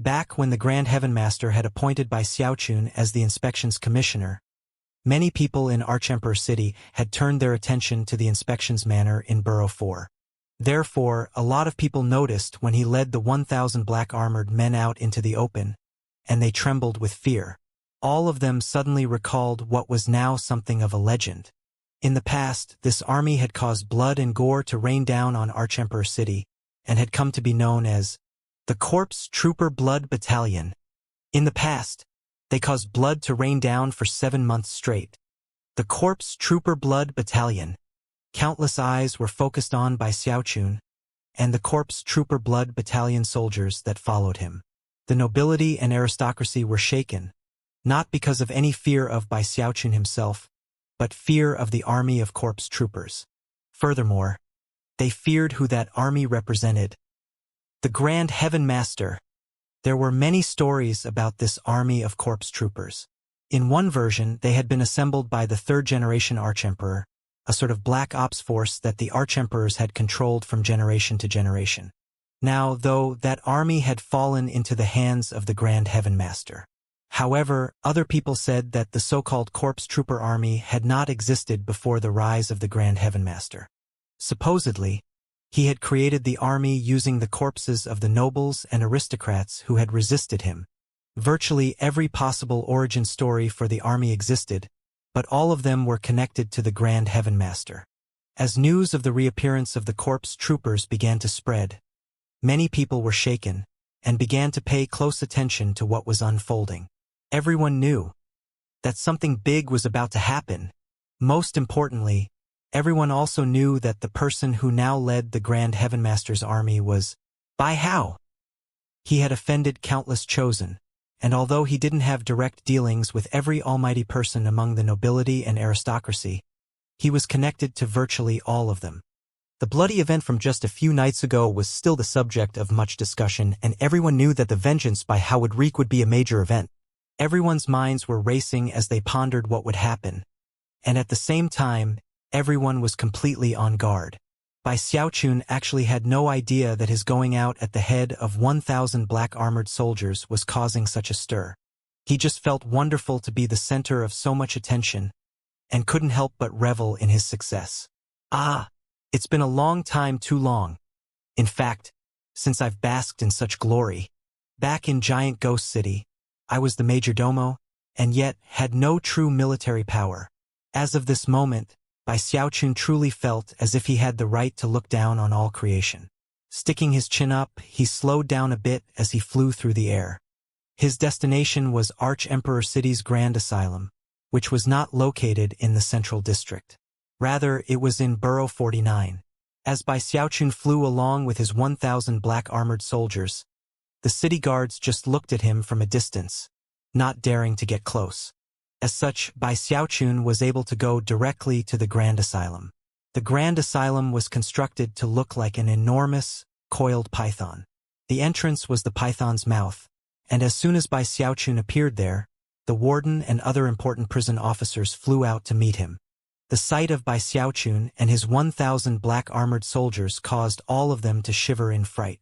Back when the Grand Heaven Master had appointed Bai Xiaochun as the inspections commissioner, many people in Archemperor City had turned their attention to the inspections manor in Borough 4. Therefore, a lot of people noticed when he led the 1,000 black-armored men out into the open, and they trembled with fear. All of them suddenly recalled what was now something of a legend. In the past, this army had caused blood and gore to rain down on Archemperor City, and had come to be known as the Corpse Trooper Blood Battalion. In the past, they caused blood to rain down for 7 months straight. The Corpse Trooper Blood Battalion. Countless eyes were focused on Bai Xiaochun and the Corpse Trooper Blood Battalion soldiers that followed him. The nobility and aristocracy were shaken, not because of any fear of Bai Xiaochun himself, but fear of the army of corpse troopers. Furthermore, they feared who that army represented. The Grand Heaven Master. There were many stories about this army of corpse troopers. In one version, they had been assembled by the third-generation Archemperor, a sort of black ops force that the Archemperors had controlled from generation to generation. Now, though, that army had fallen into the hands of the Grand Heaven Master. However, other people said that the so-called Corpse Trooper Army had not existed before the rise of the Grand Heaven Master. Supposedly, he had created the army using the corpses of the nobles and aristocrats who had resisted him. Virtually every possible origin story for the army existed, but all of them were connected to the Grand Heaven Master. As news of the reappearance of the Corpse Troopers began to spread, many people were shaken and began to pay close attention to what was unfolding. Everyone knew that something big was about to happen. Most importantly, everyone also knew that the person who now led the Grand Heaven Master's army was Bai Hao. He had offended countless chosen, and although he didn't have direct dealings with every almighty person among the nobility and aristocracy, he was connected to virtually all of them. The bloody event from just a few nights ago was still the subject of much discussion, and everyone knew that the vengeance Bai Hao would wreak would be a major event. Everyone's minds were racing as they pondered what would happen, and at the same time, everyone was completely on guard. Bai Xiaochun actually had no idea that his going out at the head of 1,000 black-armored soldiers was causing such a stir. He just felt wonderful to be the center of so much attention, and couldn't help but revel in his success. It's been a long time, too long. In fact, since I've basked in such glory. Back in Giant Ghost City, I was the major domo, and yet had no true military power. As of this moment, Bai Xiaochun truly felt as if he had the right to look down on all creation. Sticking his chin up, he slowed down a bit as he flew through the air. His destination was Archemperor City's Grand Asylum, which was not located in the central district. Rather, it was in Borough 49. As Bai Xiaochun flew along with his 1,000 black-armored soldiers, the city guards just looked at him from a distance, not daring to get close. As such, Bai Xiaochun was able to go directly to the Grand Asylum. The Grand Asylum was constructed to look like an enormous, coiled python. The entrance was the python's mouth, and as soon as Bai Xiaochun appeared there, the warden and other important prison officers flew out to meet him. The sight of Bai Xiaochun and his 1,000 black-armored soldiers caused all of them to shiver in fright.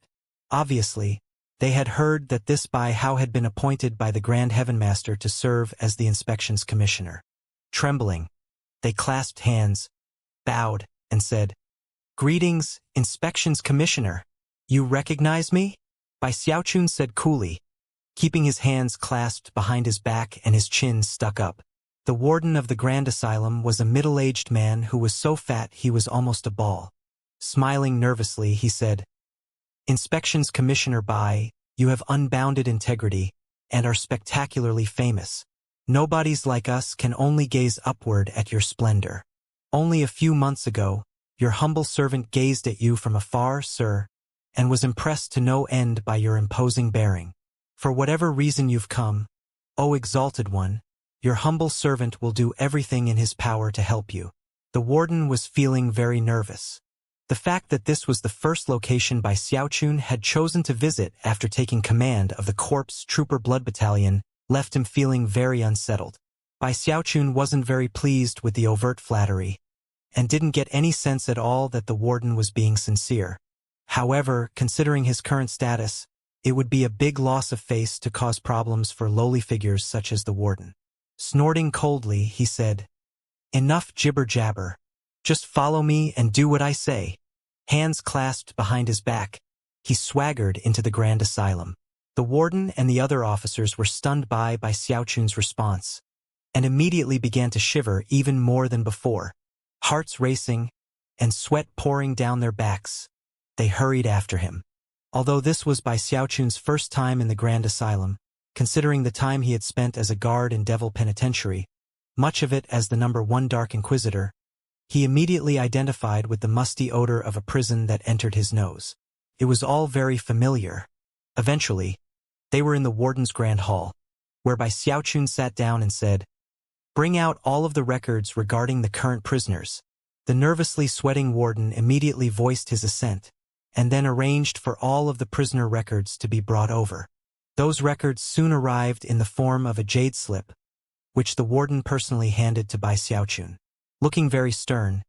Obviously, they had heard that this Bai Hao had been appointed by the Grand Heaven Master to serve as the inspections commissioner. Trembling, they clasped hands, bowed, and said, "Greetings, inspections commissioner. You recognize me?" Bai Xiaochun said coolly, keeping his hands clasped behind his back and his chin stuck up. The warden of the Grand Asylum was a middle-aged man who was so fat he was almost a ball. Smiling nervously, he said, "Inspections Commissioner Bai, you have unbounded integrity, and are spectacularly famous. Nobodies like us can only gaze upward at your splendor. Only a few months ago, your humble servant gazed at you from afar, sir, and was impressed to no end by your imposing bearing. For whatever reason you've come, O exalted one, your humble servant will do everything in his power to help you." The warden was feeling very nervous. The fact that this was the first location Bai Xiaochun had chosen to visit after taking command of the Corpse Trooper Blood Battalion left him feeling very unsettled. Bai Xiaochun wasn't very pleased with the overt flattery, and didn't get any sense at all that the warden was being sincere. However, considering his current status, It would be a big loss of face to cause problems for lowly figures such as the warden. Snorting coldly, he said, "Enough jibber-jabber. Just follow me and do what I say." Hands clasped behind his back, he swaggered into the Grand Asylum. The warden and the other officers were stunned by Xiaochun's response, and immediately began to shiver even more than before. Hearts racing, and sweat pouring down their backs, they hurried after him. Although this was Xiaochun's first time in the Grand Asylum, considering the time he had spent as a guard in Devil Penitentiary, much of it as the #1 Dark Inquisitor, he immediately identified with the musty odor of a prison that entered his nose. It was all very familiar. Eventually, they were in the warden's grand hall, where Xiaochun sat down and said, "Bring out all of the records regarding the current prisoners." The nervously sweating warden immediately voiced his assent, and then arranged for all of the prisoner records to be brought over. Those records soon arrived in the form of a jade slip, which the warden personally handed to Xiaochun. Looking very stern,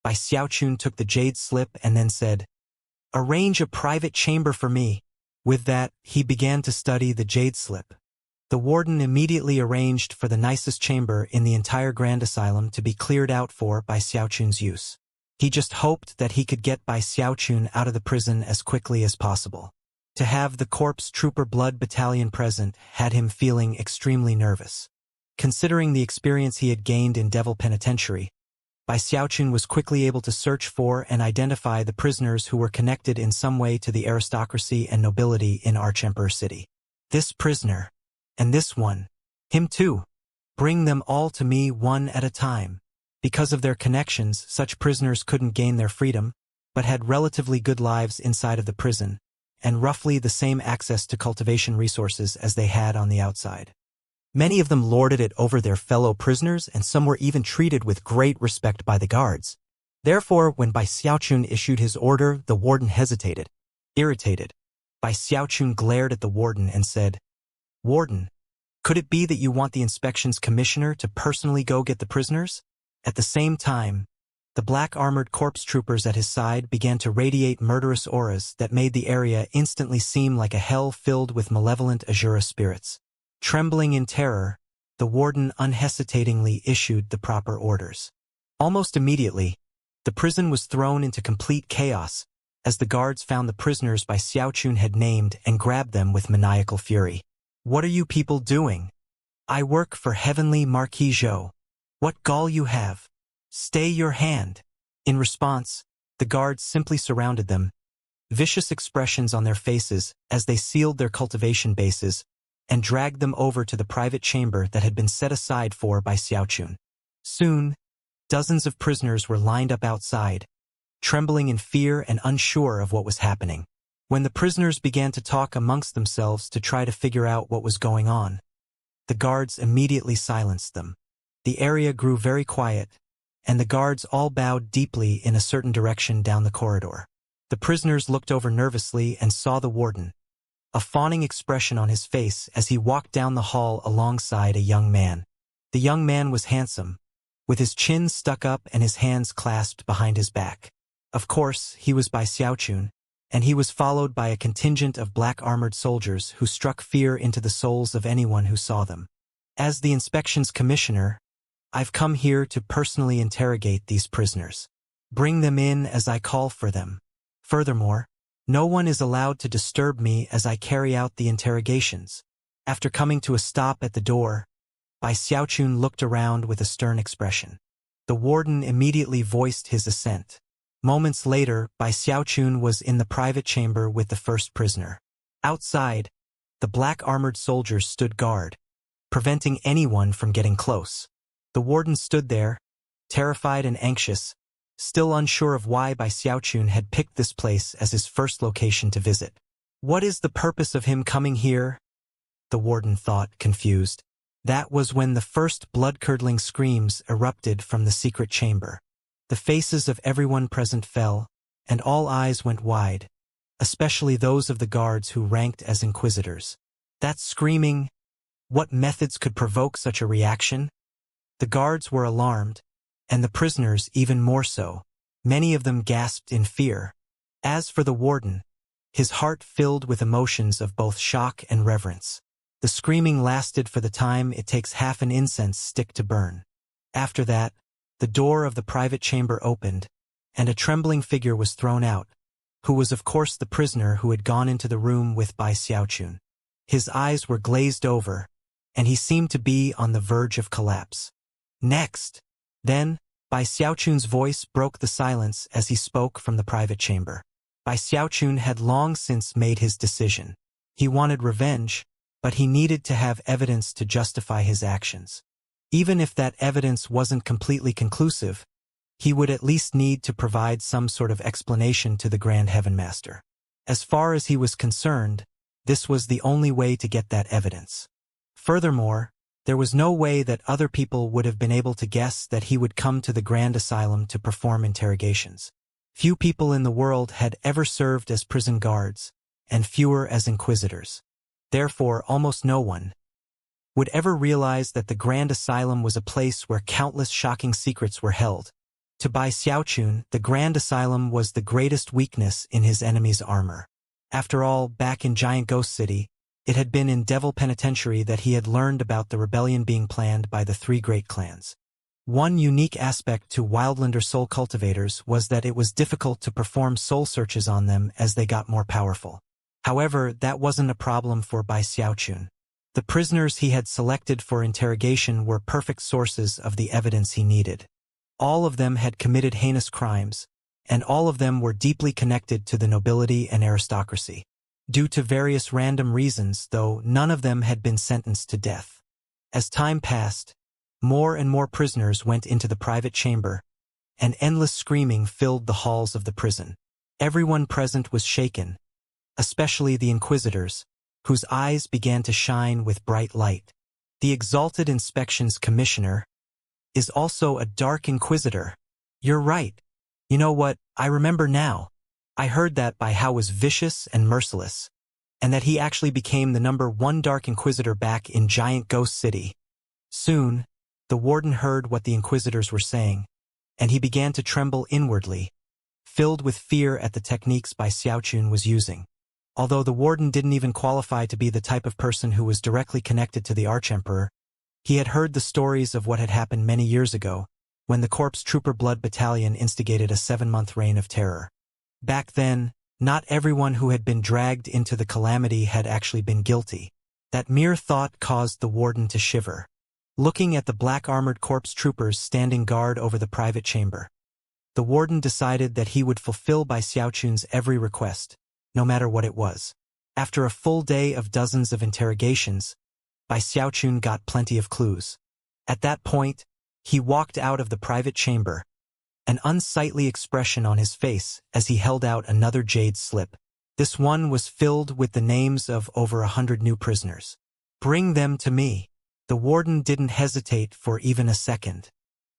Xiaochun took the jade slip and then said, "Arrange a private chamber for me." With that, he began to study the jade slip. The warden immediately arranged for the nicest chamber in the entire Grand Asylum to be cleared out for Xiaochun's use. He just hoped that he could get Xiaochun out of the prison as quickly as possible. To have the Corpse Trooper Blood Battalion present had him feeling extremely nervous. Considering the experience he had gained in Devil Penitentiary, Xiaochun was quickly able to search for and identify the prisoners who were connected in some way to the aristocracy and nobility in Archemperor City. This prisoner, and this one, him too. Bring them all to me one at a time. Because of their connections, such prisoners couldn't gain their freedom, but had relatively good lives inside of the prison, and roughly the same access to cultivation resources as they had on the outside. Many of them lorded it over their fellow prisoners, and some were even treated with great respect by the guards. Therefore, when Xiaochun issued his order, the warden hesitated. Irritated, Xiaochun glared at the warden and said, "Warden, could it be that you want the inspections commissioner to personally go get the prisoners?" At the same time, the black-armored corpse troopers at his side began to radiate murderous auras that made the area instantly seem like a hell filled with malevolent Azura spirits. Trembling in terror, the warden unhesitatingly issued the proper orders. Almost immediately, the prison was thrown into complete chaos as the guards found the prisoners Xiaochun had named and grabbed them with maniacal fury. "What are you people doing?" "I work for Heavenly Marquis Zhou." "What gall you have? Stay your hand." In response, the guards simply surrounded them, vicious expressions on their faces as they sealed their cultivation bases and dragged them over to the private chamber that had been set aside for Xiaochun. Soon, dozens of prisoners were lined up outside, trembling in fear and unsure of what was happening. When the prisoners began to talk amongst themselves to try to figure out what was going on, the guards immediately silenced them. The area grew very quiet, and the guards all bowed deeply in a certain direction down the corridor. The prisoners looked over nervously and saw the warden, a fawning expression on his face as he walked down the hall alongside a young man. The young man was handsome, with his chin stuck up and his hands clasped behind his back. Of course, he was Xiaochun, and he was followed by a contingent of black-armored soldiers who struck fear into the souls of anyone who saw them. "As the inspections commissioner, I've come here to personally interrogate these prisoners. Bring them in as I call for them. Furthermore, no one is allowed to disturb me as I carry out the interrogations." After coming to a stop at the door, Xiaochun looked around with a stern expression. The warden immediately voiced his assent. Moments later, Xiaochun was in the private chamber with the first prisoner. Outside, the black-armored soldiers stood guard, preventing anyone from getting close. The warden stood there, terrified and anxious, still unsure of why Xiaochun had picked this place as his first location to visit. What is the purpose of him coming here? The warden thought, confused. That was when the first blood-curdling screams erupted from the secret chamber. The faces of everyone present fell, and all eyes went wide, especially those of the guards who ranked as inquisitors. That screaming, what methods could provoke such a reaction? The guards were alarmed, and the prisoners even more so. Many of them gasped in fear. As for the warden, his heart filled with emotions of both shock and reverence. The screaming lasted for the time it takes half an incense stick to burn. After that, the door of the private chamber opened, and a trembling figure was thrown out, who was of course the prisoner who had gone into the room with Bai Xiaochun. His eyes were glazed over, and he seemed to be on the verge of collapse. Next! Then, Bai Xiaochun's voice broke the silence as he spoke from the private chamber. Bai Xiaochun had long since made his decision. He wanted revenge, but he needed to have evidence to justify his actions. Even if that evidence wasn't completely conclusive, he would at least need to provide some sort of explanation to the Grand Heaven Master. As far as he was concerned, this was the only way to get that evidence. Furthermore, there was no way that other people would have been able to guess that he would come to the Grand Asylum to perform interrogations. Few people in the world had ever served as prison guards, and fewer as inquisitors. Therefore, almost no one would ever realize that the Grand Asylum was a place where countless shocking secrets were held. To Bai Xiaochun, the Grand Asylum was the greatest weakness in his enemy's armor. After all, back in Giant Ghost City, it had been in Devil Penitentiary that he had learned about the rebellion being planned by the three great clans. One unique aspect to Wildlander soul cultivators was that it was difficult to perform soul searches on them as they got more powerful. However, that wasn't a problem for Bai Xiaochun. The prisoners he had selected for interrogation were perfect sources of the evidence he needed. All of them had committed heinous crimes, and all of them were deeply connected to the nobility and aristocracy. Due to various random reasons, though, none of them had been sentenced to death. As time passed, more and more prisoners went into the private chamber, and endless screaming filled the halls of the prison. Everyone present was shaken, especially the inquisitors, whose eyes began to shine with bright light. The exalted inspections commissioner is also a dark inquisitor. You're right. You know what, I remember now. I heard that Bai Hao was vicious and merciless, and that he actually became the #1 Dark Inquisitor back in Giant Ghost City. Soon, the warden heard what the inquisitors were saying, and he began to tremble inwardly, filled with fear at the techniques Bai Xiaochun was using. Although the warden didn't even qualify to be the type of person who was directly connected to the Archemperor, he had heard the stories of what had happened many years ago, when the Corpse Trooper Blood Battalion instigated a 7-month reign of terror. Back then, not everyone who had been dragged into the calamity had actually been guilty. That mere thought caused the warden to shiver. Looking at the black-armored corpse troopers standing guard over the private chamber, the warden decided that he would fulfill Bai Xiaochun's every request, no matter what it was. After a full day of dozens of interrogations, Bai Xiaochun got plenty of clues. At that point, he walked out of the private chamber, an unsightly expression on his face as he held out another jade slip. This one was filled with the names of over 100 new prisoners. Bring them to me. The warden didn't hesitate for even a second.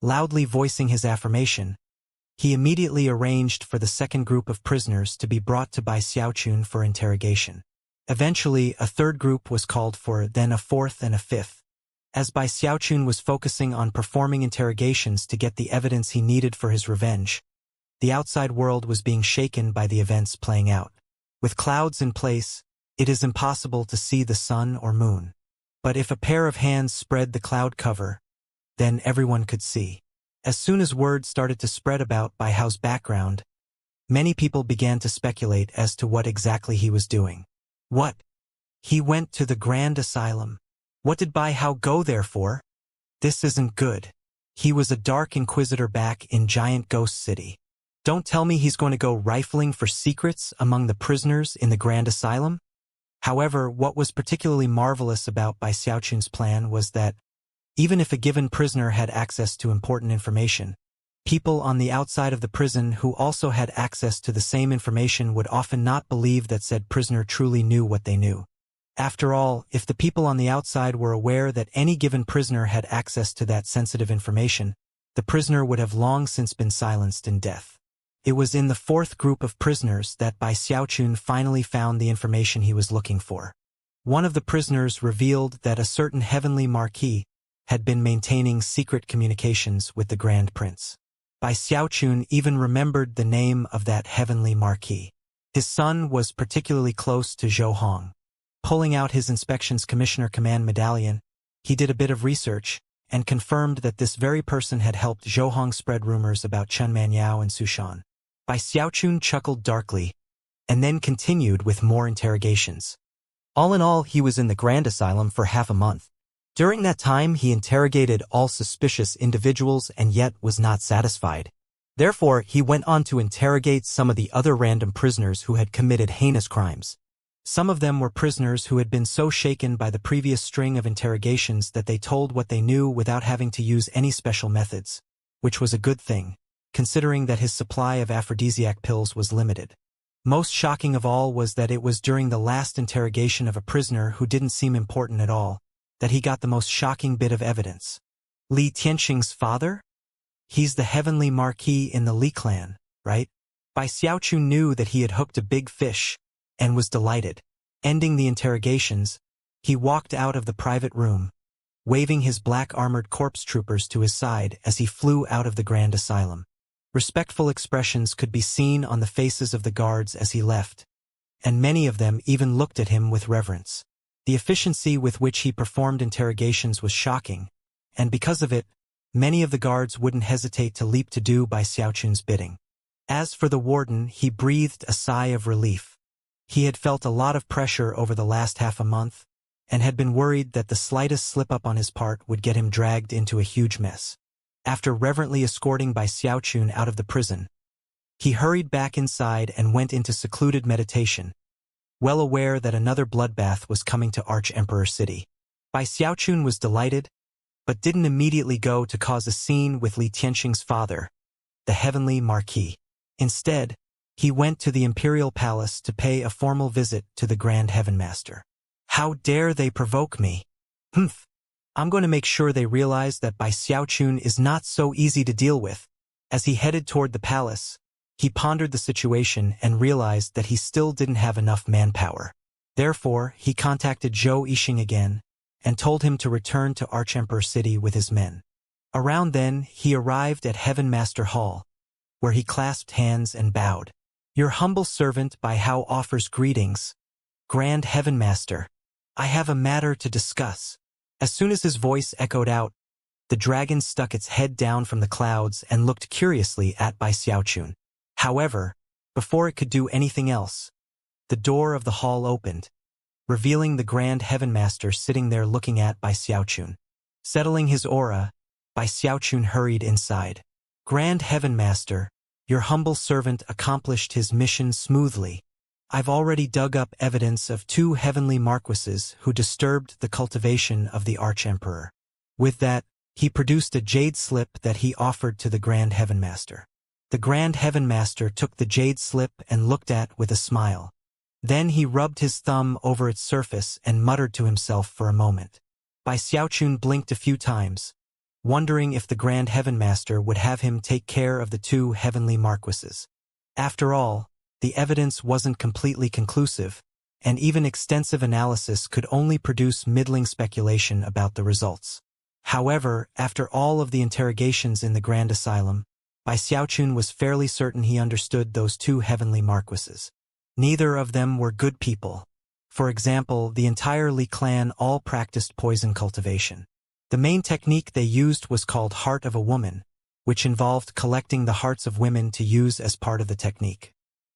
Loudly voicing his affirmation, he immediately arranged for the second group of prisoners to be brought to Bai Xiaochun for interrogation. Eventually, a third group was called for, then a fourth and a fifth. As Bai Xiaochun was focusing on performing interrogations to get the evidence he needed for his revenge, the outside world was being shaken by the events playing out. With clouds in place, it is impossible to see the sun or moon. But if a pair of hands spread the cloud cover, then everyone could see. As soon as word started to spread about Bai Hao's background, many people began to speculate as to what exactly he was doing. What? He went to the Grand Asylum. What did Bai Hao go there for? This isn't good. He was a Dark Inquisitor back in Giant Ghost City. Don't tell me he's going to go rifling for secrets among the prisoners in the Grand Asylum? However, what was particularly marvelous about Bai Xiaochun's plan was that, even if a given prisoner had access to important information, people on the outside of the prison who also had access to the same information would often not believe that said prisoner truly knew what they knew. After all, if the people on the outside were aware that any given prisoner had access to that sensitive information, the prisoner would have long since been silenced in death. It was in the fourth group of prisoners that Bai Xiaochun finally found the information he was looking for. One of the prisoners revealed that a certain heavenly marquis had been maintaining secret communications with the Grand Prince. Bai Xiaochun even remembered the name of that heavenly marquis. His son was particularly close to Zhou Hong. Pulling out his inspections commissioner command medallion, he did a bit of research and confirmed that this very person had helped Zhou Hong spread rumors about Chen Manyao and Sushan. Bai Xiaochun chuckled darkly and then continued with more interrogations. All in all, he was in the Grand Asylum for half a month. During that time, he interrogated all suspicious individuals and yet was not satisfied. Therefore, he went on to interrogate some of the other random prisoners who had committed heinous crimes. Some of them were prisoners who had been so shaken by the previous string of interrogations that they told what they knew without having to use any special methods, which was a good thing, considering that his supply of aphrodisiac pills was limited. Most shocking of all was that it was during the last interrogation of a prisoner who didn't seem important at all that he got the most shocking bit of evidence. Li Tianxing's father? He's the heavenly marquis in the Li clan, right? Bai Xiaochun knew that he had hooked a big fish and was delighted. Ending the interrogations, he walked out of the private room, waving his black-armored corpse troopers to his side as he flew out of the Grand Asylum. Respectful expressions could be seen on the faces of the guards as he left, and many of them even looked at him with reverence. The efficiency with which he performed interrogations was shocking, and because of it, many of the guards wouldn't hesitate to leap to do Bai Xiaochun's bidding. As for the warden, he breathed a sigh of relief. He had felt a lot of pressure over the last half a month, and had been worried that the slightest slip-up on his part would get him dragged into a huge mess. After reverently escorting Bai Xiaochun out of the prison, he hurried back inside and went into secluded meditation, well aware that another bloodbath was coming to Arch-Emperor City. Bai Xiaochun was delighted, but didn't immediately go to cause a scene with Li Tianxing's father, the heavenly marquis. Instead, he went to the imperial palace to pay a formal visit to the Grand Heaven Master. How dare they provoke me? Humph. I'm going to make sure they realize that Bai Xiaochun is not so easy to deal with. As he headed toward the palace, he pondered the situation and realized that he still didn't have enough manpower. Therefore, he contacted Zhou Yixing again and told him to return to Arch-Emperor City with his men. Around then, he arrived at Heaven Master Hall, where he clasped hands and bowed. Your humble servant Bai Hao offers greetings, Grand Heaven Master. I have a matter to discuss. As soon as his voice echoed out, the dragon stuck its head down from the clouds and looked curiously at Bai Xiaochun. However, before it could do anything else, the door of the hall opened, revealing the Grand Heaven Master sitting there looking at Bai Xiaochun. Settling his aura, Bai Xiaochun hurried inside. Grand Heaven Master, your humble servant accomplished his mission smoothly. I've already dug up evidence of 2 heavenly marquises who disturbed the cultivation of the Arch-Emperor. With that, he produced a jade slip that he offered to the Grand Heaven Master. The Grand Heaven Master took the jade slip and looked at with a smile. Then he rubbed his thumb over its surface and muttered to himself for a moment. Bai Xiaochun blinked a few times, wondering if the Grand Heaven Master would have him take care of the 2 heavenly marquises. After all, the evidence wasn't completely conclusive, and even extensive analysis could only produce middling speculation about the results. However, after all of the interrogations in the Grand Asylum, Bai Xiaochun was fairly certain he understood those 2 heavenly marquises. Neither of them were good people. For example, the entire Li clan all practiced poison cultivation. The main technique they used was called Heart of a Woman, which involved collecting the hearts of women to use as part of the technique.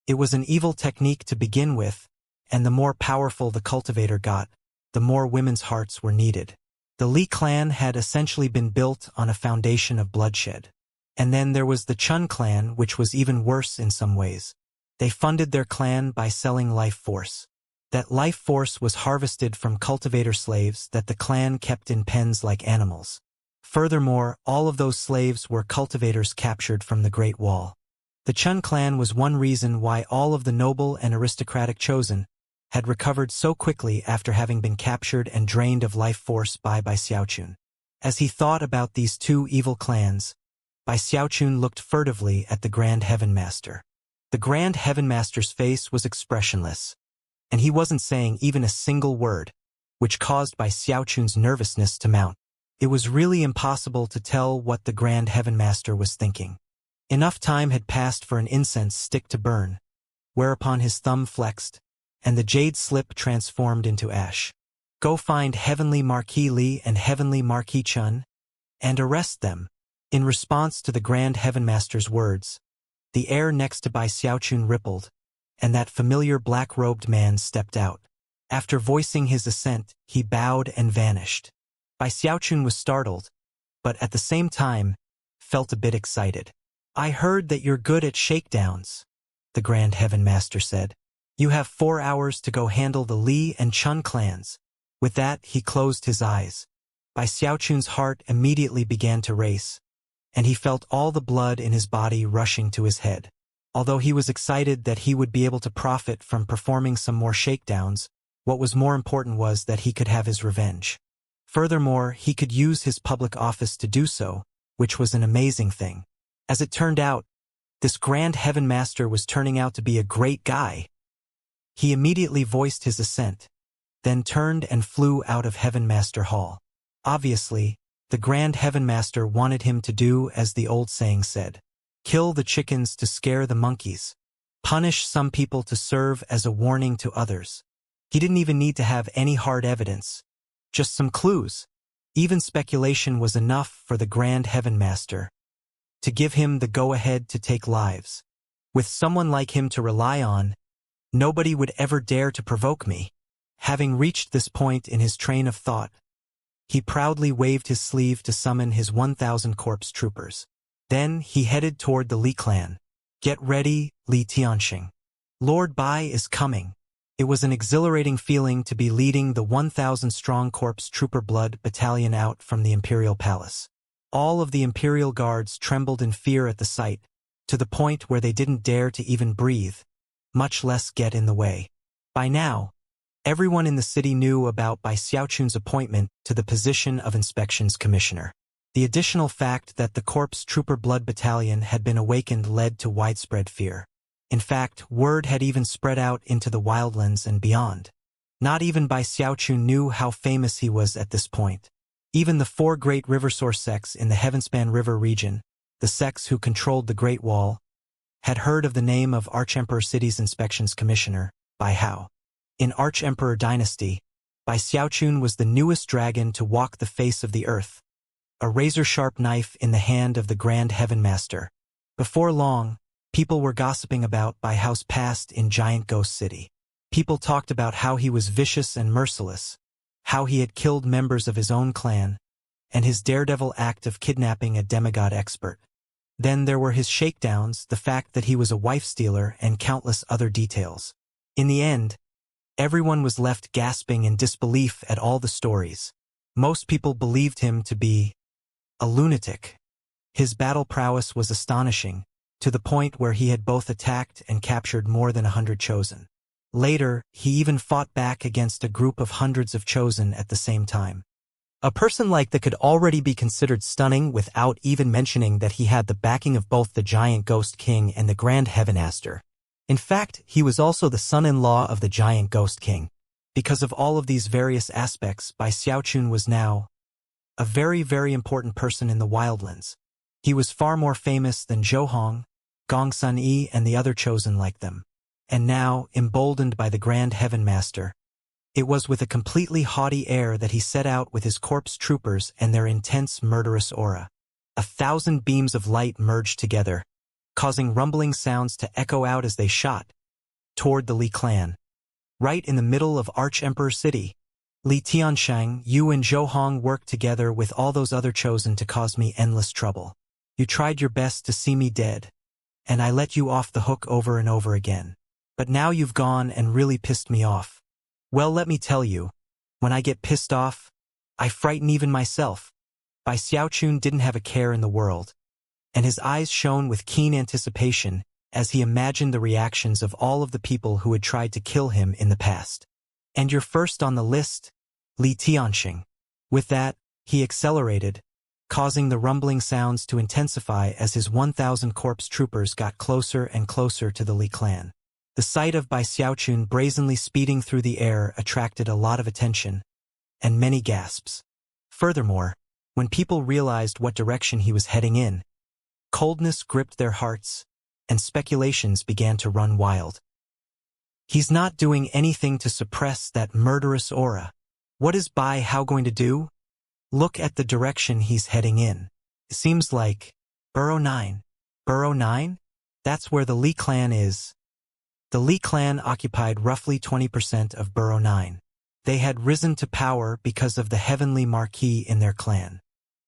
It was an evil technique to begin with, and the more powerful the cultivator got, the more women's hearts were needed. The Li clan had essentially been built on a foundation of bloodshed. And then there was the Chun clan, which was even worse in some ways. They funded their clan by selling life force. That life force was harvested from cultivator slaves that the clan kept in pens like animals. Furthermore, all of those slaves were cultivators captured from the Great Wall. The Chun clan was one reason why all of the noble and aristocratic chosen had recovered so quickly after having been captured and drained of life force by Bai Xiaochun. As he thought about these 2 evil clans, Bai Xiaochun looked furtively at the Grand Heaven Master. The Grand Heaven Master's face was expressionless, and he wasn't saying even a single word, which caused Bai Xiaochun's nervousness to mount. It was really impossible to tell what the Grand Heaven Master was thinking. Enough time had passed for an incense stick to burn, whereupon his thumb flexed, and the jade slip transformed into ash. Go find Heavenly Marquis Li and Heavenly Marquis Chun, and arrest them. In response to the Grand Heaven Master's words, the air next to Bai Xiaochun rippled, and that familiar black-robed man stepped out. After voicing his assent, he bowed and vanished. Bai Xiaochun was startled, but at the same time, felt a bit excited. I heard that you're good at shakedowns, the Grand Heaven Master said. You have 4 hours to go handle the Li and Chun clans. With that, he closed his eyes. Bai Xiaochun's heart immediately began to race, and he felt all the blood in his body rushing to his head. Although he was excited that he would be able to profit from performing some more shakedowns, what was more important was that he could have his revenge. Furthermore, he could use his public office to do so, which was an amazing thing. As it turned out, this Grand Heaven Master was turning out to be a great guy. He immediately voiced his assent, then turned and flew out of Heaven Master Hall. Obviously, the Grand Heaven Master wanted him to do as the old saying said. Kill the chickens to scare the monkeys. Punish some people to serve as a warning to others. He didn't even need to have any hard evidence, just some clues. Even speculation was enough for the Grand Heaven Master to give him the go-ahead to take lives. With someone like him to rely on, nobody would ever dare to provoke me. Having reached this point in his train of thought, he proudly waved his sleeve to summon his 1,000 corpse troopers. Then he headed toward the Li clan. Get ready, Li Tianxing. Lord Bai is coming. It was an exhilarating feeling to be leading the 1,000-strong corpse trooper blood battalion out from the imperial palace. All of the imperial guards trembled in fear at the sight, to the point where they didn't dare to even breathe, much less get in the way. By now, everyone in the city knew about Bai Xiaochun's appointment to the position of Inspections Commissioner. The additional fact that the Corpse Trooper Blood Battalion had been awakened led to widespread fear. In fact, word had even spread out into the wildlands and beyond. Not even Bai Xiaochun knew how famous he was at this point. Even the 4 great river source sects in the Heavenspan River region, the sects who controlled the Great Wall, had heard of the name of Archemperor City's Inspections Commissioner, Bai Hao. In Archemperor Dynasty, Bai Xiaochun was the newest dragon to walk the face of the earth, a razor-sharp knife in the hand of the Grand Heaven Master. Before long, people were gossiping about Bai Hao's past in Giant Ghost City. People talked about how he was vicious and merciless, how he had killed members of his own clan, and his daredevil act of kidnapping a demigod expert. Then there were his shakedowns, the fact that he was a wife-stealer, and countless other details. In the end, everyone was left gasping in disbelief at all the stories. Most people believed him to be a lunatic. His battle prowess was astonishing, to the point where he had both attacked and captured more than 100 chosen. Later, he even fought back against a group of hundreds of chosen at the same time. A person like that could already be considered stunning without even mentioning that he had the backing of both the Giant Ghost King and the Grand Heaven Master. In fact, he was also the son-in-law of the Giant Ghost King. Because of all of these various aspects, Bai Xiaochun was now a very, very important person in the wildlands. He was far more famous than Zhou Hong, Gong Sun Yi, and the other chosen like them. And now, emboldened by the Grand Heaven Master, it was with a completely haughty air that he set out with his corpse troopers and their intense murderous aura. 1,000 beams of light merged together, causing rumbling sounds to echo out as they shot toward the Li clan. Right in the middle of Archemperor City, Li Tianxing, you and Zhou Hong worked together with all those other chosen to cause me endless trouble. You tried your best to see me dead, and I let you off the hook over and over again. But now you've gone and really pissed me off. Well, let me tell you, when I get pissed off, I frighten even myself. Bai Xiaochun didn't have a care in the world, and his eyes shone with keen anticipation as he imagined the reactions of all of the people who had tried to kill him in the past. And you're first on the list, Li Tianxing. With that, he accelerated, causing the rumbling sounds to intensify as his 1,000 corpse troopers got closer and closer to the Li clan. The sight of Bai Xiaochun brazenly speeding through the air attracted a lot of attention, and many gasps. Furthermore, when people realized what direction he was heading in, coldness gripped their hearts, and speculations began to run wild. He's not doing anything to suppress that murderous aura. What is Bai Hao going to do? Look at the direction he's heading in. It seems like Burrow 9. Burrow 9? That's where the Li clan is. The Li clan occupied roughly 20% of Burrow 9. They had risen to power because of the heavenly marquee in their clan.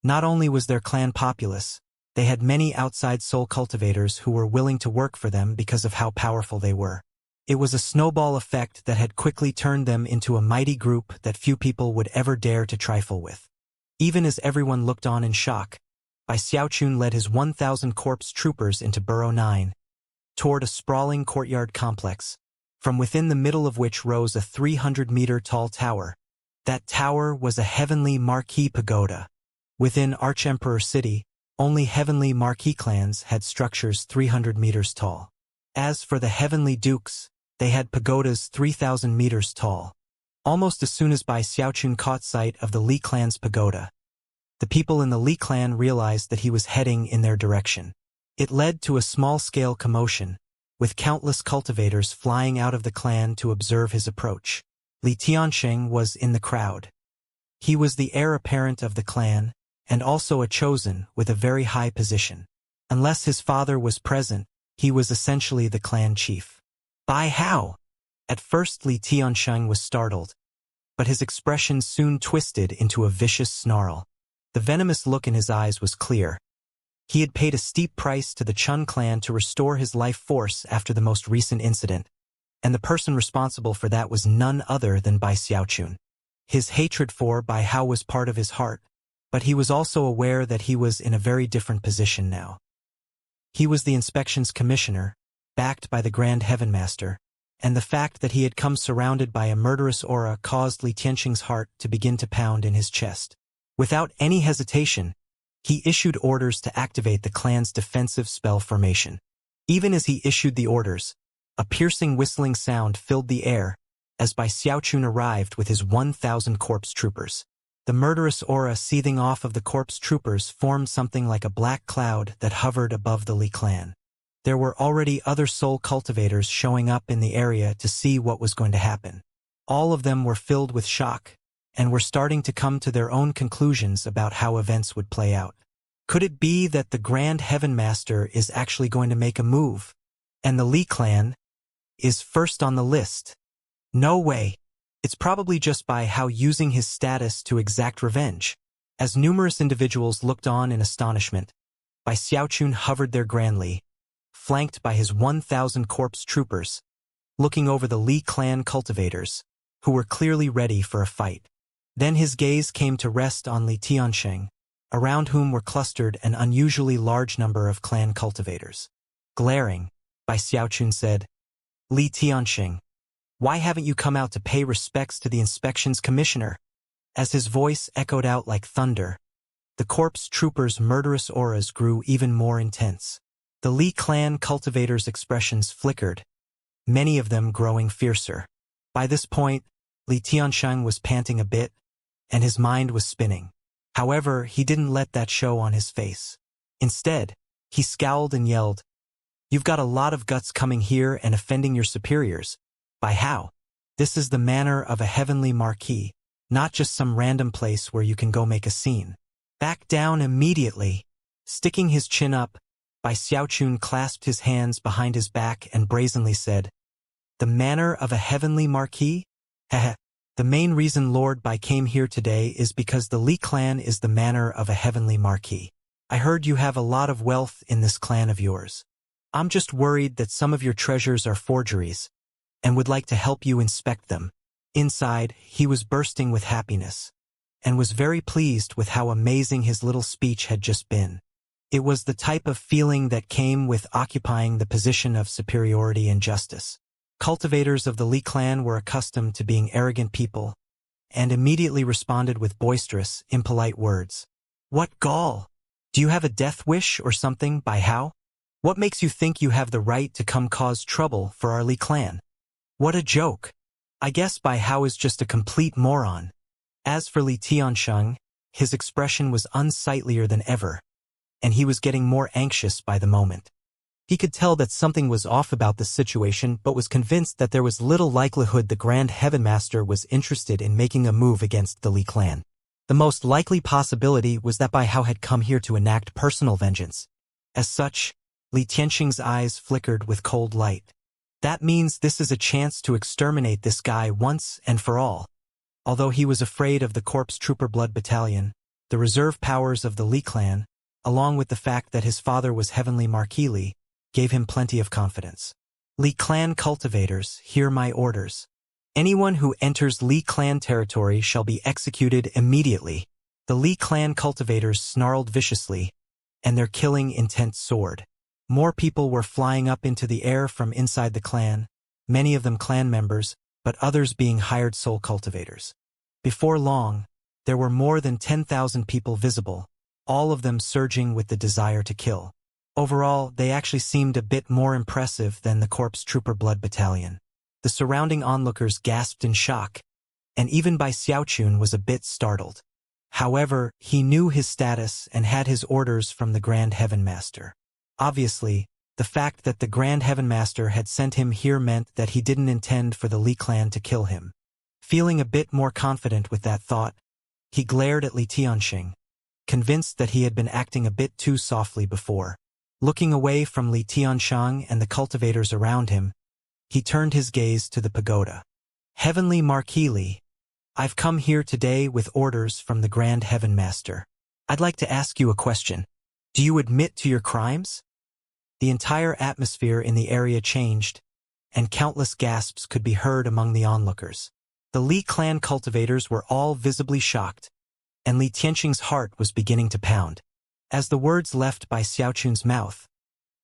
Not only was their clan populous, they had many outside soul cultivators who were willing to work for them because of how powerful they were. It was a snowball effect that had quickly turned them into a mighty group that few people would ever dare to trifle with. Even as everyone looked on in shock, Bai Xiaochun led his 1,000 corpse troopers into Burrow 9, toward a sprawling courtyard complex, from within the middle of which rose a 300-meter-tall tower. That tower was a heavenly marquee pagoda. Within Archemperor City, only heavenly marquee clans had structures 300 meters tall. As for the heavenly dukes, they had pagodas 3,000 meters tall. Almost as soon as Bai Xiaochun caught sight of the Li clan's pagoda, the people in the Li clan realized that he was heading in their direction. It led to a small-scale commotion, with countless cultivators flying out of the clan to observe his approach. Li Tianxing was in the crowd. He was the heir apparent of the clan, and also a chosen with a very high position. Unless his father was present, he was essentially the clan chief. Bai Hao! At first Li Tianxing was startled, but his expression soon twisted into a vicious snarl. The venomous look in his eyes was clear. He had paid a steep price to the Chun clan to restore his life force after the most recent incident, and the person responsible for that was none other than Bai Xiaochun. His hatred for Bai Hao was part of his heart, but he was also aware that he was in a very different position now. He was the inspections commissioner, backed by the Grand Heaven Master, and the fact that he had come surrounded by a murderous aura caused Li Tianxing's heart to begin to pound in his chest. Without any hesitation, he issued orders to activate the clan's defensive spell formation. Even as he issued the orders, a piercing whistling sound filled the air as Bai Xiaochun arrived with his 1,000 corpse troopers. The murderous aura seething off of the corpse troopers formed something like a black cloud that hovered above the Li clan. There were already other soul cultivators showing up in the area to see what was going to happen. All of them were filled with shock, and were starting to come to their own conclusions about how events would play out. Could it be that the Grand Heaven Master is actually going to make a move, and the Li clan is first on the list? No way. It's probably just Bai Hao using his status to exact revenge. As numerous individuals looked on in astonishment, Bai Xiaochun hovered there grandly, flanked by his 1,000 corpse troopers, looking over the Li clan cultivators, who were clearly ready for a fight. Then his gaze came to rest on Li Tianxing, around whom were clustered an unusually large number of clan cultivators. Glaring, Bai Xiaochun said, "Li Tianxing, why haven't you come out to pay respects to the inspections commissioner?" As his voice echoed out like thunder, the corpse troopers' murderous auras grew even more intense. The Li clan cultivators' expressions flickered, many of them growing fiercer. By this point, Li Tianxing was panting a bit, and his mind was spinning. However, he didn't let that show on his face. Instead, he scowled and yelled, "You've got a lot of guts coming here and offending your superiors. Bai Hao, this is the manner of a heavenly marquee, not just some random place where you can go make a scene. Back down immediately." Sticking his chin up, Bai Xiaochun clasped his hands behind his back and brazenly said, "The manner of a heavenly marquee? Heh. The main reason Lord Bai came here today is because the Li clan is the manner of a heavenly marquee. I heard you have a lot of wealth in this clan of yours. I'm just worried that some of your treasures are forgeries, and would like to help you inspect them." Inside, he was bursting with happiness, and was very pleased with how amazing his little speech had just been. It was the type of feeling that came with occupying the position of superiority and justice. Cultivators of the Li clan were accustomed to being arrogant people, and immediately responded with boisterous, impolite words. "What gall? Do you have a death wish or something, Bai Hao? What makes you think you have the right to come cause trouble for our Li clan? What a joke. I guess Bai Hao is just a complete moron." As for Li Tianxing, his expression was unsightlier than ever, and he was getting more anxious by the moment. He could tell that something was off about this situation but was convinced that there was little likelihood the Grand Heaven Master was interested in making a move against the Li clan. The most likely possibility was that Bai Hao had come here to enact personal vengeance. As such, Li Tianxing's eyes flickered with cold light. That means this is a chance to exterminate this guy once and for all. Although he was afraid of the Corpse Trooper Blood Battalion, the reserve powers of the Li clan, along with the fact that his father was Heavenly Marquis Li, gave him plenty of confidence. Li clan cultivators, hear my orders. Anyone who enters Li clan territory shall be executed immediately. The Li clan cultivators snarled viciously, and their killing intent soared. More people were flying up into the air from inside the clan, many of them clan members, but others being hired soul cultivators. Before long, there were more than 10,000 people visible, all of them surging with the desire to kill. Overall, they actually seemed a bit more impressive than the Corpse Trooper Blood Battalion. The surrounding onlookers gasped in shock, and even Bai Xiaochun was a bit startled. However, he knew his status and had his orders from the Grand Heaven Master. Obviously, the fact that the Grand Heaven Master had sent him here meant that he didn't intend for the Li clan to kill him. Feeling a bit more confident with that thought, he glared at Li Tianxing, convinced that he had been acting a bit too softly before. Looking away from Li Tianxing and the cultivators around him, he turned his gaze to the pagoda. Heavenly Marquis Li, I've come here today with orders from the Grand Heaven Master. I'd like to ask you a question. Do you admit to your crimes? The entire atmosphere in the area changed, and countless gasps could be heard among the onlookers. The Li clan cultivators were all visibly shocked, and Li Tianxing's heart was beginning to pound. As the words left Bai Xiaochun's mouth,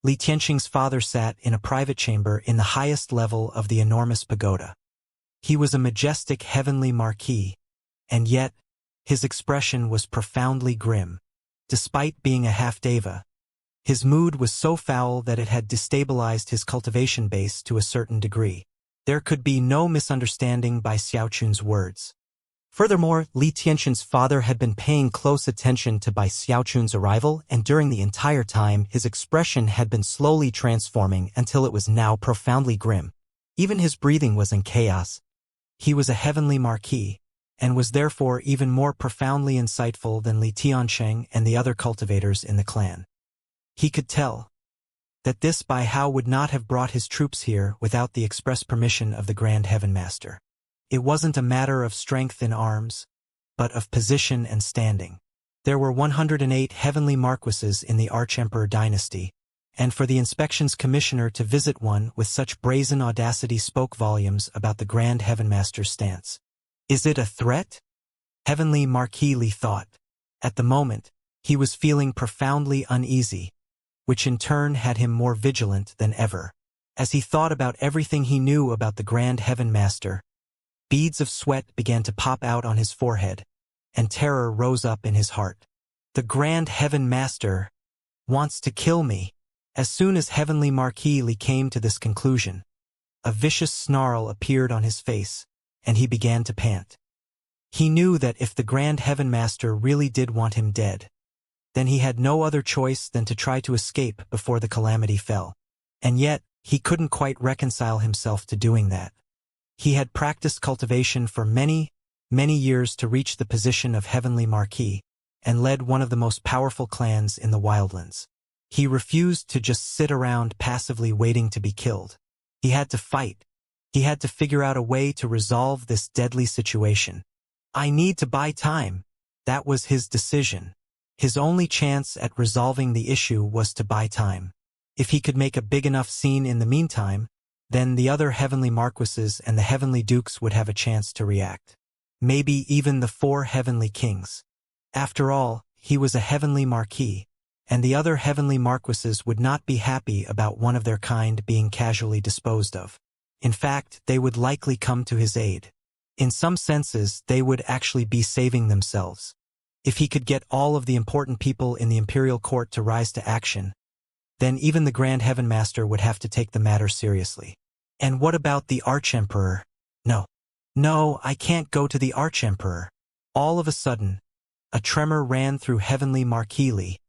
Li Tianxing's father sat in a private chamber in the highest level of the enormous pagoda. He was a majestic heavenly marquis, and yet, his expression was profoundly grim. Despite being a half-deva, his mood was so foul that it had destabilized his cultivation base to a certain degree. There could be no misunderstanding Bai Xiaochun's words. Furthermore, Li Tianxing's father had been paying close attention to Bai Xiaochun's arrival, and during the entire time his expression had been slowly transforming until it was now profoundly grim. Even his breathing was in chaos. He was a heavenly marquis, and was therefore even more profoundly insightful than Li Tianxing and the other cultivators in the clan. He could tell that this Bai Hao would not have brought his troops here without the express permission of the Grand Heaven Master. It wasn't a matter of strength in arms, but of position and standing. There were 108 heavenly marquises in the Archemperor dynasty, and for the inspections commissioner to visit one with such brazen audacity spoke volumes about the Grand Heaven Master's stance. Is it a threat? Heavenly Marquis Li thought. At the moment, he was feeling profoundly uneasy, which in turn had him more vigilant than ever. As he thought about everything he knew about the Grand Heaven Master, beads of sweat began to pop out on his forehead, and terror rose up in his heart. The Grand Heaven Master wants to kill me. As soon as Heavenly Marquis Li came to this conclusion, a vicious snarl appeared on his face, and he began to pant. He knew that if the Grand Heaven Master really did want him dead, then he had no other choice than to try to escape before the calamity fell. And yet, he couldn't quite reconcile himself to doing that. He had practiced cultivation for many, many years to reach the position of Heavenly Marquis, and led one of the most powerful clans in the Wildlands. He refused to just sit around passively waiting to be killed. He had to fight. He had to figure out a way to resolve this deadly situation. I need to buy time. That was his decision. His only chance at resolving the issue was to buy time. If he could make a big enough scene in the meantime, then the other heavenly marquises and the heavenly dukes would have a chance to react. Maybe even the 4 heavenly kings. After all, he was a heavenly marquis, and the other heavenly marquises would not be happy about one of their kind being casually disposed of. In fact, they would likely come to his aid. In some senses, they would actually be saving themselves. If he could get all of the important people in the imperial court to rise to action, then even the Grand Heaven Master would have to take the matter seriously. And what about the Archemperor? No, I can't go to the Archemperor. All of a sudden, a tremor ran through Heavenly Marquis Li,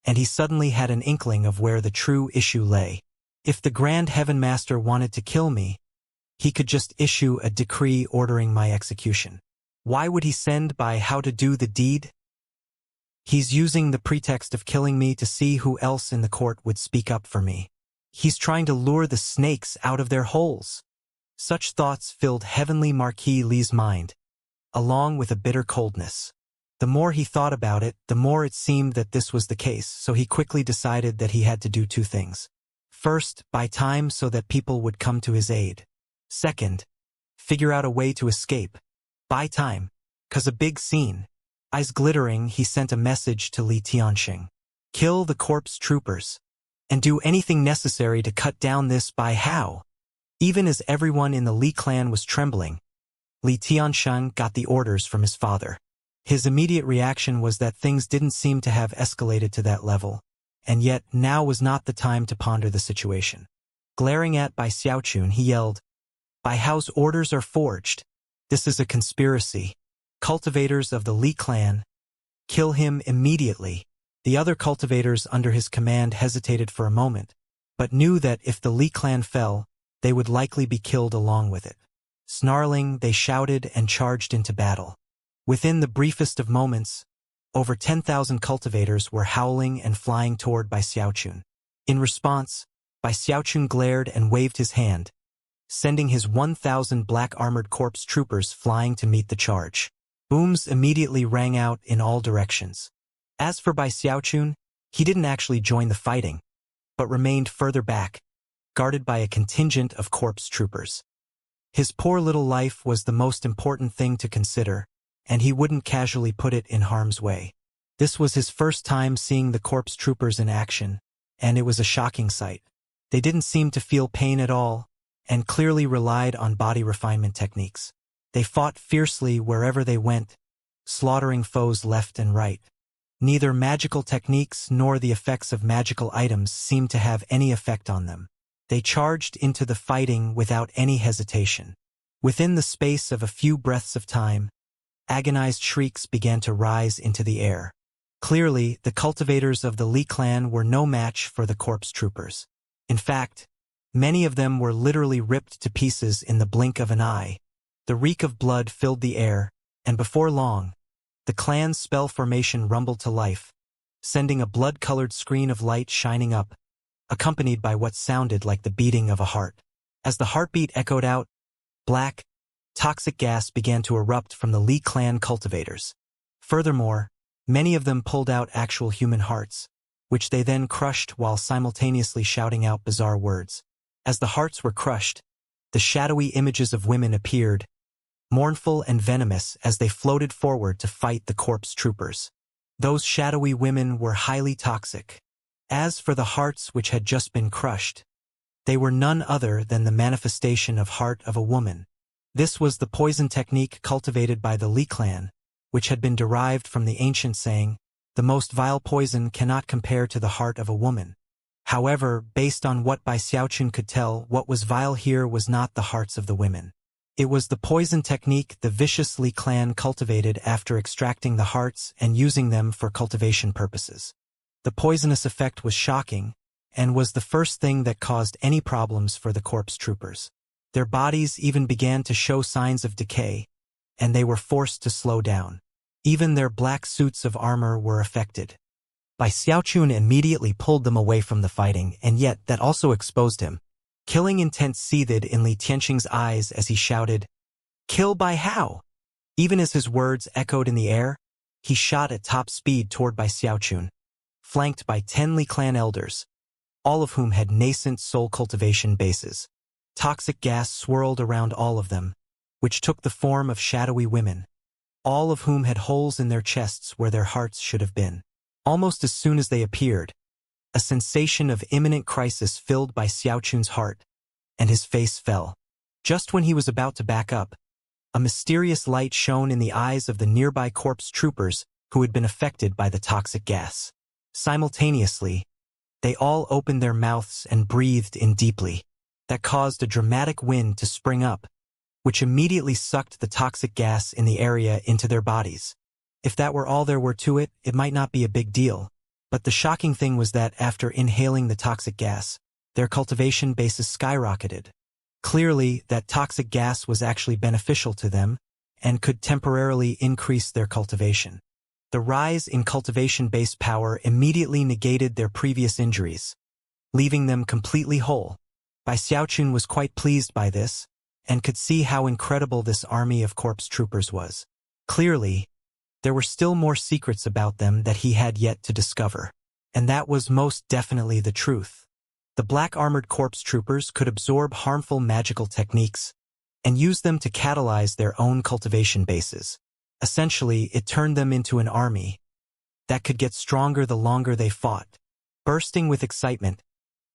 and he suddenly had an inkling of where the true issue lay. If the Grand Heaven Master wanted to kill me, he could just issue a decree ordering my execution. Why would he send by how to do the deed? He's using the pretext of killing me to see who else in the court would speak up for me. He's trying to lure the snakes out of their holes. Such thoughts filled Heavenly Marquis Li's mind, along with a bitter coldness. The more he thought about it, the more it seemed that this was the case, so he quickly decided that he had to do two things. First, buy time so that people would come to his aid. Second, figure out a way to escape. Buy time. 'Cause a big scene. Eyes glittering, he sent a message to Li Tianxing. Kill the corpse troopers. And do anything necessary to cut down this by how. Even as everyone in the Li clan was trembling, Li Tianxing got the orders from his father. His immediate reaction was that things didn't seem to have escalated to that level, and yet now was not the time to ponder the situation. Glaring at Bai Xiaochun, he yelled, Bai Hao's orders are forged. This is a conspiracy. Cultivators of the Li clan, kill him immediately. The other cultivators under his command hesitated for a moment, but knew that if the Li clan fell, they would likely be killed along with it. Snarling, they shouted and charged into battle. Within the briefest of moments, over 10,000 cultivators were howling and flying toward Bai Xiaochun. In response, Bai Xiaochun glared and waved his hand, sending his 1,000 black-armored corpse troopers flying to meet the charge. Booms immediately rang out in all directions. As for Bai Xiaochun, he didn't actually join the fighting, but remained further back, guarded by a contingent of corpse troopers. His poor little life was the most important thing to consider, and he wouldn't casually put it in harm's way. This was his first time seeing the corpse troopers in action, and it was a shocking sight. They didn't seem to feel pain at all, and clearly relied on body refinement techniques. They fought fiercely wherever they went, slaughtering foes left and right. Neither magical techniques nor the effects of magical items seemed to have any effect on them. They charged into the fighting without any hesitation. Within the space of a few breaths of time, agonized shrieks began to rise into the air. Clearly, the cultivators of the Li clan were no match for the corpse troopers. In fact, many of them were literally ripped to pieces in the blink of an eye. The reek of blood filled the air, and before long, the clan's spell formation rumbled to life, sending a blood-colored screen of light shining up, accompanied by what sounded like the beating of a heart. As the heartbeat echoed out, black, toxic gas began to erupt from the Li clan cultivators. Furthermore, many of them pulled out actual human hearts, which they then crushed while simultaneously shouting out bizarre words. As the hearts were crushed, the shadowy images of women appeared, mournful and venomous as they floated forward to fight the corpse troopers. Those shadowy women were highly toxic. As for the hearts which had just been crushed, they were none other than the manifestation of heart of a woman. This was the poison technique cultivated by the Li clan, which had been derived from the ancient saying, the most vile poison cannot compare to the heart of a woman. However, based on what Bai Xiaochun could tell, what was vile here was not the hearts of the women. It was the poison technique the vicious Li clan cultivated after extracting the hearts and using them for cultivation purposes. The poisonous effect was shocking, and was the first thing that caused any problems for the corpse troopers. Their bodies even began to show signs of decay, and they were forced to slow down. Even their black suits of armor were affected. Bai Xiaochun immediately pulled them away from the fighting, and yet that also exposed him. Killing intent seethed in Li Tianxing's eyes as he shouted, "Kill Bai Hao!" Even as his words echoed in the air, he shot at top speed toward Bai Xiaochun, flanked by 10 Li clan elders, all of whom had nascent soul cultivation bases. Toxic gas swirled around all of them, which took the form of shadowy women, all of whom had holes in their chests where their hearts should have been. Almost as soon as they appeared, a sensation of imminent crisis filled Bai Xiaochun's heart, and his face fell. Just when he was about to back up, a mysterious light shone in the eyes of the nearby corpse troopers who had been affected by the toxic gas. Simultaneously, they all opened their mouths and breathed in deeply. That caused a dramatic wind to spring up, which immediately sucked the toxic gas in the area into their bodies. If that were all there were to it, it might not be a big deal. But the shocking thing was that after inhaling the toxic gas, their cultivation bases skyrocketed. Clearly, that toxic gas was actually beneficial to them and could temporarily increase their cultivation. The rise in cultivation base power immediately negated their previous injuries, leaving them completely whole. Bai Xiaochun was quite pleased by this, and could see how incredible this army of corpse troopers was. Clearly, there were still more secrets about them that he had yet to discover. And that was most definitely the truth. The black-armored corpse troopers could absorb harmful magical techniques and use them to catalyze their own cultivation bases. Essentially, it turned them into an army that could get stronger the longer they fought. Bursting with excitement,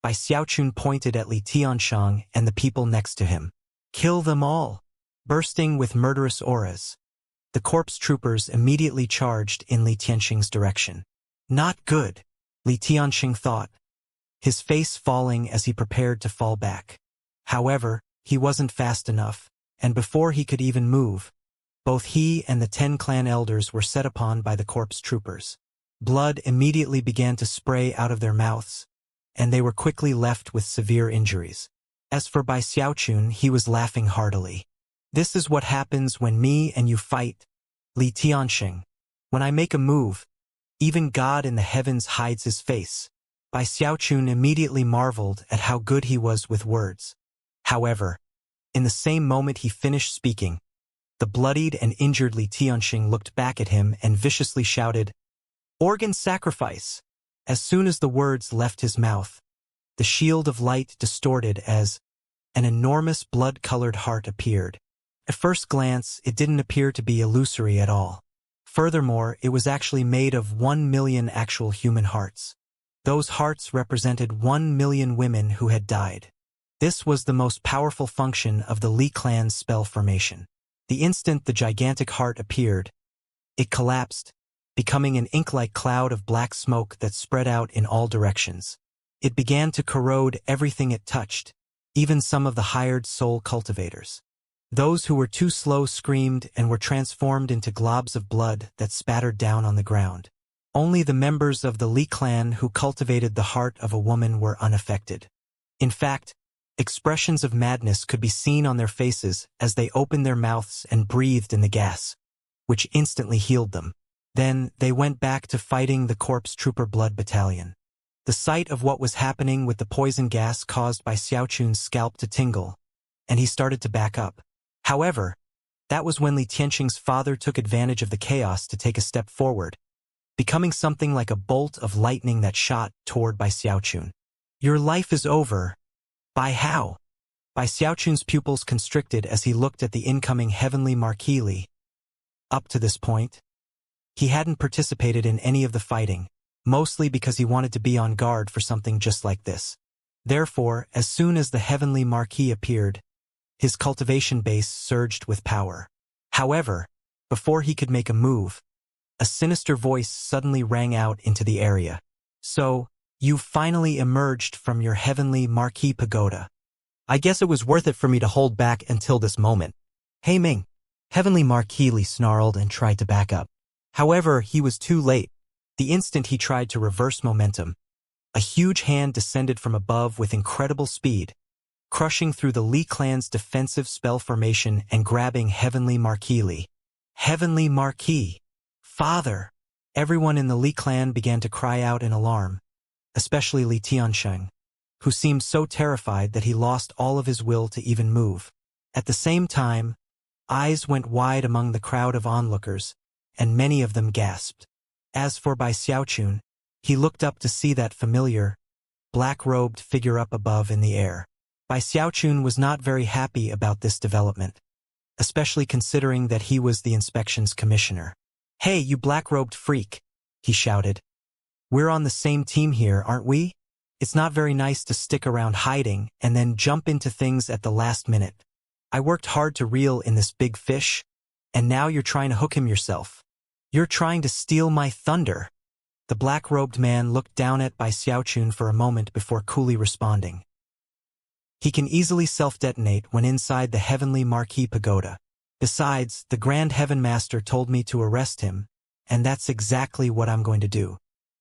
Bai Xiaochun pointed at Li Tianshang and the people next to him. Kill them all! Bursting with murderous auras, the corpse troopers immediately charged in Li Tianxing's direction. Not good, Li Tianxing thought, his face falling as he prepared to fall back. However, he wasn't fast enough, and before he could even move, both he and the 10 clan elders were set upon by the corpse troopers. Blood immediately began to spray out of their mouths, and they were quickly left with severe injuries. As for Bai Xiaochun, he was laughing heartily. This is what happens when me and you fight, Li Tianxing. When I make a move, even God in the heavens hides his face. Bai Xiaochun immediately marveled at how good he was with words. However, in the same moment he finished speaking, the bloodied and injured Li Tianxing looked back at him and viciously shouted, "Organ sacrifice!" As soon as the words left his mouth, the shield of light distorted as an enormous blood-colored heart appeared. At first glance, it didn't appear to be illusory at all. Furthermore, it was actually made of 1 million actual human hearts. Those hearts represented 1 million women who had died. This was the most powerful function of the Li clan's spell formation. The instant the gigantic heart appeared, it collapsed, becoming an ink-like cloud of black smoke that spread out in all directions. It began to corrode everything it touched, even some of the hired soul cultivators. Those who were too slow screamed and were transformed into globs of blood that spattered down on the ground. Only the members of the Li clan who cultivated the heart of a woman were unaffected. In fact, expressions of madness could be seen on their faces as they opened their mouths and breathed in the gas, which instantly healed them. Then they went back to fighting the corpse trooper blood battalion. The sight of what was happening with the poison gas caused Bai Xiaochun's scalp to tingle, and he started to back up. However, that was when Li Tianxing's father took advantage of the chaos to take a step forward, becoming something like a bolt of lightning that shot toward Bai Xiaochun. "Your life is over." "By how?" Bai Xiaochun's pupils constricted as he looked at the incoming heavenly Marquis. Up to this point, he hadn't participated in any of the fighting, mostly because he wanted to be on guard for something just like this. Therefore, as soon as the heavenly Marquis appeared, his cultivation base surged with power. However, before he could make a move, a sinister voice suddenly rang out into the area. "So, you've finally emerged from your heavenly Marquis pagoda. I guess it was worth it for me to hold back until this moment." "Hey Ming." Heavenly Marquis snarled and tried to back up. However, he was too late. The instant he tried to reverse momentum, a huge hand descended from above with incredible speed, crushing through the Li clan's defensive spell formation and grabbing Heavenly Marquis. "Heavenly Marquis! Father!" Everyone in the Li clan began to cry out in alarm, especially Li Tianxing, who seemed so terrified that he lost all of his will to even move. At the same time, eyes went wide among the crowd of onlookers, and many of them gasped. As for Bai Xiaochun, he looked up to see that familiar, black-robed figure up above in the air. Bai Xiaochun was not very happy about this development, especially considering that he was the inspection's commissioner. "Hey, you black-robed freak," he shouted. "We're on the same team here, aren't we? It's not very nice to stick around hiding and then jump into things at the last minute. I worked hard to reel in this big fish, and now you're trying to hook him yourself. You're trying to steal my thunder." The black-robed man looked down at Bai Xiaochun for a moment before coolly responding. "He can easily self-detonate when inside the heavenly Marquis pagoda. Besides, the Grand Heaven Master told me to arrest him, and that's exactly what I'm going to do."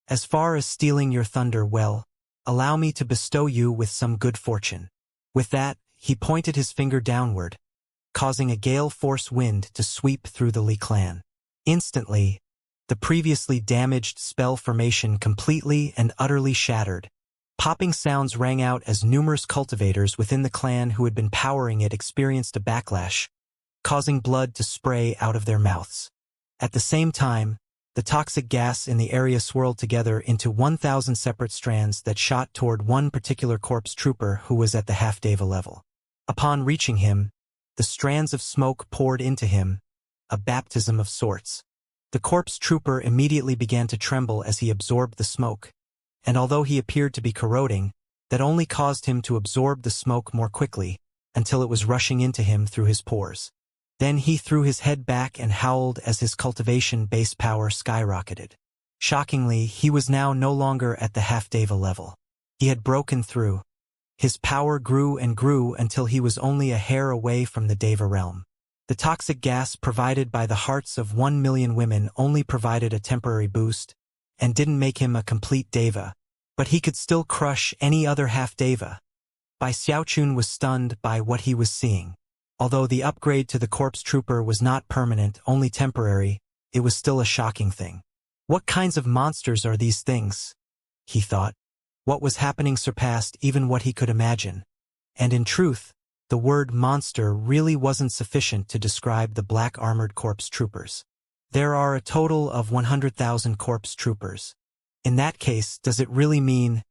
As far as stealing your thunder, well, allow me to bestow you with some good fortune." With that, he pointed his finger downward, causing a gale-force wind to sweep through the Li clan. Instantly, the previously damaged spell formation completely and utterly shattered. Popping sounds rang out as numerous cultivators within the clan who had been powering it experienced a backlash, causing blood to spray out of their mouths. At the same time, the toxic gas in the area swirled together into 1,000 separate strands that shot toward one particular corpse trooper who was at the half-deva level. Upon reaching him, the strands of smoke poured into him, a baptism of sorts. The corpse trooper immediately began to tremble as he absorbed the smoke, and although he appeared to be corroding, that only caused him to absorb the smoke more quickly, until it was rushing into him through his pores. Then he threw his head back and howled as his cultivation base power skyrocketed. Shockingly, he was now no longer at the half-deva level. He had broken through. His power grew and grew until he was only a hair away from the deva realm. The toxic gas provided by the hearts of 1 million women only provided a temporary boost, and didn't make him a complete deva, but he could still crush any other half-deva. Bai Xiaochun was stunned by what he was seeing. Although the upgrade to the corpse trooper was not permanent, only temporary, it was still a shocking thing. What kinds of monsters are these things? He thought. What was happening surpassed even what he could imagine. And in truth, the word monster really wasn't sufficient to describe the black-armored corpse troopers. There are a total of 100,000 corpse troopers. In that case, does it really mean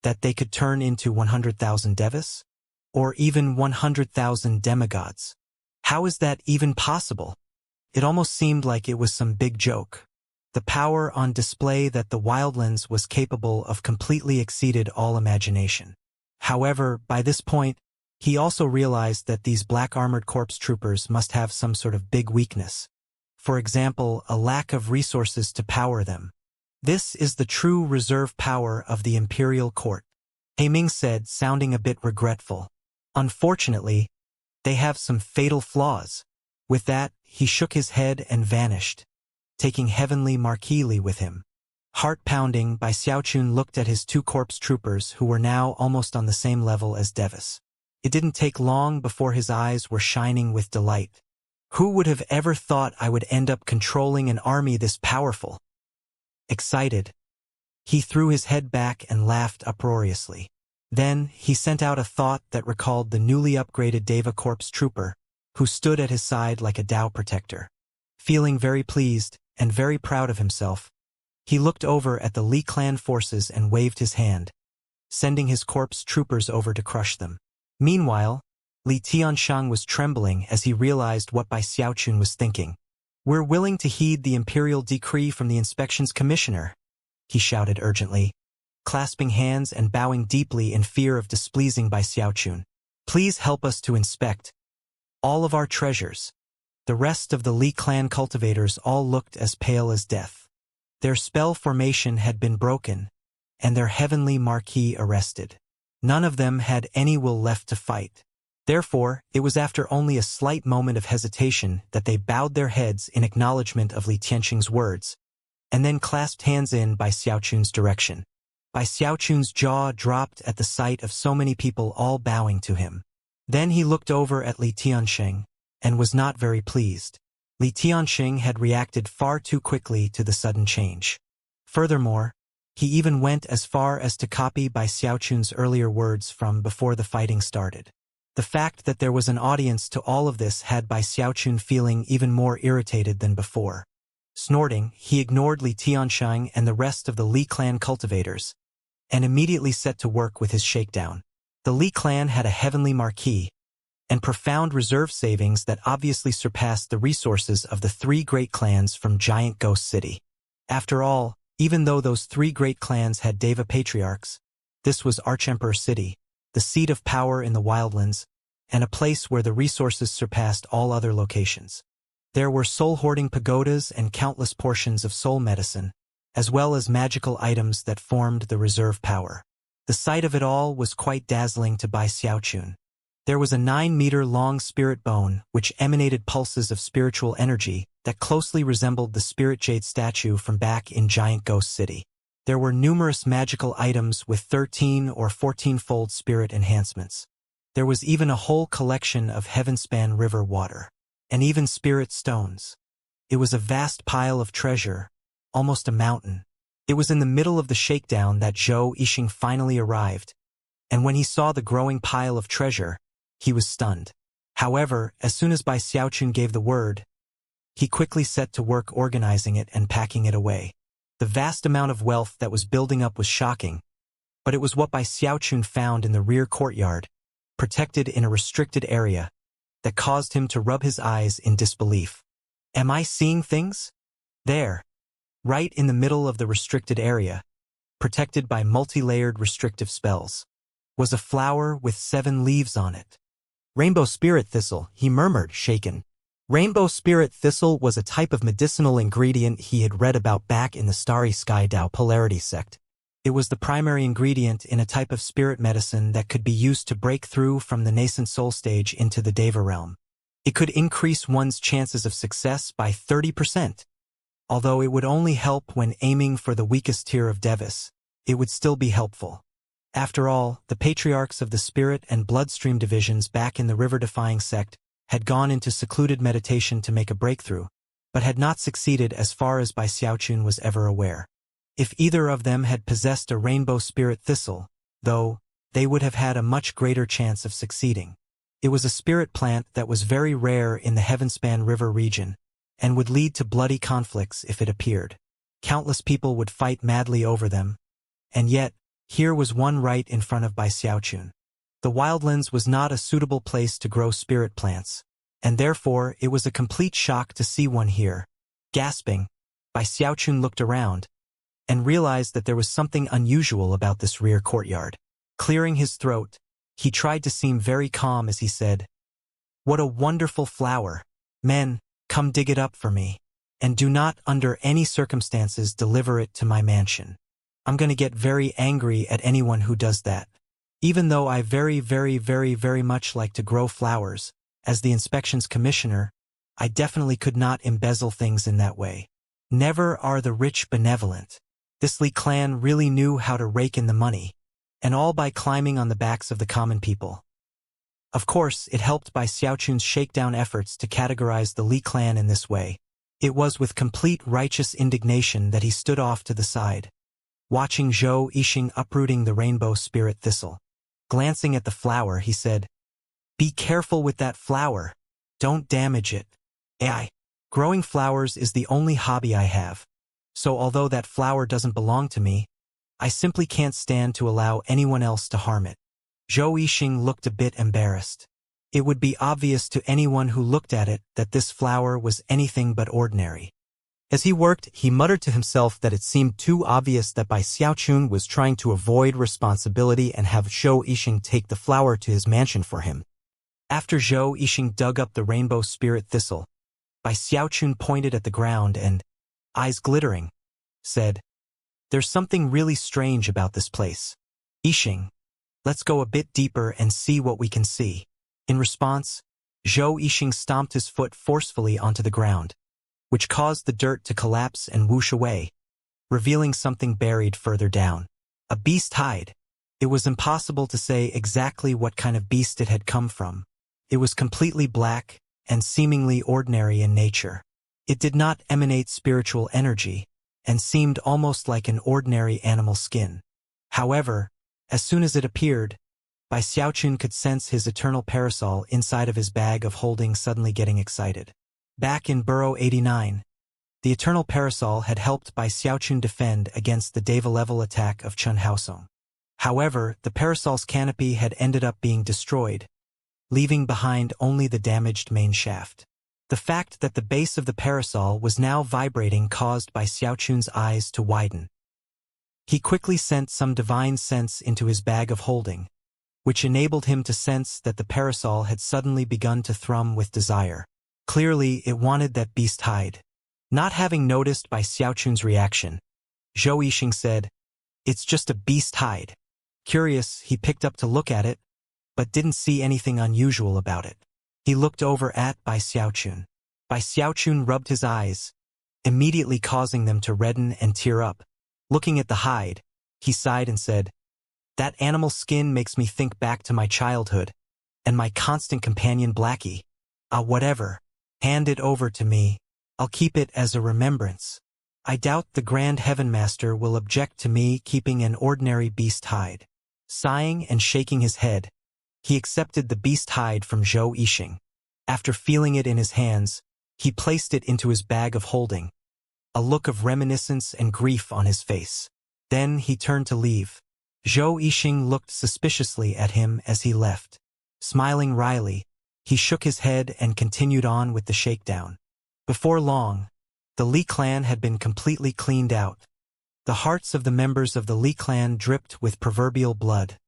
that they could turn into 100,000 devas? Or even 100,000 demigods? How is that even possible? It almost seemed like it was some big joke. The power on display that the wildlands was capable of completely exceeded all imagination. However, by this point, he also realized that these black-armored corpse troopers must have some sort of big weakness. For example, a lack of resources to power them. This is the true reserve power of the imperial court, He Ming said, sounding a bit regretful. Unfortunately, they have some fatal flaws. With that, he shook his head and vanished, taking Heavenly Marquis Li with him. Heart-pounding, Bai Xiaochun looked at his two corpse troopers who were now almost on the same level as Devis. It didn't take long before his eyes were shining with delight. Who would have ever thought I would end up controlling an army this powerful? Excited, he threw his head back and laughed uproariously. Then, he sent out a thought that recalled the newly upgraded Deva corpse trooper, who stood at his side like a Tao protector. Feeling very pleased and very proud of himself, he looked over at the Li clan forces and waved his hand, sending his corpse troopers over to crush them. Meanwhile, Li Tianshang was trembling as he realized what Bai Xiaochun was thinking. "We're willing to heed the imperial decree from the inspections commissioner," he shouted urgently, clasping hands and bowing deeply in fear of displeasing Bai Xiaochun. "Please help us to inspect all of our treasures." The rest of the Li clan cultivators all looked as pale as death. Their spell formation had been broken, and their heavenly marquis arrested. None of them had any will left to fight. Therefore, it was after only a slight moment of hesitation that they bowed their heads in acknowledgement of Li Tianxing's words, and then clasped hands in Bai Xiaochun's direction. Bai Xiaochun's jaw dropped at the sight of so many people all bowing to him. Then he looked over at Li Tianxing, and was not very pleased. Li Tianxing had reacted far too quickly to the sudden change. Furthermore, he even went as far as to copy Bai Xiaochun's earlier words from before the fighting started. The fact that there was an audience to all of this had Bai Xiaochun feeling even more irritated than before. Snorting, he ignored Li Tianxing and the rest of the Li clan cultivators, and immediately set to work with his shakedown. The Li clan had a heavenly marquis, and profound reserve savings that obviously surpassed the resources of the three great clans from Giant Ghost City. After all, even though those three great clans had Deva patriarchs, this was Archemperor City, the seat of power in the wildlands, and a place where the resources surpassed all other locations. There were soul-hoarding pagodas and countless portions of soul medicine, as well as magical items that formed the reserve power. The sight of it all was quite dazzling to Bai Xiaochun. There was a 9-meter-long spirit bone which emanated pulses of spiritual energy that closely resembled the spirit jade statue from back in Giant Ghost City. There were numerous magical items with 13 or 14-fold spirit enhancements. There was even a whole collection of heavenspan river water, and even spirit stones. It was a vast pile of treasure, almost a mountain. It was in the middle of the shakedown that Zhou Yixing finally arrived, and when he saw the growing pile of treasure, he was stunned. However, as soon as Bai Xiaochun gave the word, he quickly set to work organizing it and packing it away. The vast amount of wealth that was building up was shocking, but it was what Bai Xiaochun found in the rear courtyard, protected in a restricted area, that caused him to rub his eyes in disbelief. Am I seeing things? There, right in the middle of the restricted area, protected by multi-layered restrictive spells, was a flower with 7 leaves on it. Rainbow spirit thistle, he murmured, shaken. Rainbow spirit thistle was a type of medicinal ingredient he had read about back in the Starry Sky Dao polarity sect. It was the primary ingredient in a type of spirit medicine that could be used to break through from the nascent soul stage into the Deva realm. It could increase one's chances of success by 30%. Although it would only help when aiming for the weakest tier of Devas, it would still be helpful. After all, the patriarchs of the spirit and bloodstream divisions back in the river-defying sect had gone into secluded meditation to make a breakthrough, but had not succeeded as far as Bai Xiaochun was ever aware. If either of them had possessed a rainbow spirit thistle, though, they would have had a much greater chance of succeeding. It was a spirit plant that was very rare in the Heavenspan River region, and would lead to bloody conflicts if it appeared. Countless people would fight madly over them, and yet, here was one right in front of Bai Xiaochun. The wildlands was not a suitable place to grow spirit plants, and therefore it was a complete shock to see one here. Gasping, Bai Xiaochun looked around, and realized that there was something unusual about this rear courtyard. Clearing his throat, he tried to seem very calm as he said, "What a wonderful flower! Men, come dig it up for me, and do not under any circumstances deliver it to my mansion. I'm going to get very angry at anyone who does that. Even though I very much like to grow flowers, as the inspections commissioner, I definitely could not embezzle things in that way. Never are the rich benevolent. This Li clan really knew how to rake in the money, and all by climbing on the backs of the common people." Of course, it helped Bai Xiaochun's shakedown efforts to categorize the Li clan in this way. It was with complete righteous indignation that he stood off to the side, watching Zhou Yixing uprooting the rainbow spirit thistle. Glancing at the flower, he said, "Be careful with that flower. Don't damage it. Growing flowers is the only hobby I have. So although that flower doesn't belong to me, I simply can't stand to allow anyone else to harm it." Zhou Yixing looked a bit embarrassed. It would be obvious to anyone who looked at it that this flower was anything but ordinary. As he worked, he muttered to himself that it seemed too obvious that Bai Xiaochun was trying to avoid responsibility and have Zhou Yixing take the flower to his mansion for him. After Zhou Yixing dug up the rainbow spirit thistle, Bai Xiaochun pointed at the ground and, eyes glittering, said, "There's something really strange about this place. Yixing, let's go a bit deeper and see what we can see." In response, Zhou Yixing stomped his foot forcefully onto the ground, which caused the dirt to collapse and whoosh away, revealing something buried further down. A beast hide. It was impossible to say exactly what kind of beast it had come from. It was completely black and seemingly ordinary in nature. It did not emanate spiritual energy, and seemed almost like an ordinary animal skin. However, as soon as it appeared, Bai Xiaochun could sense his eternal parasol inside of his bag of holding suddenly getting excited. Back in Burrow 89, the eternal parasol had helped Bai Xiaochun defend against the Deva-level attack of Chun Haosong. However, the parasol's canopy had ended up being destroyed, leaving behind only the damaged main shaft. The fact that the base of the parasol was now vibrating caused Bai Xiaochun's eyes to widen. He quickly sent some divine sense into his bag of holding, which enabled him to sense that the parasol had suddenly begun to thrum with desire. Clearly, it wanted that beast hide. Not having noticed Bai Xiaochun's reaction, Zhou Yixing said, "It's just a beast hide." Curious, he picked up to look at it, but didn't see anything unusual about it. He looked over at Bai Xiaochun. Bai Xiaochun rubbed his eyes, immediately causing them to redden and tear up, Looking at the hide, he sighed and said, "That animal skin makes me think back to my childhood, and my constant companion Blackie. Whatever. Hand it over to me. I'll keep it as a remembrance. I doubt the Grand Heaven Master will object to me keeping an ordinary beast hide." Sighing and shaking his head, he accepted the beast hide from Zhou Yixing. After feeling it in his hands, he placed it into his bag of holding, a look of reminiscence and grief on his face. Then he turned to leave. Zhou Yixing looked suspiciously at him as he left. Smiling wryly, he shook his head and continued on with the shakedown. Before long, the Li clan had been completely cleaned out. The hearts of the members of the Li clan dripped with proverbial blood,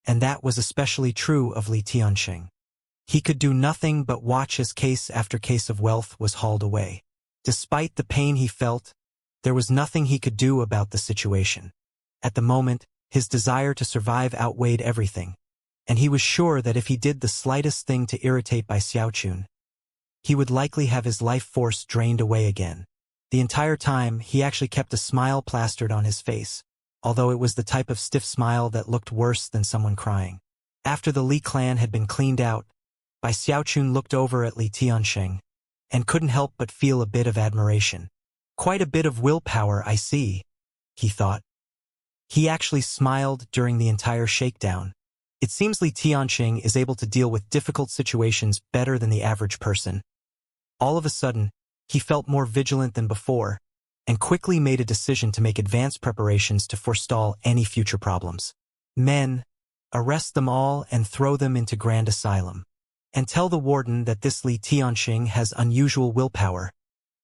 and that was especially true of Li Tianxing. He could do nothing but watch as case after case of wealth was hauled away. Despite the pain he felt, there was nothing he could do about the situation. At the moment, his desire to survive outweighed everything, and he was sure that if he did the slightest thing to irritate Bai Xiaochun, he would likely have his life force drained away again. The entire time, he actually kept a smile plastered on his face, although it was the type of stiff smile that looked worse than someone crying. After the Li clan had been cleaned out, Bai Xiaochun looked over at Li Tianxing and couldn't help but feel a bit of admiration. "Quite a bit of willpower, I see," he thought. He actually smiled during the entire shakedown. It seems Li Tianxing is able to deal with difficult situations better than the average person. All of a sudden, he felt more vigilant than before, and quickly made a decision to make advanced preparations to forestall any future problems. "Men, arrest them all and throw them into Grand Asylum. And tell the warden that this Li Tianxing has unusual willpower,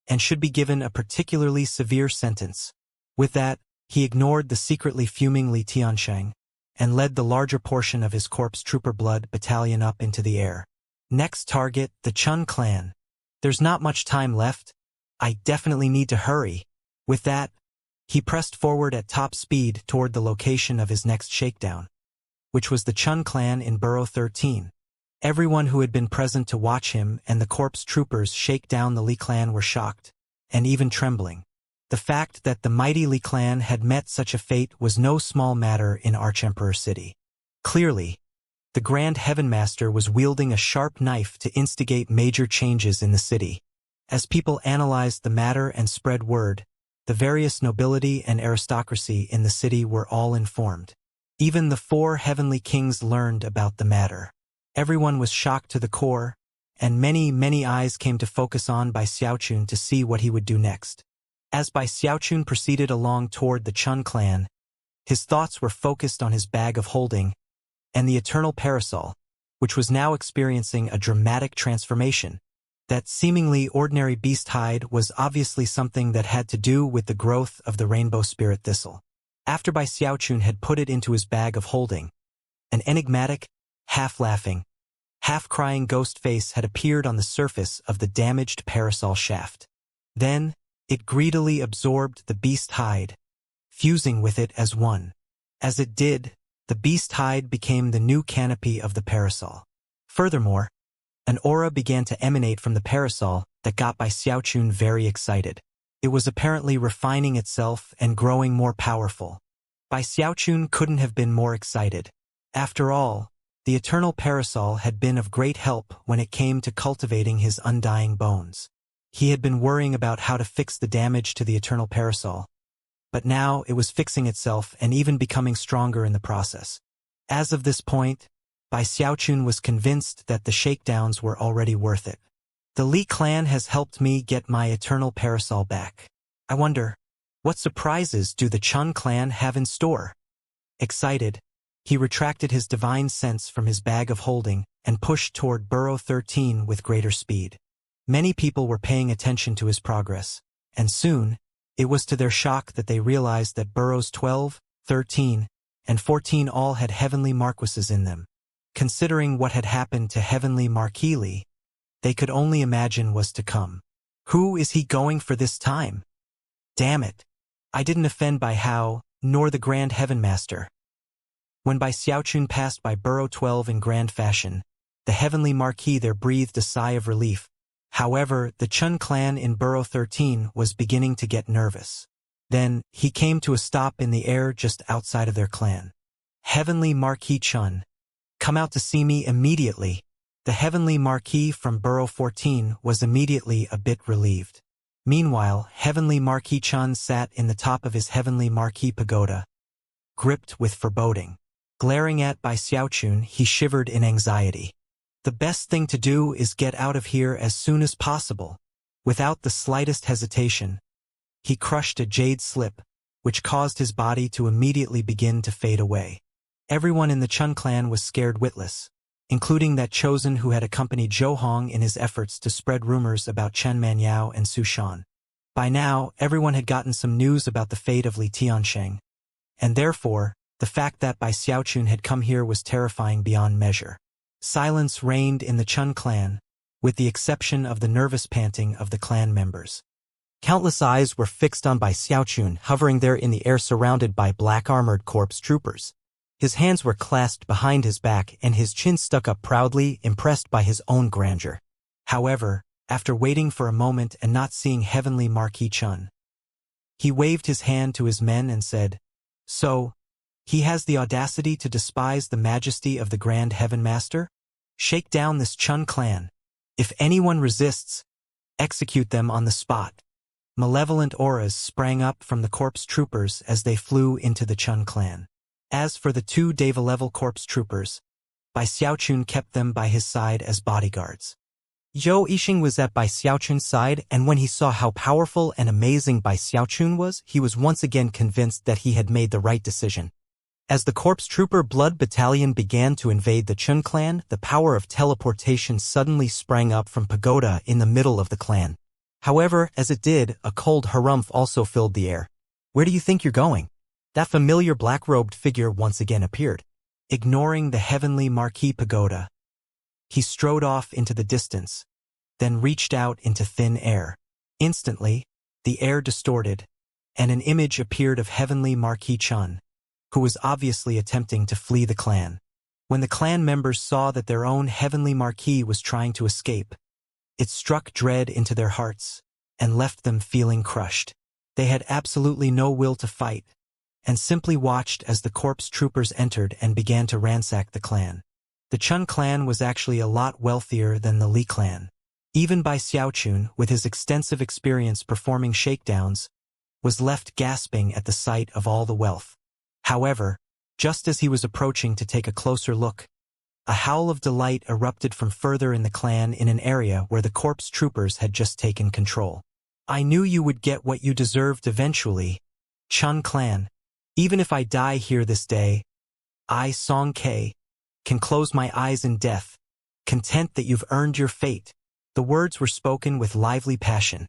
and should be given a particularly severe sentence." With that, he ignored the secretly fuming Li Tianxing, and led the larger portion of his corpse trooper blood battalion up into the air. Next target, the Chun clan. "There's not much time left. I definitely need to hurry." With that, he pressed forward at top speed toward the location of his next shakedown, which was the Chun clan in Burrow 13. Everyone who had been present to watch him and the corpse troopers shake down the Li clan were shocked, and even trembling. The fact that the mighty Li clan had met such a fate was no small matter in Archemperor City. Clearly, the Grand Heaven Master was wielding a sharp knife to instigate major changes in the city. As people analyzed the matter and spread word, the various nobility and aristocracy in the city were all informed. Even the 4 heavenly kings learned about the matter. Everyone was shocked to the core, and many eyes came to focus on Bai Xiaochun to see what he would do next. As Bai Xiaochun proceeded along toward the Chun clan, his thoughts were focused on his bag of holding and the eternal parasol, which was now experiencing a dramatic transformation. That seemingly ordinary beast hide was obviously something that had to do with the growth of the rainbow spirit thistle. After Bai Xiaochun had put it into his bag of holding, an enigmatic, half-laughing, half-crying ghost face had appeared on the surface of the damaged parasol shaft. Then, it greedily absorbed the beast hide, fusing with it as one. As it did, the beast hide became the new canopy of the parasol. Furthermore, an aura began to emanate from the parasol that got Bai Xiaochun very excited. It was apparently refining itself and growing more powerful. Bai Xiaochun couldn't have been more excited. After all, the eternal parasol had been of great help when it came to cultivating his undying bones. He had been worrying about how to fix the damage to the eternal parasol, but now it was fixing itself and even becoming stronger in the process. As of this point, Bai Xiaochun was convinced that the shakedowns were already worth it. The Li clan has helped me get my eternal parasol back. I wonder, what surprises do the Chun clan have in store? Excited, he retracted his divine sense from his bag of holding and pushed toward Burrow 13 with greater speed. Many people were paying attention to his progress, and soon, it was to their shock that they realized that Burrows 12, 13, and 14 all had heavenly marquises in them. Considering what had happened to heavenly Marquis Li, they could only imagine was to come. Who is he going for this time? Damn it! I didn't offend Bai Hao, nor the Grand Heaven Master. When Bai Xiaochun passed by Burrow 12 in grand fashion, the heavenly Marquis there breathed a sigh of relief. However, the Chun clan in Burrow 13 was beginning to get nervous. Then, he came to a stop in the air just outside of their clan. Heavenly Marquis Chun. Come out to see me immediately. The Heavenly Marquis from Burrow 14 was immediately a bit relieved. Meanwhile, Heavenly Marquis Chun sat in the top of his Heavenly Marquis pagoda, gripped with foreboding. Glaring at by Xiaochun, he shivered in anxiety. The best thing to do is get out of here as soon as possible. Without the slightest hesitation, he crushed a jade slip, which caused his body to immediately begin to fade away. Everyone in the Chun clan was scared witless, including that chosen who had accompanied Zhou Hong in his efforts to spread rumors about Chen Manyao and Su Shan. By now, everyone had gotten some news about the fate of Li Tiansheng, and therefore, the fact that Bai Xiaochun had come here was terrifying beyond measure. Silence reigned in the Chun clan, with the exception of the nervous panting of the clan members. Countless eyes were fixed on Bai Xiaochun, hovering there in the air surrounded by black-armored corpse troopers. His hands were clasped behind his back and his chin stuck up proudly, impressed by his own grandeur. However, after waiting for a moment and not seeing Heavenly Marquis Chun, he waved his hand to his men and said, "So, he has the audacity to despise the majesty of the Grand Heaven Master? Shake down this Chun clan. If anyone resists, execute them on the spot." Malevolent auras sprang up from the corpse troopers as they flew into the Chun clan. As for the two Deva-level corpse troopers, Bai Xiaochun kept them by his side as bodyguards. Zhou Yixing was at Bai Xiaochun's side, and when he saw how powerful and amazing Bai Xiaochun was, he was once again convinced that he had made the right decision. As the corpse trooper blood battalion began to invade the Chun clan, the power of teleportation suddenly sprang up from pagoda in the middle of the clan. However, as it did, a cold harumph also filled the air. "Where do you think you're going?" That familiar black-robed figure once again appeared. Ignoring the Heavenly Marquis pagoda, he strode off into the distance, then reached out into thin air. Instantly, the air distorted, and an image appeared of Heavenly Marquis Chun, who was obviously attempting to flee the clan. When the clan members saw that their own Heavenly Marquis was trying to escape, it struck dread into their hearts and left them feeling crushed. They had absolutely no will to fight, and simply watched as the corpse troopers entered and began to ransack the clan. The Chun clan was actually a lot wealthier than the Li clan. Even Bai Xiaochun, with his extensive experience performing shakedowns, was left gasping at the sight of all the wealth. However, just as he was approaching to take a closer look, a howl of delight erupted from further in the clan in an area where the corpse troopers had just taken control. "I knew you would get what you deserved eventually, Chun clan. Even if I die here this day, I, Song K, can close my eyes in death, content that you've earned your fate." The words were spoken with lively passion,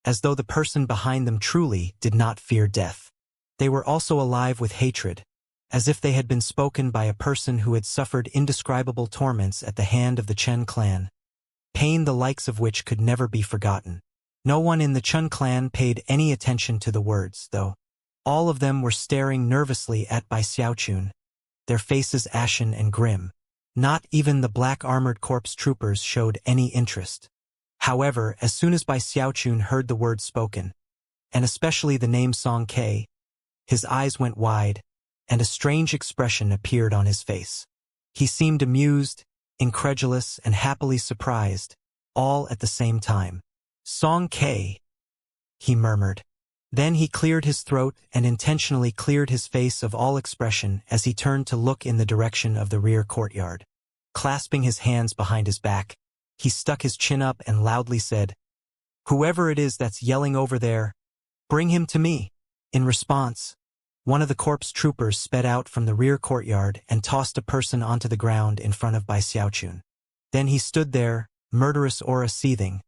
as though the person behind them truly did not fear death. They were also alive with hatred, as if they had been spoken by a person who had suffered indescribable torments at the hand of the Chen clan, pain the likes of which could never be forgotten. No one in the Chun clan paid any attention to the words, though. All of them were staring nervously at Bai Xiaochun, their faces ashen and grim. Not even the black-armored corpse troopers showed any interest. However, as soon as Bai Xiaochun heard the words spoken, and especially the name Song K, his eyes went wide, and a strange expression appeared on his face. He seemed amused, incredulous, and happily surprised, all at the same time. "Song K," he murmured. Then he cleared his throat and intentionally cleared his face of all expression as he turned to look in the direction of the rear courtyard. Clasping his hands behind his back, he stuck his chin up and loudly said, "Whoever it is that's yelling over there, bring him to me." In response, one of the corpse troopers sped out from the rear courtyard and tossed a person onto the ground in front of Bai Xiaochun. Then he stood there, murderous aura seething,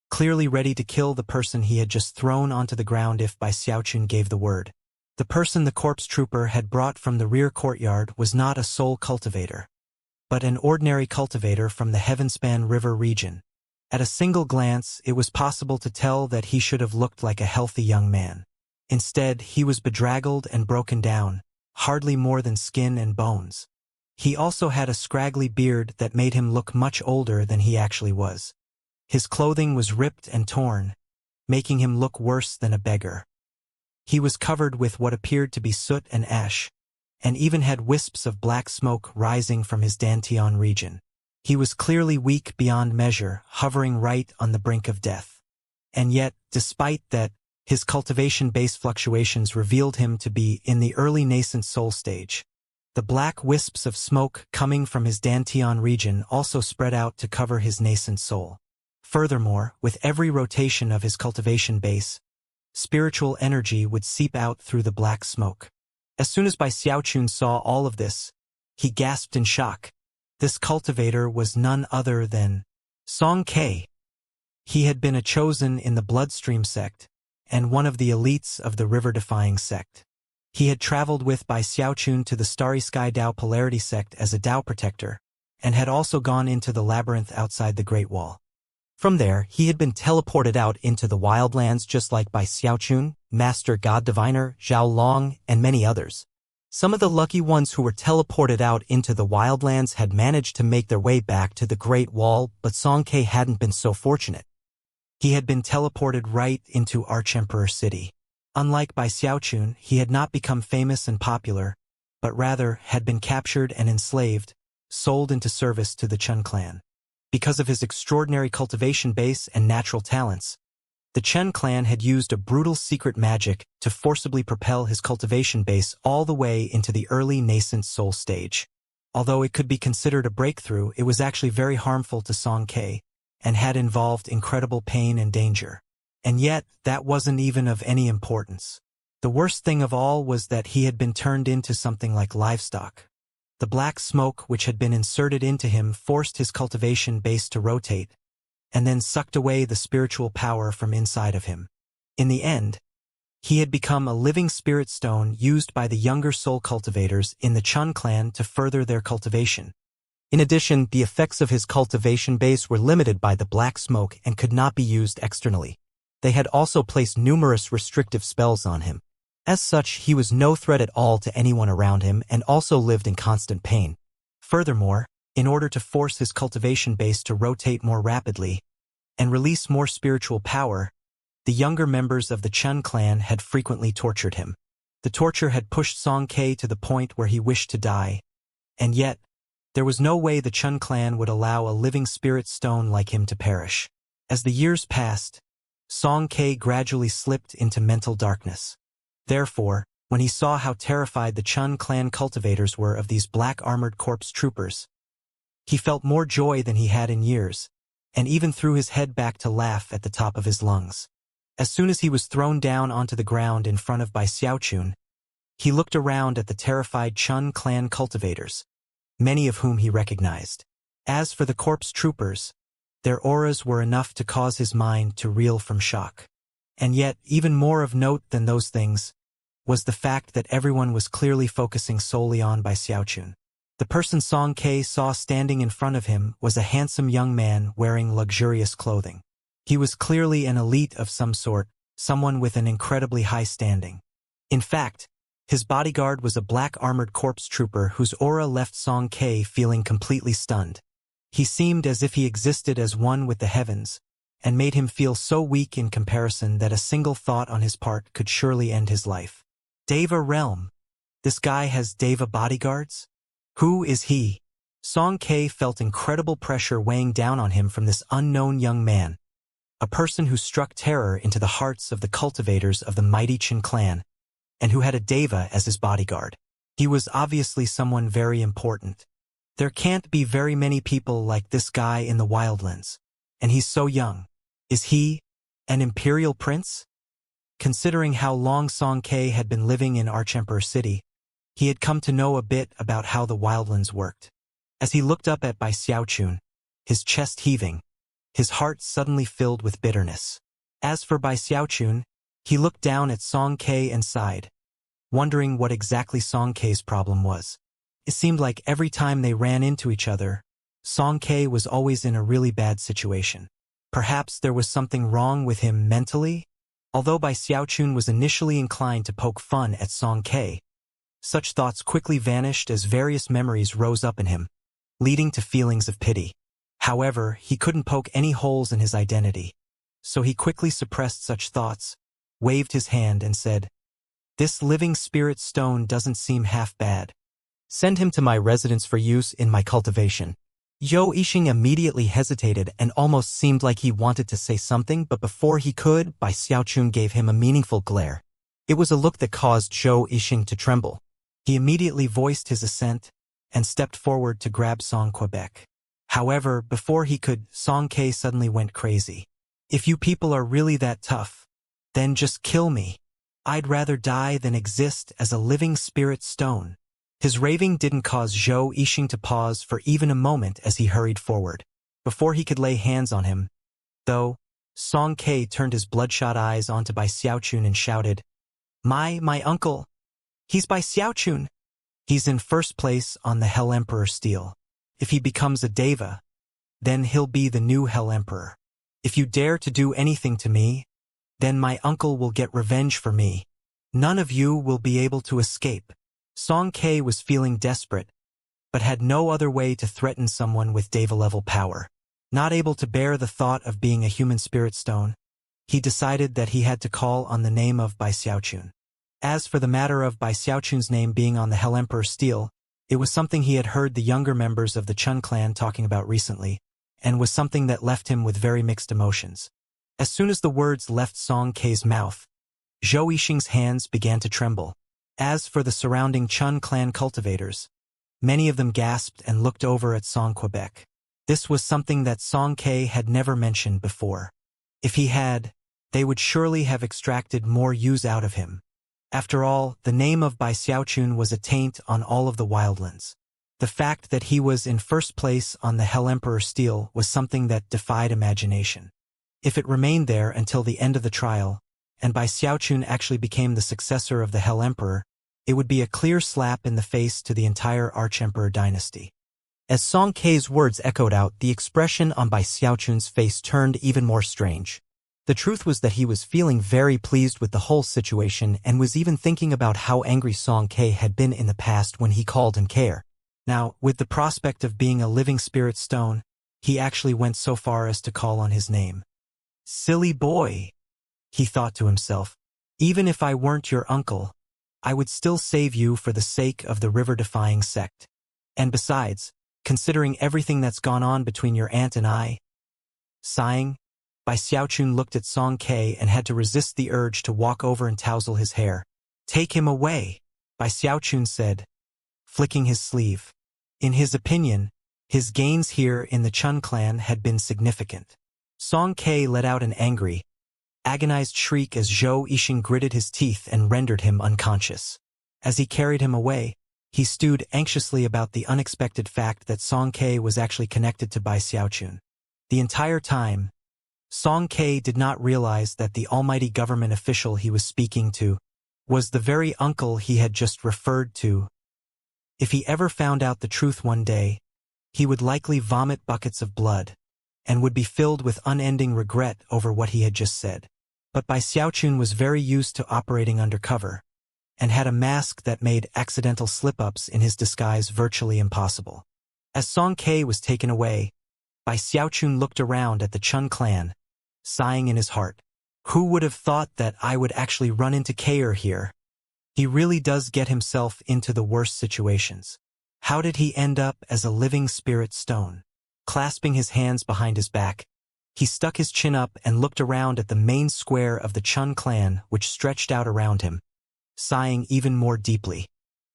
clearly ready to kill the person he had just thrown onto the ground if Bai Xiaochun gave the word. The person the corpse trooper had brought from the rear courtyard was not a soul cultivator, but an ordinary cultivator from the Heavenspan River region. At a single glance, it was possible to tell that he should have looked like a healthy young man. Instead, he was bedraggled and broken down, hardly more than skin and bones. He also had a scraggly beard that made him look much older than he actually was. His clothing was ripped and torn, making him look worse than a beggar. He was covered with what appeared to be soot and ash, and even had wisps of black smoke rising from his dantian region. He was clearly weak beyond measure, hovering right on the brink of death. And yet, despite that, his cultivation-based fluctuations revealed him to be in the early nascent soul stage. The black wisps of smoke coming from his dantian region also spread out to cover his nascent soul. Furthermore, with every rotation of his cultivation base, spiritual energy would seep out through the black smoke. As soon as Bai Xiaochun saw all of this, he gasped in shock. This cultivator was none other than Song Ke. He had been a chosen in the Bloodstream sect, and one of the elites of the river-defying sect. He had traveled with Bai Xiaochun to the Starry Sky Dao Polarity sect as a Dao protector, and had also gone into the labyrinth outside the Great Wall. From there, he had been teleported out into the wildlands just like Bai Xiaochun, Master God Diviner, Zhao Long, and many others. Some of the lucky ones who were teleported out into the wildlands had managed to make their way back to the Great Wall, but Song Ke hadn't been so fortunate. He had been teleported right into Archemperor City. Unlike Bai Xiaochun, he had not become famous and popular, but rather had been captured and enslaved, sold into service to the Chen clan. Because of his extraordinary cultivation base and natural talents, the Chen clan had used a brutal secret magic to forcibly propel his cultivation base all the way into the early nascent soul stage. Although it could be considered a breakthrough, it was actually very harmful to Song Ke, and had involved incredible pain and danger. And yet, that wasn't even of any importance. The worst thing of all was that he had been turned into something like livestock. The black smoke which had been inserted into him forced his cultivation base to rotate, and then sucked away the spiritual power from inside of him. In the end, he had become a living spirit stone used by the younger soul cultivators in the Chun clan to further their cultivation. In addition, the effects of his cultivation base were limited by the black smoke and could not be used externally. They had also placed numerous restrictive spells on him. As such, he was no threat at all to anyone around him and also lived in constant pain. Furthermore, in order to force his cultivation base to rotate more rapidly and release more spiritual power, the younger members of the Chen clan had frequently tortured him. The torture had pushed Song Ke to the point where he wished to die, and yet, there was no way the Chen clan would allow a living spirit stone like him to perish. As the years passed, Song Ke gradually slipped into mental darkness. Therefore, when he saw how terrified the Chen clan cultivators were of these black-armored corpse troopers, he felt more joy than he had in years, and even threw his head back to laugh at the top of his lungs. As soon as he was thrown down onto the ground in front of Bai Xiaochun, he looked around at the terrified Chen clan cultivators, many of whom he recognized. As for the corpse troopers, their auras were enough to cause his mind to reel from shock. And yet, even more of note than those things, was the fact that everyone was clearly focusing solely on Bai Xiaochun. The person Song Ke saw standing in front of him was a handsome young man wearing luxurious clothing. He was clearly an elite of some sort, someone with an incredibly high standing. In fact, his bodyguard was a black-armored corpse trooper whose aura left Song Ke feeling completely stunned. He seemed as if he existed as one with the heavens, and made him feel so weak in comparison that a single thought on his part could surely end his life. Deva realm. This guy has Deva bodyguards? Who is he? Song Ke felt incredible pressure weighing down on him from this unknown young man, a person who struck terror into the hearts of the cultivators of the mighty Chen clan, and who had a Deva as his bodyguard. He was obviously someone very important. There can't be very many people like this guy in the wildlands, and he's so young. Is he an imperial prince? Considering how long Song Ke had been living in Archemperor City, he had come to know a bit about how the wildlands worked. As he looked up at Bai Xiaochun, his chest heaving, his heart suddenly filled with bitterness. As for Bai Xiaochun, he looked down at Song Ke and sighed, wondering what exactly Song Ke's problem was. It seemed like every time they ran into each other, Song Ke was always in a really bad situation. Perhaps there was something wrong with him mentally? Although Bai Xiaochun was initially inclined to poke fun at Song Ke, such thoughts quickly vanished as various memories rose up in him, leading to feelings of pity. However, he couldn't poke any holes in his identity, so he quickly suppressed such thoughts, waved his hand and said, This living spirit stone doesn't seem half bad. Send him to my residence for use in my cultivation. Zhou Yixing immediately hesitated and almost seemed like he wanted to say something, but before he could, Bai Xiaochun gave him a meaningful glare. It was a look that caused Zhou Yixing to tremble. He immediately voiced his assent and stepped forward to grab Song Quebec. However, before he could, Song Ke suddenly went crazy. If you people are really that tough, then just kill me. I'd rather die than exist as a living spirit stone. His raving didn't cause Zhou Yixing to pause for even a moment as he hurried forward. Before he could lay hands on him, though, Song Ke turned his bloodshot eyes onto Bai Xiaochun and shouted, My uncle! He's Bai Xiaochun! He's in first place on the Hell Emperor stele. If he becomes a deva, then he'll be the new Hell Emperor. If you dare to do anything to me, then my uncle will get revenge for me. None of you will be able to escape. Song Ke was feeling desperate, but had no other way to threaten someone with deva-level power. Not able to bear the thought of being a human spirit stone, he decided that he had to call on the name of Bai Xiaochun. As for the matter of Bai Xiaochun's name being on the Hell Emperor stele, it was something he had heard the younger members of the Chun clan talking about recently, and was something that left him with very mixed emotions. As soon as the words left Song Ke's mouth, Zhou Yixing's hands began to tremble. As for the surrounding Chun clan cultivators, many of them gasped and looked over at Song Quebec. This was something that Song Ke had never mentioned before. If he had, they would surely have extracted more use out of him. After all, the name of Bai Xiaochun was a taint on all of the wildlands. The fact that he was in first place on the Hell Emperor stele was something that defied imagination. If it remained there until the end of the trial, and Bai Xiaochun actually became the successor of the Hell Emperor, it would be a clear slap in the face to the entire Archemperor dynasty. As Song Ke's words echoed out, the expression on Bai Xiaochun's face turned even more strange. The truth was that he was feeling very pleased with the whole situation and was even thinking about how angry Song Ke had been in the past when he called him Care. Now, with the prospect of being a living spirit stone, he actually went so far as to call on his name. Silly boy, he thought to himself. Even if I weren't your uncle, I would still save you for the sake of the river-defying sect. And besides, considering everything that's gone on between your aunt and I. Sighing, Bai Xiaochun looked at Song Ke and had to resist the urge to walk over and tousle his hair. Take him away, Bai Xiaochun said, flicking his sleeve. In his opinion, his gains here in the Chun clan had been significant. Song Ke let out an angry, agonized shriek as Zhou Yixing gritted his teeth and rendered him unconscious. As he carried him away, he stewed anxiously about the unexpected fact that Song Ke was actually connected to Bai Xiaochun. The entire time, Song Ke did not realize that the almighty government official he was speaking to was the very uncle he had just referred to. If he ever found out the truth one day, he would likely vomit buckets of blood, and would be filled with unending regret over what he had just said. But Bai Xiaochun was very used to operating undercover, and had a mask that made accidental slip-ups in his disguise virtually impossible. As Song Ke was taken away, Bai Xiaochun looked around at the Chun clan, sighing in his heart. Who would have thought that I would actually run into Kair here? He really does get himself into the worst situations. How did he end up as a living spirit stone? Clasping his hands behind his back, he stuck his chin up and looked around at the main square of the Chun clan which stretched out around him, sighing even more deeply.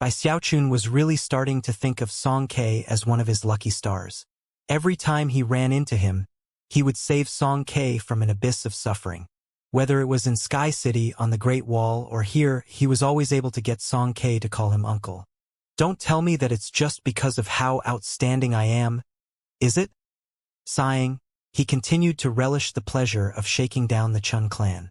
Bai Xiaochun was really starting to think of Song Ke as one of his lucky stars. Every time he ran into him, he would save Song Ke from an abyss of suffering. Whether it was in Sky City on the Great Wall or here, he was always able to get Song Ke to call him uncle. Don't tell me that it's just because of how outstanding I am, is it? Sighing, he continued to relish the pleasure of shaking down the Chun clan.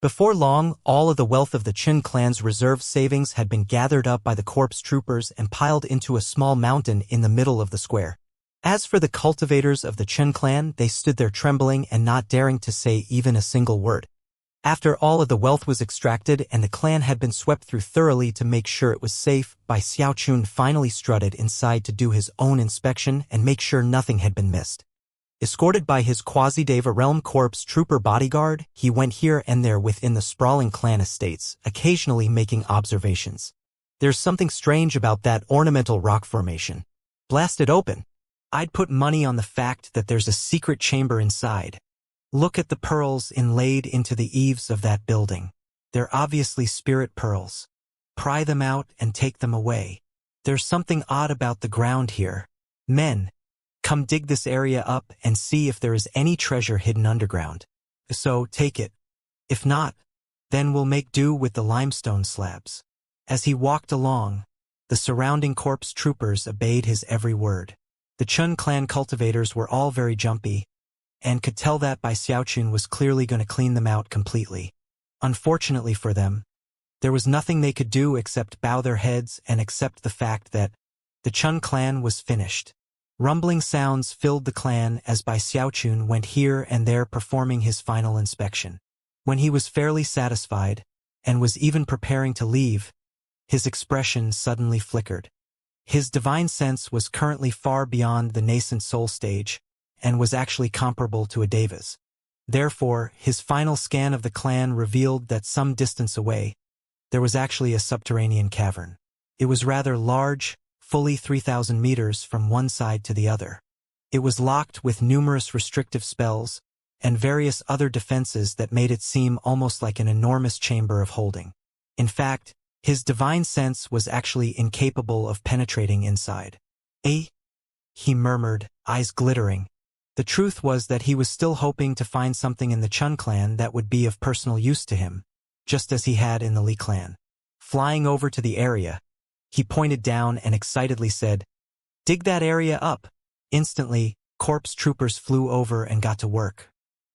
Before long, all of the wealth of the Chun clan's reserve savings had been gathered up by the corpse troopers and piled into a small mountain in the middle of the square. As for the cultivators of the Chun clan, they stood there trembling and not daring to say even a single word. After all of the wealth was extracted and the clan had been swept through thoroughly to make sure it was safe, Bai Xiaochun finally strutted inside to do his own inspection and make sure nothing had been missed. Escorted by his quasi-Deva realm corpse trooper bodyguard, he went here and there within the sprawling clan estates, occasionally making observations. There's something strange about that ornamental rock formation. Blast it open. I'd put money on the fact that there's a secret chamber inside. Look at the pearls inlaid into the eaves of that building. They're obviously spirit pearls. Pry them out and take them away. There's something odd about the ground here. Men, come dig this area up and see if there is any treasure hidden underground. So, take it. If not, then we'll make do with the limestone slabs. As he walked along, the surrounding corpse troopers obeyed his every word. The Chun clan cultivators were all very jumpy, and could tell that Bai Xiaochun was clearly going to clean them out completely. Unfortunately for them, there was nothing they could do except bow their heads and accept the fact that the Chun clan was finished. Rumbling sounds filled the clan as Bai Xiaochun went here and there performing his final inspection. When he was fairly satisfied, and was even preparing to leave, his expression suddenly flickered. His divine sense was currently far beyond the nascent soul stage, and was actually comparable to a Deva's. Therefore, his final scan of the clan revealed that some distance away, there was actually a subterranean cavern. It was rather large, fully 3,000 meters from one side to the other. It was locked with numerous restrictive spells, and various other defenses that made it seem almost like an enormous chamber of holding. In fact, his divine sense was actually incapable of penetrating inside. He murmured, eyes glittering. The truth was that he was still hoping to find something in the Chun clan that would be of personal use to him, just as he had in the Li clan. Flying over to the area, he pointed down and excitedly said, "Dig that area up." Instantly, corpse troopers flew over and got to work.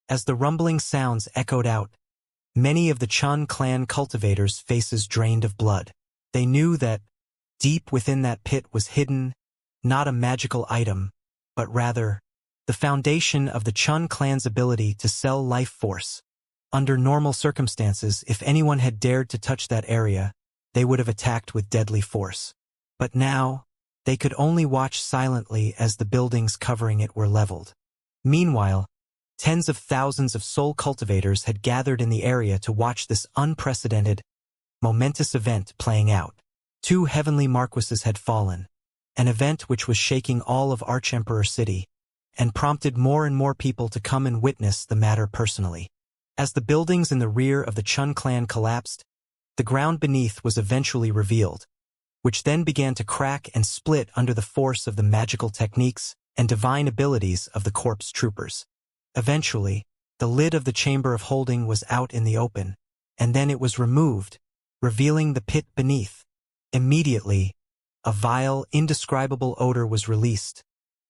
As the rumbling sounds echoed out, many of the Chun clan cultivators' faces drained of blood. They knew that, deep within that pit was hidden, not a magical item, but rather, the foundation of the Chun clan's ability to sell life force. Under normal circumstances, if anyone had dared to touch that area, they would have attacked with deadly force. But now, they could only watch silently as the buildings covering it were leveled. Meanwhile, tens of thousands of soul cultivators had gathered in the area to watch this unprecedented, momentous event playing out. 2 heavenly marquises had fallen, an event which was shaking all of Archemperor City, and prompted more and more people to come and witness the matter personally. As the buildings in the rear of the Chun clan collapsed, the ground beneath was eventually revealed, which then began to crack and split under the force of the magical techniques and divine abilities of the corpse troopers. Eventually, the lid of the chamber of holding was out in the open, and then it was removed, revealing the pit beneath. Immediately, a vile, indescribable odor was released,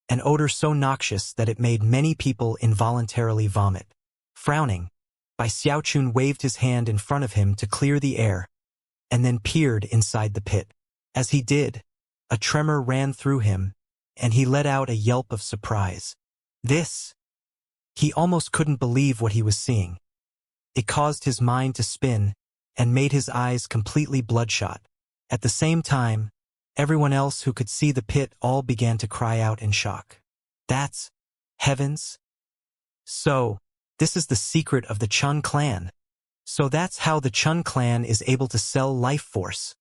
an odor so noxious that it made many people involuntarily vomit. Frowning, Bai Xiaochun waved his hand in front of him to clear the air, and then peered inside the pit. As he did, a tremor ran through him, and he let out a yelp of surprise. He almost couldn't believe what he was seeing. It caused his mind to spin, and made his eyes completely bloodshot. At the same time, everyone else who could see the pit all began to cry out in shock. That's heavens! So, this is the secret of the Chun clan. So that's how the Chun clan is able to sell life force.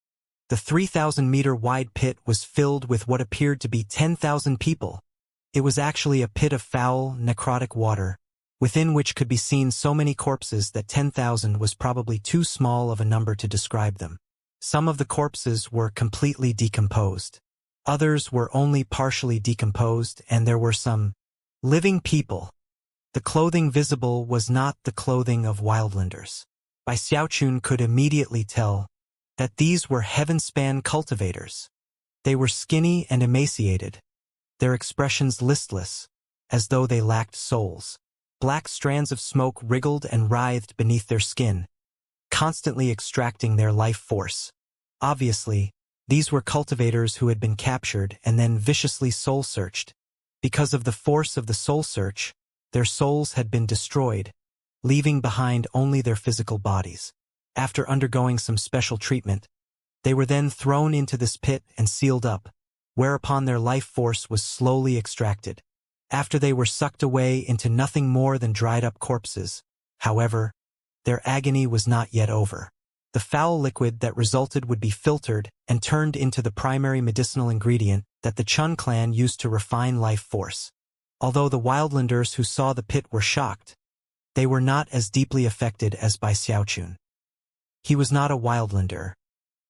The 3,000-meter wide pit was filled with what appeared to be 10,000 people. It was actually a pit of foul, necrotic water, within which could be seen so many corpses that 10,000 was probably too small of a number to describe them. Some of the corpses were completely decomposed. Others were only partially decomposed, and there were some living people. The clothing visible was not the clothing of wildlanders. Bai Xiaochun could immediately tell that these were heaven-span cultivators. They were skinny and emaciated, their expressions listless, as though they lacked souls. Black strands of smoke wriggled and writhed beneath their skin, constantly extracting their life force. Obviously, these were cultivators who had been captured and then viciously soul-searched. Because of the force of the soul search, their souls had been destroyed, leaving behind only their physical bodies. After undergoing some special treatment, they were then thrown into this pit and sealed up, whereupon their life force was slowly extracted. after they were sucked away into nothing more than dried-up corpses. However, their agony was not yet over. The foul liquid that resulted would be filtered and turned into the primary medicinal ingredient that the Chun clan used to refine life force. Although the wildlanders who saw the pit were shocked, they were not as deeply affected as by Xiaochun. He was not a wildlander.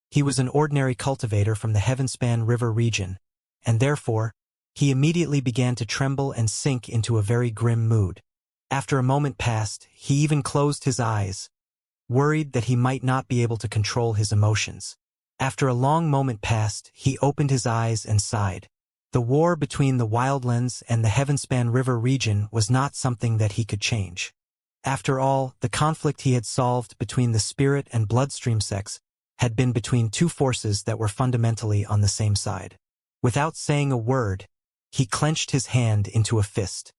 He was an ordinary cultivator from the Heavenspan River region, and therefore, he immediately began to tremble and sink into a very grim mood. After a moment passed, he even closed his eyes, worried that he might not be able to control his emotions. After a long moment passed, he opened his eyes and sighed. The war between the Wildlands and the Heavenspan River region was not something that he could change. After all, the conflict he had solved between the spirit and bloodstream sects had been between two forces that were fundamentally on the same side. Without saying a word, he clenched his hand into a fist.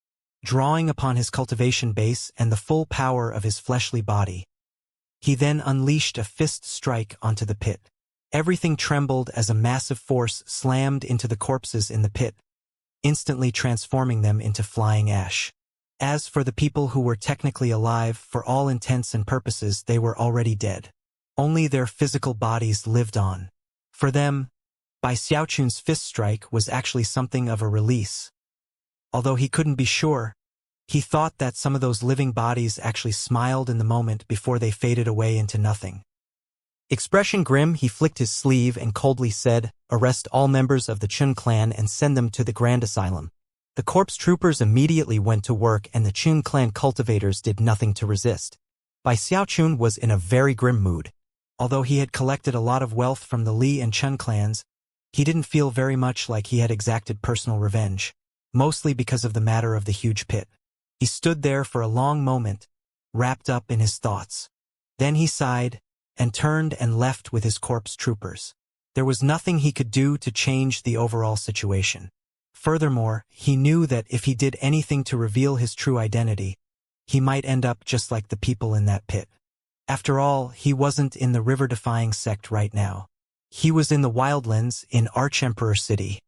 Drawing upon his cultivation base and the full power of his fleshly body, he then unleashed a fist strike onto the pit. Everything trembled as a massive force slammed into the corpses in the pit, instantly transforming them into flying ash. As for the people who were technically alive, for all intents and purposes they were already dead. Only their physical bodies lived on. For them, Bai Xiaochun's fist strike was actually something of a release. Although he couldn't be sure, he thought that some of those living bodies actually smiled in the moment before they faded away into nothing. Expression grim, he flicked his sleeve and coldly said, "Arrest all members of the Chun clan and send them to the Grand Asylum." The corpse troopers immediately went to work and the Chun clan cultivators did nothing to resist. Bai Xiaochun was in a very grim mood. Although he had collected a lot of wealth from the Li and Chun clans, he didn't feel very much like he had exacted personal revenge, mostly because of the matter of the huge pit. He stood there for a long moment, wrapped up in his thoughts. Then he sighed, and turned and left with his corpse troopers. There was nothing he could do to change the overall situation. Furthermore, he knew that if he did anything to reveal his true identity, he might end up just like the people in that pit. After all, he wasn't in the river-defying sect right now. He was in the Wildlands in Archemperor City.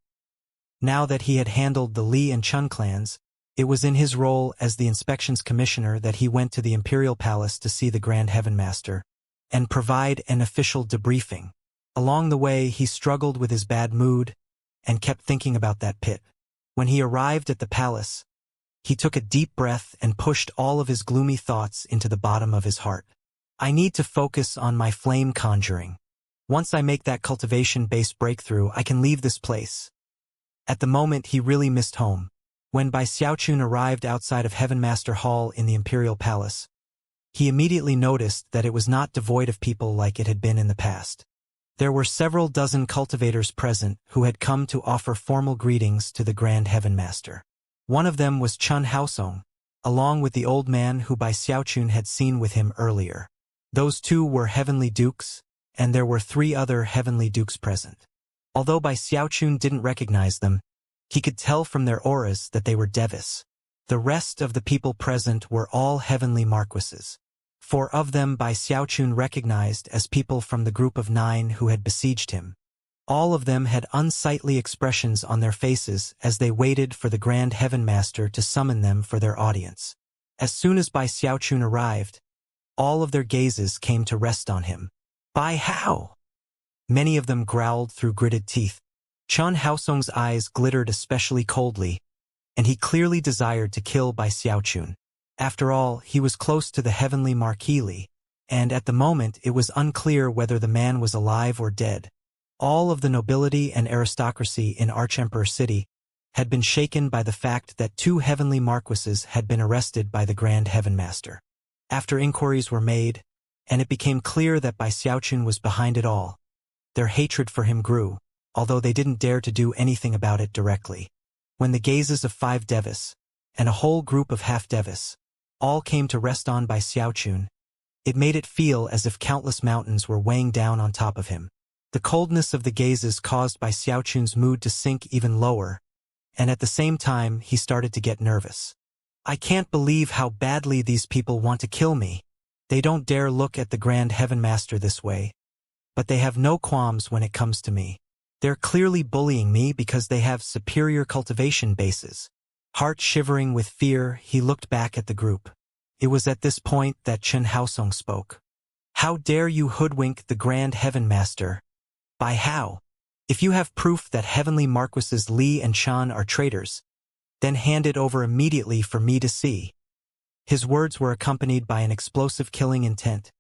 Now that he had handled the Li and Chun clans, it was in his role as the inspections commissioner that he went to the Imperial Palace to see the Grand Heaven Master and provide an official debriefing. Along the way, he struggled with his bad mood and kept thinking about that pit. When he arrived at the palace, he took a deep breath and pushed all of his gloomy thoughts into the bottom of his heart. I need to focus on my flame conjuring. Once I make that cultivation-based breakthrough, I can leave this place. At the moment, he really missed home. When Bai Xiaochun arrived outside of Heavenmaster Hall in the Imperial Palace, he immediately noticed that it was not devoid of people like it had been in the past. There were several dozen cultivators present who had come to offer formal greetings to the Grand Heaven Master. One of them was Chun Haosong, along with the old man who Bai Xiaochun had seen with him earlier. Those two were heavenly dukes, and there were 3 other heavenly dukes present. Although Bai Xiaochun didn't recognize them, he could tell from their auras that they were devis. The rest of the people present were all heavenly marquises. 4 of them Bai Xiaochun recognized as people from the group of 9 who had besieged him. All of them had unsightly expressions on their faces as they waited for the Grand Heaven Master to summon them for their audience. As soon as Bai Xiaochun arrived, all of their gazes came to rest on him. "Bai Hao!" Many of them growled through gritted teeth. Chun Haosong's eyes glittered especially coldly, and he clearly desired to kill Bai Xiaochun. After all, he was close to the heavenly Marquis Li, and at the moment it was unclear whether the man was alive or dead. All of the nobility and aristocracy in Archemperor City had been shaken by the fact that 2 heavenly marquises had been arrested by the Grand Heaven Master. After inquiries were made, and it became clear that Bai Xiaochun was behind it all, their hatred for him grew, although they didn't dare to do anything about it directly. When the gazes of 5 devis, and a whole group of half-devis, all came to rest on Bai Xiaochun, it made it feel as if countless mountains were weighing down on top of him. The coldness of the gazes caused Bai Xiaochun's mood to sink even lower, and at the same time he started to get nervous. I can't believe how badly these people want to kill me. They don't dare look at the Grand Heaven Master this way, but they have no qualms when it comes to me. They're clearly bullying me because they have superior cultivation bases. Heart shivering with fear, he looked back at the group. It was at this point that Chen Haosong spoke. "How dare you hoodwink the Grand Heaven Master? By how? If you have proof that Heavenly Marquises Li and Chan are traitors, then hand it over immediately for me to see." His words were accompanied by an explosive killing intent,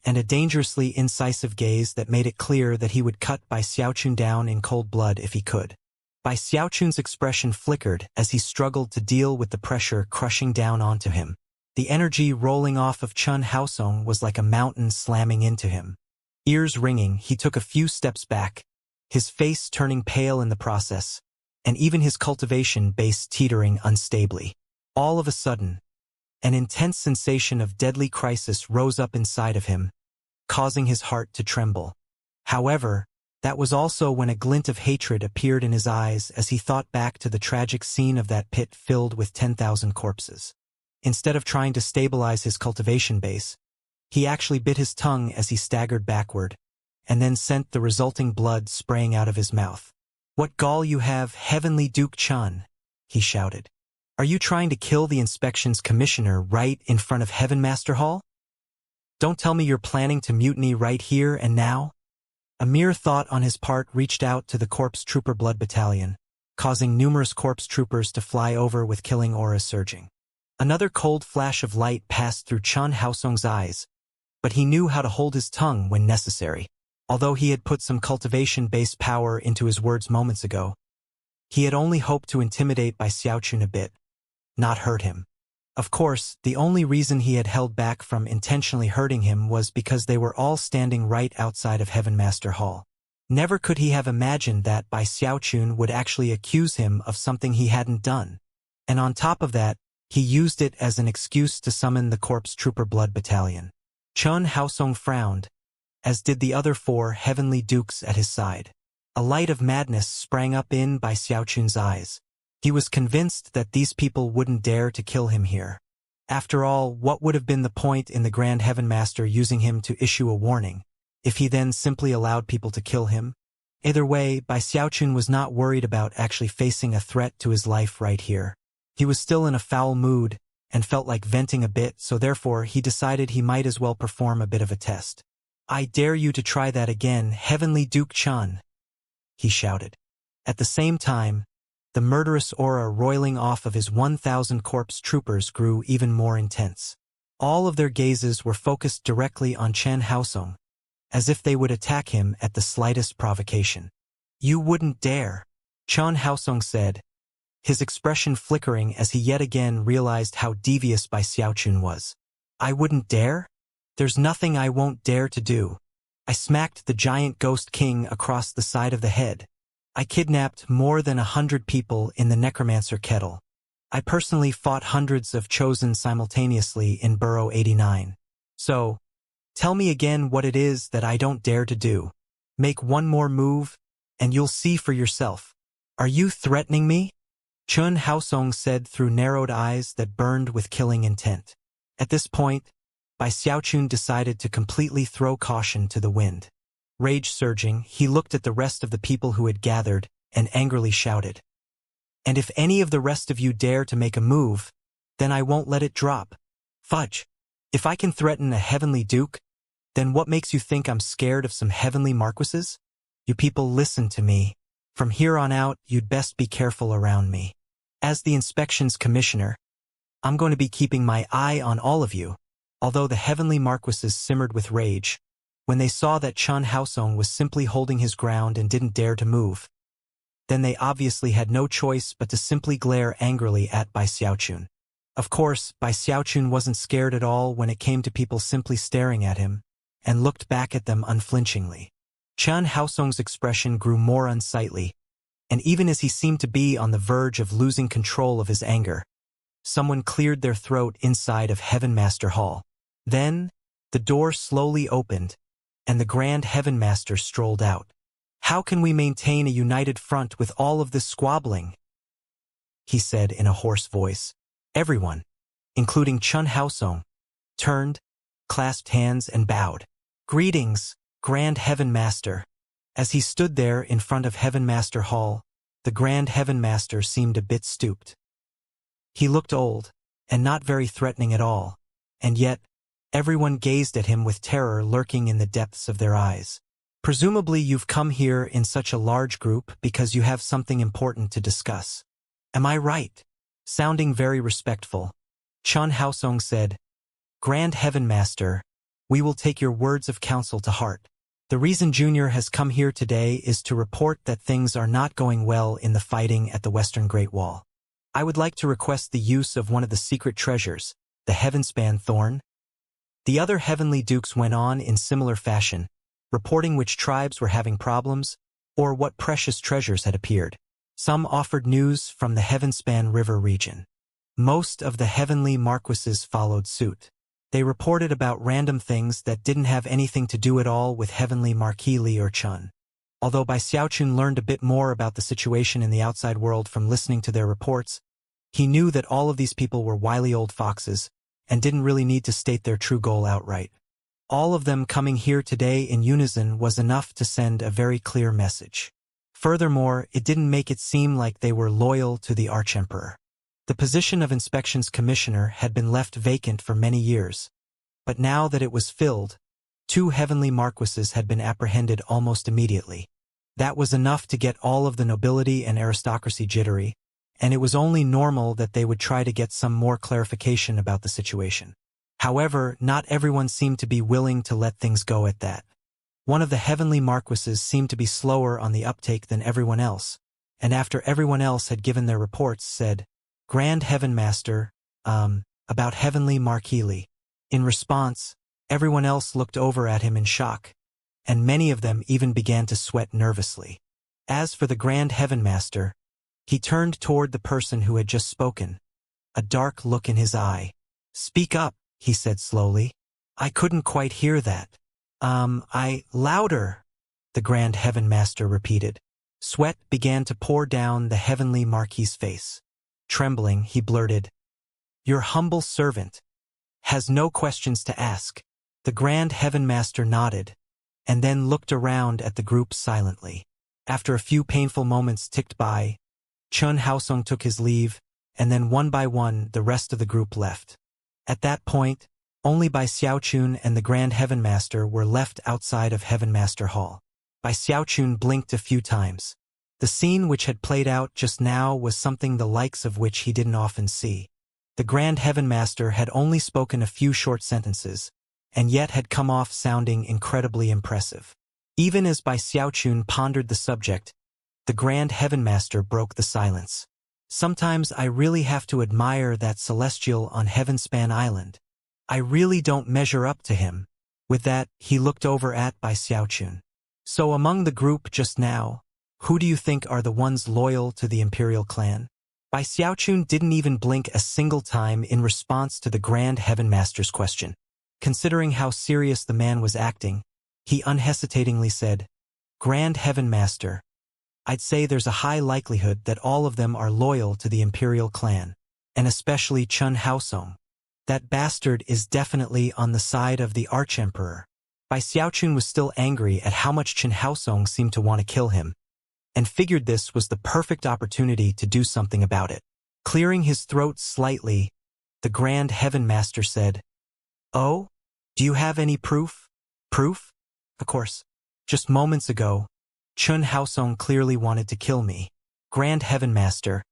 and a dangerously incisive gaze that made it clear that he would cut Bai Xiaochun down in cold blood if he could. Bai Xiaochun's expression flickered as he struggled to deal with the pressure crushing down onto him. The energy rolling off of Chen Haosong was like a mountain slamming into him. Ears ringing, he took a few steps back, his face turning pale in the process, and even his cultivation base teetering unstably. All of a sudden, an intense sensation of deadly crisis rose up inside of him, causing his heart to tremble. However, that was also when a glint of hatred appeared in his eyes as he thought back to the tragic scene of that pit filled with 10,000 corpses. Instead of trying to stabilize his cultivation base, he actually bit his tongue as he staggered backward, and then sent the resulting blood spraying out of his mouth. "What gall you have, Heavenly Duke Chan!" he shouted. "Are you trying to kill the inspections commissioner right in front of Heaven Master Hall? Don't tell me you're planning to mutiny right here and now?" A mere thought on his part reached out to the Corpse Trooper Blood Battalion, causing numerous corpse troopers to fly over with killing auras surging. Another cold flash of light passed through Chen Haosong's eyes, but he knew how to hold his tongue when necessary. Although he had put some cultivation-based power into his words moments ago, he had only hoped to intimidate Bai Xiaochun a bit, not hurt him. Of course, the only reason he had held back from intentionally hurting him was because they were all standing right outside of Heaven Master Hall. Never could he have imagined that Bai Xiaochun would actually accuse him of something he hadn't done. And on top of that, he used it as an excuse to summon the Corpse Trooper Blood Battalion. Chen Haosong frowned, as did the other 4 heavenly dukes at his side. A light of madness sprang up in Bai Xiaochun's eyes. He was convinced that these people wouldn't dare to kill him here. After all, what would have been the point in the Grand Heaven Master using him to issue a warning, if he then simply allowed people to kill him? Either way, Bai Xiaochun was not worried about actually facing a threat to his life right here. He was still in a foul mood, and felt like venting a bit, so therefore he decided he might as well perform a bit of a test. "I dare you to try that again, Heavenly Duke Chan," he shouted. At the same time, the murderous aura roiling off of his 1,000 corpse troopers grew even more intense. All of their gazes were focused directly on Chen Haosong, as if they would attack him at the slightest provocation. "You wouldn't dare," Chen Haosong said, his expression flickering as he yet again realized how devious Bai Xiaochun was. "I wouldn't dare? There's nothing I won't dare to do. I smacked the giant ghost king across the side of the head. I kidnapped more than 100 people in the necromancer kettle. I personally fought hundreds of chosen simultaneously in Burrow 89. So, tell me again what it is that I don't dare to do. Make one more move, and you'll see for yourself. Are you threatening me?" Chen Haosong said through narrowed eyes that burned with killing intent. At this point, Bai Xiaochun decided to completely throw caution to the wind. Rage surging, he looked at the rest of the people who had gathered and angrily shouted, "And if any of the rest of you dare to make a move, then I won't let it drop. Fudge! If I can threaten a heavenly duke, then what makes you think I'm scared of some heavenly marquises? You people listen to me. From here on out, you'd best be careful around me. As the inspections commissioner, I'm going to be keeping my eye on all of you." Although the heavenly marquises simmered with rage, when they saw that Chen Haosong was simply holding his ground and didn't dare to move, then they obviously had no choice but to simply glare angrily at Bai Xiaochun. Of course, Bai Xiaochun wasn't scared at all when it came to people simply staring at him, and looked back at them unflinchingly. Chen Haosong's expression grew more unsightly, and even as he seemed to be on the verge of losing control of his anger, someone cleared their throat inside of Heaven Master Hall. Then, the door slowly opened, and the Grand Heaven Master strolled out. "How can we maintain a united front with all of this squabbling?" he said in a hoarse voice. Everyone, including Chen Haosong, turned, clasped hands and bowed. "Greetings, Grand Heaven Master." As he stood there in front of Heaven Master Hall, the Grand Heaven Master seemed a bit stooped. He looked old, and not very threatening at all, and yet, everyone gazed at him with terror lurking in the depths of their eyes. Presumably you've come here in such a large group because you have something important to discuss. Am I right? Sounding very respectful, Chun Haosong said, Grand Heaven Master, we will take your words of counsel to heart. The reason Junior has come here today is to report that things are not going well in the fighting at the Western Great Wall. I would like to request the use of one of the secret treasures, the Heavenspan Thorn. The other heavenly dukes went on in similar fashion, reporting which tribes were having problems, or what precious treasures had appeared. Some offered news from the Heavenspan River region. Most of the heavenly marquises followed suit. They reported about random things that didn't have anything to do at all with heavenly Marquis Li or Chun. Although Bai Xiaochun learned a bit more about the situation in the outside world from listening to their reports, he knew that all of these people were wily old foxes and didn't really need to state their true goal outright. All of them coming here today in unison was enough to send a very clear message. Furthermore, it didn't make it seem like they were loyal to the Archemperor. The position of Inspections Commissioner had been left vacant for many years, but now that it was filled, 2 heavenly marquises had been apprehended almost immediately. That was enough to get all of the nobility and aristocracy jittery, and it was only normal that they would try to get some more clarification about the situation. However, not everyone seemed to be willing to let things go at that. One of the heavenly marquises seemed to be slower on the uptake than everyone else, and after everyone else had given their reports said, Grand Heaven Master, about heavenly Marquis Li. In response, everyone else looked over at him in shock, and many of them even began to sweat nervously. As for the Grand Heaven Master, he turned toward the person who had just spoken, a dark look in his eye. Speak up, he said slowly. I couldn't quite hear that. Louder, the Grand Heaven Master repeated. Sweat began to pour down the heavenly Marquis's face. Trembling, he blurted, Your humble servant has no questions to ask. The Grand Heaven Master nodded, and then looked around at the group silently. After a few painful moments ticked by, Chun Haosong took his leave, and then one by one the rest of the group left. At that point, only Bai Xiaochun and the Grand Heaven Master were left outside of Heaven Master Hall. Bai Xiaochun blinked a few times. The scene which had played out just now was something the likes of which he didn't often see. The Grand Heaven Master had only spoken a few short sentences, and yet had come off sounding incredibly impressive. Even as Bai Xiaochun pondered the subject, the Grand Heaven Master broke the silence. Sometimes I really have to admire that celestial on Heavenspan Island. I really don't measure up to him. With that, he looked over at Bai Xiaochun. So among the group just now, who do you think are the ones loyal to the Imperial clan? Bai Xiaochun didn't even blink a single time in response to the Grand Heaven Master's question. Considering how serious the man was acting, he unhesitatingly said, Grand Heaven Master, I'd say there's a high likelihood that all of them are loyal to the Imperial clan, and especially Chun Haosong. That bastard is definitely on the side of the Archemperor. Bai Xiaochun was still angry at how much Chun Haosong seemed to want to kill him, and figured this was the perfect opportunity to do something about it. Clearing his throat slightly, the Grand Heaven Master said, Oh? Do you have any proof? Proof? Of course. Just moments ago, Chun Haosong clearly wanted to kill me. Grand Heaven Master,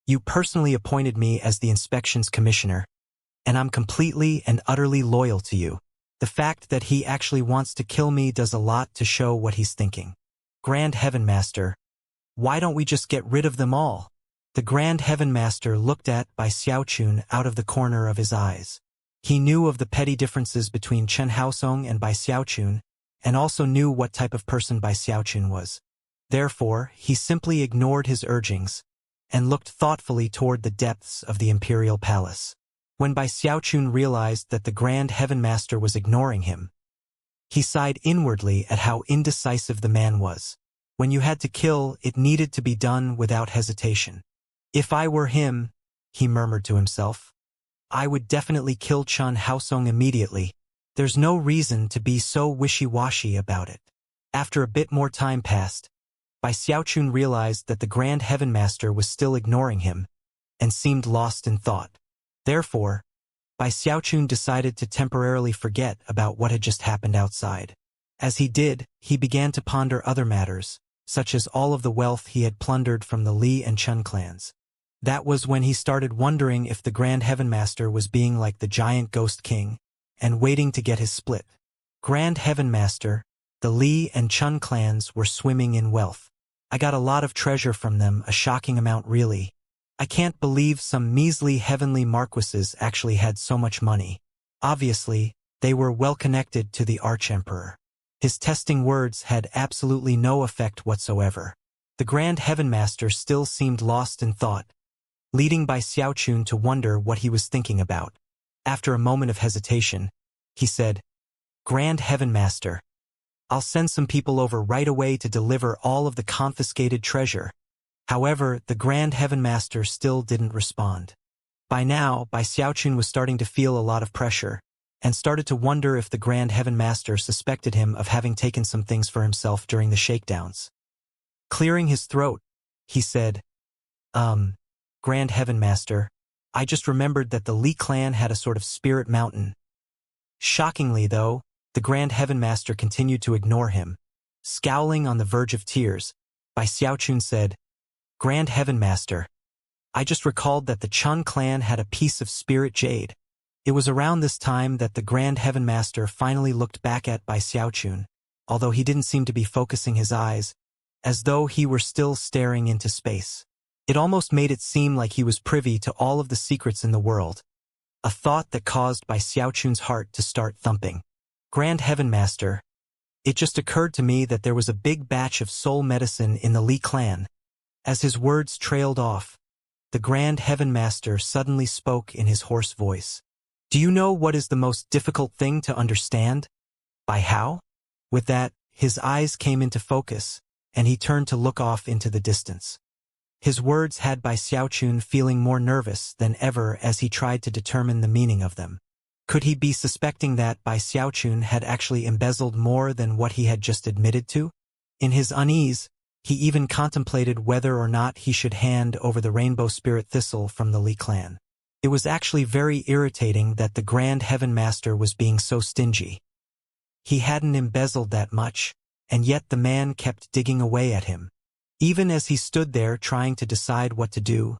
you personally appointed me as the Inspections Commissioner, and I'm completely and utterly loyal to you. The fact that he actually wants to kill me does a lot to show what he's thinking. Grand Heaven Master, why don't we just get rid of them all? The Grand Heaven Master looked at Bai Xiaochun out of the corner of his eyes. He knew of the petty differences between Chun Haosong and Bai Xiaochun, and also knew what type of person Bai Xiaochun was. Therefore, he simply ignored his urgings, and looked thoughtfully toward the depths of the Imperial Palace. When Bai Xiaochun realized that the Grand Heaven Master was ignoring him, he sighed inwardly at how indecisive the man was. When you had to kill, it needed to be done without hesitation. If I were him, he murmured to himself, I would definitely kill Chun Haosong immediately. There's no reason to be so wishy-washy about it. After a bit more time passed, Bai Xiaochun realized that the Grand Heaven Master was still ignoring him, and seemed lost in thought. Therefore, Bai Xiaochun decided to temporarily forget about what had just happened outside. As he did, he began to ponder other matters, such as all of the wealth he had plundered from the Li and Chun clans. That was when he started wondering if the Grand Heaven Master was being like the giant ghost king, and waiting to get his split. Grand Heaven Master, the Li and Chun clans were swimming in wealth. I got a lot of treasure from them, a shocking amount really. I can't believe some measly heavenly marquises actually had so much money. Obviously, they were well connected to the Archemperor. His testing words had absolutely no effect whatsoever. The Grand Heaven Master still seemed lost in thought, leading Bai Xiaochun to wonder what he was thinking about. After a moment of hesitation, he said, "Grand Heaven Master, I'll send some people over right away to deliver all of the confiscated treasure." However, the Grand Heaven Master still didn't respond. By now, Bai Xiaochun was starting to feel a lot of pressure, and started to wonder if the Grand Heaven Master suspected him of having taken some things for himself during the shakedowns. Clearing his throat, he said, Grand Heaven Master, I just remembered that the Li clan had a sort of spirit mountain." Shockingly, though, the Grand Heaven Master continued to ignore him. Scowling on the verge of tears, Bai Xiaochun said, "Grand Heaven Master, I just recalled that the Chun clan had a piece of spirit jade." It was around this time that the Grand Heaven Master finally looked back at Bai Xiaochun, although he didn't seem to be focusing his eyes, as though he were still staring into space. It almost made it seem like he was privy to all of the secrets in the world, a thought that caused Bai Xiaochun's heart to start thumping. "Grand Heaven Master, it just occurred to me that there was a big batch of soul medicine in the Li clan." As his words trailed off, the Grand Heaven Master suddenly spoke in his hoarse voice. "Do you know what is the most difficult thing to understand? By how?" With that, his eyes came into focus, and he turned to look off into the distance. His words had Bai Xiaochun feeling more nervous than ever as he tried to determine the meaning of them. Could he be suspecting that Bai Xiaochun had actually embezzled more than what he had just admitted to? In his unease, he even contemplated whether or not he should hand over the Rainbow Spirit Thistle from the Li clan. It was actually very irritating that the Grand Heaven Master was being so stingy. He hadn't embezzled that much, and yet the man kept digging away at him. Even as he stood there trying to decide what to do,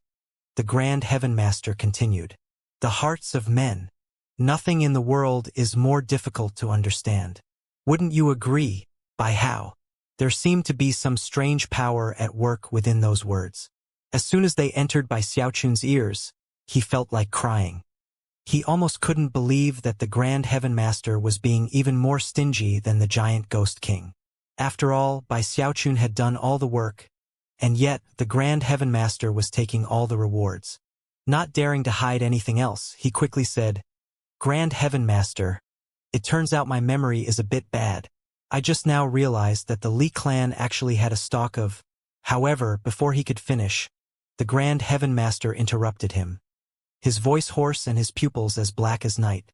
the Grand Heaven Master continued, "The hearts of men. Nothing in the world is more difficult to understand. Wouldn't you agree, Bai Hao?" There seemed to be some strange power at work within those words. As soon as they entered Bai Xiaochun's ears, he felt like crying. He almost couldn't believe that the Grand Heaven Master was being even more stingy than the giant Ghost King. After all, Bai Xiaochun had done all the work, and yet the Grand Heaven Master was taking all the rewards. Not daring to hide anything else, he quickly said, "Grand Heaven Master, it turns out my memory is a bit bad. I just now realized that the Li clan actually had a stock of—" However, before he could finish, the Grand Heaven Master interrupted him, his voice hoarse and his pupils as black as night.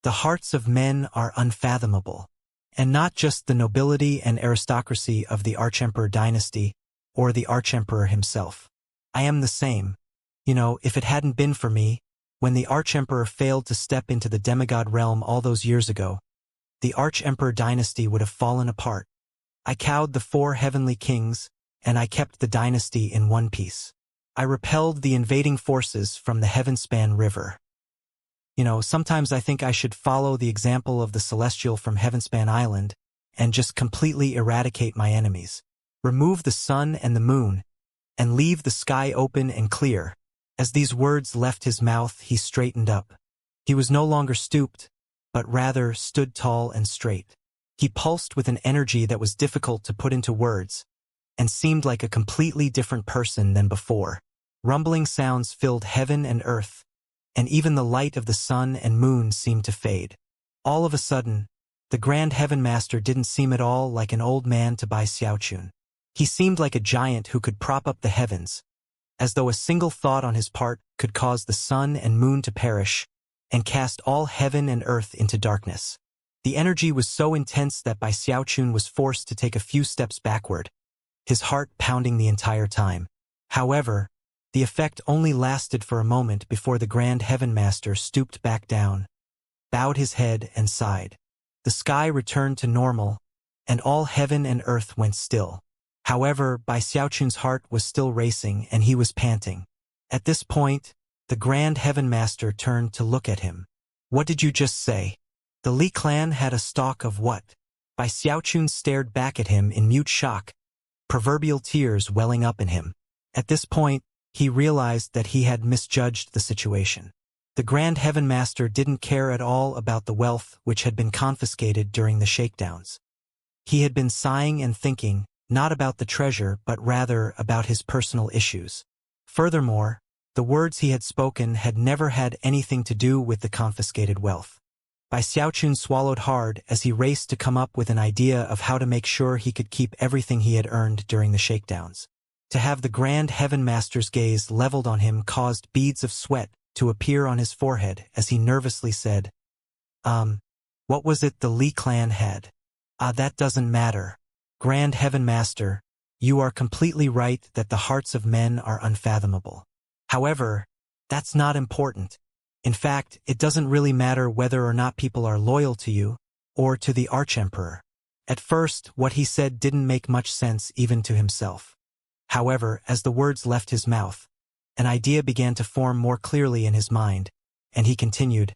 "The hearts of men are unfathomable, and not just the nobility and aristocracy of the Archemperor dynasty or the Archemperor himself. I am the same. You know, if it hadn't been for me, when the Archemperor failed to step into the demigod realm all those years ago, the Archemperor dynasty would have fallen apart. I cowed the 4 heavenly kings, and I kept the dynasty in one piece. I repelled the invading forces from the Heavenspan River. You know, sometimes I think I should follow the example of the Celestial from Heavenspan Island and just completely eradicate my enemies. Remove the sun and the moon, and leave the sky open and clear." As these words left his mouth, he straightened up. He was no longer stooped, but rather stood tall and straight. He pulsed with an energy that was difficult to put into words, and seemed like a completely different person than before. Rumbling sounds filled heaven and earth, and even the light of the sun and moon seemed to fade. All of a sudden, the Grand Heaven Master didn't seem at all like an old man to Bai Xiaochun. He seemed like a giant who could prop up the heavens, as though a single thought on his part could cause the sun and moon to perish and cast all heaven and earth into darkness. The energy was so intense that Bai Xiaochun was forced to take a few steps backward, his heart pounding the entire time. However, The effect only lasted for a moment before the Grand Heaven Master stooped back down, bowed his head and sighed. The sky returned to normal, and all heaven and earth went still. However, Bai Xiaochun's heart was still racing and he was panting. At this point, the Grand Heaven Master turned to look at him. What did you just say? The Li clan had a stock of what? Bai Xiaochun stared back at him in mute shock, proverbial tears welling up in him. At this point, he realized that he had misjudged the situation. The Grand Heaven Master didn't care at all about the wealth which had been confiscated during the shakedowns. He had been sighing and thinking, not about the treasure but rather about his personal issues. Furthermore, the words he had spoken had never had anything to do with the confiscated wealth. Bai Xiaochun swallowed hard as he raced to come up with an idea of how to make sure he could keep everything he had earned during the shakedowns. To have the Grand Heaven Master's gaze leveled on him caused beads of sweat to appear on his forehead as he nervously said, what was it the Li clan had? That doesn't matter. Grand Heaven Master, you are completely right that the hearts of men are unfathomable. However, that's not important. In fact, it doesn't really matter whether or not people are loyal to you, or to the Archemperor. At first, what he said didn't make much sense even to himself. However, as the words left his mouth, an idea began to form more clearly in his mind, and he continued,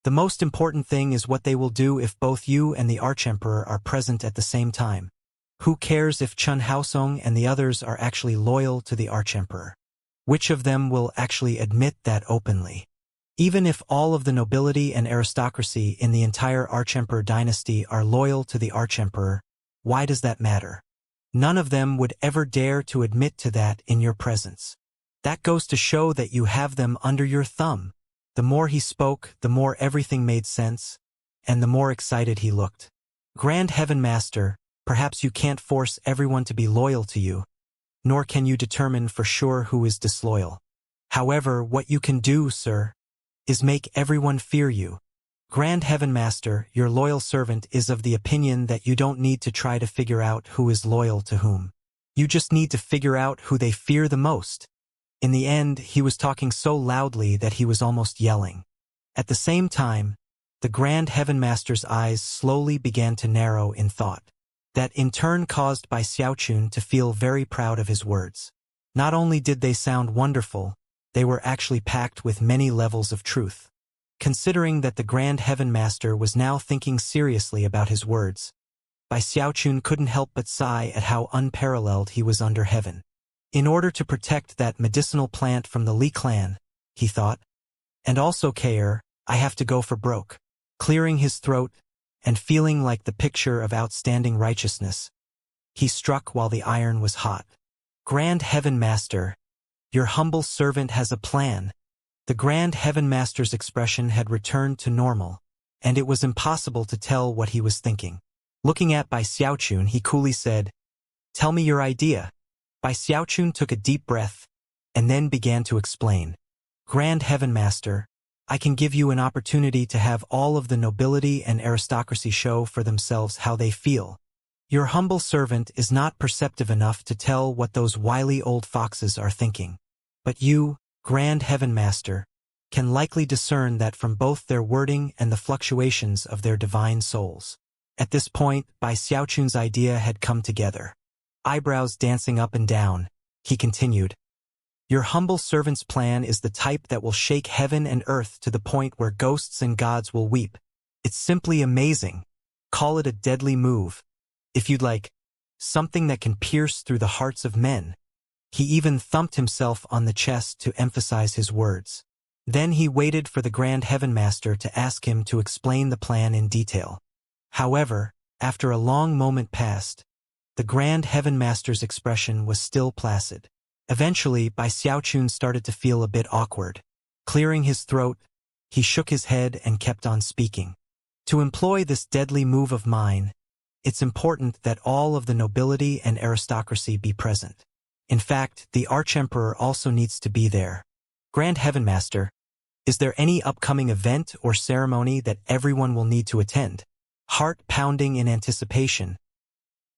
the most important thing is what they will do if both you and the Archemperor are present at the same time. Who cares if Chun Haosong and the others are actually loyal to the Archemperor? Which of them will actually admit that openly? Even if all of the nobility and aristocracy in the entire Archemperor dynasty are loyal to the Archemperor, why does that matter? None of them would ever dare to admit to that in your presence. That goes to show that you have them under your thumb. The more he spoke, the more everything made sense, and the more excited he looked. Grand Heaven Master, perhaps you can't force everyone to be loyal to you, nor can you determine for sure who is disloyal. However, what you can do, sir, is make everyone fear you. Grand Heaven Master, your loyal servant is of the opinion that you don't need to try to figure out who is loyal to whom. You just need to figure out who they fear the most. In the end, he was talking so loudly that he was almost yelling. At the same time, the Grand Heaven Master's eyes slowly began to narrow in thought. That in turn caused Bai Xiaochun to feel very proud of his words. Not only did they sound wonderful, they were actually packed with many levels of truth. Considering that the Grand Heaven Master was now thinking seriously about his words, Bai Xiaochun couldn't help but sigh at how unparalleled he was under heaven. In order to protect that medicinal plant from the Li clan, he thought, and also care, I have to go for broke. Clearing his throat, and feeling like the picture of outstanding righteousness, he struck while the iron was hot. Grand Heaven Master, your humble servant has a plan. The Grand Heaven Master's expression had returned to normal, and it was impossible to tell what he was thinking. Looking at Bai Xiaochun, he coolly said, tell me your idea. Bai Xiaochun took a deep breath, and then began to explain. Grand Heaven Master, I can give you an opportunity to have all of the nobility and aristocracy show for themselves how they feel. Your humble servant is not perceptive enough to tell what those wily old foxes are thinking. But you, Grand Heaven Master, can likely discern that from both their wording and the fluctuations of their divine souls. At this point, Bai Xiaochun's idea had come together. Eyebrows dancing up and down, he continued. Your humble servant's plan is the type that will shake heaven and earth to the point where ghosts and gods will weep. It's simply amazing. Call it a deadly move, if you'd like. Something that can pierce through the hearts of men. He even thumped himself on the chest to emphasize his words. Then he waited for the Grand Heaven Master to ask him to explain the plan in detail. However, after a long moment passed, the Grand Heaven Master's expression was still placid. Eventually, Bai Xiaochun started to feel a bit awkward. Clearing his throat, he shook his head and kept on speaking. To employ this deadly move of mine, it's important that all of the nobility and aristocracy be present. In fact, the Archemperor also needs to be there. Grand Heaven Master, is there any upcoming event or ceremony that everyone will need to attend? Heart pounding in anticipation,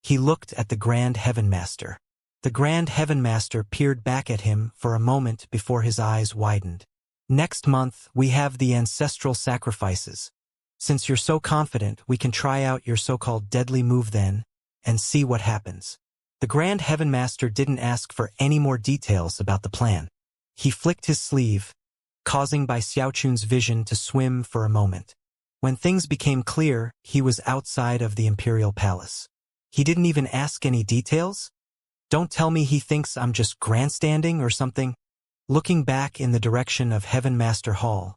he looked at the Grand Heaven Master. The Grand Heaven Master peered back at him for a moment before his eyes widened. Next month, we have the ancestral sacrifices. Since you're so confident, we can try out your so-called deadly move then, and see what happens. The Grand Heaven Master didn't ask for any more details about the plan. He flicked his sleeve, causing Bai Xiaochun's vision to swim for a moment. When things became clear, he was outside of the Imperial Palace. He didn't even ask any details? Don't tell me he thinks I'm just grandstanding or something? Looking back in the direction of Heaven Master Hall,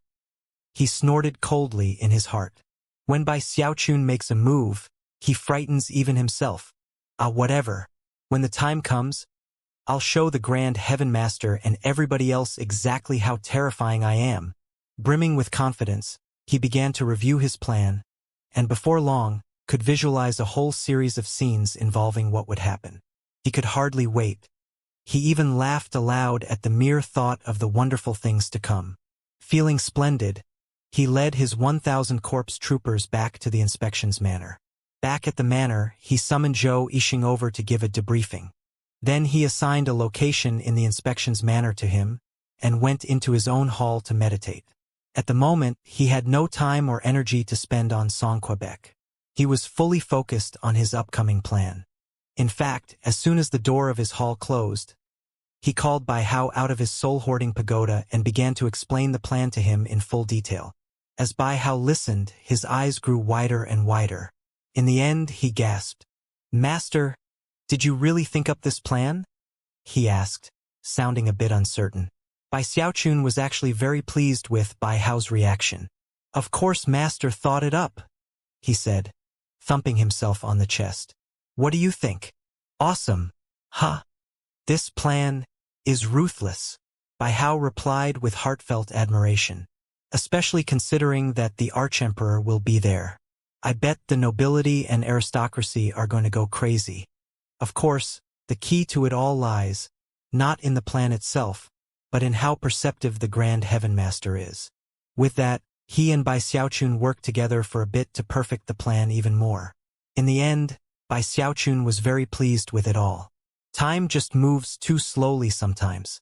he snorted coldly in his heart. When Bai Xiaochun makes a move, he frightens even himself. Whatever. When the time comes, I'll show the Grand Heaven Master and everybody else exactly how terrifying I am. Brimming with confidence, he began to review his plan, and before long, could visualize a whole series of scenes involving what would happen. He could hardly wait. He even laughed aloud at the mere thought of the wonderful things to come. Feeling splendid, he led his 1,000 corpse troopers back to the inspections manor. Back at the manor, he summoned Zhou Yixing over to give a debriefing. Then he assigned a location in the inspections manor to him, and went into his own hall to meditate. At the moment, he had no time or energy to spend on Song Quebec. He was fully focused on his upcoming plan. In fact, as soon as the door of his hall closed, he called Bai Hao out of his soul-hoarding pagoda and began to explain the plan to him in full detail. As Bai Hao listened, his eyes grew wider and wider. In the end, he gasped. "Master, did you really think up this plan?" he asked, sounding a bit uncertain. Bai Xiaochun was actually very pleased with Bai Hao's reaction. "Of course Master thought it up," he said, thumping himself on the chest. "What do you think?" "Awesome. Huh? This plan is ruthless," Bai Hao replied with heartfelt admiration. "Especially considering that the Archemperor will be there. I bet the nobility and aristocracy are going to go crazy. Of course, the key to it all lies, not in the plan itself, but in how perceptive the Grand Heaven Master is." With that, he and Bai Xiaochun worked together for a bit to perfect the plan even more. In the end, Bai Xiaochun was very pleased with it all. Time just moves too slowly sometimes.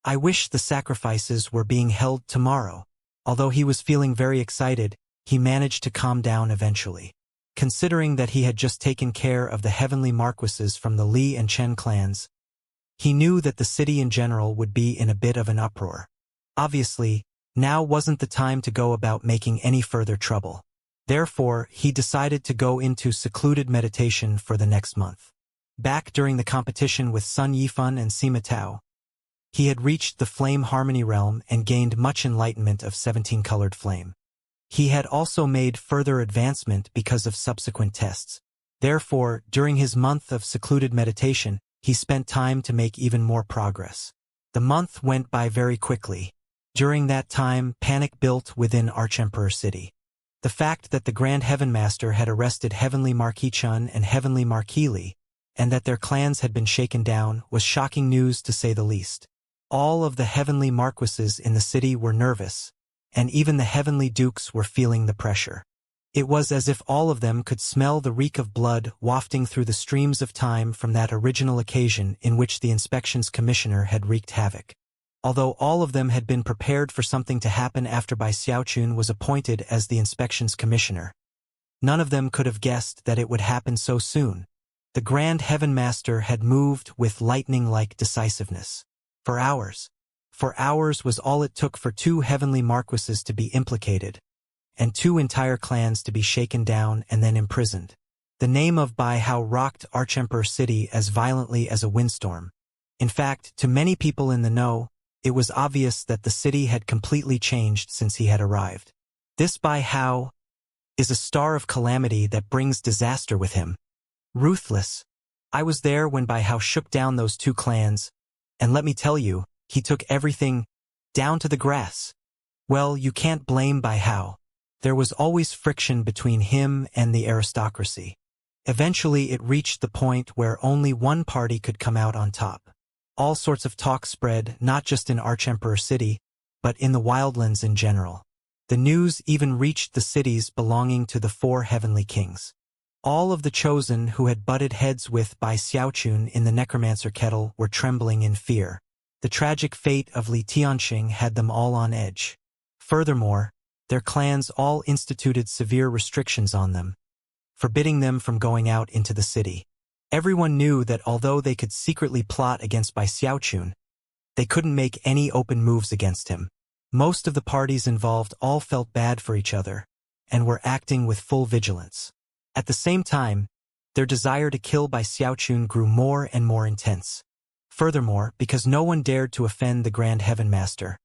I wish the sacrifices were being held tomorrow. Although he was feeling very excited, he managed to calm down eventually. Considering that he had just taken care of the heavenly marquises from the Li and Chen clans, he knew that the city in general would be in a bit of an uproar. Obviously, now wasn't the time to go about making any further trouble. Therefore, he decided to go into secluded meditation for the next month. Back during the competition with Sun Yifan and Sima Tao, he had reached the Flame Harmony realm and gained much enlightenment of 17-colored flame. He had also made further advancement because of subsequent tests. Therefore, during his month of secluded meditation, he spent time to make even more progress. The month went by very quickly. During that time, panic built within Archemperor City. The fact that the Grand Heaven Master had arrested Heavenly Marquis Chun and Heavenly Marquis Li, and that their clans had been shaken down, was shocking news to say the least. All of the heavenly marquises in the city were nervous, and even the heavenly dukes were feeling the pressure. It was as if all of them could smell the reek of blood wafting through the streams of time from that original occasion in which the inspections commissioner had wreaked havoc. Although all of them had been prepared for something to happen after Bai Xiaochun was appointed as the inspections commissioner, none of them could have guessed that it would happen so soon. The Grand Heaven Master had moved with lightning-like decisiveness. For hours was all it took for 2 heavenly marquises to be implicated, and 2 entire clans to be shaken down and then imprisoned. The name of Bai Hao rocked Archemperor City as violently as a windstorm. In fact, to many people in the know, it was obvious that the city had completely changed since he had arrived. This Bai Hao is a star of calamity that brings disaster with him. Ruthless. I was there when Bai Hao shook down those 2 clans, and let me tell you, he took everything down to the grass. Well, you can't blame Bai Hao. There was always friction between him and the aristocracy. Eventually it reached the point where only one party could come out on top. All sorts of talk spread, not just in Archemperor City, but in the wildlands in general. The news even reached the cities belonging to the 4 heavenly kings. All of the chosen who had butted heads with Bai Xiaochun in the necromancer kettle were trembling in fear. The tragic fate of Li Tianxing had them all on edge. Furthermore, their clans all instituted severe restrictions on them, forbidding them from going out into the city. Everyone knew that although they could secretly plot against Bai Xiaochun, they couldn't make any open moves against him. Most of the parties involved all felt bad for each other, and were acting with full vigilance. At the same time, their desire to kill Bai Xiaochun grew more and more intense. Furthermore, because no one dared to offend the Grand Heaven Master,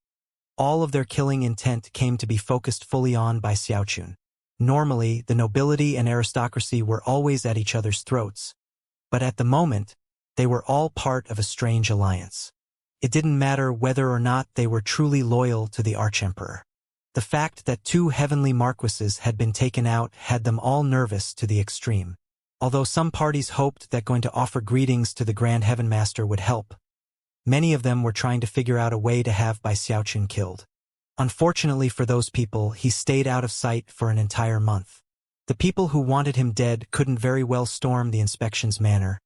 all of their killing intent came to be focused fully on Bai Xiaochun. Normally, the nobility and aristocracy were always at each other's throats, but at the moment, they were all part of a strange alliance. It didn't matter whether or not they were truly loyal to the Archemperor. The fact that 2 heavenly marquises had been taken out had them all nervous to the extreme. Although some parties hoped that going to offer greetings to the Grand Heaven Master would help, many of them were trying to figure out a way to have Bai Xiaochun killed. Unfortunately for those people, he stayed out of sight for an entire month. The people who wanted him dead couldn't very well storm the inspection's manor,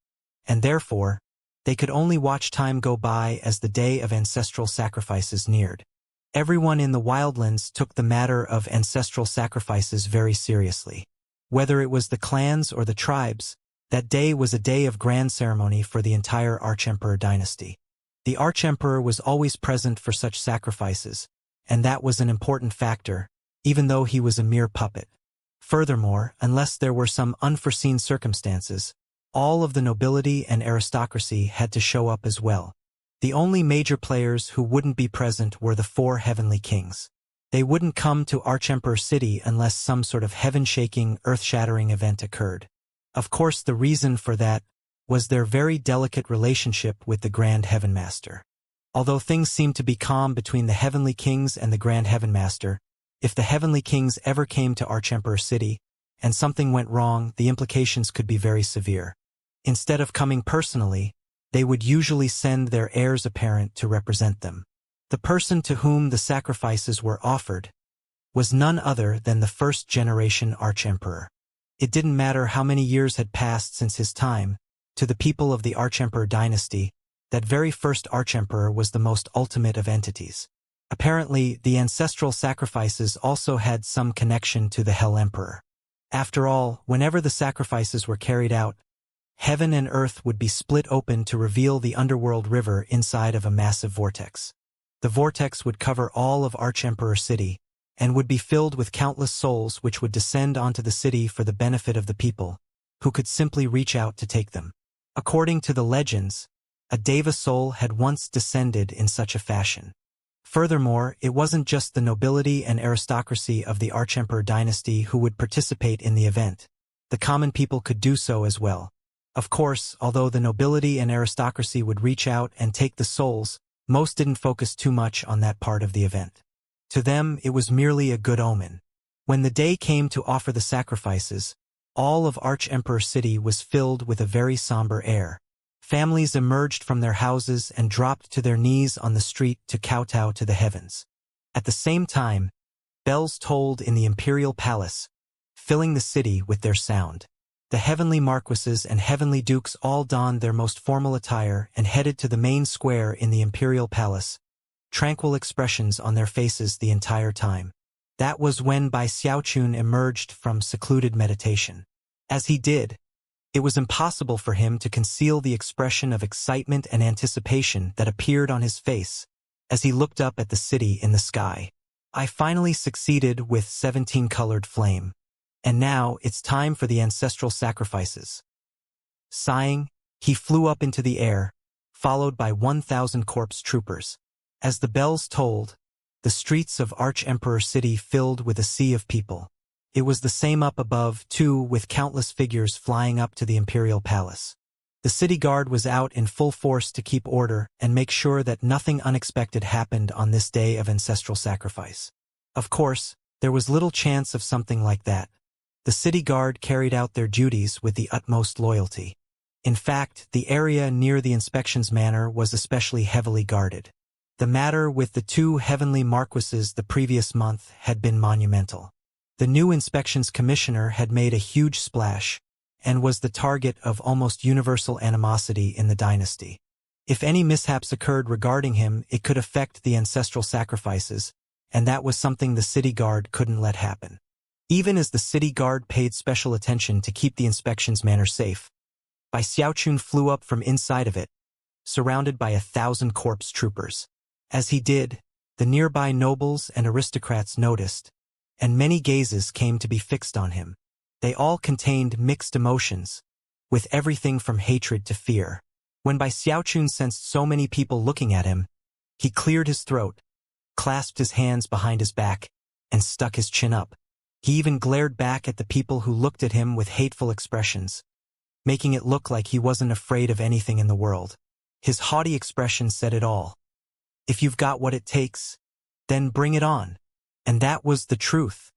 and therefore, they could only watch time go by as the day of ancestral sacrifices neared. Everyone in the wildlands took the matter of ancestral sacrifices very seriously. Whether it was the clans or the tribes, that day was a day of grand ceremony for the entire Archemperor dynasty. The Archemperor was always present for such sacrifices, and that was an important factor, even though he was a mere puppet. Furthermore, unless there were some unforeseen circumstances, all of the nobility and aristocracy had to show up as well. The only major players who wouldn't be present were the 4 heavenly kings. They wouldn't come to Archemperor City unless some sort of heaven-shaking, earth-shattering event occurred. Of course, the reason for that was their very delicate relationship with the Grand Heaven Master. Although things seemed to be calm between the heavenly kings and the Grand Heaven Master, if the heavenly kings ever came to Archemperor City, and something went wrong, the implications could be very severe. Instead of coming personally, they would usually send their heirs apparent to represent them. The person to whom the sacrifices were offered was none other than the first-generation Archemperor. It didn't matter how many years had passed since his time, to the people of the Archemperor dynasty, that very first Archemperor was the most ultimate of entities. Apparently, the ancestral sacrifices also had some connection to the Hell Emperor. After all, whenever the sacrifices were carried out, heaven and earth would be split open to reveal the underworld river inside of a massive vortex. The vortex would cover all of Archemperor City, and would be filled with countless souls which would descend onto the city for the benefit of the people, who could simply reach out to take them. According to the legends, a Deva soul had once descended in such a fashion. Furthermore, it wasn't just the nobility and aristocracy of the Archemperor dynasty who would participate in the event. The common people could do so as well. Of course, although the nobility and aristocracy would reach out and take the souls, most didn't focus too much on that part of the event. To them, it was merely a good omen. When the day came to offer the sacrifices, all of Archemperor City was filled with a very somber air. Families emerged from their houses and dropped to their knees on the street to kowtow to the heavens. At the same time, bells tolled in the imperial palace, filling the city with their sound. The heavenly marquises and heavenly dukes all donned their most formal attire and headed to the main square in the imperial palace, tranquil expressions on their faces the entire time. That was when Bai Xiaochun emerged from secluded meditation. As he did, it was impossible for him to conceal the expression of excitement and anticipation that appeared on his face as he looked up at the city in the sky. I finally succeeded with 17-colored flame. And now it's time for the ancestral sacrifices. Sighing, he flew up into the air, followed by 1,000 corpse troopers. As the bells tolled, the streets of Archemperor City filled with a sea of people. It was the same up above, too, with countless figures flying up to the imperial palace. The city guard was out in full force to keep order and make sure that nothing unexpected happened on this day of ancestral sacrifice. Of course, there was little chance of something like that. The city guard carried out their duties with the utmost loyalty. In fact, the area near the inspections manor was especially heavily guarded. The matter with the 2 heavenly marquises the previous month had been monumental. The new inspections commissioner had made a huge splash, and was the target of almost universal animosity in the dynasty. If any mishaps occurred regarding him, it could affect the ancestral sacrifices, and that was something the city guard couldn't let happen. Even as the city guard paid special attention to keep the inspections manor safe, Bai Xiaochun flew up from inside of it, surrounded by 1,000 corpse troopers. As he did, the nearby nobles and aristocrats noticed, and many gazes came to be fixed on him. They all contained mixed emotions, with everything from hatred to fear. When Bai Xiaochun sensed so many people looking at him, he cleared his throat, clasped his hands behind his back, and stuck his chin up. He even glared back at the people who looked at him with hateful expressions, making it look like he wasn't afraid of anything in the world. His haughty expression said it all. If you've got what it takes, then bring it on. And that was the truth.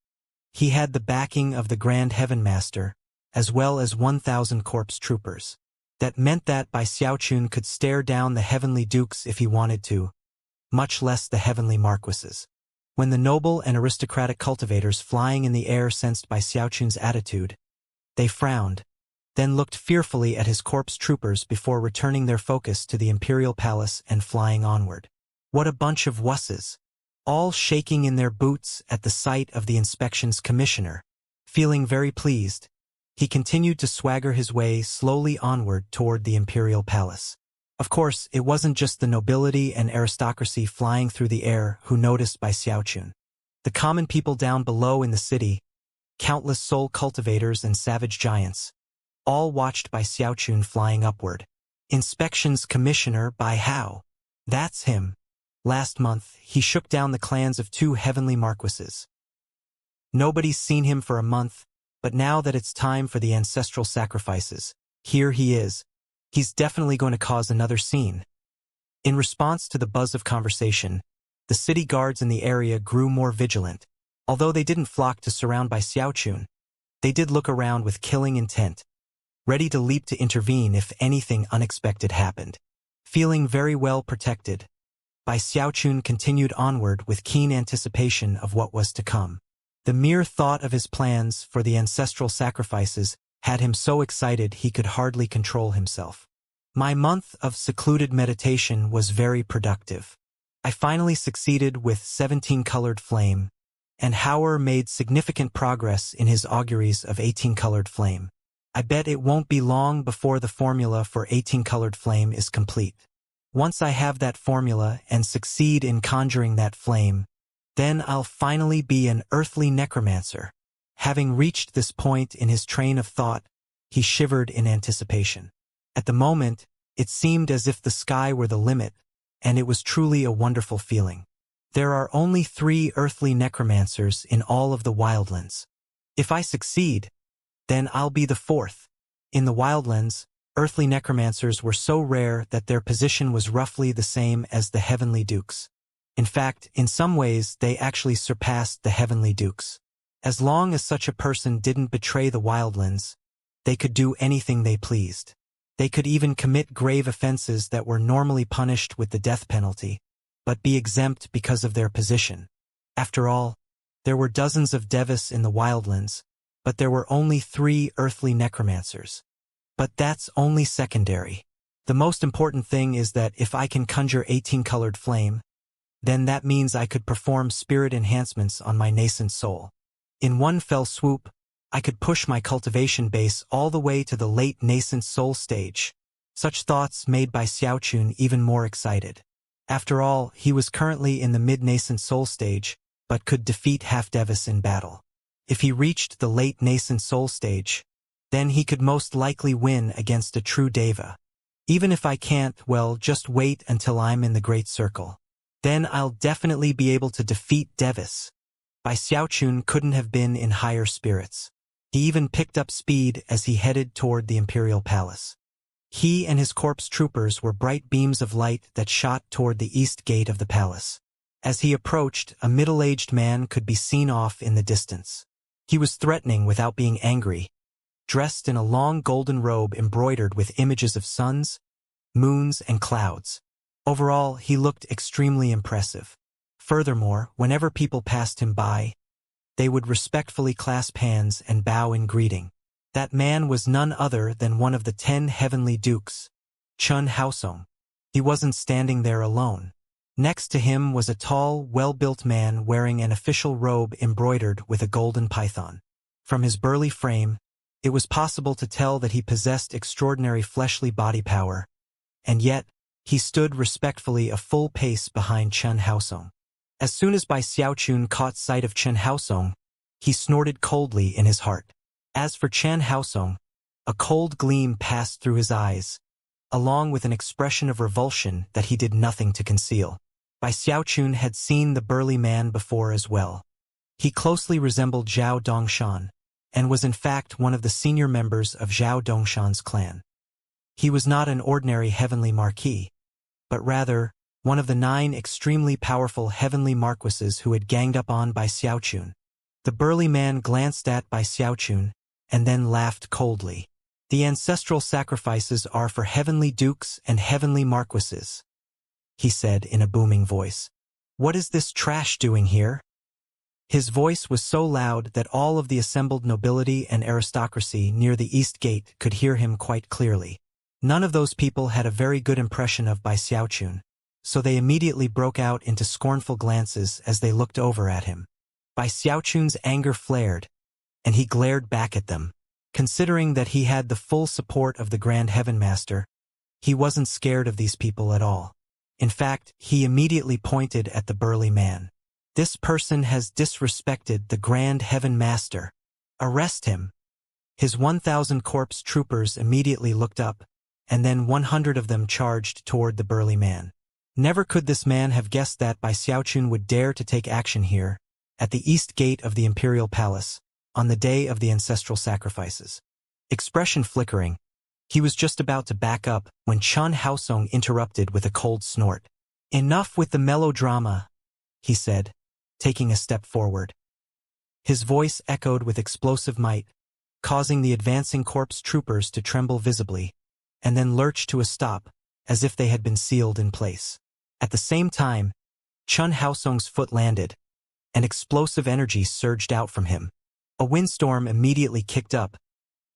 He had the backing of the Grand Heaven Master, as well as 1,000 corpse troopers. That meant that Bai Xiaochun could stare down the heavenly dukes if he wanted to, much less the heavenly marquises. When the noble and aristocratic cultivators flying in the air sensed Bai Xiaochun's attitude, they frowned, then looked fearfully at his corpse troopers before returning their focus to the imperial palace and flying onward. What a bunch of wusses! All shaking in their boots at the sight of the inspections commissioner. Feeling very pleased, he continued to swagger his way slowly onward toward the imperial palace. Of course, it wasn't just the nobility and aristocracy flying through the air who noticed Bai Xiaochun. The common people down below in the city, countless soul cultivators and savage giants, all watched Bai Xiaochun flying upward. Inspections Commissioner Bai Hao. That's him. Last month, he shook down the clans of 2 heavenly marquises. Nobody's seen him for a month, but now that it's time for the ancestral sacrifices, here he is. He's definitely going to cause another scene. In response to the buzz of conversation, the city guards in the area grew more vigilant. Although they didn't flock to surround Bai Xiaochun, they did look around with killing intent, ready to leap to intervene if anything unexpected happened. Feeling very well protected, Bai Xiaochun continued onward with keen anticipation of what was to come. The mere thought of his plans for the ancestral sacrifices had him so excited he could hardly control himself. My month of secluded meditation was very productive. I finally succeeded with 17-colored flame, and Hauer made significant progress in his auguries of 18-colored flame. I bet it won't be long before the formula for 18-colored flame is complete. Once I have that formula and succeed in conjuring that flame, then I'll finally be an earthly necromancer. Having reached this point in his train of thought, he shivered in anticipation. At the moment, it seemed as if the sky were the limit, and it was truly a wonderful feeling. There are only 3 earthly necromancers in all of the wildlands. If I succeed, then I'll be the 4th. In the wildlands, earthly necromancers were so rare that their position was roughly the same as the heavenly dukes. In fact, in some ways, they actually surpassed the heavenly dukes. As long as such a person didn't betray the wildlands, they could do anything they pleased. They could even commit grave offenses that were normally punished with the death penalty, but be exempt because of their position. After all, there were dozens of Devis in the wildlands, but there were only 3 earthly necromancers. But that's only secondary. The most important thing is that if I can conjure 18-colored flame, then that means I could perform spirit enhancements on my nascent soul. In one fell swoop, I could push my cultivation base all the way to the late nascent soul stage. Such thoughts made Bai Xiaochun even more excited. After all, he was currently in the mid-nascent soul stage, but could defeat half-Devis in battle. If he reached the late nascent soul stage, then he could most likely win against a true Deva. Even if I can't, well, just wait until I'm in the Great Circle. Then I'll definitely be able to defeat Devis. Bai Xiaochun couldn't have been in higher spirits. He even picked up speed as he headed toward the imperial palace. He and his corpse troopers were bright beams of light that shot toward the east gate of the palace. As he approached, a middle-aged man could be seen off in the distance. He was threatening without being angry, dressed in a long golden robe embroidered with images of suns, moons, and clouds. Overall, he looked extremely impressive. Furthermore, whenever people passed him by, they would respectfully clasp hands and bow in greeting. That man was none other than one of the 10 heavenly dukes, Chun Haosong. He wasn't standing there alone. Next to him was a tall, well-built man wearing an official robe embroidered with a golden python. From his burly frame, it was possible to tell that he possessed extraordinary fleshly body power, and yet, he stood respectfully a full pace behind Chun Haosong. As soon as Bai Xiaochun caught sight of Chun Haosong, he snorted coldly in his heart. As for Chun Haosong, a cold gleam passed through his eyes, along with an expression of revulsion that he did nothing to conceal. Bai Xiaochun had seen the burly man before as well. He closely resembled Zhao Dongshan, and was in fact one of the senior members of Zhao Dongshan's clan. He was not an ordinary heavenly marquis, but rather one of the 9 extremely powerful heavenly marquises who had ganged up on Bai Xiaochun. The burly man glanced at Bai Xiaochun, and then laughed coldly. The ancestral sacrifices are for heavenly dukes and heavenly marquises, he said in a booming voice. What is this trash doing here? His voice was so loud that all of the assembled nobility and aristocracy near the east gate could hear him quite clearly. None of those people had a very good impression of Bai Xiaochun, so they immediately broke out into scornful glances as they looked over at him. Bai Xiaochun's anger flared, and he glared back at them. Considering that he had the full support of the Grand Heaven Master, he wasn't scared of these people at all. In fact, he immediately pointed at the burly man. This person has disrespected the Grand Heaven Master. Arrest him. His 1,000 corpse troopers immediately looked up, and then 100 of them charged toward the burly man. Never could this man have guessed that Bai Xiaochun would dare to take action here, at the east gate of the imperial palace, on the day of the ancestral sacrifices. Expression flickering, he was just about to back up when Chun Haosong interrupted with a cold snort. Enough with the melodrama, he said, taking a step forward. His voice echoed with explosive might, causing the advancing corpse troopers to tremble visibly, and then lurch to a stop, as if they had been sealed in place. At the same time, Chun Haosong's foot landed, and explosive energy surged out from him. A windstorm immediately kicked up,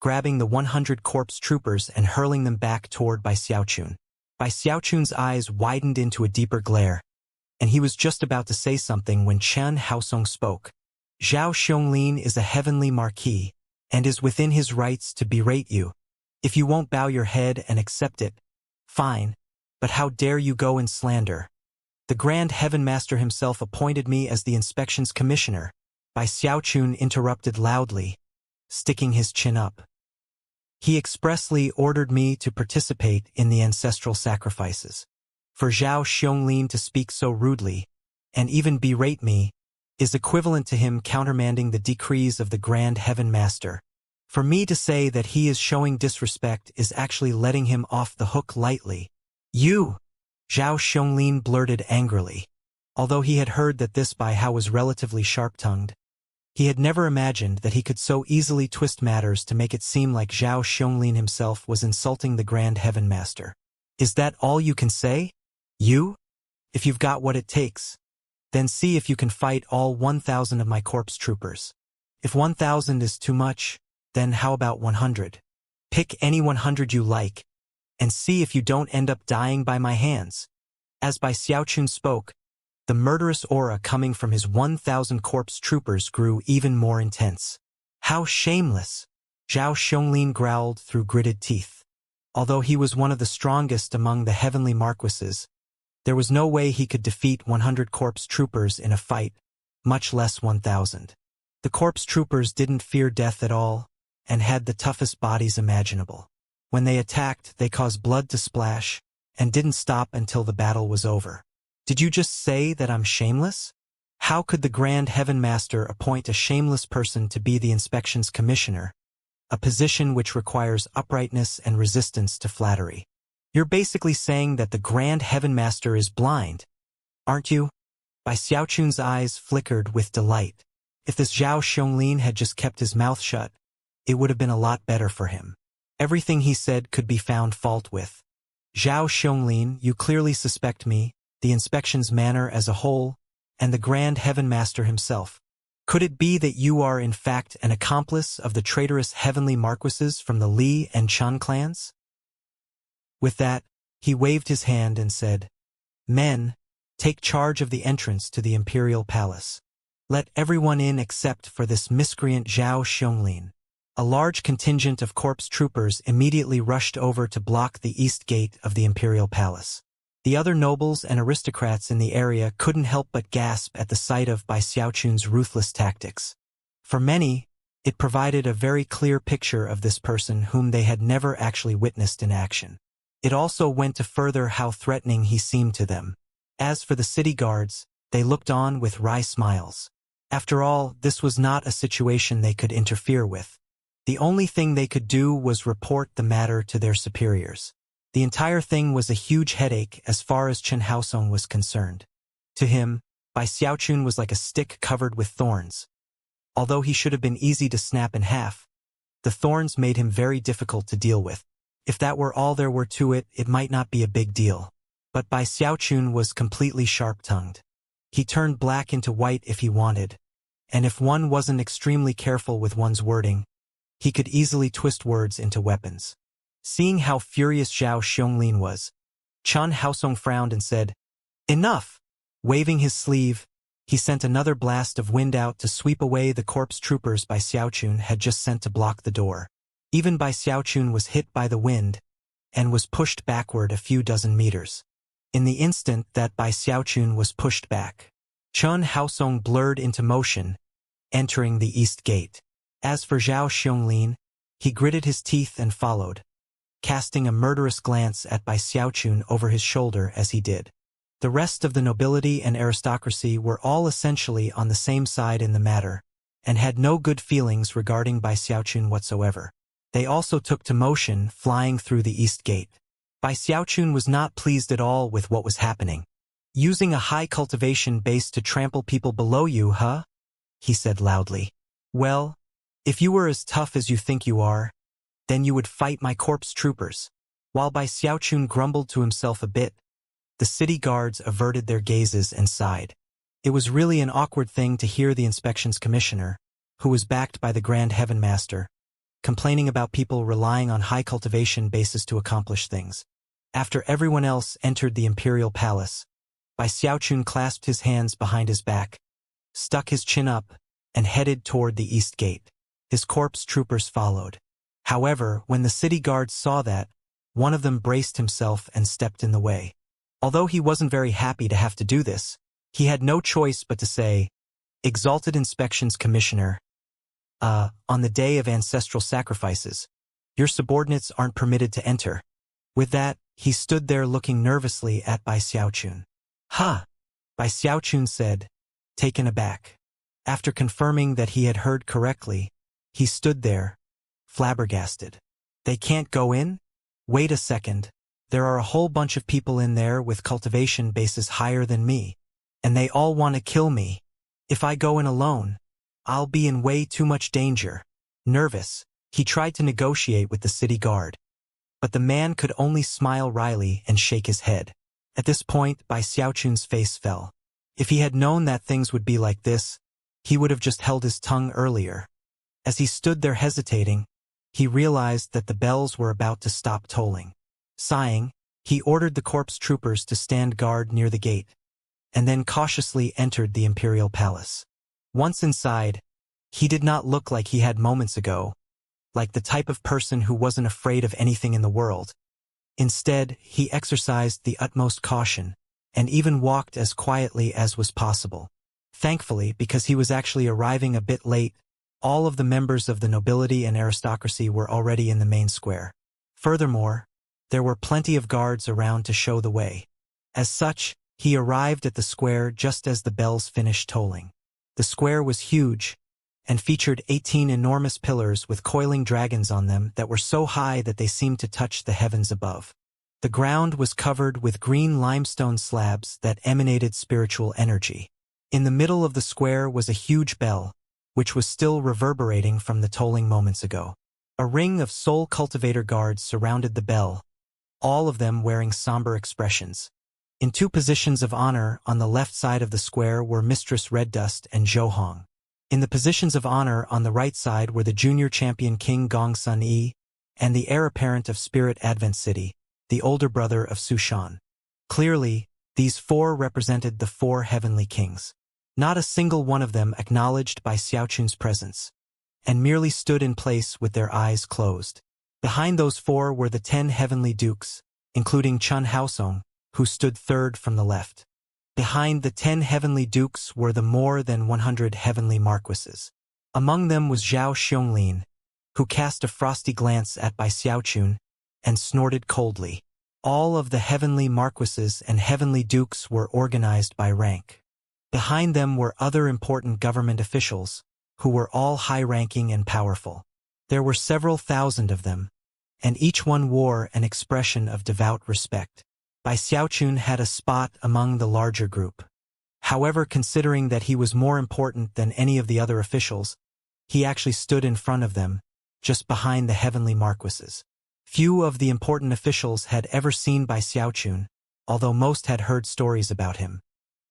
grabbing the 100 corpse troopers and hurling them back toward Bai Xiaochun. Bai Xiaochun's eyes widened into a deeper glare, and he was just about to say something when Chun Haosong spoke. Zhao Xianglin is a heavenly marquis, and is within his rights to berate you. If you won't bow your head and accept it, fine, but how dare you go and slander? The Grand Heaven Master himself appointed me as the inspections commissioner. Bai Xiaochun interrupted loudly, sticking his chin up. He expressly ordered me to participate in the ancestral sacrifices. For Zhao Xianglin to speak so rudely, and even berate me, is equivalent to him countermanding the decrees of the Grand Heaven Master. For me to say that he is showing disrespect is actually letting him off the hook lightly. You! Zhao Xianglin blurted angrily. Although he had heard that this Bai Hao was relatively sharp-tongued, he had never imagined that he could so easily twist matters to make it seem like Zhao Xianglin himself was insulting the Grand Heaven Master. Is that all you can say? You? If you've got what it takes, then see if you can fight all 1,000 of my corpse troopers. If 1,000 is too much, then how about 100? Pick any 100 you like, and see if you don't end up dying by my hands. As Bai Xiaochun spoke, the murderous aura coming from his 1,000 corpse troopers grew even more intense. How shameless! Zhao Xianglin growled through gritted teeth. Although he was one of the strongest among the heavenly marquises, there was no way he could defeat 100 corpse troopers in a fight, much less 1,000. The corpse troopers didn't fear death at all, and had the toughest bodies imaginable. When they attacked, they caused blood to splash, and didn't stop until the battle was over. Did you just say that I'm shameless? How could the Grand Heaven Master appoint a shameless person to be the inspections commissioner, a position which requires uprightness and resistance to flattery? You're basically saying that the Grand Heaven Master is blind, aren't you? Bai Xiaochun's eyes flickered with delight. If this Zhao Xianglin had just kept his mouth shut, it would have been a lot better for him. Everything he said could be found fault with. Zhao Xianglin, you clearly suspect me, the inspections manner as a whole, and the Grand Heaven Master himself. Could it be that you are in fact an accomplice of the traitorous heavenly marquises from the Li and Chen clans? With that, he waved his hand and said, Men, take charge of the entrance to the imperial palace. Let everyone in except for this miscreant Zhao Xianglin. A large contingent of corpse troopers immediately rushed over to block the east gate of the imperial palace. The other nobles and aristocrats in the area couldn't help but gasp at the sight of Bai Xiaochun's ruthless tactics. For many, it provided a very clear picture of this person whom they had never actually witnessed in action. It also went to further how threatening he seemed to them. As for the city guards, they looked on with wry smiles. After all, this was not a situation they could interfere with. The only thing they could do was report the matter to their superiors. The entire thing was a huge headache as far as Chen Haosong was concerned. To him, Bai Xiaochun was like a stick covered with thorns. Although he should have been easy to snap in half, the thorns made him very difficult to deal with. If that were all there were to it, it might not be a big deal. But Bai Xiaochun was completely sharp-tongued. He turned black into white if he wanted, and if one wasn't extremely careful with one's wording, he could easily twist words into weapons. Seeing how furious Zhao Xianglin was, Chen Haosong frowned and said, Enough! Waving his sleeve, he sent another blast of wind out to sweep away the corpse troopers Bai Xiaochun had just sent to block the door. Even Bai Xiaochun was hit by the wind and was pushed backward a few dozen meters. In the instant that Bai Xiaochun was pushed back, Chen Haosong blurred into motion, entering the east gate. As for Zhao Xianglin, he gritted his teeth and followed, casting a murderous glance at Bai Xiaochun over his shoulder as he did. The rest of the nobility and aristocracy were all essentially on the same side in the matter, and had no good feelings regarding Bai Xiaochun whatsoever. They also took to motion, flying through the east gate. Bai Xiaochun was not pleased at all with what was happening. Using a high cultivation base to trample people below you, huh? He said loudly. Well, if you were as tough as you think you are, then you would fight my corpse troopers. While Bai Xiaochun grumbled to himself a bit, the city guards averted their gazes and sighed. It was really an awkward thing to hear the inspections commissioner, who was backed by the Grand Heaven Master, complaining about people relying on high cultivation bases to accomplish things. After everyone else entered the imperial palace, Bai Xiaochun clasped his hands behind his back, stuck his chin up, and headed toward the east gate. His corpse troopers followed. However, when the city guards saw that, one of them braced himself and stepped in the way. Although he wasn't very happy to have to do this, he had no choice but to say, Exalted Inspections Commissioner, on the day of ancestral sacrifices, your subordinates aren't permitted to enter. With that, he stood there looking nervously at Bai Xiaochun. Ha! Bai Xiaochun said, taken aback. After confirming that he had heard correctly, he stood there, flabbergasted. They can't go in? Wait a second. There are a whole bunch of people in there with cultivation bases higher than me, and they all want to kill me. If I go in alone, I'll be in way too much danger. Nervous, he tried to negotiate with the city guard, but the man could only smile wryly and shake his head. At this point, Bai Xiaochun's face fell. If he had known that things would be like this, he would have just held his tongue earlier. As he stood there hesitating, he realized that the bells were about to stop tolling. Sighing, he ordered the corpse troopers to stand guard near the gate, and then cautiously entered the imperial palace. Once inside, he did not look like he had moments ago, like the type of person who wasn't afraid of anything in the world. Instead, he exercised the utmost caution, and even walked as quietly as was possible. Thankfully, because he was actually arriving a bit late, all of the members of the nobility and aristocracy were already in the main square. Furthermore, there were plenty of guards around to show the way. As such, he arrived at the square just as the bells finished tolling. The square was huge, and featured 18 enormous pillars with coiling dragons on them that were so high that they seemed to touch the heavens above. The ground was covered with green limestone slabs that emanated spiritual energy. In the middle of the square was a huge bell, which was still reverberating from the tolling moments ago. A ring of soul cultivator guards surrounded the bell, all of them wearing somber expressions. In two positions of honor on the left side of the square were Mistress Red Dust and Zhou Hong. In the positions of honor on the right side were the junior champion King Gong Sun Yi and the heir apparent of Spirit Advent City, the older brother of Su Shan. Clearly, these four represented the four heavenly kings. Not a single one of them acknowledged by Xiaochun's presence, and merely stood in place with their eyes closed. Behind those four were the 10 heavenly dukes, including Chun Haosong, who stood third from the left. Behind the 10 heavenly dukes were the more than 100 heavenly marquises. Among them was Zhao Xiongling, who cast a frosty glance at Bai Xiaochun and snorted coldly. All of the heavenly marquises and heavenly dukes were organized by rank. Behind them were other important government officials, who were all high-ranking and powerful. There were several thousand of them, and each one wore an expression of devout respect. Bai Xiaochun had a spot among the larger group. However, considering that he was more important than any of the other officials, he actually stood in front of them, just behind the heavenly marquises. Few of the important officials had ever seen Bai Xiaochun, although most had heard stories about him.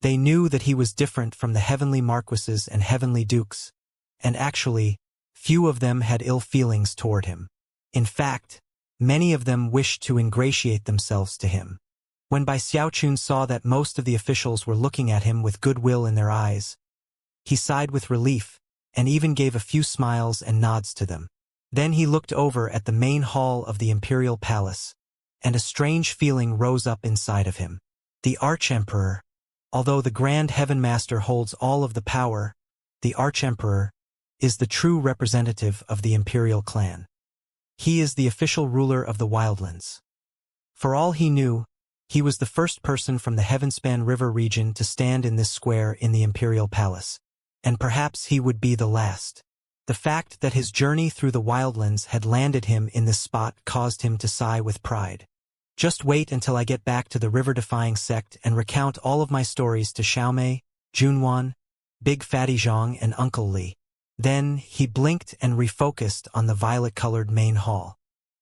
They knew that he was different from the heavenly marquises and heavenly dukes, and actually, few of them had ill feelings toward him. In fact, many of them wished to ingratiate themselves to him. When Bai Xiaochun saw that most of the officials were looking at him with goodwill in their eyes, he sighed with relief and even gave a few smiles and nods to them. Then he looked over at the main hall of the imperial palace, and a strange feeling rose up inside of him. The Archemperor, although the Grand Heaven Master holds all of the power, the Archemperor is the true representative of the imperial clan. He is the official ruler of the Wildlands. For all he knew, he was the first person from the Heavenspan River region to stand in this square in the imperial palace, and perhaps he would be the last. The fact that his journey through the Wildlands had landed him in this spot caused him to sigh with pride. Just wait until I get back to the river-defying sect and recount all of my stories to Xiaomei, Junwan, Big Fatty Zhang, and Uncle Li. Then he blinked and refocused on the violet-colored main hall.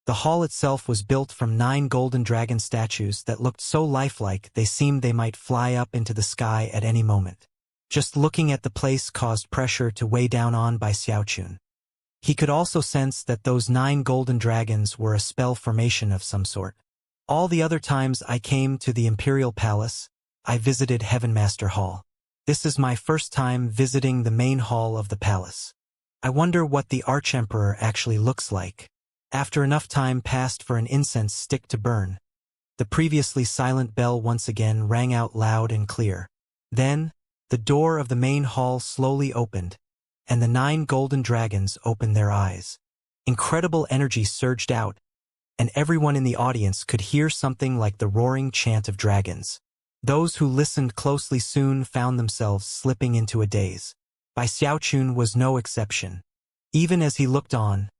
The hall itself was built from 9 golden dragon statues that looked so lifelike they seemed they might fly up into the sky at any moment. Just looking at the place caused pressure to weigh down on Bai Xiaochun. He could also sense that those 9 golden dragons were a spell formation of some sort. All the other times I came to the Imperial Palace, I visited Heavenmaster Hall. This is my first time visiting the main hall of the palace. I wonder what the Archemperor actually looks like. After enough time passed for an incense stick to burn, the previously silent bell once again rang out loud and clear. Then, the door of the main hall slowly opened, and the 9 golden dragons opened their eyes. Incredible energy surged out, and everyone in the audience could hear something like the roaring chant of dragons. Those who listened closely soon found themselves slipping into a daze. Bai Xiaochun was no exception. Even as he looked on,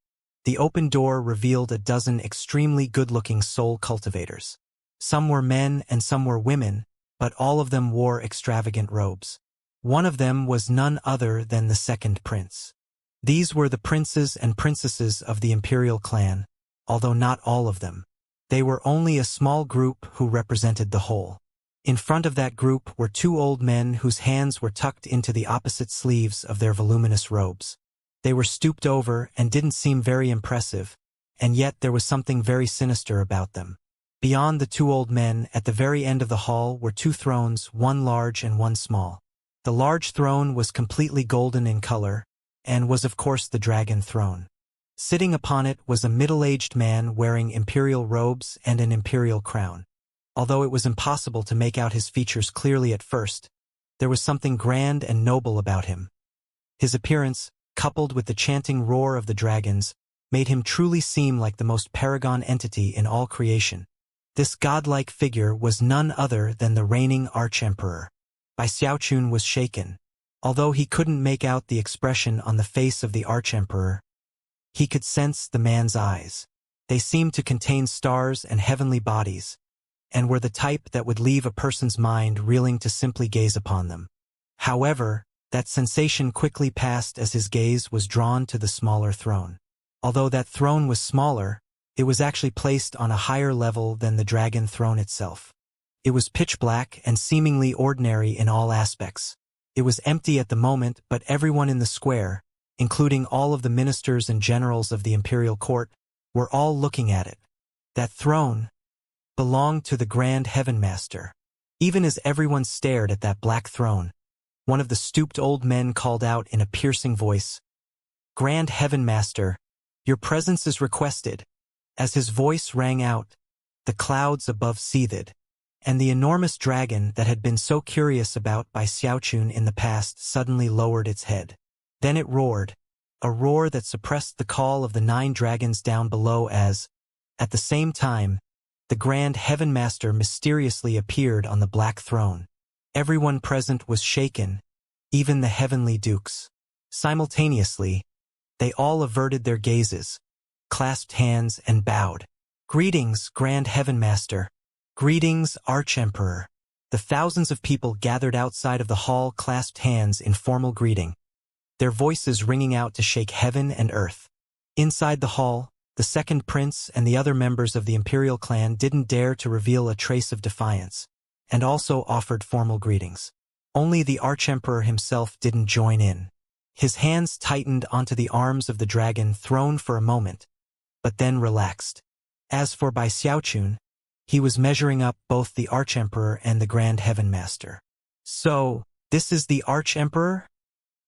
the open door revealed a dozen extremely good-looking soul cultivators. Some were men and some were women, but all of them wore extravagant robes. One of them was none other than the second prince. These were the princes and princesses of the imperial clan, although not all of them. They were only a small group who represented the whole. In front of that group were 2 old men whose hands were tucked into the opposite sleeves of their voluminous robes. They were stooped over and didn't seem very impressive, and yet there was something very sinister about them. Beyond the 2 old men, at the very end of the hall were 2 thrones, one large and one small. The large throne was completely golden in color, and was of course the dragon throne. Sitting upon it was a middle-aged man wearing imperial robes and an imperial crown. Although it was impossible to make out his features clearly at first, there was something grand and noble about him. His appearance, coupled with the chanting roar of the dragons, made him truly seem like the most paragon entity in all creation. This godlike figure was none other than the reigning Archemperor. Bai Xiaochun was shaken. Although he couldn't make out the expression on the face of the Archemperor, he could sense the man's eyes. They seemed to contain stars and heavenly bodies, and were the type that would leave a person's mind reeling to simply gaze upon them. However, that sensation quickly passed as his gaze was drawn to the smaller throne. Although that throne was smaller, it was actually placed on a higher level than the dragon throne itself. It was pitch black and seemingly ordinary in all aspects. It was empty at the moment, but everyone in the square, including all of the ministers and generals of the imperial court, were all looking at it. That throne belonged to the Grand Heaven Master. Even as everyone stared at that black throne, one of the stooped old men called out in a piercing voice, "Grand Heaven Master, your presence is requested." As his voice rang out, the clouds above seethed, and the enormous dragon that had been so curious about by Xiaochun in the past suddenly lowered its head. Then it roared, a roar that suppressed the call of the 9 dragons down below as, at the same time, the Grand Heaven Master mysteriously appeared on the black throne. Everyone present was shaken, even the heavenly dukes. Simultaneously, they all averted their gazes, clasped hands and bowed. "Greetings, Grand Heaven Master. Greetings, Archemperor." The thousands of people gathered outside of the hall clasped hands in formal greeting, their voices ringing out to shake heaven and earth. Inside the hall, the second prince and the other members of the imperial clan didn't dare to reveal a trace of defiance, and also offered formal greetings. Only the Archemperor himself didn't join in. His hands tightened onto the arms of the dragon throne for a moment, but then relaxed. As for Bai Xiaochun, he was measuring up both the Archemperor and the Grand Heaven Master. "So, this is the Archemperor?"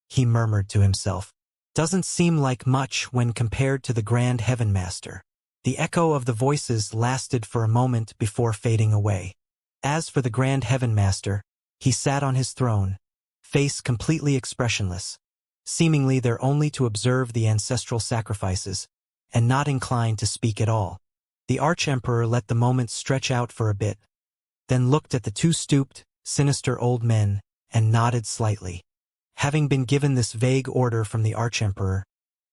he murmured to himself. "Doesn't seem like much when compared to the Grand Heaven Master." The echo of the voices lasted for a moment before fading away. As for the Grand Heaven Master, he sat on his throne, face completely expressionless, seemingly there only to observe the ancestral sacrifices, and not inclined to speak at all. The Archemperor let the moment stretch out for a bit, then looked at the 2 stooped, sinister old men, and nodded slightly. Having been given this vague order from the Archemperor,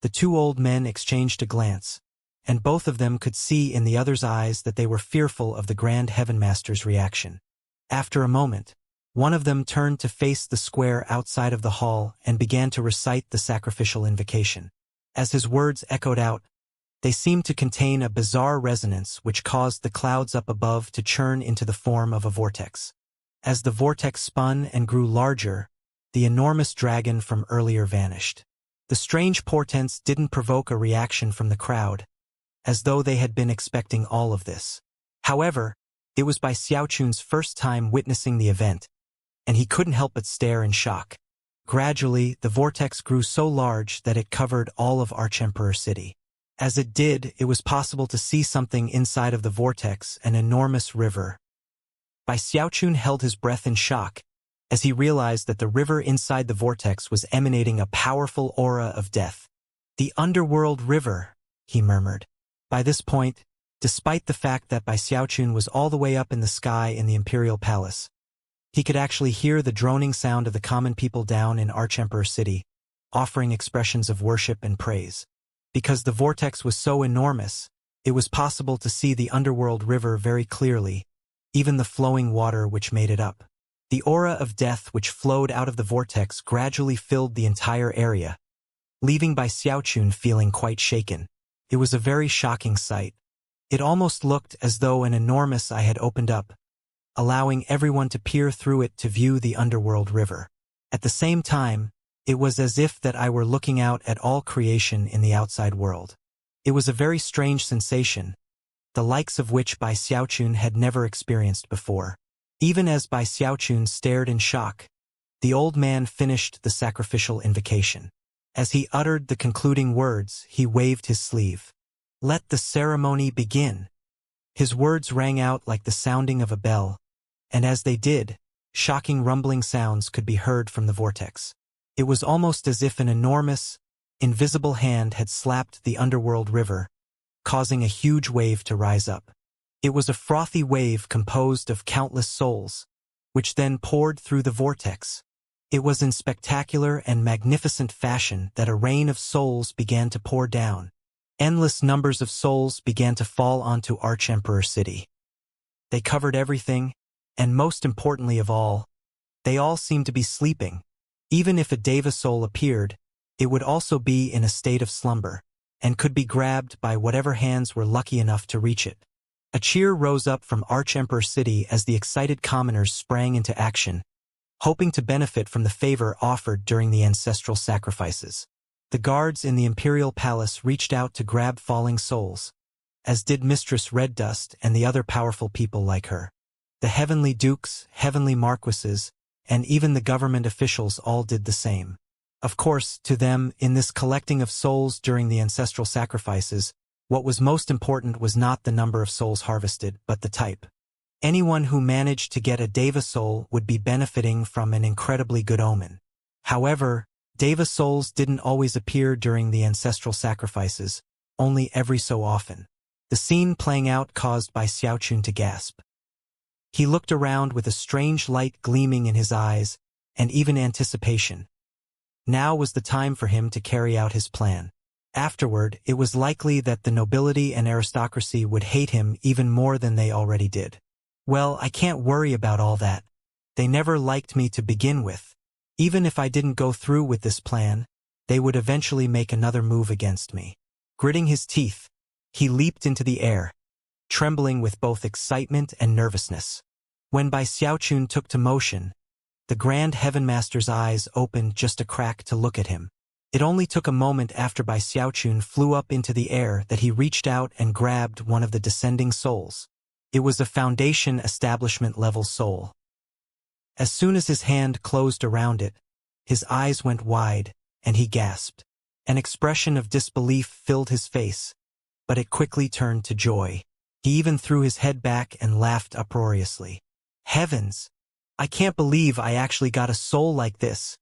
the 2 old men exchanged a glance, and both of them could see in the other's eyes that they were fearful of the Grand Heaven Master's reaction. After a moment, one of them turned to face the square outside of the hall and began to recite the sacrificial invocation. As his words echoed out, they seemed to contain a bizarre resonance which caused the clouds up above to churn into the form of a vortex. As the vortex spun and grew larger, the enormous dragon from earlier vanished. The strange portents didn't provoke a reaction from the crowd, as though they had been expecting all of this. However, it was Bai Xiaochun's first time witnessing the event, and he couldn't help but stare in shock. Gradually, the vortex grew so large that it covered all of Archemperor City. As it did, it was possible to see something inside of the vortex, an enormous river. Bai Xiaochun held his breath in shock, as he realized that the river inside the vortex was emanating a powerful aura of death. "The underworld river," he murmured. By this point, despite the fact that Bai Xiaochun was all the way up in the sky in the imperial palace, he could actually hear the droning sound of the common people down in Archemperor City, offering expressions of worship and praise. Because the vortex was so enormous, it was possible to see the underworld river very clearly, even the flowing water which made it up. The aura of death which flowed out of the vortex gradually filled the entire area, leaving Bai Xiaochun feeling quite shaken. It was a very shocking sight. It almost looked as though an enormous eye had opened up, allowing everyone to peer through it to view the underworld river. At the same time, it was as if that I were looking out at all creation in the outside world. It was a very strange sensation, the likes of which Bai Xiaochun had never experienced before. Even as Bai Xiaochun stared in shock, the old man finished the sacrificial invocation. As he uttered the concluding words, he waved his sleeve. "Let the ceremony begin." His words rang out like the sounding of a bell, and as they did, shocking rumbling sounds could be heard from the vortex. It was almost as if an enormous, invisible hand had slapped the underworld river, causing a huge wave to rise up. It was a frothy wave composed of countless souls, which then poured through the vortex. It was in spectacular and magnificent fashion that a rain of souls began to pour down. Endless numbers of souls began to fall onto Archemperor City. They covered everything, and most importantly of all, they all seemed to be sleeping. Even if a Deva soul appeared, it would also be in a state of slumber, and could be grabbed by whatever hands were lucky enough to reach it. A cheer rose up from Archemperor City as the excited commoners sprang into action, hoping to benefit from the favor offered during the ancestral sacrifices. The guards in the imperial palace reached out to grab falling souls, as did Mistress Red Dust and the other powerful people like her. The heavenly dukes, heavenly marquises, and even the government officials all did the same. Of course, to them, in this collecting of souls during the ancestral sacrifices, what was most important was not the number of souls harvested, but the type. Anyone who managed to get a Deva soul would be benefiting from an incredibly good omen. However, Deva souls didn't always appear during the ancestral sacrifices, only every so often. The scene playing out caused by Xiaochun to gasp. He looked around with a strange light gleaming in his eyes, and even anticipation. Now was the time for him to carry out his plan. Afterward, it was likely that the nobility and aristocracy would hate him even more than they already did. Well, I can't worry about all that. They never liked me to begin with. Even if I didn't go through with this plan, they would eventually make another move against me. Gritting his teeth, he leaped into the air, trembling with both excitement and nervousness. When Bai Xiaochun took to motion, the Grand Heaven Master's eyes opened just a crack to look at him. It only took a moment after Bai Xiaochun flew up into the air that he reached out and grabbed one of the descending souls. It was a Foundation establishment-level soul. As soon as his hand closed around it, his eyes went wide, and he gasped. An expression of disbelief filled his face, but it quickly turned to joy. He even threw his head back and laughed uproariously. Heavens! I can't believe I actually got a soul like this.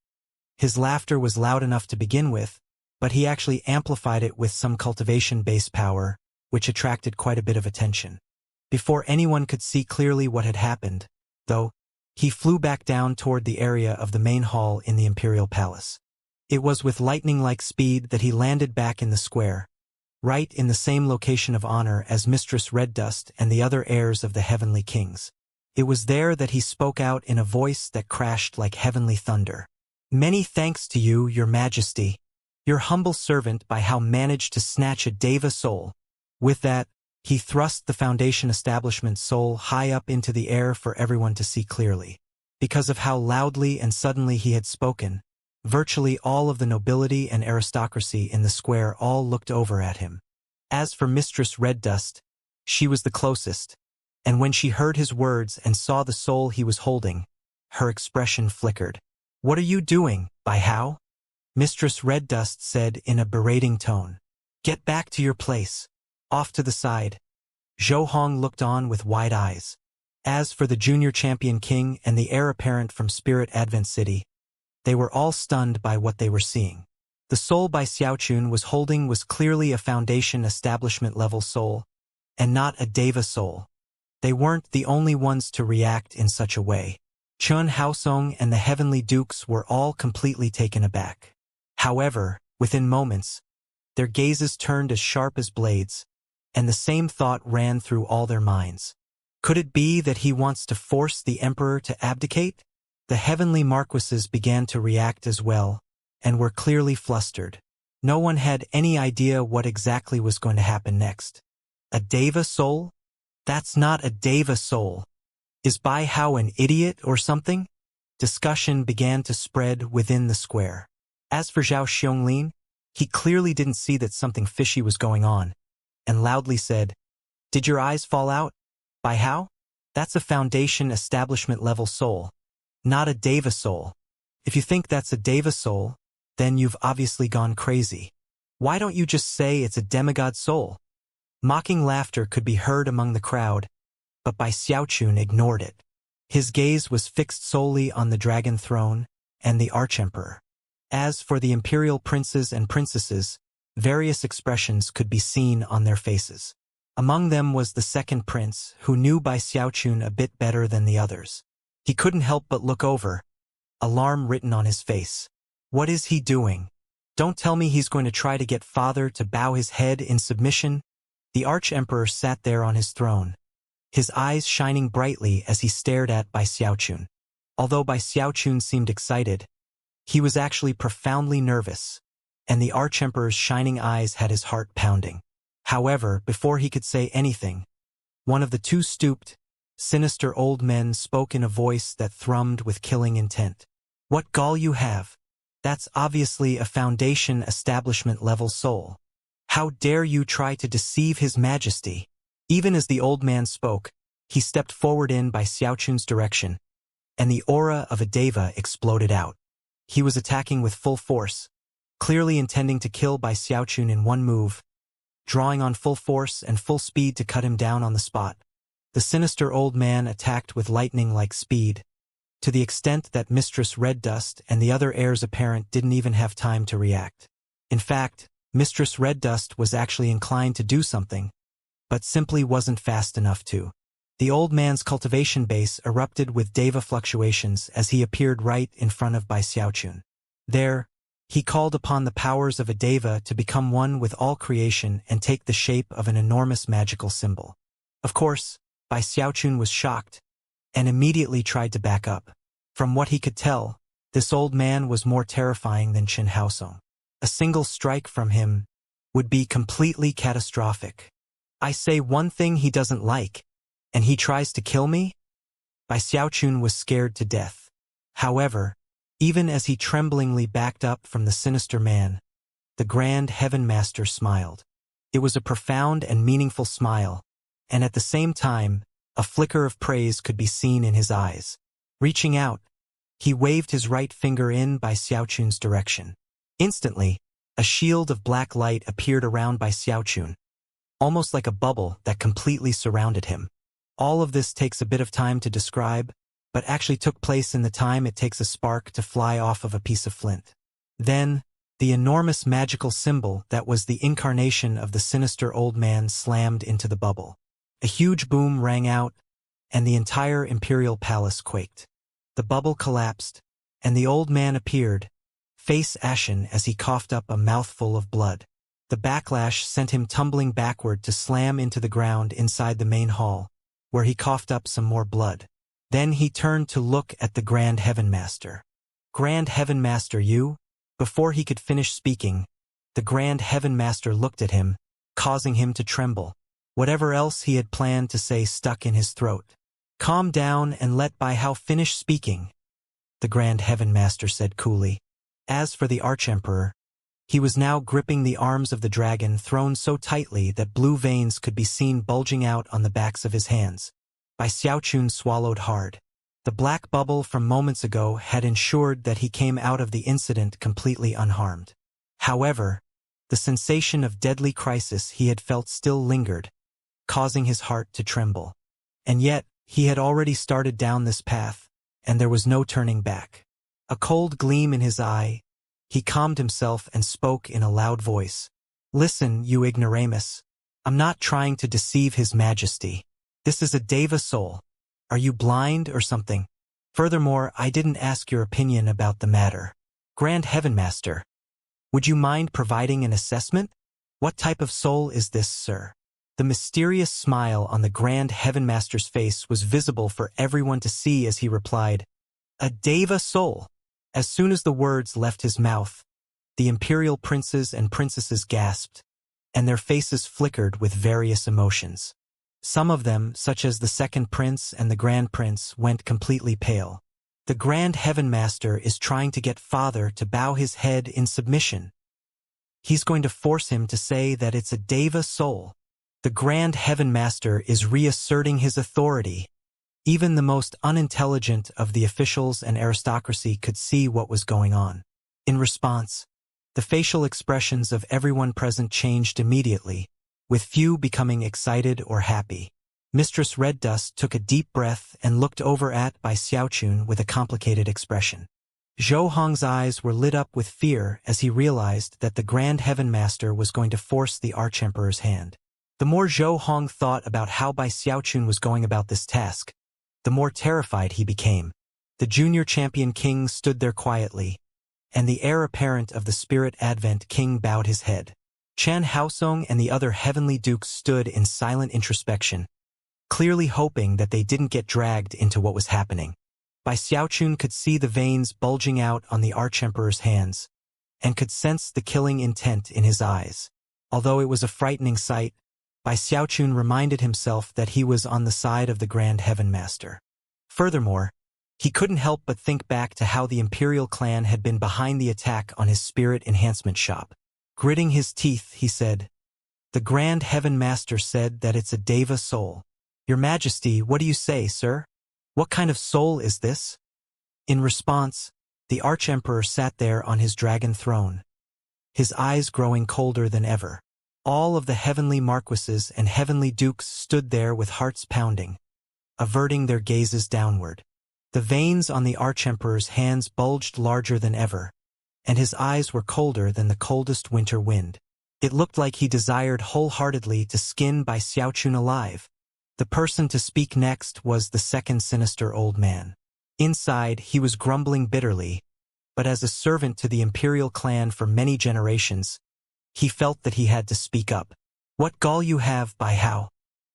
His laughter was loud enough to begin with, but he actually amplified it with some cultivation-based power, which attracted quite a bit of attention. Before anyone could see clearly what had happened, though, he flew back down toward the area of the main hall in the Imperial Palace. It was with lightning-like speed that he landed back in the square, right in the same location of honor as Mistress Red Dust and the other heirs of the Heavenly Kings. It was there that he spoke out in a voice that crashed like heavenly thunder. Many thanks to you, your majesty. Your humble servant by how managed to snatch a Deva soul. With that, he thrust the Foundation establishment soul high up into the air for everyone to see clearly. Because of how loudly and suddenly he had spoken, virtually all of the nobility and aristocracy in the square all looked over at him. As for Mistress Red Dust, she was the closest, and when she heard his words and saw the soul he was holding, her expression flickered. What are you doing, Bai Hao? Mistress Red Dust said in a berating tone. Get back to your place. Off to the side. Zhou Hong looked on with wide eyes. As for the junior champion king and the heir apparent from Spirit Advent City, they were all stunned by what they were seeing. The soul Bai Xiaochun was holding was clearly a Foundation establishment-level soul, and not a Deva soul. They weren't the only ones to react in such a way. Chun Haosong and the Heavenly Dukes were all completely taken aback. However, within moments, their gazes turned as sharp as blades, and the same thought ran through all their minds. Could it be that he wants to force the Emperor to abdicate? The Heavenly Marquises began to react as well, and were clearly flustered. No one had any idea what exactly was going to happen next. A Deva soul? That's not a Deva soul. Is Bai Hao an idiot or something? Discussion began to spread within the square. As for Zhao Xiongling, he clearly didn't see that something fishy was going on, and loudly said, Did your eyes fall out, Bai Hao? That's a Foundation establishment-level soul, not a Deva soul. If you think that's a Deva soul, then you've obviously gone crazy. Why don't you just say it's a demigod soul? Mocking laughter could be heard among the crowd, but Bai Xiaochun ignored it. His gaze was fixed solely on the dragon throne and the Archemperor. As for the imperial princes and princesses, various expressions could be seen on their faces. Among them was the second prince, who knew Bai Xiaochun a bit better than the others. He couldn't help but look over, alarm written on his face. What is he doing? Don't tell me he's going to try to get father to bow his head in submission? The Archemperor sat there on his throne, his eyes shining brightly as he stared at Bai Xiaochun. Although Bai Xiaochun seemed excited, he was actually profoundly nervous, and the Archemperor's shining eyes had his heart pounding. However, before he could say anything, one of the two stooped Sinister old men spoke in a voice that thrummed with killing intent. What gall you have! That's obviously a Foundation establishment-level soul. How dare you try to deceive His Majesty? Even as the old man spoke, he stepped forward in by Xiaochun's direction, and the aura of a deva exploded out. He was attacking with full force, clearly intending to kill by Xiaochun in one move, drawing on full force and full speed to cut him down on the spot. The sinister old man attacked with lightning-like speed, to the extent that Mistress Red Dust and the other heirs apparent didn't even have time to react. In fact, Mistress Red Dust was actually inclined to do something, but simply wasn't fast enough to. The old man's cultivation base erupted with deva fluctuations as he appeared right in front of Bai Xiaochun. There, he called upon the powers of a deva to become one with all creation and take the shape of an enormous magical symbol. Of course, Bai Xiaochun was shocked, and immediately tried to back up. From what he could tell, this old man was more terrifying than Chen Haosong. A single strike from him would be completely catastrophic. I say one thing he doesn't like, and he tries to kill me? Bai Xiaochun was scared to death. However, even as he tremblingly backed up from the sinister man, the Grand Heaven Master smiled. It was a profound and meaningful smile, and at the same time, a flicker of praise could be seen in his eyes. Reaching out, he waved his right finger in Bai Xiaochun's direction. Instantly, a shield of black light appeared around Bai Xiaochun, almost like a bubble that completely surrounded him. All of this takes a bit of time to describe, but actually took place in the time it takes a spark to fly off of a piece of flint. Then, the enormous magical symbol that was the incarnation of the sinister old man slammed into the bubble. A huge boom rang out, and the entire imperial palace quaked. The bubble collapsed, and the old man appeared, face ashen as he coughed up a mouthful of blood. The backlash sent him tumbling backward to slam into the ground inside the main hall, where he coughed up some more blood. Then he turned to look at the Grand Heaven Master. Grand Heaven Master, you? Before he could finish speaking, the Grand Heaven Master looked at him, causing him to tremble. Whatever else he had planned to say stuck in his throat. Calm down and let Bai Hao finish speaking, the Grand Heaven Master said coolly. As for the Archemperor, he was now gripping the arms of the dragon thrown so tightly that blue veins could be seen bulging out on the backs of his hands. Bai Xiaochun swallowed hard. The black bubble from moments ago had ensured that he came out of the incident completely unharmed. However, the sensation of deadly crisis he had felt still lingered, causing his heart to tremble. And yet, he had already started down this path, and there was no turning back. A cold gleam in his eye, he calmed himself and spoke in a loud voice. Listen, you ignoramus. I'm not trying to deceive His Majesty. This is a deva soul. Are you blind or something? Furthermore, I didn't ask your opinion about the matter. Grand Heaven Master, would you mind providing an assessment? What type of soul is this, sir? The mysterious smile on the Grand Heaven Master's face was visible for everyone to see as he replied, a deva soul. As soon as the words left his mouth, the imperial princes and princesses gasped, and their faces flickered with various emotions. Some of them, such as the second prince and the grand prince, went completely pale. The Grand Heaven Master is trying to get Father to bow his head in submission. He's going to force him to say that it's a deva soul. The Grand Heaven Master is reasserting his authority. Even the most unintelligent of the officials and aristocracy could see what was going on. In response, the facial expressions of everyone present changed immediately, with few becoming excited or happy. Mistress Red Dust took a deep breath and looked over at Bai Xiaochun with a complicated expression. Zhou Hong's eyes were lit up with fear as he realized that the Grand Heaven Master was going to force the Archemperor's hand. The more Zhou Hong thought about how Bai Xiaochun was going about this task, the more terrified he became. The junior champion king stood there quietly, and the heir apparent of the Spirit Advent king bowed his head. Chen Haosong and the other heavenly dukes stood in silent introspection, clearly hoping that they didn't get dragged into what was happening. Bai Xiaochun could see the veins bulging out on the Archemperor's hands, and could sense the killing intent in his eyes. Although it was a frightening sight, Bai Xiaochun reminded himself that he was on the side of the Grand Heaven Master. Furthermore, he couldn't help but think back to how the Imperial clan had been behind the attack on his spirit enhancement shop. Gritting his teeth, he said, "The Grand Heaven Master said that it's a Deva soul. Your Majesty, what do you say, sir? What kind of soul is this?" In response, the Archemperor sat there on his dragon throne, his eyes growing colder than ever. All of the heavenly marquises and heavenly dukes stood there with hearts pounding, averting their gazes downward. The veins on the Archemperor's hands bulged larger than ever, and his eyes were colder than the coldest winter wind. It looked like he desired wholeheartedly to skin Bai Xiaochun alive. The person to speak next was the second sinister old man. Inside, he was grumbling bitterly, but as a servant to the Imperial clan for many generations, he felt that he had to speak up. "What gall you have, Bai Hao?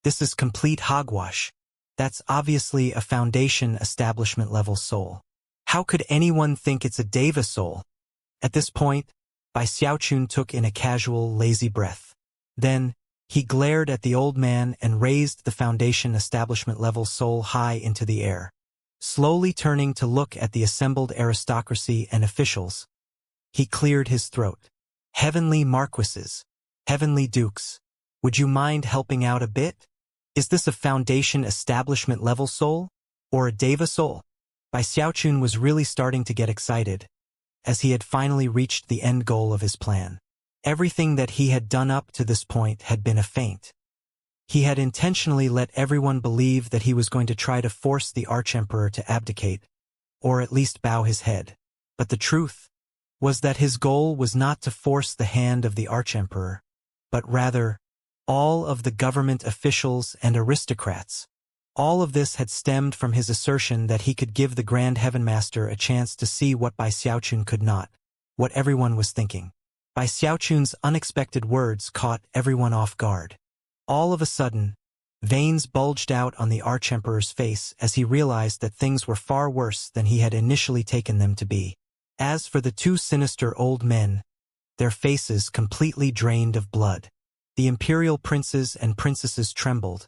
This is complete hogwash. That's obviously a Foundation establishment-level soul. How could anyone think it's a Deva soul?" At this point, Bai Xiaochun took in a casual, lazy breath. Then, he glared at the old man and raised the Foundation establishment-level soul high into the air. Slowly turning to look at the assembled aristocracy and officials, he cleared his throat. "Heavenly marquises, heavenly dukes, would you mind helping out a bit? Is this a Foundation establishment-level soul? Or a Deva soul?" Bai Xiaochun was really starting to get excited, as he had finally reached the end goal of his plan. Everything that he had done up to this point had been a feint. He had intentionally let everyone believe that he was going to try to force the Archemperor to abdicate, or at least bow his head. But the truth was that his goal was not to force the hand of the Archemperor, but rather, all of the government officials and aristocrats. All of this had stemmed from his assertion that he could give the Grand Heaven Master a chance to see what Bai Xiaochun could not, what everyone was thinking. Bai Xiaochun's unexpected words caught everyone off guard. All of a sudden, veins bulged out on the Archemperor's face as he realized that things were far worse than he had initially taken them to be. As for the two sinister old men, their faces completely drained of blood. The imperial princes and princesses trembled,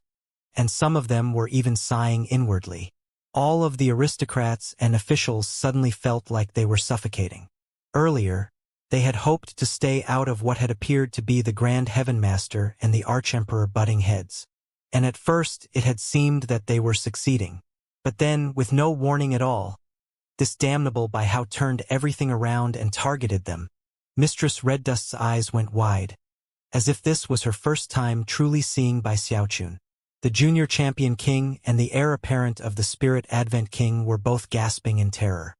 and some of them were even sighing inwardly. All of the aristocrats and officials suddenly felt like they were suffocating. Earlier, they had hoped to stay out of what had appeared to be the Grand Heaven Master and the Archemperor butting heads. And at first it had seemed that they were succeeding. But then, with no warning at all, this damnable Bai Hao turned everything around and targeted them. Mistress Red Dust's eyes went wide, as if this was her first time truly seeing Bai Xiaochun. The junior champion king and the heir apparent of the spirit Advent King were both gasping in terror.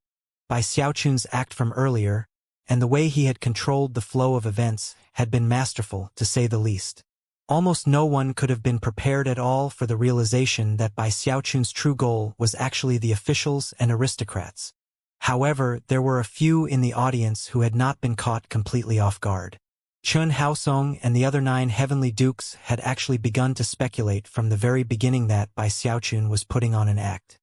Bai Xiaochun's act from earlier, and the way he had controlled the flow of events, had been masterful, to say the least. Almost no one could have been prepared at all for the realization that Bai Xiaochun's true goal was actually the officials and aristocrats. However, there were a few in the audience who had not been caught completely off guard. Chun Haosong and the other 9 heavenly dukes had actually begun to speculate from the very beginning that Bai Xiaochun was putting on an act.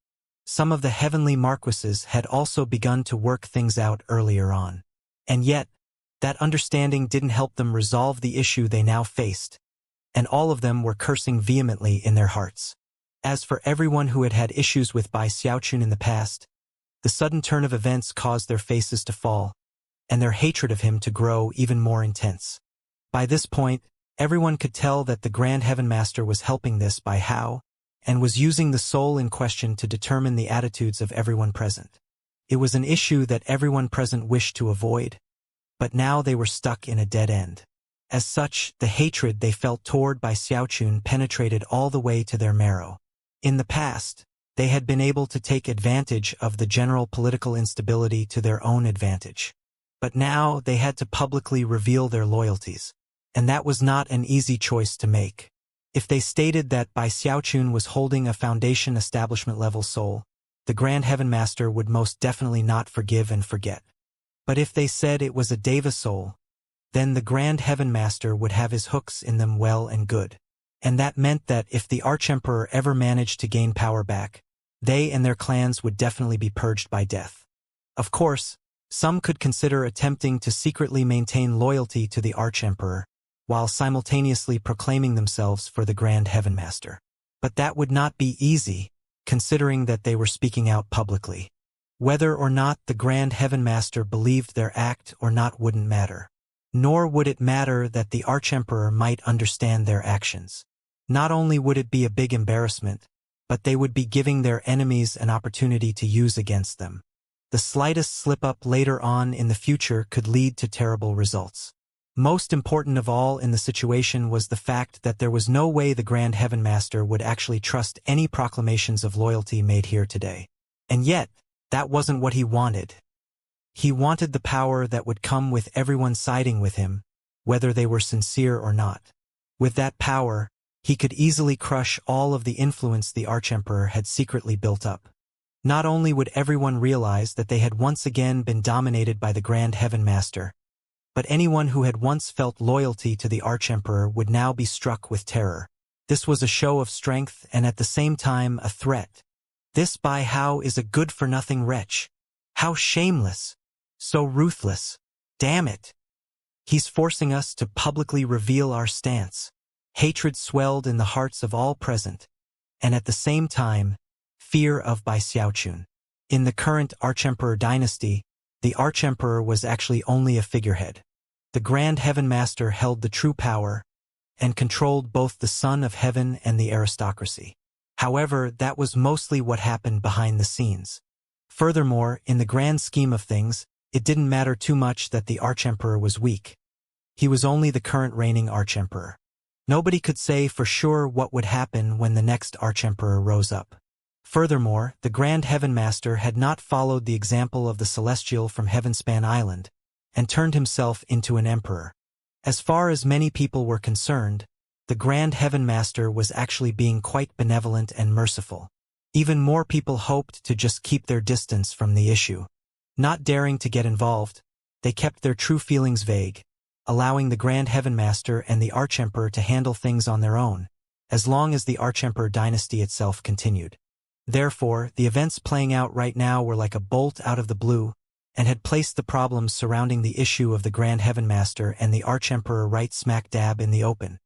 Some of the heavenly marquises had also begun to work things out earlier on. And yet, that understanding didn't help them resolve the issue they now faced, and all of them were cursing vehemently in their hearts. As for everyone who had had issues with Bai Xiaochun in the past, the sudden turn of events caused their faces to fall, and their hatred of him to grow even more intense. By this point, everyone could tell that the Grand Heaven Master was helping this Bai Hao, and was using the soul in question to determine the attitudes of everyone present. It was an issue that everyone present wished to avoid, but now they were stuck in a dead end. As such, the hatred they felt toward Bai Xiaochun penetrated all the way to their marrow. In the past, they had been able to take advantage of the general political instability to their own advantage. But now they had to publicly reveal their loyalties, and that was not an easy choice to make. If they stated that Bai Xiaochun was holding a Foundation establishment-level soul, the Grand Heaven Master would most definitely not forgive and forget. But if they said it was a Deva soul, then the Grand Heaven Master would have his hooks in them well and good. And that meant that if the Archemperor ever managed to gain power back, they and their clans would definitely be purged by death. Of course, some could consider attempting to secretly maintain loyalty to the Archemperor, while simultaneously proclaiming themselves for the Grand Heaven Master. But that would not be easy, considering that they were speaking out publicly. Whether or not the Grand Heaven Master believed their act or not wouldn't matter. Nor would it matter that the Archemperor might understand their actions. Not only would it be a big embarrassment, but they would be giving their enemies an opportunity to use against them. The slightest slip-up later on in the future could lead to terrible results. Most important of all in the situation was the fact that there was no way the Grand Heaven Master would actually trust any proclamations of loyalty made here today. And yet, that wasn't what he wanted. He wanted the power that would come with everyone siding with him, whether they were sincere or not. With that power, he could easily crush all of the influence the Archemperor had secretly built up. Not only would everyone realize that they had once again been dominated by the Grand Heaven Master, but anyone who had once felt loyalty to the Archemperor would now be struck with terror. This was a show of strength and at the same time a threat. This by how is a good-for-nothing wretch. How shameless. So ruthless. Damn it. He's forcing us to publicly reveal our stance. Hatred swelled in the hearts of all present, and at the same time, fear of by Xiaochun. In the current Archemperor dynasty, the Archemperor was actually only a figurehead. The Grand Heaven Master held the true power and controlled both the Son of Heaven and the aristocracy. However, that was mostly what happened behind the scenes. Furthermore, in the grand scheme of things, it didn't matter too much that the Archemperor was weak. He was only the current reigning Archemperor. Nobody could say for sure what would happen when the next Archemperor rose up. Furthermore, the Grand Heaven Master had not followed the example of the Celestial from Heavenspan Island, and turned himself into an emperor. As far as many people were concerned, the Grand Heaven Master was actually being quite benevolent and merciful. Even more people hoped to just keep their distance from the issue. Not daring to get involved, they kept their true feelings vague, allowing the Grand Heaven Master and the Archemperor to handle things on their own, as long as the Archemperor dynasty itself continued. Therefore, the events playing out right now were like a bolt out of the blue, and had placed the problems surrounding the issue of the Grand Heaven Master and the Archemperor right smack dab in the open.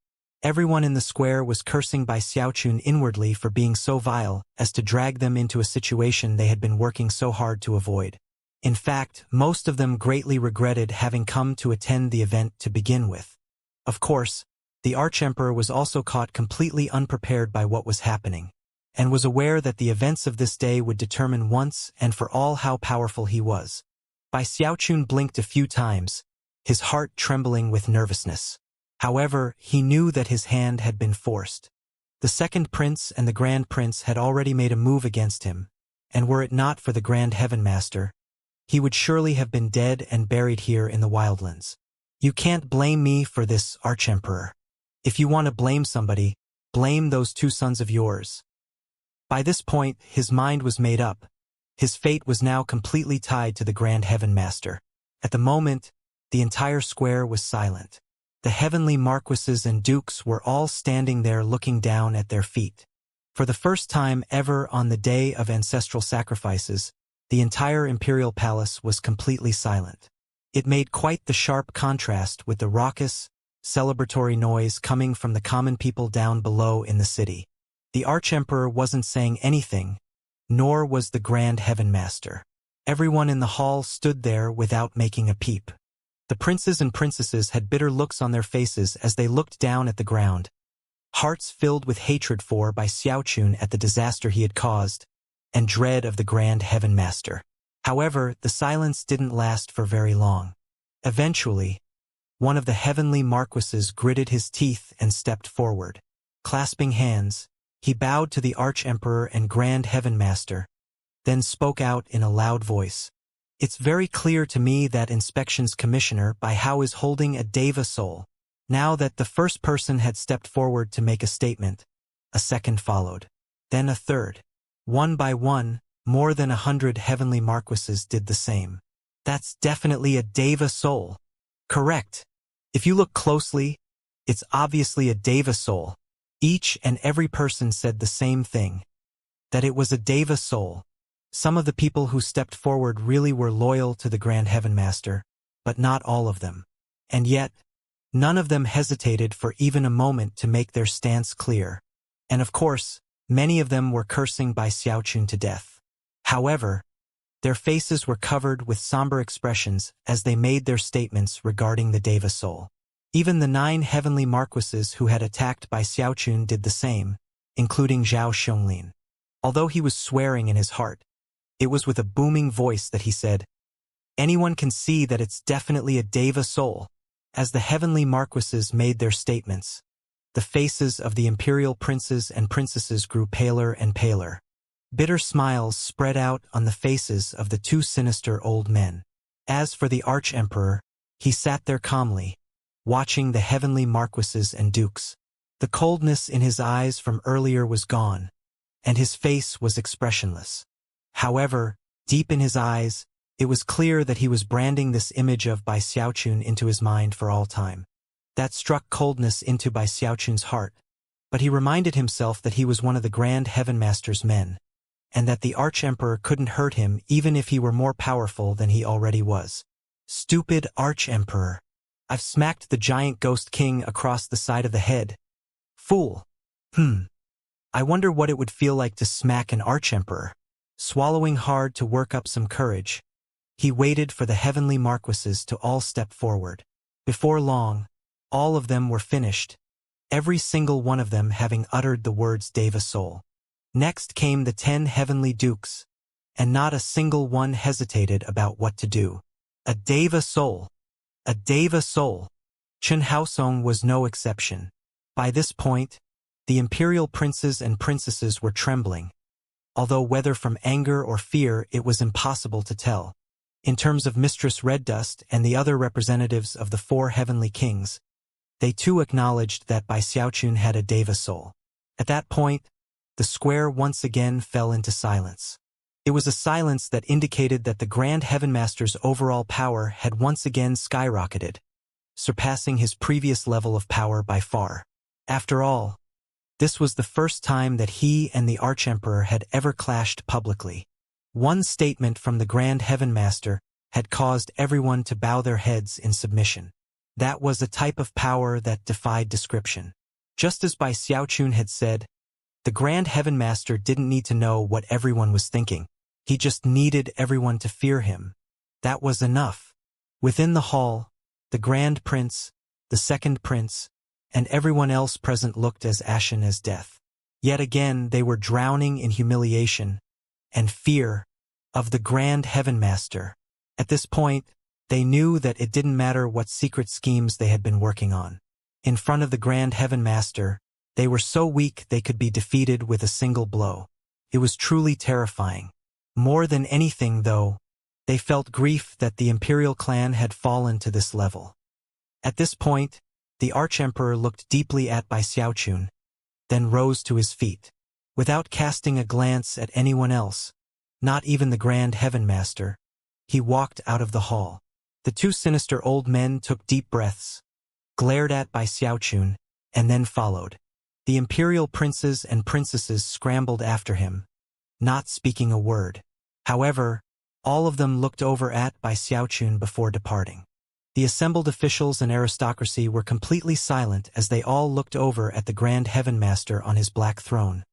Everyone in the square was cursing by Xiaochun inwardly for being so vile as to drag them into a situation they had been working so hard to avoid. In fact, most of them greatly regretted having come to attend the event to begin with. Of course, the Archemperor was also caught completely unprepared by what was happening, and was aware that the events of this day would determine once and for all how powerful he was. Bai Xiaochun blinked a few times, his heart trembling with nervousness. However, he knew that his hand had been forced. The second prince and the Grand Prince had already made a move against him, and were it not for the Grand Heaven Master, he would surely have been dead and buried here in the wildlands. You can't blame me for this, Archemperor. If you want to blame somebody, blame those two sons of yours. By this point, his mind was made up. His fate was now completely tied to the Grand Heaven Master. At the moment, the entire square was silent. The heavenly marquises and dukes were all standing there looking down at their feet. For the first time ever on the day of ancestral sacrifices, the entire imperial palace was completely silent. It made quite the sharp contrast with the raucous, celebratory noise coming from the common people down below in the city. The Archemperor wasn't saying anything, nor was the Grand Heaven Master. Everyone in the hall stood there without making a peep. The princes and princesses had bitter looks on their faces as they looked down at the ground, hearts filled with hatred for Bai Xiaochun at the disaster he had caused, and dread of the Grand Heaven Master. However, the silence didn't last for very long. Eventually, one of the heavenly marquises gritted his teeth and stepped forward. Clasping hands, he bowed to the Archemperor and Grand Heaven Master, then spoke out in a loud voice. It's very clear to me that Inspections Commissioner Bai Hao is holding a Deva soul. Now that the first person had stepped forward to make a statement, a second followed. Then a third. One by one, more than 100 heavenly marquises did the same. That's definitely a Deva soul. Correct. If you look closely, it's obviously a Deva soul. Each and every person said the same thing. That it was a Deva soul. Some of the people who stepped forward really were loyal to the Grand Heaven Master, but not all of them. And yet, None of them hesitated for even a moment to make their stance clear. And of course, many of them were cursing Bai Xiaochun to death. However, their faces were covered with somber expressions as they made their statements regarding the Deva soul. Even the 9 heavenly marquises who had attacked Bai Xiaochun did the same, including Zhao Xiongling. Although he was swearing in his heart, it was with a booming voice that he said, "Anyone can see that it's definitely a Deva soul." As the heavenly marquises made their statements, the faces of the imperial princes and princesses grew paler and paler. Bitter smiles spread out on the faces of the 2 sinister old men. As for the arch-emperor, he sat there calmly, watching the heavenly marquises and dukes. The coldness in his eyes from earlier was gone, and his face was expressionless. However, deep in his eyes, it was clear that he was branding this image of Bai Xiaochun into his mind for all time. That struck coldness into Bai Xiaochun's heart, but he reminded himself that he was one of the Grand Heaven Master's men, and that the Arch-Emperor couldn't hurt him even if he were more powerful than he already was. Stupid Arch-Emperor. I've smacked the giant ghost king across the side of the head. Fool. I wonder what it would feel like to smack an Arch-Emperor. Swallowing hard to work up some courage, he waited for the heavenly marquises to all step forward. Before long, all of them were finished, every single one of them having uttered the words Deva soul. Next came the 10 heavenly dukes, and not a single one hesitated about what to do. A Deva soul. A Deva soul. Chen Haosong was no exception. By this point, the imperial princes and princesses were trembling, although whether from anger or fear it was impossible to tell. In terms of Mistress Red Dust and the other representatives of the 4 heavenly kings, they too acknowledged that Bai Xiaochun had a Deva soul. At that point, the square once again fell into silence. It was a silence that indicated that the Grand Heaven Master's overall power had once again skyrocketed, surpassing his previous level of power by far. After all, this was the first time that he and the Arch-Emperor had ever clashed publicly. One statement from the Grand Heaven Master had caused everyone to bow their heads in submission. That was a type of power that defied description. Just as Bai Xiaochun had said, the Grand Heaven Master didn't need to know what everyone was thinking. He just needed everyone to fear him. That was enough. Within the hall, the Grand Prince, the Second Prince, and everyone else present looked as ashen as death. Yet again they were drowning in humiliation and fear of the Grand Heaven Master. At this point, they knew that it didn't matter what secret schemes they had been working on. In front of the Grand Heaven Master, they were so weak they could be defeated with a single blow. It was truly terrifying. More than anything, though, they felt grief that the imperial clan had fallen to this level. At this point, the Arch-Emperor looked deeply at Bai Xiaochun, then rose to his feet. Without casting a glance at anyone else, not even the Grand Heaven Master, he walked out of the hall. The 2 sinister old men took deep breaths, glared at Bai Xiaochun, and then followed. The imperial princes and princesses scrambled after him, not speaking a word. However, all of them looked over at Bai Xiaochun before departing. The assembled officials and aristocracy were completely silent as they all looked over at the Grand Heaven Master on his black throne,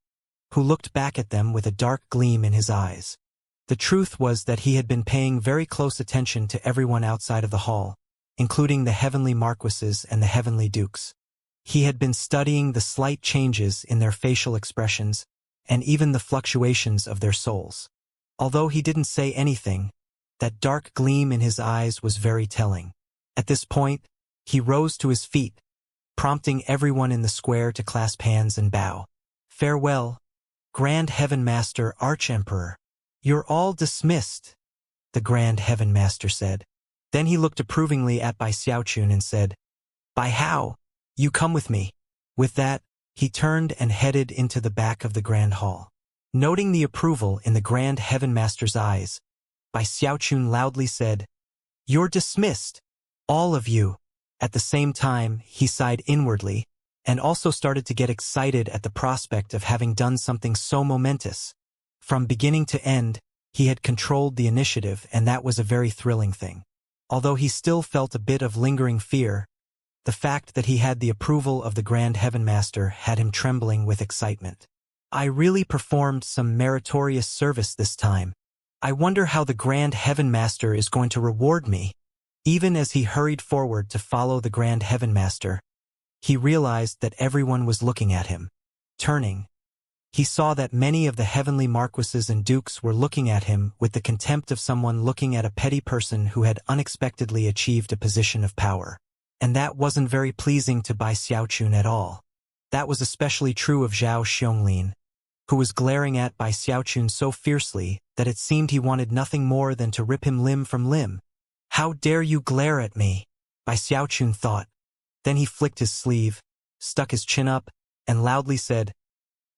who looked back at them with a dark gleam in his eyes. The truth was that he had been paying very close attention to everyone outside of the hall, including the heavenly marquises and the heavenly dukes. He had been studying the slight changes in their facial expressions and even the fluctuations of their souls. Although he didn't say anything, that dark gleam in his eyes was very telling. At this point, he rose to his feet, prompting everyone in the square to clasp hands and bow. Farewell, Grand Heaven Master Arch-Emperor. You're all dismissed, the Grand Heaven Master said. Then he looked approvingly at Bai Xiaochun and said, Bai Hao, you come with me. With that, he turned and headed into the back of the Grand Hall. Noting the approval in the Grand Heaven Master's eyes, Bai Xiaochun loudly said, You're dismissed, all of you. At the same time, he sighed inwardly, and also started to get excited at the prospect of having done something so momentous. From beginning to end, he had controlled the initiative, and that was a very thrilling thing. Although he still felt a bit of lingering fear, The fact that he had the approval of the Grand Heaven Master had him trembling with excitement. I really performed some meritorious service this time. I wonder how the Grand Heaven Master is going to reward me. Even as he hurried forward to follow the Grand Heaven Master, he realized that everyone was looking at him. Turning, he saw that many of the heavenly marquises and dukes were looking at him with the contempt of someone looking at a petty person who had unexpectedly achieved a position of power. And that wasn't very pleasing to Bai Xiaochun at all. That was especially true of Zhao Xiongling, who was glaring at Bai Xiaochun so fiercely that it seemed he wanted nothing more than to rip him limb from limb. How dare you glare at me? Bai Xiaochun thought. Then he flicked his sleeve, stuck his chin up, and loudly said,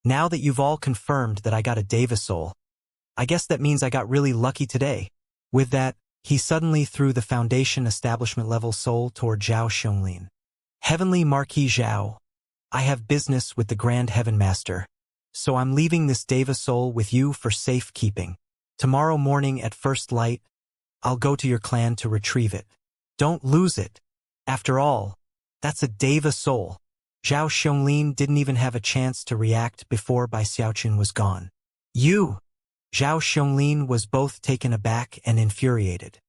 "Now that you've all confirmed that I got a Deva soul, I guess that means I got really lucky today." With that, he suddenly threw the Foundation establishment level soul toward Zhao Xiongling. "Heavenly Marquis Zhao, I have business with the Grand Heaven Master, so I'm leaving this Deva soul with you for safekeeping. Tomorrow morning at first light, I'll go to your clan to retrieve it. Don't lose it. After all, that's a Deva soul." Zhao Xiongling didn't even have a chance to react before Bai Xiaochun was gone. "You!" Zhao Xiongling was both taken aback and infuriated.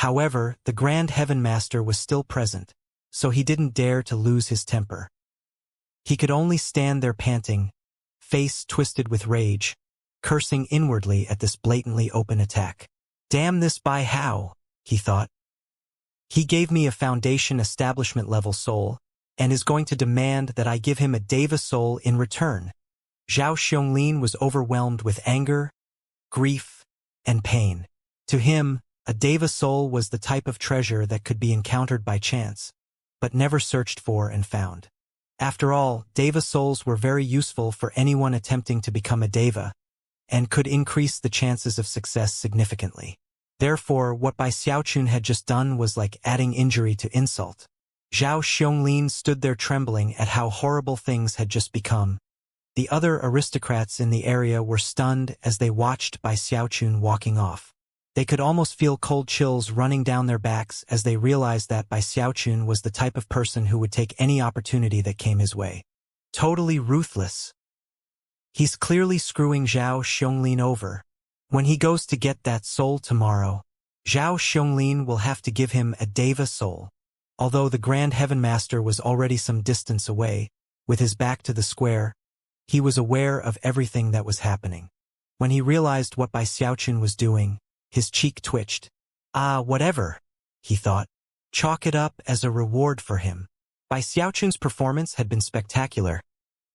However, the Grand Heaven Master was still present, so he didn't dare to lose his temper. He could only stand there panting, face twisted with rage, cursing inwardly at this blatantly open attack. "Damn this Bai Hao," he thought. "He gave me a Foundation establishment level soul, and is going to demand that I give him a Deva soul in return." Zhao Xiongling was overwhelmed with anger, grief, and pain. To him, a Deva soul was the type of treasure that could be encountered by chance, but never searched for and found. After all, Deva souls were very useful for anyone attempting to become a Deva, and could increase the chances of success significantly. Therefore, what Bai Xiaochun had just done was like adding injury to insult. Zhao Xiongling stood there trembling at how horrible things had just become. The other aristocrats in the area were stunned as they watched Bai Xiaochun walking off. They could almost feel cold chills running down their backs as they realized that Bai Xiaochun was the type of person who would take any opportunity that came his way. Totally ruthless. He's clearly screwing Zhao Xiongling over. When he goes to get that soul tomorrow, Zhao Xiongling will have to give him a Deva soul. Although the Grand Heaven Master was already some distance away, with his back to the square, he was aware of everything that was happening. When he realized what Bai Xiaochun was doing, his cheek twitched. Whatever, he thought. Chalk it up as a reward for him. Bai Xiaochun's performance had been spectacular,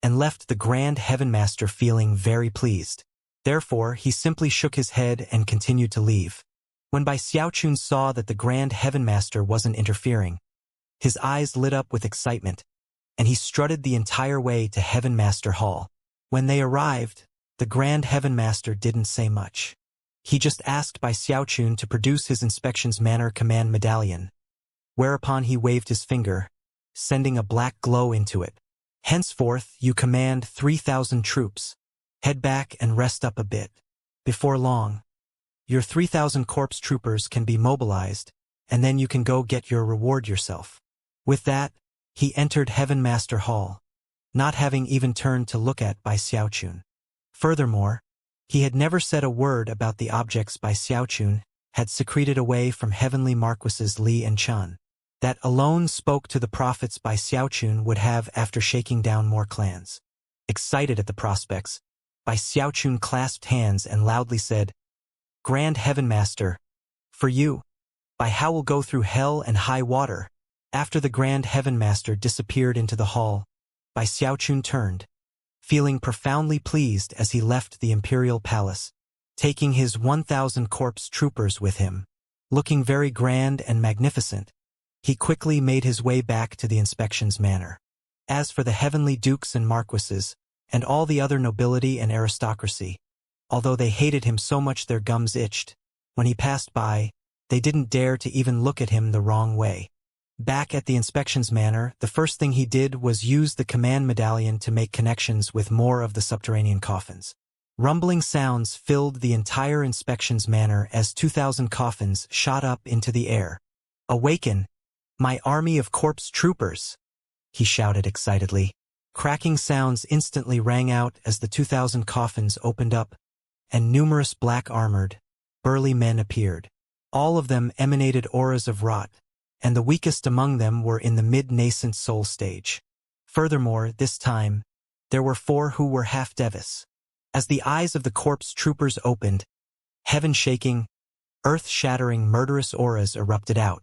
and left the Grand Heaven Master feeling very pleased. Therefore, he simply shook his head and continued to leave. When Bai Xiaochun saw that the Grand Heaven Master wasn't interfering, his eyes lit up with excitement, and he strutted the entire way to Heaven Master Hall. When they arrived, the Grand Heaven Master didn't say much. He just asked Bai Xiaochun to produce his inspections manner command medallion, whereupon he waved his finger, sending a black glow into it. "Henceforth, you command 3,000 troops. Head back and rest up a bit. Before long, your 3,000 corpse troopers can be mobilized, and then you can go get your reward yourself." With that, he entered Heaven Master Hall, not having even turned to look at Bai Xiaochun. Furthermore, he had never said a word about the objects Bai Xiaochun had secreted away from heavenly marquises Li and Chun. That alone spoke to the profits Bai Xiaochun would have after shaking down more clans. Excited at the prospects, Bai Xiaochun clasped hands and loudly said, "Grand Heaven Master, for you, Bai Hao will go through hell and high water." After the Grand Heaven Master disappeared into the hall, Bai Xiaochun turned, feeling profoundly pleased as he left the imperial palace, taking his 1,000 corpse troopers with him. Looking very grand and magnificent, he quickly made his way back to the inspections manor. As for the heavenly dukes and marquises, and all the other nobility and aristocracy, although they hated him so much their gums itched, when he passed by, they didn't dare to even look at him the wrong way. Back at the inspections manor, the first thing he did was use the command medallion to make connections with more of the subterranean coffins. Rumbling sounds filled the entire inspections manor as 2,000 coffins shot up into the air. "Awaken, My army of corpse troopers, he shouted excitedly. Cracking sounds instantly rang out as the 2,000 coffins opened up, and numerous black-armored, burly men appeared. All of them emanated auras of rot, and the weakest among them were in the mid-nascent soul stage. Furthermore, this time, there were 4 who were half-devis. As the eyes of the corpse troopers opened, heaven-shaking, earth-shattering murderous auras erupted out.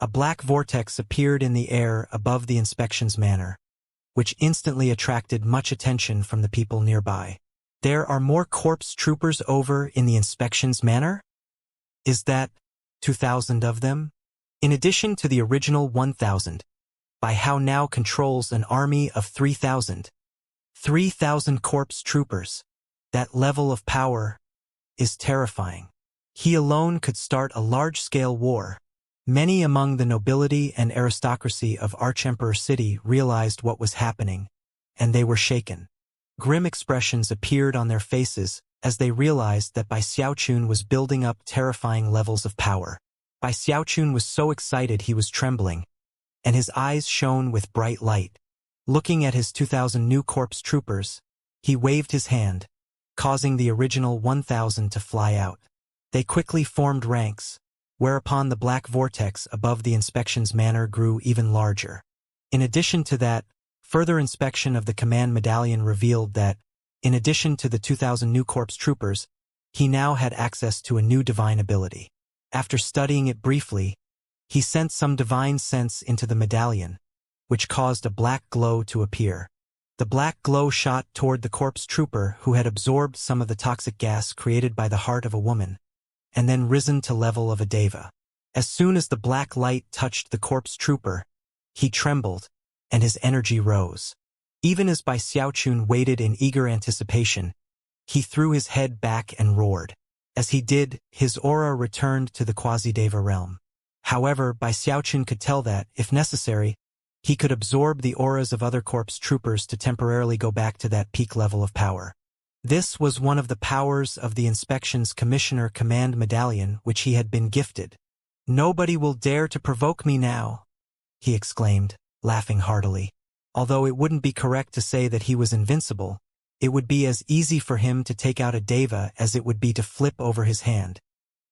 A black vortex appeared in the air above the inspections manor, which instantly attracted much attention from the people nearby. There are more corpse troopers over in the inspections manor? Is that 2,000 of them? In addition to the original 1,000, Bai Hao now controls an army of 3,000. 3,000 corpse troopers. That level of power is terrifying. He alone could start a large-scale war. Many among the nobility and aristocracy of Archemperor City realized what was happening, and they were shaken. Grim expressions appeared on their faces as they realized that Bai Xiaochun was building up terrifying levels of power. Bai Xiaochun was so excited he was trembling, and his eyes shone with bright light. Looking at his 2,000 new corpse troopers, he waved his hand, causing the original 1,000 to fly out. They quickly formed ranks, whereupon the black vortex above the inspections manor grew even larger. In addition to that, further inspection of the command medallion revealed that, in addition to the 2,000 new corpse troopers, he now had access to a new divine ability. After studying it briefly, he sent some divine sense into the medallion, which caused a black glow to appear. The black glow shot toward the corpse trooper who had absorbed some of the toxic gas created by the heart of a woman, and then risen to level of a deva. As soon as the black light touched the corpse trooper, he trembled, and his energy rose. Even as Bai Xiaochun waited in eager anticipation, he threw his head back and roared. As he did, his aura returned to the quasi-deva realm. However, Bai Xiaochun could tell that, if necessary, he could absorb the auras of other corpse troopers to temporarily go back to that peak level of power. This was one of the powers of the Inspections Commissioner Command Medallion which he had been gifted. "Nobody will dare to provoke me now," he exclaimed, laughing heartily. Although it wouldn't be correct to say that he was invincible, it would be as easy for him to take out a deva as it would be to flip over his hand.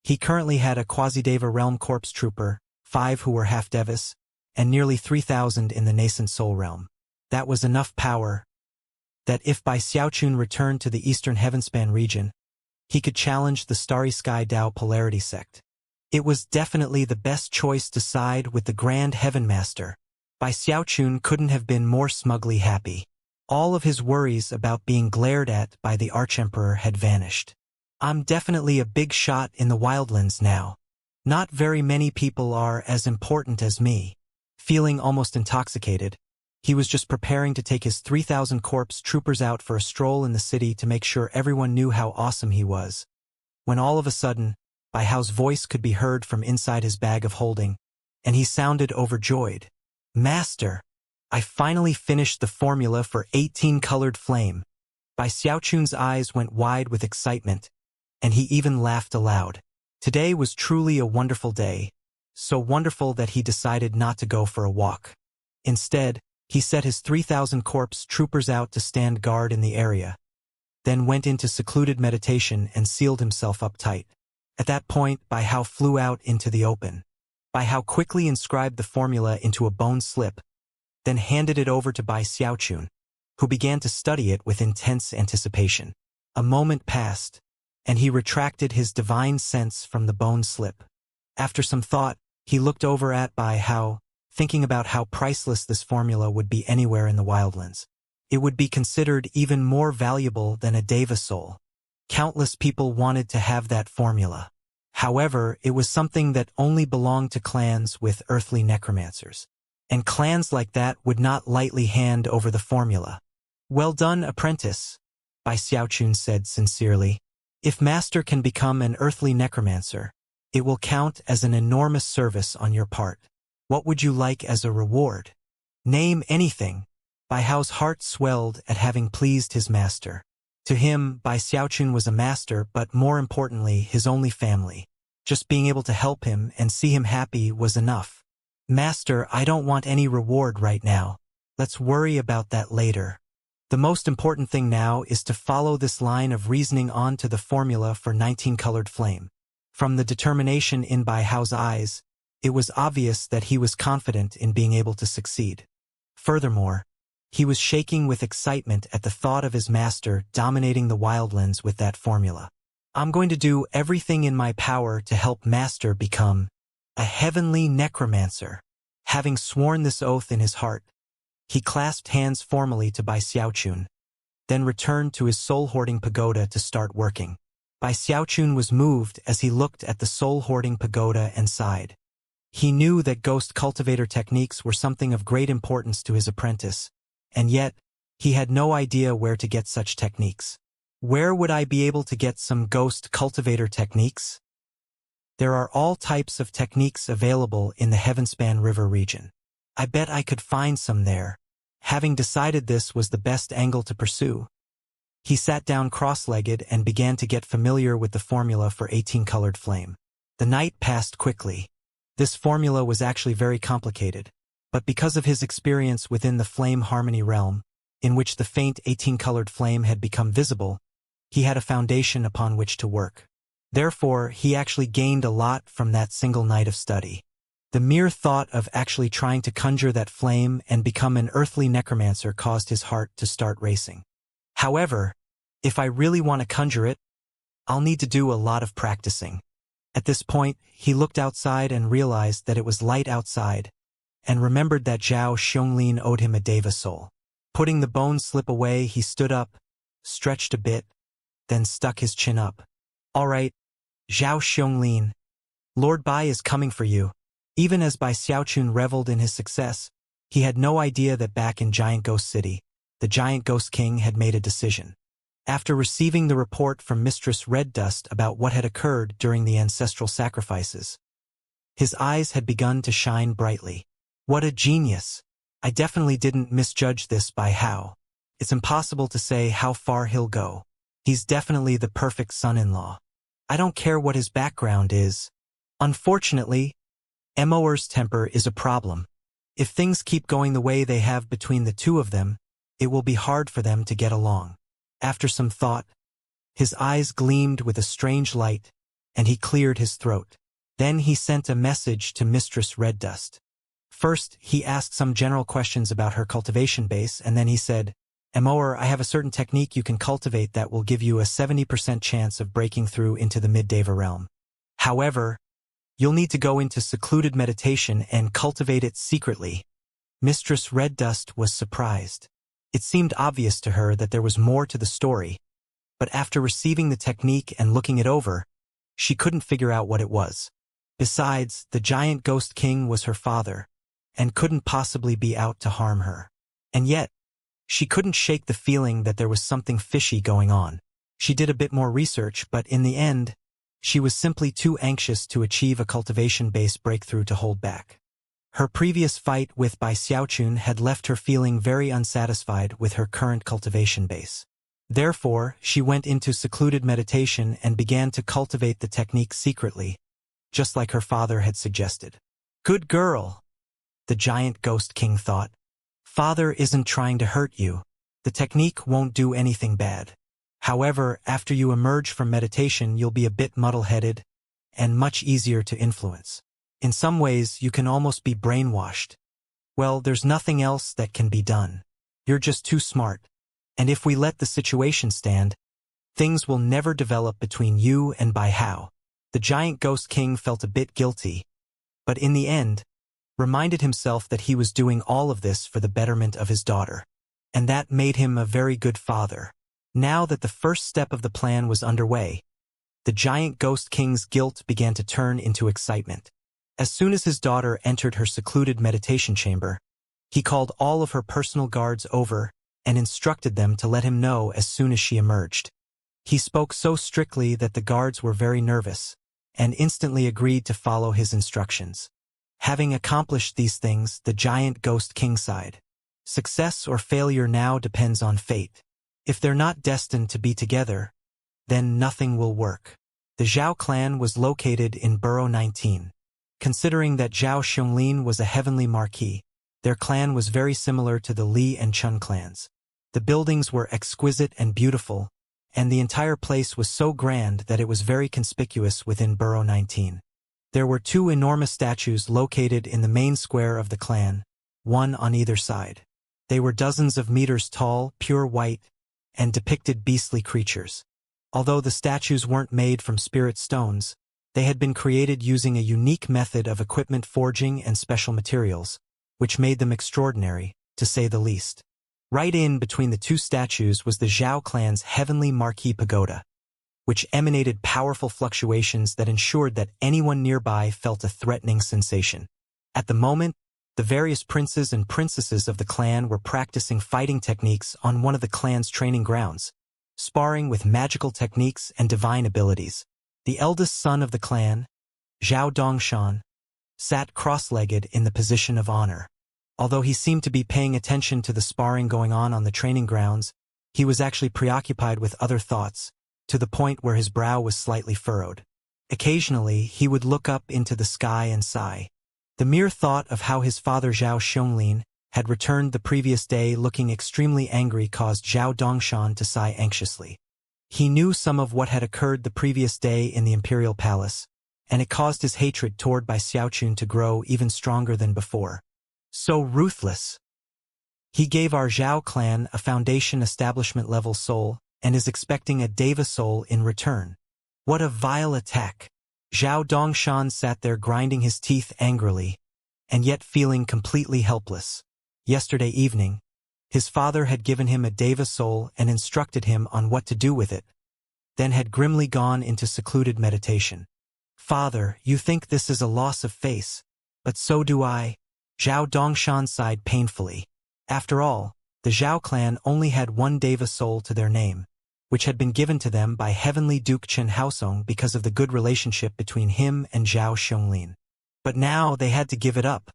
He currently had a quasi-deva realm corpse trooper, 5 who were half-devis, and nearly 3,000 in the nascent soul realm. That was enough power that if Bai Xiaochun returned to the Eastern Heavenspan region, he could challenge the Starry Sky Dao Polarity sect. It was definitely the best choice to side with the Grand Heaven Master. Bai Xiaochun couldn't have been more smugly happy. All of his worries about being glared at by the Archemperor had vanished. "I'm definitely a big shot in the wildlands now. Not very many people are as important as me." Feeling almost intoxicated, he was just preparing to take his 3,000 corpse troopers out for a stroll in the city to make sure everyone knew how awesome he was, when all of a sudden, Bai Hao's voice could be heard from inside his bag of holding, and he sounded overjoyed. "Master, I finally finished the formula for 18-colored flame." Bai Xiaochun's eyes went wide with excitement, and he even laughed aloud. Today was truly a wonderful day, so wonderful that he decided not to go for a walk. Instead, he set his 3,000 corpse troopers out to stand guard in the area, then went into secluded meditation and sealed himself up tight. At that point, Bai Hao flew out into the open. Bai Hao quickly inscribed the formula into a bone slip, then handed it over to Bai Xiaochun, who began to study it with intense anticipation. A moment passed, and he retracted his divine sense from the bone slip. After some thought, he looked over at Bai Hao, thinking about how priceless this formula would be anywhere in the wildlands. It would be considered even more valuable than a deva soul. Countless people wanted to have that formula. However, it was something that only belonged to clans with earthly necromancers. And clans like that would not lightly hand over the formula. "Well done, apprentice," Bai Xiaochun said sincerely. "If Master can become an earthly necromancer, it will count as an enormous service on your part. What would you like as a reward?" "Name anything." Bai Hao's heart swelled at having pleased his master. To him, Bai Xiaochun was a master, but more importantly, his only family. Just being able to help him and see him happy was enough. "Master, I don't want any reward right now. Let's worry about that later. The most important thing now is to follow this line of reasoning on to the formula for 19-colored flame." From the determination in Bai Hao's eyes, it was obvious that he was confident in being able to succeed. Furthermore, he was shaking with excitement at the thought of his master dominating the wildlands with that formula. "I'm going to do everything in my power to help Master become a heavenly necromancer." Having sworn this oath in his heart, he clasped hands formally to Bai Xiaochun, then returned to his soul-hoarding pagoda to start working. Bai Xiaochun was moved as he looked at the soul-hoarding pagoda and sighed. He knew that ghost cultivator techniques were something of great importance to his apprentice, and yet, he had no idea where to get such techniques. Where would I be able to get some ghost cultivator techniques? There are all types of techniques available in the Heavenspan River region. I bet I could find some there. Having decided this was the best angle to pursue, he sat down cross-legged and began to get familiar with the formula for 18-colored flame. The night passed quickly. This formula was actually very complicated, but because of his experience within the flame harmony realm, in which the faint 18-colored flame had become visible, he had a foundation upon which to work. Therefore, he actually gained a lot from that single night of study. The mere thought of actually trying to conjure that flame and become an earthly necromancer caused his heart to start racing. However, if I really want to conjure it, I'll need to do a lot of practicing. At this point, he looked outside and realized that it was light outside, and remembered that Zhao Xianglin owed him a deva soul. Putting the bone slip away, he stood up, stretched a bit, then stuck his chin up. "All right, Zhao Xianglin, Lord Bai is coming for you." Even as Bai Xiaochun reveled in his success, he had no idea that back in Giant Ghost City, the Giant Ghost King had made a decision. After receiving the report from Mistress Red Dust about what had occurred during the ancestral sacrifices, his eyes had begun to shine brightly. "What a genius! I definitely didn't misjudge this Bai Hao. It's impossible to say how far he'll go. He's definitely the perfect son-in-law. I don't care what his background is. Unfortunately, Moer's temper is a problem. If things keep going the way they have between the two of them, it will be hard for them to get along." After some thought, his eyes gleamed with a strange light, and he cleared his throat. Then he sent a message to Mistress Red Dust. First, he asked some general questions about her cultivation base, and then he said, "Moer, I have a certain technique you can cultivate that will give you a 70% chance of breaking through into the mid-deva realm. However, you'll need to go into secluded meditation and cultivate it secretly." Mistress Red Dust was surprised. It seemed obvious to her that there was more to the story, but after receiving the technique and looking it over, she couldn't figure out what it was. Besides, the Giant Ghost King was her father, and couldn't possibly be out to harm her. And yet, she couldn't shake the feeling that there was something fishy going on. She did a bit more research, but in the end, she was simply too anxious to achieve a cultivation-based breakthrough to hold back. Her previous fight with Bai Xiaochun had left her feeling very unsatisfied with her current cultivation base. Therefore, she went into secluded meditation and began to cultivate the technique secretly, just like her father had suggested. "Good girl," the Giant Ghost King thought. "Father isn't trying to hurt you. The technique won't do anything bad. However, after you emerge from meditation, you'll be a bit muddle-headed and much easier to influence. In some ways, you can almost be brainwashed. Well, there's nothing else that can be done. You're just too smart. And if we let the situation stand, things will never develop between you and Bai Hao." The Giant Ghost King felt a bit guilty, but in the end, reminded himself that he was doing all of this for the betterment of his daughter. And that made him a very good father. Now that the first step of the plan was underway, the Giant Ghost King's guilt began to turn into excitement. As soon as his daughter entered her secluded meditation chamber, he called all of her personal guards over and instructed them to let him know as soon as she emerged. He spoke so strictly that the guards were very nervous and instantly agreed to follow his instructions. Having accomplished these things, the Giant Ghost King sighed. Success or failure now depends on fate. If they're not destined to be together, then nothing will work. The Zhao clan was located in Burrow 19. Considering that Zhao Xianglin was a heavenly marquis, their clan was very similar to the Li and Chun clans. The buildings were exquisite and beautiful, and the entire place was so grand that it was very conspicuous within Borough 19. There were 2 enormous statues located in the main square of the clan, one on either side. They were dozens of meters tall, pure white, and depicted beastly creatures. Although the statues weren't made from spirit stones, they had been created using a unique method of equipment forging and special materials, which made them extraordinary, to say the least. Right in between the 2 statues was the Zhao clan's heavenly marquee pagoda, which emanated powerful fluctuations that ensured that anyone nearby felt a threatening sensation. At the moment, the various princes and princesses of the clan were practicing fighting techniques on one of the clan's training grounds, sparring with magical techniques and divine abilities. The eldest son of the clan, Zhao Dongshan, sat cross-legged in the position of honor. Although he seemed to be paying attention to the sparring going on the training grounds, he was actually preoccupied with other thoughts, to the point where his brow was slightly furrowed. Occasionally, he would look up into the sky and sigh. The mere thought of how his father Zhao Xianglin had returned the previous day looking extremely angry caused Zhao Dongshan to sigh anxiously. He knew some of what had occurred the previous day in the imperial palace, and it caused his hatred toward Bai Xiaochun to grow even stronger than before. So ruthless. He gave our Zhao clan a foundation establishment level soul and is expecting a Deva soul in return. What a vile attack. Zhao Dongshan sat there grinding his teeth angrily, and yet feeling completely helpless. Yesterday evening, his father had given him a Deva soul and instructed him on what to do with it, then had grimly gone into secluded meditation. Father, you think this is a loss of face, but so do I. Zhao Dongshan sighed painfully. After all, the Zhao clan only had 1 Deva soul to their name, which had been given to them by Heavenly Duke Chen Haosong because of the good relationship between him and Zhao Xianglin. But now they had to give it up.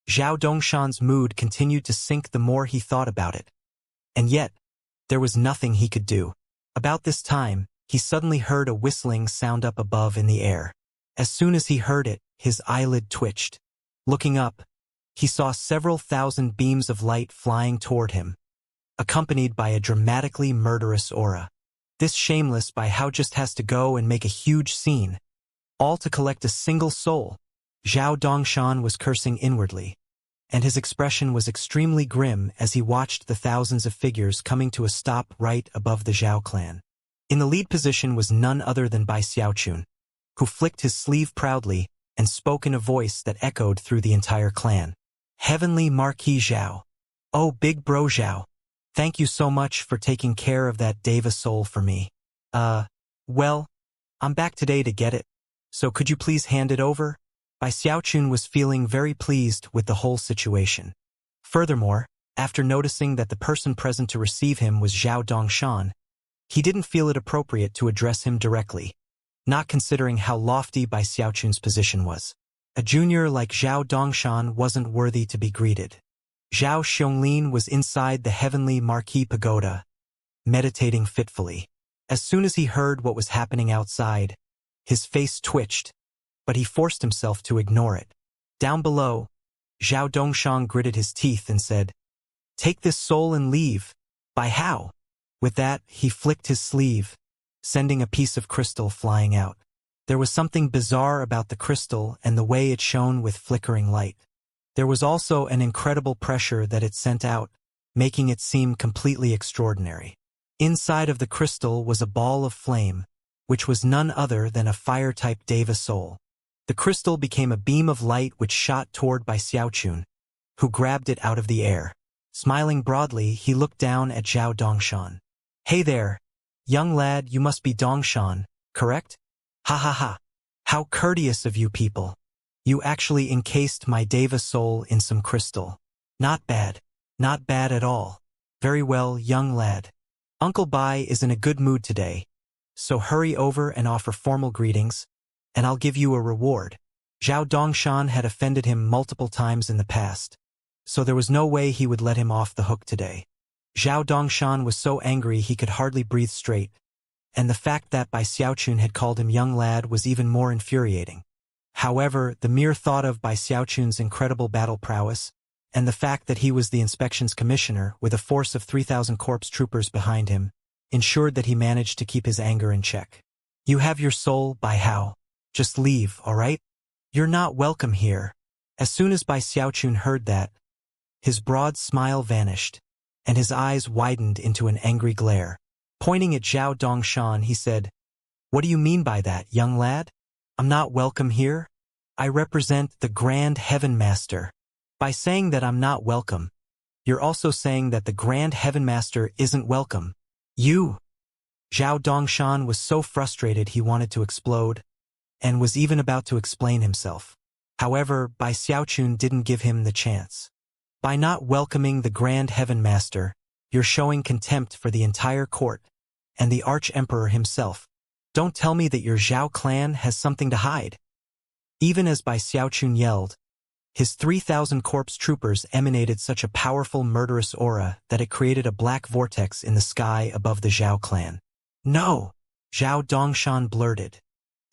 Zhao Dongshan's mood continued to sink the more he thought about it. And yet, there was nothing he could do. About this time, he suddenly heard a whistling sound up above in the air. As soon as he heard it, his eyelid twitched. Looking up, he saw several thousand beams of light flying toward him, accompanied by a dramatically murderous aura. This shameless Bai Hao just has to go and make a huge scene, all to collect a single soul. Zhao Dongshan was cursing inwardly, and his expression was extremely grim as he watched the thousands of figures coming to a stop right above the Zhao clan. In the lead position was none other than Bai Xiaochun, who flicked his sleeve proudly and spoke in a voice that echoed through the entire clan. Heavenly Marquis Zhao. Oh, big bro Zhao. Thank you so much for taking care of that Deva soul for me. Well, I'm back today to get it. So could you please hand it over? Bai Xiaochun was feeling very pleased with the whole situation. Furthermore, after noticing that the person present to receive him was Zhao Dongshan, he didn't feel it appropriate to address him directly, not considering how lofty Bai Xiaochun's position was. A junior like Zhao Dongshan wasn't worthy to be greeted. Zhao Xianglin was inside the heavenly marquee pagoda, meditating fitfully. As soon as he heard what was happening outside, his face twitched, but he forced himself to ignore it. Down below, Zhao Dongshan gritted his teeth and said, "Take this soul and leave." By how? With that, he flicked his sleeve, sending a piece of crystal flying out. There was something bizarre about the crystal and the way it shone with flickering light. There was also an incredible pressure that it sent out, making it seem completely extraordinary. Inside of the crystal was a ball of flame, which was none other than a fire-type Deva soul. The crystal became a beam of light which shot toward Bai Xiaochun, who grabbed it out of the air. Smiling broadly, he looked down at Zhao Dongshan. "Hey there, young lad, you must be Dongshan, correct? Ha ha ha. How courteous of you people. You actually encased my Deva soul in some crystal. Not bad. Not bad at all. Very well, young lad. Uncle Bai is in a good mood today, so hurry over and offer formal greetings, and I'll give you a reward." Zhao Dongshan had offended him multiple times in the past, so there was no way he would let him off the hook today. Zhao Dongshan was so angry he could hardly breathe straight, and the fact that Bai Xiaochun had called him young lad was even more infuriating. However, the mere thought of Bai Xiaochun's incredible battle prowess, and the fact that he was the inspection's commissioner with a force of 3,000 corpse troopers behind him, ensured that he managed to keep his anger in check. You have your soul, Bai Hao. Just leave, all right? You're not welcome here. As soon as Bai Xiaochun heard that, his broad smile vanished, and his eyes widened into an angry glare. Pointing at Zhao Dongshan, he said, "What do you mean by that, young lad? I'm not welcome here? I represent the Grand Heaven Master. By saying that I'm not welcome, you're also saying that the Grand Heaven Master isn't welcome. You." Zhao Dongshan was so frustrated he wanted to explode, and was even about to explain himself. However, Bai Xiaochun didn't give him the chance. By not welcoming the Grand Heaven Master, you're showing contempt for the entire court, and the Arch-Emperor himself. Don't tell me that your Zhao clan has something to hide. Even as Bai Xiaochun yelled, his 3,000 corpse troopers emanated such a powerful murderous aura that it created a black vortex in the sky above the Zhao clan. No! Zhao Dongshan blurted.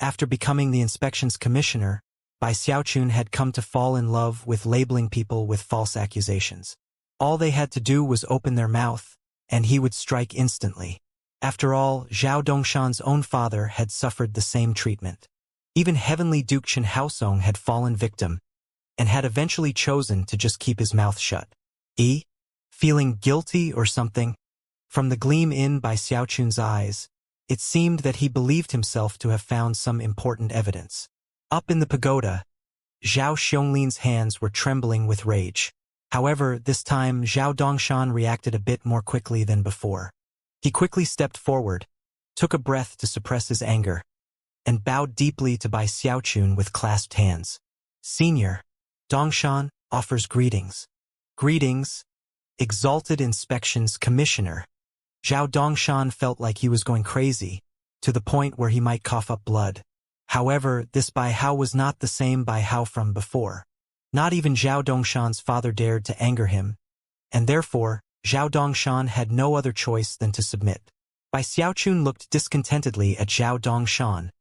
After becoming the inspection's commissioner, Bai Xiaochun had come to fall in love with labeling people with false accusations. All they had to do was open their mouth, and he would strike instantly. After all, Zhao Dongshan's own father had suffered the same treatment. Even Heavenly Duke Chen Haosong had fallen victim, and had eventually chosen to just keep his mouth shut. Feeling guilty or something? From the gleam in Bai Xiaochun's eyes, it seemed that he believed himself to have found some important evidence. Up in the pagoda, Zhao Xionglin's hands were trembling with rage. However, this time Zhao Dongshan reacted a bit more quickly than before. He quickly stepped forward, took a breath to suppress his anger, and bowed deeply to Bai Xiaochun with clasped hands. "Senior, Dongshan offers greetings." "Greetings, exalted inspections commissioner." Zhao Dongshan felt like he was going crazy, to the point where he might cough up blood. However, this Bai Hao was not the same Bai Hao from before. Not even Zhao Dongshan's father dared to anger him, and therefore, Zhao Dongshan had no other choice than to submit. Bai Xiaochun looked discontentedly at Zhao Dongshan,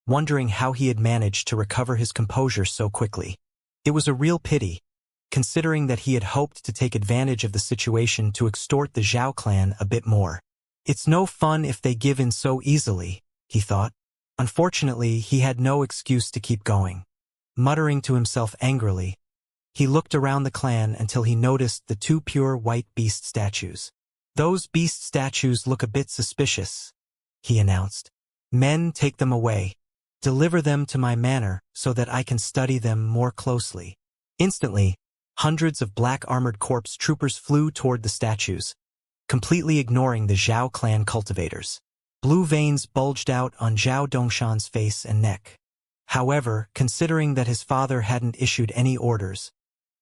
wondering how he had managed to recover his composure so quickly. It was a real pity, considering that he had hoped to take advantage of the situation to extort the Zhao clan a bit more. It's no fun if they give in so easily, he thought. Unfortunately, he had no excuse to keep going. Muttering to himself angrily, he looked around the clan until he noticed the two pure white beast statues. "Those beast statues look a bit suspicious," he announced. "Men, take them away. Deliver them to my manor so that I can study them more closely." Instantly, hundreds of black-armored corpse troopers flew toward the statues, completely ignoring the Zhao clan cultivators. Blue veins bulged out on Zhao Dongshan's face and neck. However, considering that his father hadn't issued any orders,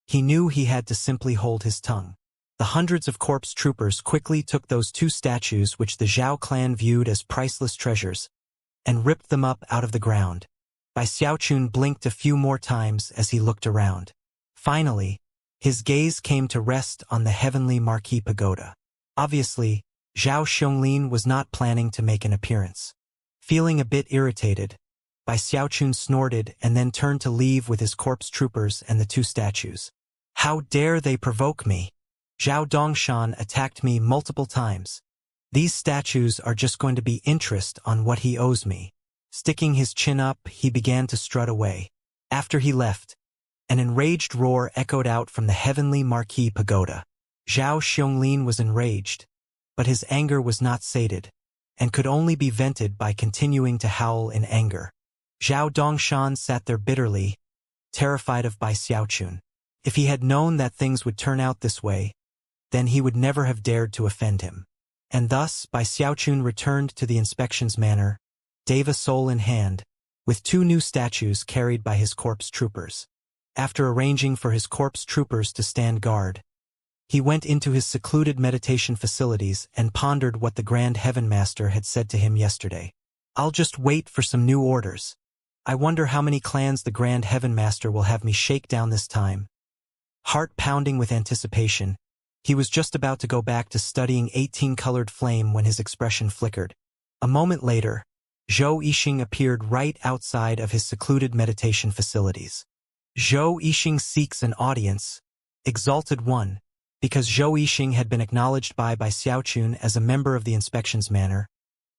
he knew he had to simply hold his tongue. The hundreds of corpse troopers quickly took those two statues which the Zhao clan viewed as priceless treasures, and ripped them up out of the ground. Bai Xiaochun blinked a few more times as he looked around. Finally, his gaze came to rest on the heavenly marquee pagoda. Obviously, Zhao Xiongling was not planning to make an appearance. Feeling a bit irritated, Bai Xiaochun snorted and then turned to leave with his corpse troopers and the two statues. "How dare they provoke me? Zhao Dongshan attacked me multiple times. These statues are just going to be interest on what he owes me." Sticking his chin up, he began to strut away. After he left, an enraged roar echoed out from the heavenly marquee pagoda. Zhao Xiongling was enraged, but his anger was not sated, and could only be vented by continuing to howl in anger. Zhao Dongshan sat there bitterly, terrified of Bai Xiaochun. If he had known that things would turn out this way, then he would never have dared to offend him. And thus, Bai Xiaochun returned to the inspection's manor, Deva soul in hand, with two new statues carried by his corpse troopers. After arranging for his corpse troopers to stand guard, he went into his secluded meditation facilities and pondered what the Grand Heaven Master had said to him yesterday. "I'll just wait for some new orders. I wonder how many clans the Grand Heaven Master will have me shake down this time." Heart pounding with anticipation, he was just about to go back to studying 18-colored flame when his expression flickered. A moment later, Zhou Yixing appeared right outside of his secluded meditation facilities. Zhou Yixing seeks an audience, Exalted One, because Zhou Yixing had been acknowledged by Xiaochun as a member of the inspection's manor.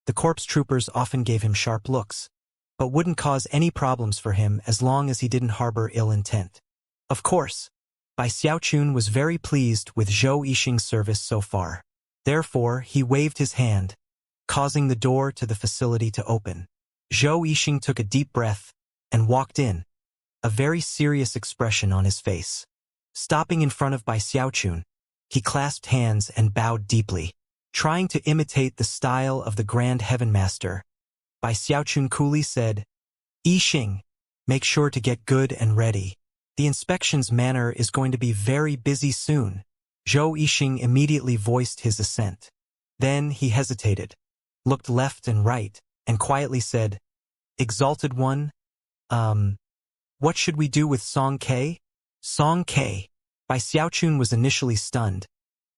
The corpse troopers often gave him sharp looks, but wouldn't cause any problems for him as long as he didn't harbor ill intent. Of course, Xiaochun was very pleased with Zhou Yixing's service so far. Therefore, he waved his hand, causing the door to the facility to open. Zhou Yixing took a deep breath and walked in, a very serious expression on his face. Stopping in front of Xiaochun, he clasped hands and bowed deeply, trying to imitate the style of the Grand Heaven Master. Xiaochun coolly said, "Yixing, make sure to get good and ready. The inspection's manor is going to be very busy soon." Zhou Yixing immediately voiced his assent. Then he hesitated, looked left and right, and quietly said, "Exalted One, what should we do with Song Ke?" Song Ke. Xiaochun was initially stunned,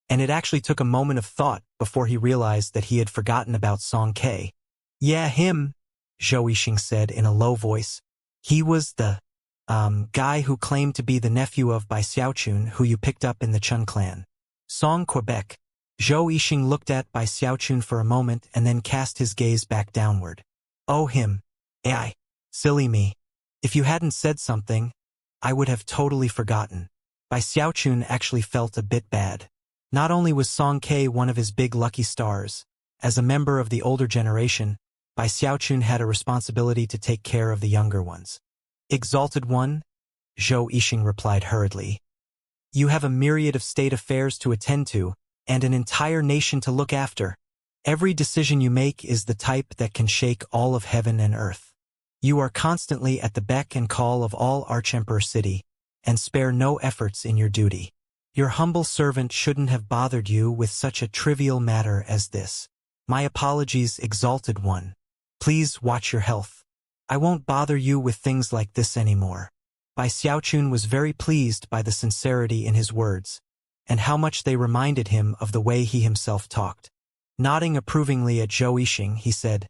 and it actually took a moment of thought before he realized that he had forgotten about Song Ke. "Yeah, him," Zhou Yixing said in a low voice. "He was the, guy who claimed to be the nephew of Xiaochun who you picked up in the Chun clan." Song Quebec. Zhou Yixing looked at Xiaochun for a moment and then cast his gaze back downward. "Oh, him. Ai. Silly me. If you hadn't said something, I would have totally forgotten." Xiaochun actually felt a bit bad. Not only was Song Ke one of his big lucky stars, as a member of the older generation, Xiaochun had a responsibility to take care of the younger ones. "Exalted One," Zhou Yixing replied hurriedly. "You have a myriad of state affairs to attend to, and an entire nation to look after. Every decision you make is the type that can shake all of heaven and earth. You are constantly at the beck and call of all Archemperor City, and spare no efforts in your duty. Your humble servant shouldn't have bothered you with such a trivial matter as this. My apologies, Exalted One. Please watch your health. I won't bother you with things like this anymore." Xiaochun was very pleased by the sincerity in his words, and how much they reminded him of the way he himself talked. Nodding approvingly at Zhou Yixing, he said,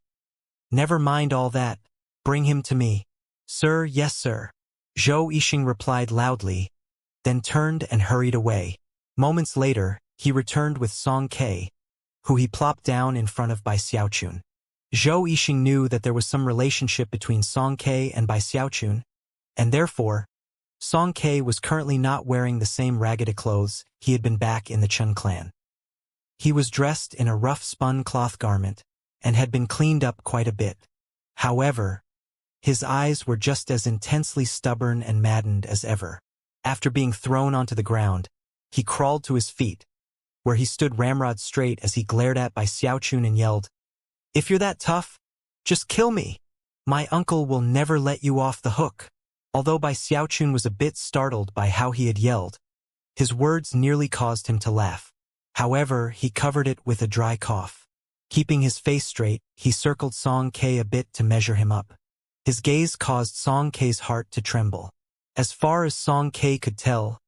"Never mind all that. Bring him to me." "Sir, yes, sir," Zhou Yixing replied loudly, then turned and hurried away. Moments later, he returned with Song Ke, who he plopped down in front of Xiaochun. Zhou Yixing knew that there was some relationship between Song Ke and Xiaochun, and therefore, Song Ke was currently not wearing the same ragged clothes he had been back in the Chun clan. He was dressed in a rough spun cloth garment, and had been cleaned up quite a bit. However, his eyes were just as intensely stubborn and maddened as ever. After being thrown onto the ground, he crawled to his feet, where he stood ramrod straight as he glared at Xiaochun and yelled, "If you're that tough, just kill me. My uncle will never let you off the hook." Although Xiaochun was a bit startled by how he had yelled, his words nearly caused him to laugh. However, he covered it with a dry cough. Keeping his face straight, he circled Song Ke a bit to measure him up. His gaze caused Song Ke's heart to tremble. As far as Song Ke could tell,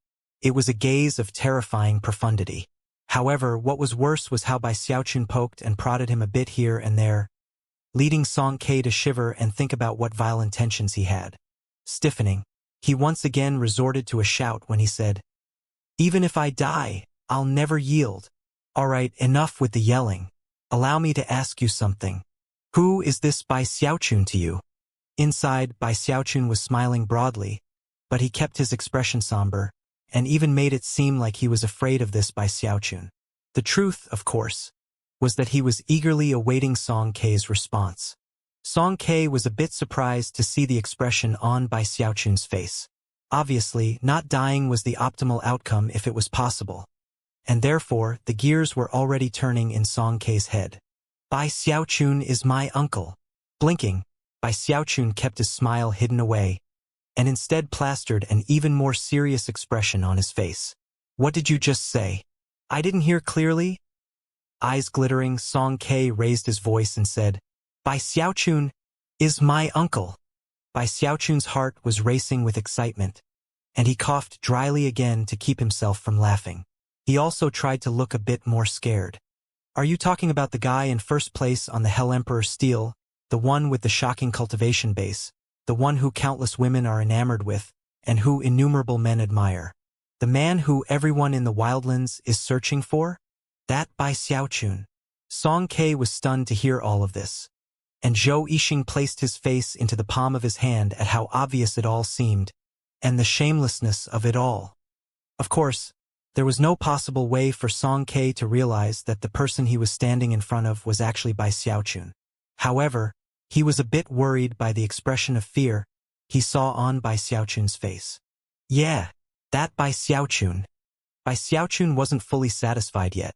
it was a gaze of terrifying profundity. However, what was worse was how Xiaochun poked and prodded him a bit here and there, leading Song Ke to shiver and think about what vile intentions he had. Stiffening, he once again resorted to a shout when he said, "Even if I die, I'll never yield. All right, enough with the yelling. Allow me to ask you something. Who is this Xiaochun to you?" Inside, Xiaochun was smiling broadly, but he kept his expression somber, and even made it seem like he was afraid of this Xiaochun. The truth, of course, was that he was eagerly awaiting Song Ke's response. Song Ke was a bit surprised to see the expression on Xiaochun's face. Obviously, not dying was the optimal outcome if it was possible, and therefore the gears were already turning in Song Ke's head. "Xiaochun is my uncle." Blinking, Xiaochun kept his smile hidden away, and instead plastered an even more serious expression on his face. "What did you just say? I didn't hear clearly?" Eyes glittering, Song Ke raised his voice and said, "Xiaochun is my uncle." Xiaochun's heart was racing with excitement, and he coughed dryly again to keep himself from laughing. He also tried to look a bit more scared. "Are you talking about the guy in first place on the Hell Emperor Steel, the one with the shocking cultivation base, the one who countless women are enamored with, and who innumerable men admire. The man who everyone in the wildlands is searching for? That by Xiaochun. Song Ke was stunned to hear all of this. And Zhou Yixing placed his face into the palm of his hand at how obvious it all seemed, and the shamelessness of it all. Of course, there was no possible way for Song Ke to realize that the person he was standing in front of was actually Bai Xiaochun. However, he was a bit worried by the expression of fear he saw on Bai Xiaochun's face. Yeah, that Bai Xiaochun. Bai Xiaochun wasn't fully satisfied yet,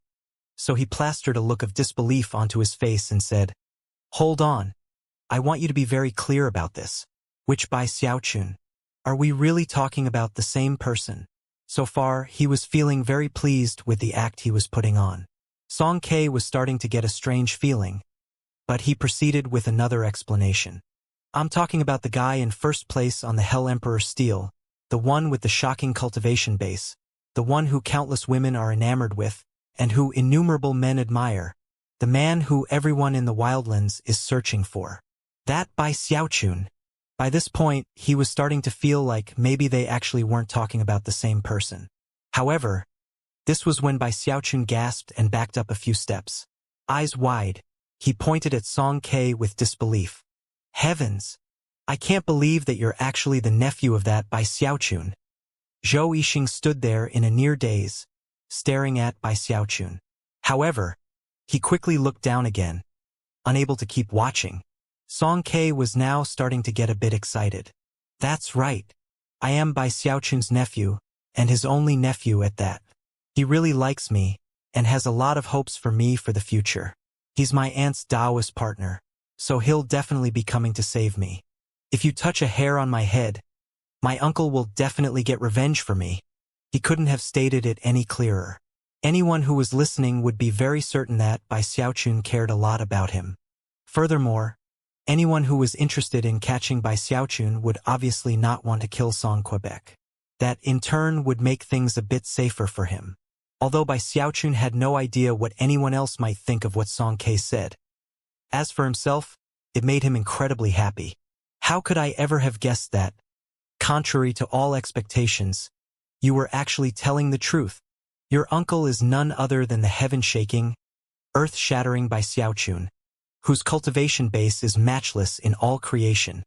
so he plastered a look of disbelief onto his face and said, "Hold on. I want you to be very clear about this. Which Bai Xiaochun? Are we really talking about the same person?" So far, he was feeling very pleased with the act he was putting on. Song Ke was starting to get a strange feeling, but he proceeded with another explanation. "I'm talking about the guy in first place on the Hell Emperor stele, the one with the shocking cultivation base, the one who countless women are enamored with, and who innumerable men admire, the man who everyone in the wildlands is searching for. That Bai Xiaochun." By this point, he was starting to feel like maybe they actually weren't talking about the same person. However, this was when Bai Xiaochun gasped and backed up a few steps. Eyes wide, he pointed at Song Ke with disbelief. "Heavens! I can't believe that you're actually the nephew of that Bai Xiaochun." Zhou Yixing stood there in a near daze, staring at Bai Xiaochun. However, he quickly looked down again, unable to keep watching. Song Ke was now starting to get a bit excited. "That's right. I am Bai Xiaochun's nephew, and his only nephew at that. He really likes me, and has a lot of hopes for me for the future. He's my aunt's Taoist partner, so he'll definitely be coming to save me. If you touch a hair on my head, my uncle will definitely get revenge for me." He couldn't have stated it any clearer. Anyone who was listening would be very certain that Bai Xiaochun cared a lot about him. Furthermore, anyone who was interested in catching Bai Xiaochun would obviously not want to kill Song Quebec. That, in turn, would make things a bit safer for him. Although Bai Xiaochun had no idea what anyone else might think of what Song Ke said. As for himself, it made him incredibly happy. "How could I ever have guessed that, contrary to all expectations, you were actually telling the truth? Your uncle is none other than the heaven-shaking, earth-shattering Bai Xiaochun, whose cultivation base is matchless in all creation.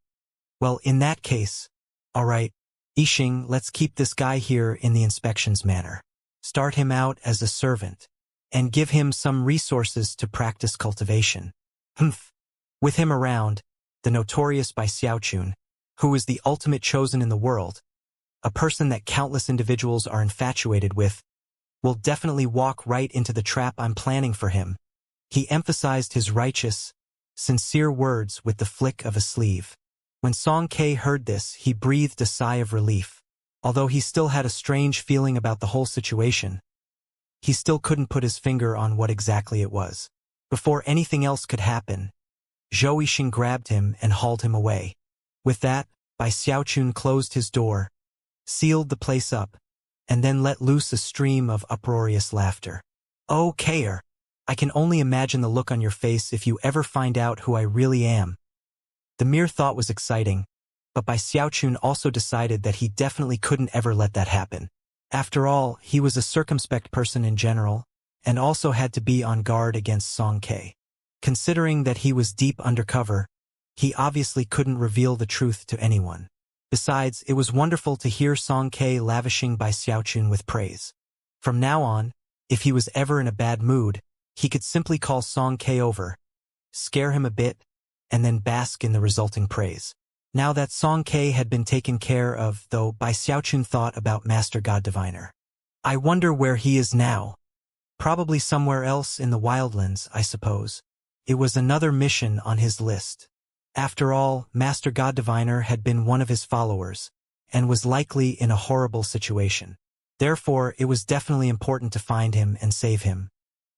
Well, in that case, all right, Yixing, let's keep this guy here in the inspections manner. Start him out as a servant, and give him some resources to practice cultivation. Humph. With him around, the notorious Bai Xiaochun, who is the ultimate chosen in the world, a person that countless individuals are infatuated with, will definitely walk right into the trap I'm planning for him." He emphasized his righteous, sincere words with the flick of a sleeve. When Song Ke heard this, he breathed a sigh of relief. Although he still had a strange feeling about the whole situation, he still couldn't put his finger on what exactly it was. Before anything else could happen, Zhou Yixing grabbed him and hauled him away. With that, Bai Xiaochun closed his door, sealed the place up, and then let loose a stream of uproarious laughter. "Oh, Keir, I can only imagine the look on your face if you ever find out who I really am." The mere thought was exciting, but Bai Xiaochun also decided that he definitely couldn't ever let that happen. After all, he was a circumspect person in general, and also had to be on guard against Song Ke. Considering that he was deep undercover, he obviously couldn't reveal the truth to anyone. Besides, it was wonderful to hear Song Ke lavishing Bai Xiaochun with praise. From now on, if he was ever in a bad mood, he could simply call Song Ke over, scare him a bit, and then bask in the resulting praise. Now that Song Ke had been taken care of, though, Bai Xiaochun thought about Master God Diviner. "I wonder where he is now. Probably somewhere else in the wildlands, I suppose." It was another mission on his list. After all, Master God Diviner had been one of his followers, and was likely in a horrible situation. Therefore, it was definitely important to find him and save him.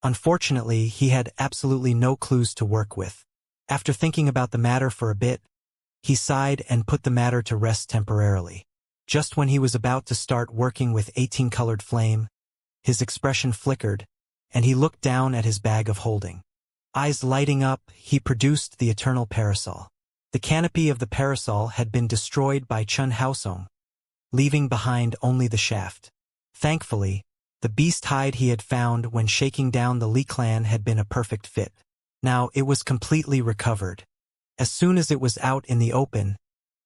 Unfortunately, he had absolutely no clues to work with. After thinking about the matter for a bit, he sighed and put the matter to rest temporarily. Just when he was about to start working with 18-colored flame, his expression flickered, and he looked down at his bag of holding. Eyes lighting up, he produced the eternal parasol. The canopy of the parasol had been destroyed by Chun Haosong, leaving behind only the shaft. Thankfully, the beast hide he had found when shaking down the Li clan had been a perfect fit. Now it was completely recovered. As soon as it was out in the open,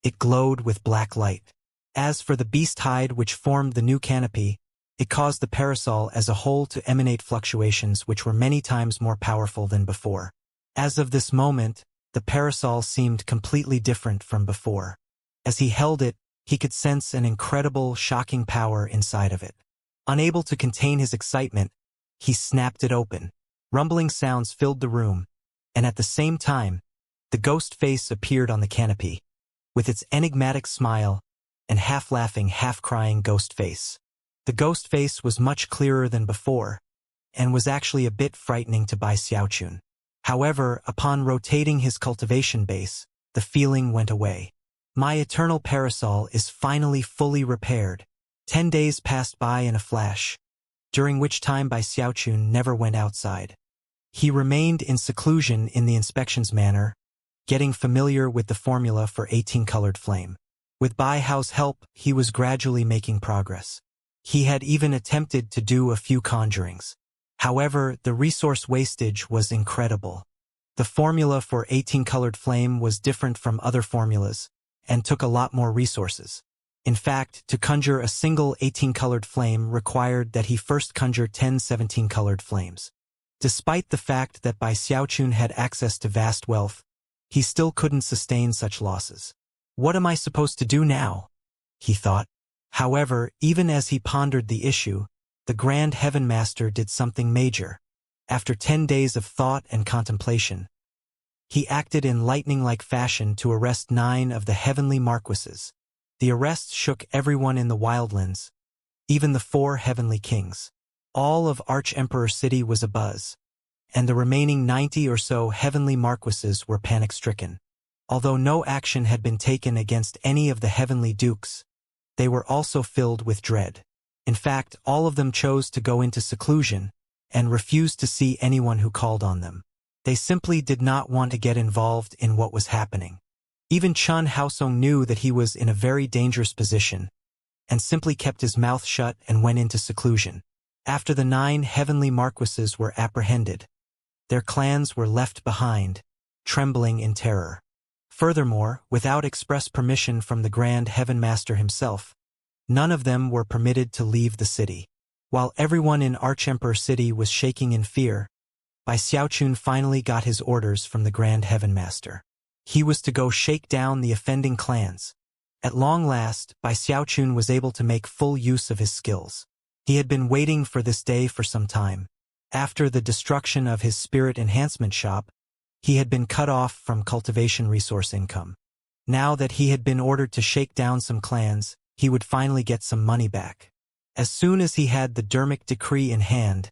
it glowed with black light. As for the beast hide which formed the new canopy, it caused the parasol as a whole to emanate fluctuations which were many times more powerful than before. As of this moment, the parasol seemed completely different from before. As he held it, he could sense an incredible, shocking power inside of it. Unable to contain his excitement, he snapped it open. Rumbling sounds filled the room, and at the same time, the ghost face appeared on the canopy, with its enigmatic smile and half-laughing, half-crying ghost face. The ghost face was much clearer than before, and was actually a bit frightening to Bai Xiaochun. However, upon rotating his cultivation base, the feeling went away. My eternal parasol is finally fully repaired. 10 days passed by in a flash, during which time Bai Xiaochun never went outside. He remained in seclusion in the inspections manor, getting familiar with the formula for 18-colored flame. With Bai Hao's help, he was gradually making progress. He had even attempted to do a few conjurings. However, the resource wastage was incredible. The formula for 18-colored flame was different from other formulas, and took a lot more resources. In fact, to conjure a single 18-colored flame required that he first conjure 10 17-colored flames. Despite the fact that Bai Xiaochun had access to vast wealth, he still couldn't sustain such losses. What am I supposed to do now? He thought. However, even as he pondered the issue, the Grand Heaven Master did something major. After 10 days of thought and contemplation, he acted in lightning-like fashion to arrest 9 of the heavenly marquises. The arrest shook everyone in the wildlands, even the 4 heavenly kings. All of Arch-Emperor City was abuzz, and the remaining 90 or so heavenly marquises were panic-stricken. Although no action had been taken against any of the heavenly dukes, they were also filled with dread. In fact, all of them chose to go into seclusion and refused to see anyone who called on them. They simply did not want to get involved in what was happening. Even Chun Haosong knew that he was in a very dangerous position, and simply kept his mouth shut and went into seclusion. After the 9 heavenly marquises were apprehended, their clans were left behind, trembling in terror. Furthermore, without express permission from the Grand Heaven Master himself, none of them were permitted to leave the city. While everyone in Arch-Emperor City was shaking in fear, Bai Xiaochun finally got his orders from the Grand Heaven Master. He was to go shake down the offending clans. At long last, Bai Xiaochun was able to make full use of his skills. He had been waiting for this day for some time. After the destruction of his spirit enhancement shop, he had been cut off from cultivation resource income. Now that he had been ordered to shake down some clans, he would finally get some money back. As soon as he had the Dermic decree in hand,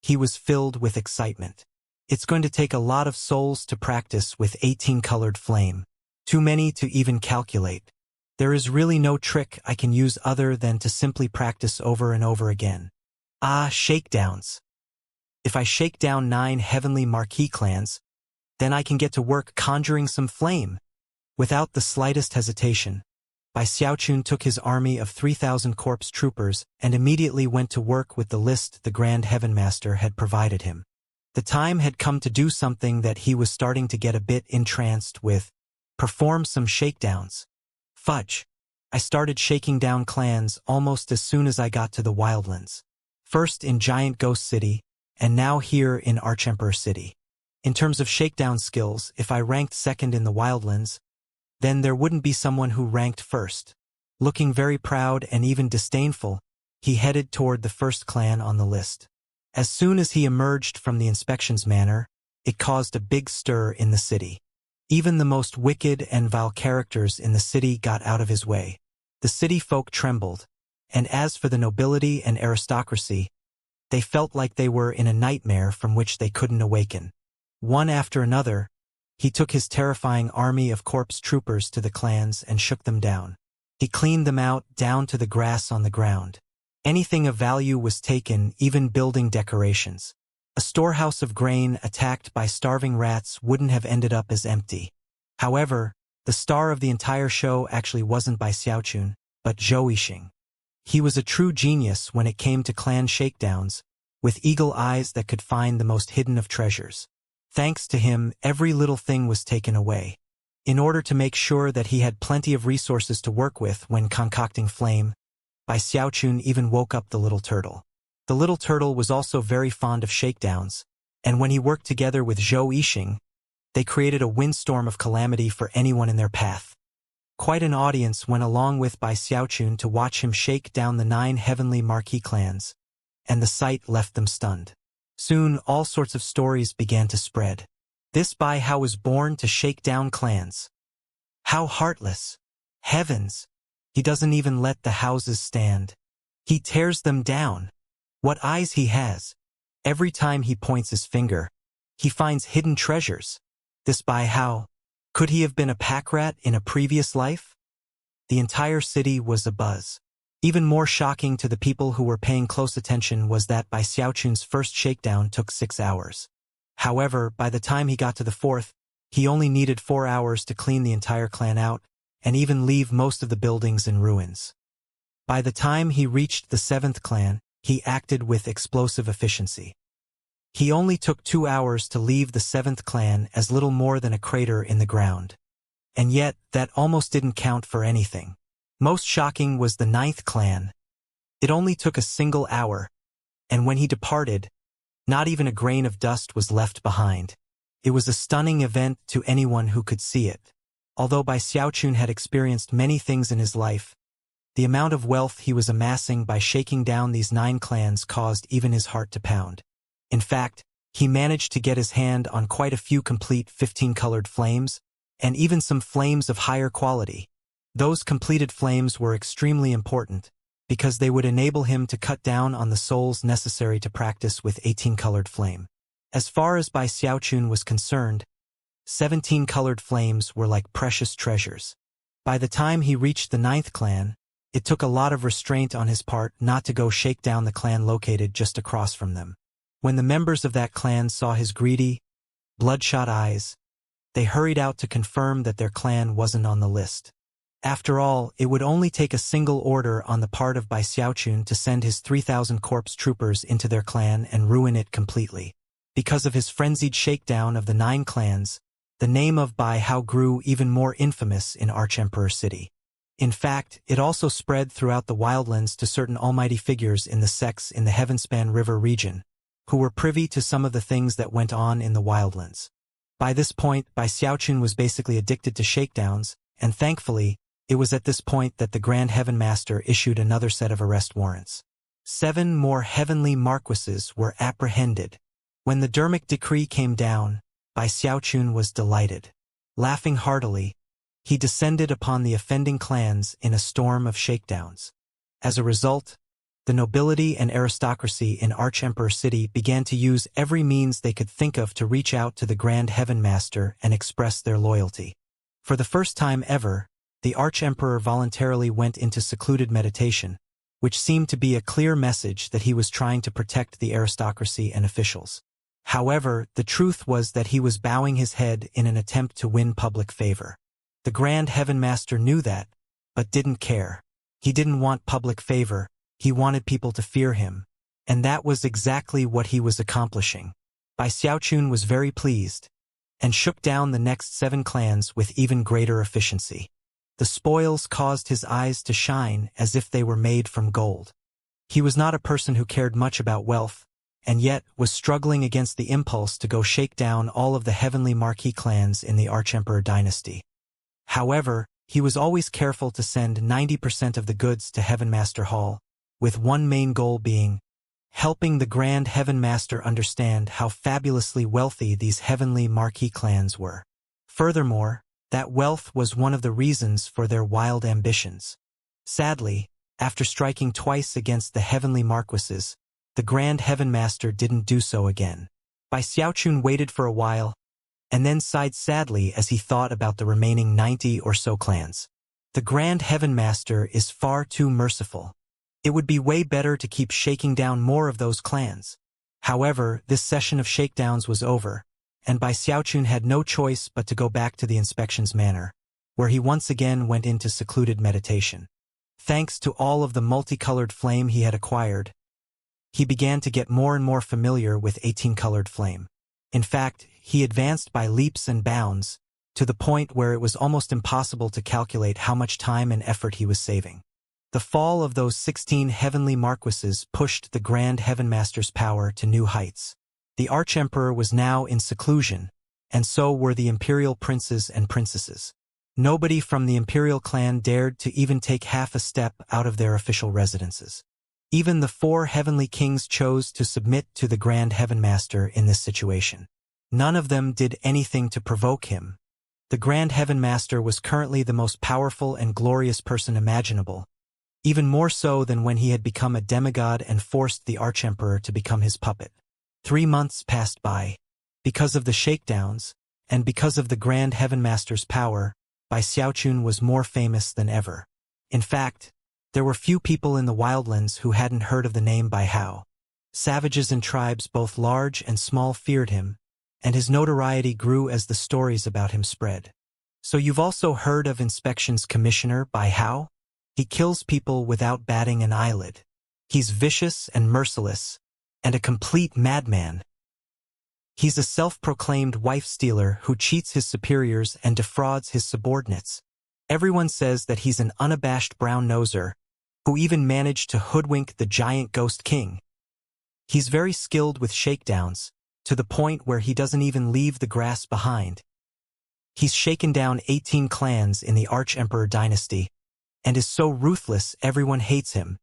he was filled with excitement. It's going to take a lot of souls to practice with 18-colored flame. Too many to even calculate. There is really no trick I can use other than to simply practice over and over again. Shakedowns. If I shake down 9 heavenly marquee clans, then I can get to work conjuring some flame. Without the slightest hesitation, Bai Xiaochun took his army of 3,000 corpse troopers and immediately went to work with the list the Grand Heaven Master had provided him. The time had come to do something that he was starting to get a bit entranced with. Perform some shakedowns. Fudge. I started shaking down clans almost as soon as I got to the wildlands. First in Giant Ghost City, and now here in Arch-Emperor City. In terms of shakedown skills, if I ranked second in the wildlands, then there wouldn't be someone who ranked first. Looking very proud and even disdainful, he headed toward the first clan on the list. As soon as he emerged from the inspections manor, it caused a big stir in the city. Even the most wicked and vile characters in the city got out of his way. The city folk trembled, and as for the nobility and aristocracy, they felt like they were in a nightmare from which they couldn't awaken. One after another, he took his terrifying army of corpse troopers to the clans and shook them down. He cleaned them out down to the grass on the ground. Anything of value was taken, even building decorations. A storehouse of grain attacked by starving rats wouldn't have ended up as empty. However, the star of the entire show actually wasn't by Xiaochun, but Zhou Yixing. He was a true genius when it came to clan shakedowns, with eagle eyes that could find the most hidden of treasures. Thanks to him, every little thing was taken away. In order to make sure that he had plenty of resources to work with when concocting flame, Bai Xiaochun even woke up the little turtle. The little turtle was also very fond of shakedowns, and when he worked together with Zhou Yixing, they created a windstorm of calamity for anyone in their path. Quite an audience went along with Bai Xiaochun to watch him shake down the 9 heavenly marquee clans, and the sight left them stunned. Soon, all sorts of stories began to spread. This Bai Hao was born to shake down clans. How heartless! Heavens! He doesn't even let the houses stand. He tears them down. What eyes he has! Every time he points his finger, he finds hidden treasures. This Bai Hao, could he have been a pack rat in a previous life? The entire city was abuzz. Even more shocking to the people who were paying close attention was that Bai Xiaochun's first shakedown took 6 hours. However, by the time he got to the 4th, he only needed 4 hours to clean the entire clan out, and even leave most of the buildings in ruins. By the time he reached the 7th clan, he acted with explosive efficiency. He only took 2 hours to leave the 7th clan as little more than a crater in the ground. And yet, that almost didn't count for anything. Most shocking was the 9th clan. It only took a single hour, and when he departed, not even a grain of dust was left behind. It was a stunning event to anyone who could see it. Although Bai Xiaochun had experienced many things in his life, the amount of wealth he was amassing by shaking down these 9 clans caused even his heart to pound. In fact, he managed to get his hand on quite a few complete 15-colored flames, and even some flames of higher quality. Those completed flames were extremely important, because they would enable him to cut down on the souls necessary to practice with 18-colored flame. As far as Bai Xiaochun was concerned, 17-colored flames were like precious treasures. By the time he reached the 9th clan, it took a lot of restraint on his part not to go shake down the clan located just across from them. When the members of that clan saw his greedy, bloodshot eyes, they hurried out to confirm that their clan wasn't on the list. After all, it would only take a single order on the part of Bai Xiaochun to send his 3,000 corpse troopers into their clan and ruin it completely. Because of his frenzied shakedown of the 9 clans, the name of Bai Hao grew even more infamous in Archemperor City. In fact, it also spread throughout the wildlands to certain almighty figures in the sects in the Heavenspan River region, who were privy to some of the things that went on in the wildlands. By this point, Bai Xiaochun was basically addicted to shakedowns, and thankfully, it was at this point that the Grand Heaven Master issued another set of arrest warrants. 7 more heavenly marquises were apprehended. When the Dermic decree came down, Bai Xiaochun was delighted. Laughing heartily, he descended upon the offending clans in a storm of shakedowns. As a result, the nobility and aristocracy in Archemperor City began to use every means they could think of to reach out to the Grand Heaven Master and express their loyalty. For the first time ever, the Archemperor voluntarily went into secluded meditation, which seemed to be a clear message that he was trying to protect the aristocracy and officials. However, the truth was that he was bowing his head in an attempt to win public favor. The Grand Heaven Master knew that, but didn't care. He didn't want public favor, he wanted people to fear him. And that was exactly what he was accomplishing. Bai Xiaochun was very pleased, and shook down the next 7 clans with even greater efficiency. The spoils caused his eyes to shine as if they were made from gold. He was not a person who cared much about wealth, and yet was struggling against the impulse to go shake down all of the heavenly marquee clans in the Archemperor dynasty. However, he was always careful to send 90% of the goods to Heaven Master Hall, with one main goal being helping the Grand Heaven Master understand how fabulously wealthy these heavenly marquee clans were. Furthermore, that wealth was one of the reasons for their wild ambitions. Sadly, after striking twice against the heavenly marquises, the Grand Heaven Master didn't do so again. Bai Xiaochun waited for a while, and then sighed sadly as he thought about the remaining 90 or so clans. The Grand Heaven Master is far too merciful. It would be way better to keep shaking down more of those clans. However, this session of shakedowns was over, and Bai Xiaochun had no choice but to go back to the inspections manor, where he once again went into secluded meditation. Thanks to all of the multicolored flame he had acquired, he began to get more and more familiar with 18-colored flame. In fact, he advanced by leaps and bounds, to the point where it was almost impossible to calculate how much time and effort he was saving. The fall of those 16 heavenly marquises pushed the Grand Heaven Master's power to new heights. The Archemperor was now in seclusion, and so were the imperial princes and princesses. Nobody from the imperial clan dared to even take half a step out of their official residences. Even the 4 heavenly kings chose to submit to the Grand Heaven Master in this situation. None of them did anything to provoke him. The Grand Heaven Master was currently the most powerful and glorious person imaginable, even more so than when he had become a demigod and forced the Archemperor to become his puppet. 3 months passed by. Because of the shakedowns, and because of the Grand Heaven Master's power, Bai Xiaochun was more famous than ever. In fact, there were few people in the wildlands who hadn't heard of the name Bai Hao. Savages and tribes both large and small feared him, and his notoriety grew as the stories about him spread. So you've also heard of Inspections Commissioner Bai Hao? He kills people without batting an eyelid. He's vicious and merciless, and a complete madman. He's a self-proclaimed wife-stealer who cheats his superiors and defrauds his subordinates. Everyone says that he's an unabashed brown-noser, who even managed to hoodwink the giant ghost king. He's very skilled with shakedowns, to the point where he doesn't even leave the grass behind. He's shaken down 18 clans in the Archemperor dynasty, and is so ruthless everyone hates him.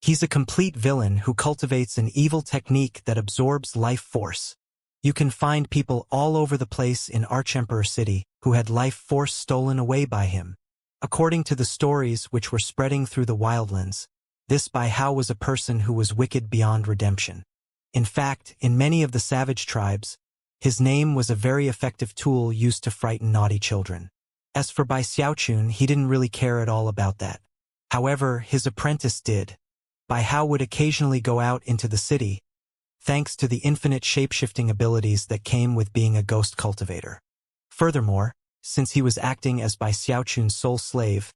He's a complete villain who cultivates an evil technique that absorbs life force. You can find people all over the place in Archemperor City who had life force stolen away by him. According to the stories which were spreading through the wildlands, this Bai Hao was a person who was wicked beyond redemption. In fact, in many of the savage tribes, his name was a very effective tool used to frighten naughty children. As for Bai Xiaochun, he didn't really care at all about that. However, his apprentice did. Bai Hao would occasionally go out into the city, thanks to the infinite shape-shifting abilities that came with being a ghost cultivator. Furthermore, since he was acting as Bai Xiaochun's sole slave,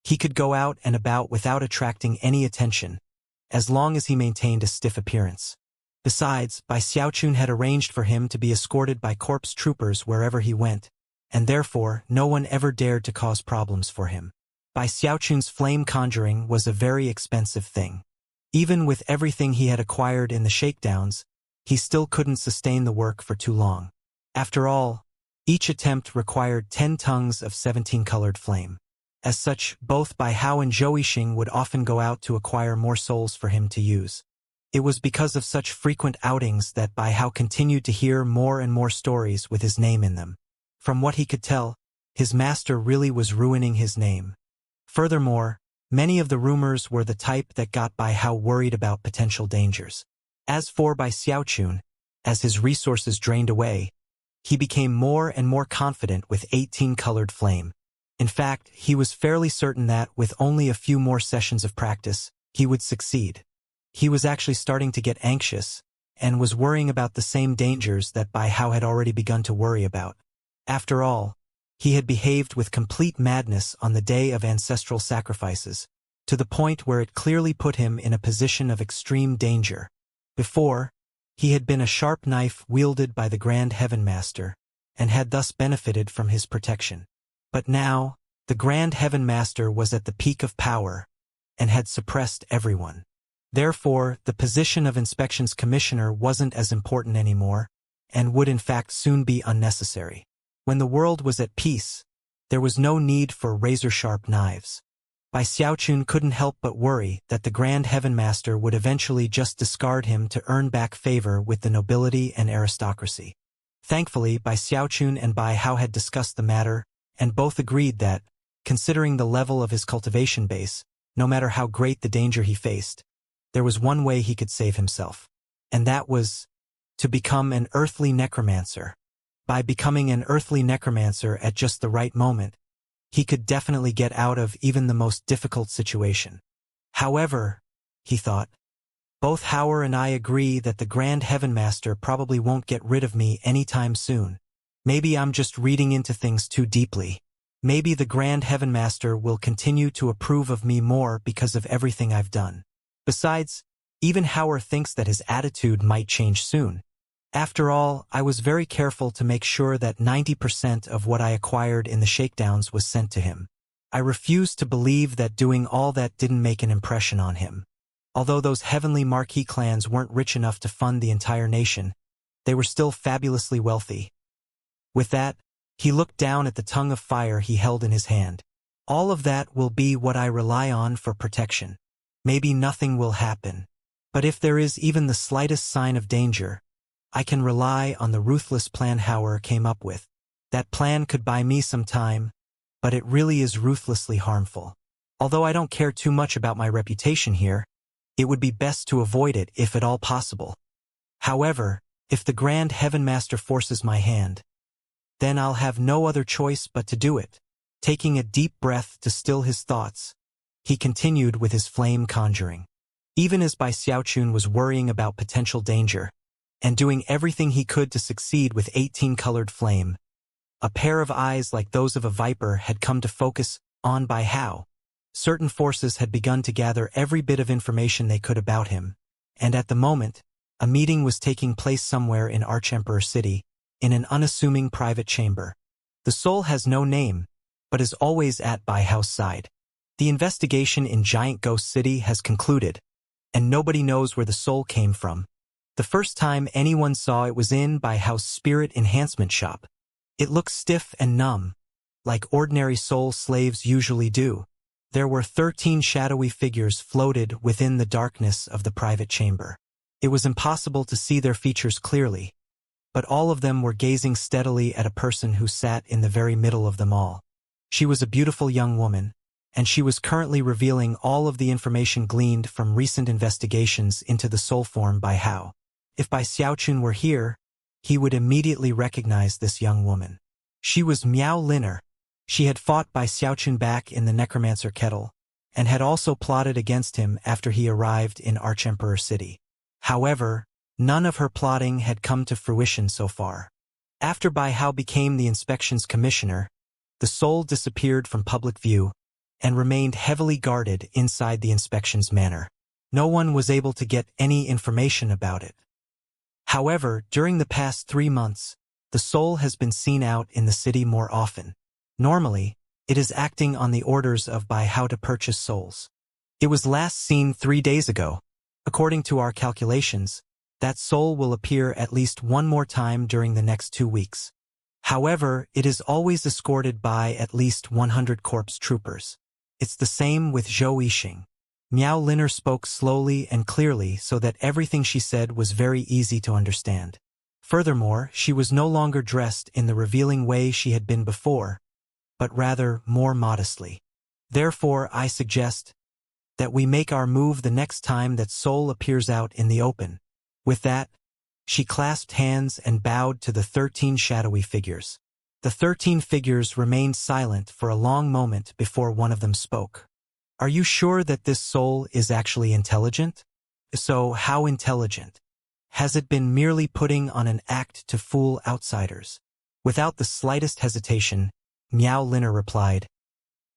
he could go out and about without attracting any attention, as long as he maintained a stiff appearance. Besides, Bai Xiaochun had arranged for him to be escorted by corpse troopers wherever he went, and therefore no one ever dared to cause problems for him. Bai Xiaochun's flame conjuring was a very expensive thing. Even with everything he had acquired in the shakedowns, he still couldn't sustain the work for too long. After all, each attempt required 10 tongues of 17-colored flame. As such, both Bai Hao and Zhou Yixing would often go out to acquire more souls for him to use. It was because of such frequent outings that Bai Hao continued to hear more and more stories with his name in them. From what he could tell, his master really was ruining his name. Furthermore, many of the rumors were the type that got Bai Hao worried about potential dangers. As for Bai Xiaochun, as his resources drained away, he became more and more confident with 18-colored flame. In fact, he was fairly certain that, with only a few more sessions of practice, he would succeed. He was actually starting to get anxious, and was worrying about the same dangers that Bai Hao had already begun to worry about. After all, he had behaved with complete madness on the day of ancestral sacrifices, to the point where it clearly put him in a position of extreme danger. Before, he had been a sharp knife wielded by the Grand Heaven Master, and had thus benefited from his protection. But now, the Grand Heaven Master was at the peak of power, and had suppressed everyone. Therefore, the position of Inspections Commissioner wasn't as important anymore, and would in fact soon be unnecessary. When the world was at peace, there was no need for razor-sharp knives. Bai Xiaochun couldn't help but worry that the Grand Heaven Master would eventually just discard him to earn back favor with the nobility and aristocracy. Thankfully, Bai Xiaochun and Bai Hao had discussed the matter, and both agreed that, considering the level of his cultivation base, no matter how great the danger he faced, there was one way he could save himself. And that was to become an earthly necromancer. By becoming an earthly necromancer at just the right moment, he could definitely get out of even the most difficult situation. However, he thought, Both Hauer and I agree that the Grand Heaven Master probably won't get rid of me anytime soon. Maybe I'm just reading into things too deeply. Maybe the Grand Heaven Master will continue to approve of me more because of everything I've done. Besides, even Hauer thinks that his attitude might change soon. After all, I was very careful to make sure that 90% of what I acquired in the shakedowns was sent to him. I refused to believe that doing all that didn't make an impression on him. Although those heavenly marquee clans weren't rich enough to fund the entire nation, they were still fabulously wealthy. With that, he looked down at the tongue of fire he held in his hand. All of that will be what I rely on for protection. Maybe nothing will happen. But if there is even the slightest sign of danger, I can rely on the ruthless plan Hauer came up with. That plan could buy me some time, but it really is ruthlessly harmful. Although I don't care too much about my reputation here, it would be best to avoid it if at all possible. However, if the Grand Heaven Master forces my hand, then I'll have no other choice but to do it. Taking a deep breath to still his thoughts, he continued with his flame conjuring. Even as Bai Xiaochun was worrying about potential danger, and doing everything he could to succeed with 18-colored flame, a pair of eyes like those of a viper had come to focus on Bai Hao. Certain forces had begun to gather every bit of information they could about him, and at the moment, a meeting was taking place somewhere in Archemperor City, in an unassuming private chamber. The soul has no name, but is always at Bai Hao's side. The investigation in Giant Ghost City has concluded, and nobody knows where the soul came from. The first time anyone saw it was in Bai Hao's spirit enhancement shop. It looked stiff and numb, like ordinary soul slaves usually do. There were 13 shadowy figures floated within the darkness of the private chamber. It was impossible to see their features clearly, but all of them were gazing steadily at a person who sat in the very middle of them all. She was a beautiful young woman, and she was currently revealing all of the information gleaned from recent investigations into the soul form Bai Hao. If Bai Xiaochun were here, he would immediately recognize this young woman. She was Miao Liner. She had fought Bai Xiaochun back in the Necromancer Kettle, and had also plotted against him after he arrived in Archemperor City. However, none of her plotting had come to fruition so far. After Bai Hao became the inspection's commissioner, the soul disappeared from public view and remained heavily guarded inside the inspection's manor. No one was able to get any information about it. However, during the past 3 months, the soul has been seen out in the city more often. Normally, it is acting on the orders of Bai Hao to purchase souls. It was last seen 3 days ago. According to our calculations, that soul will appear at least one more time during the next 2 weeks. However, it is always escorted by at least 100 corpse troopers. It's the same with Zhou Yixing. Miao Liner spoke slowly and clearly so that everything she said was very easy to understand. Furthermore, she was no longer dressed in the revealing way she had been before, but rather more modestly. Therefore, I suggest that we make our move the next time that soul appears out in the open. With that, she clasped hands and bowed to the 13 shadowy figures. The 13 figures remained silent for a long moment before one of them spoke. Are you sure that this soul is actually intelligent? So, how intelligent? Has it been merely putting on an act to fool outsiders? Without the slightest hesitation, Miao Liner replied,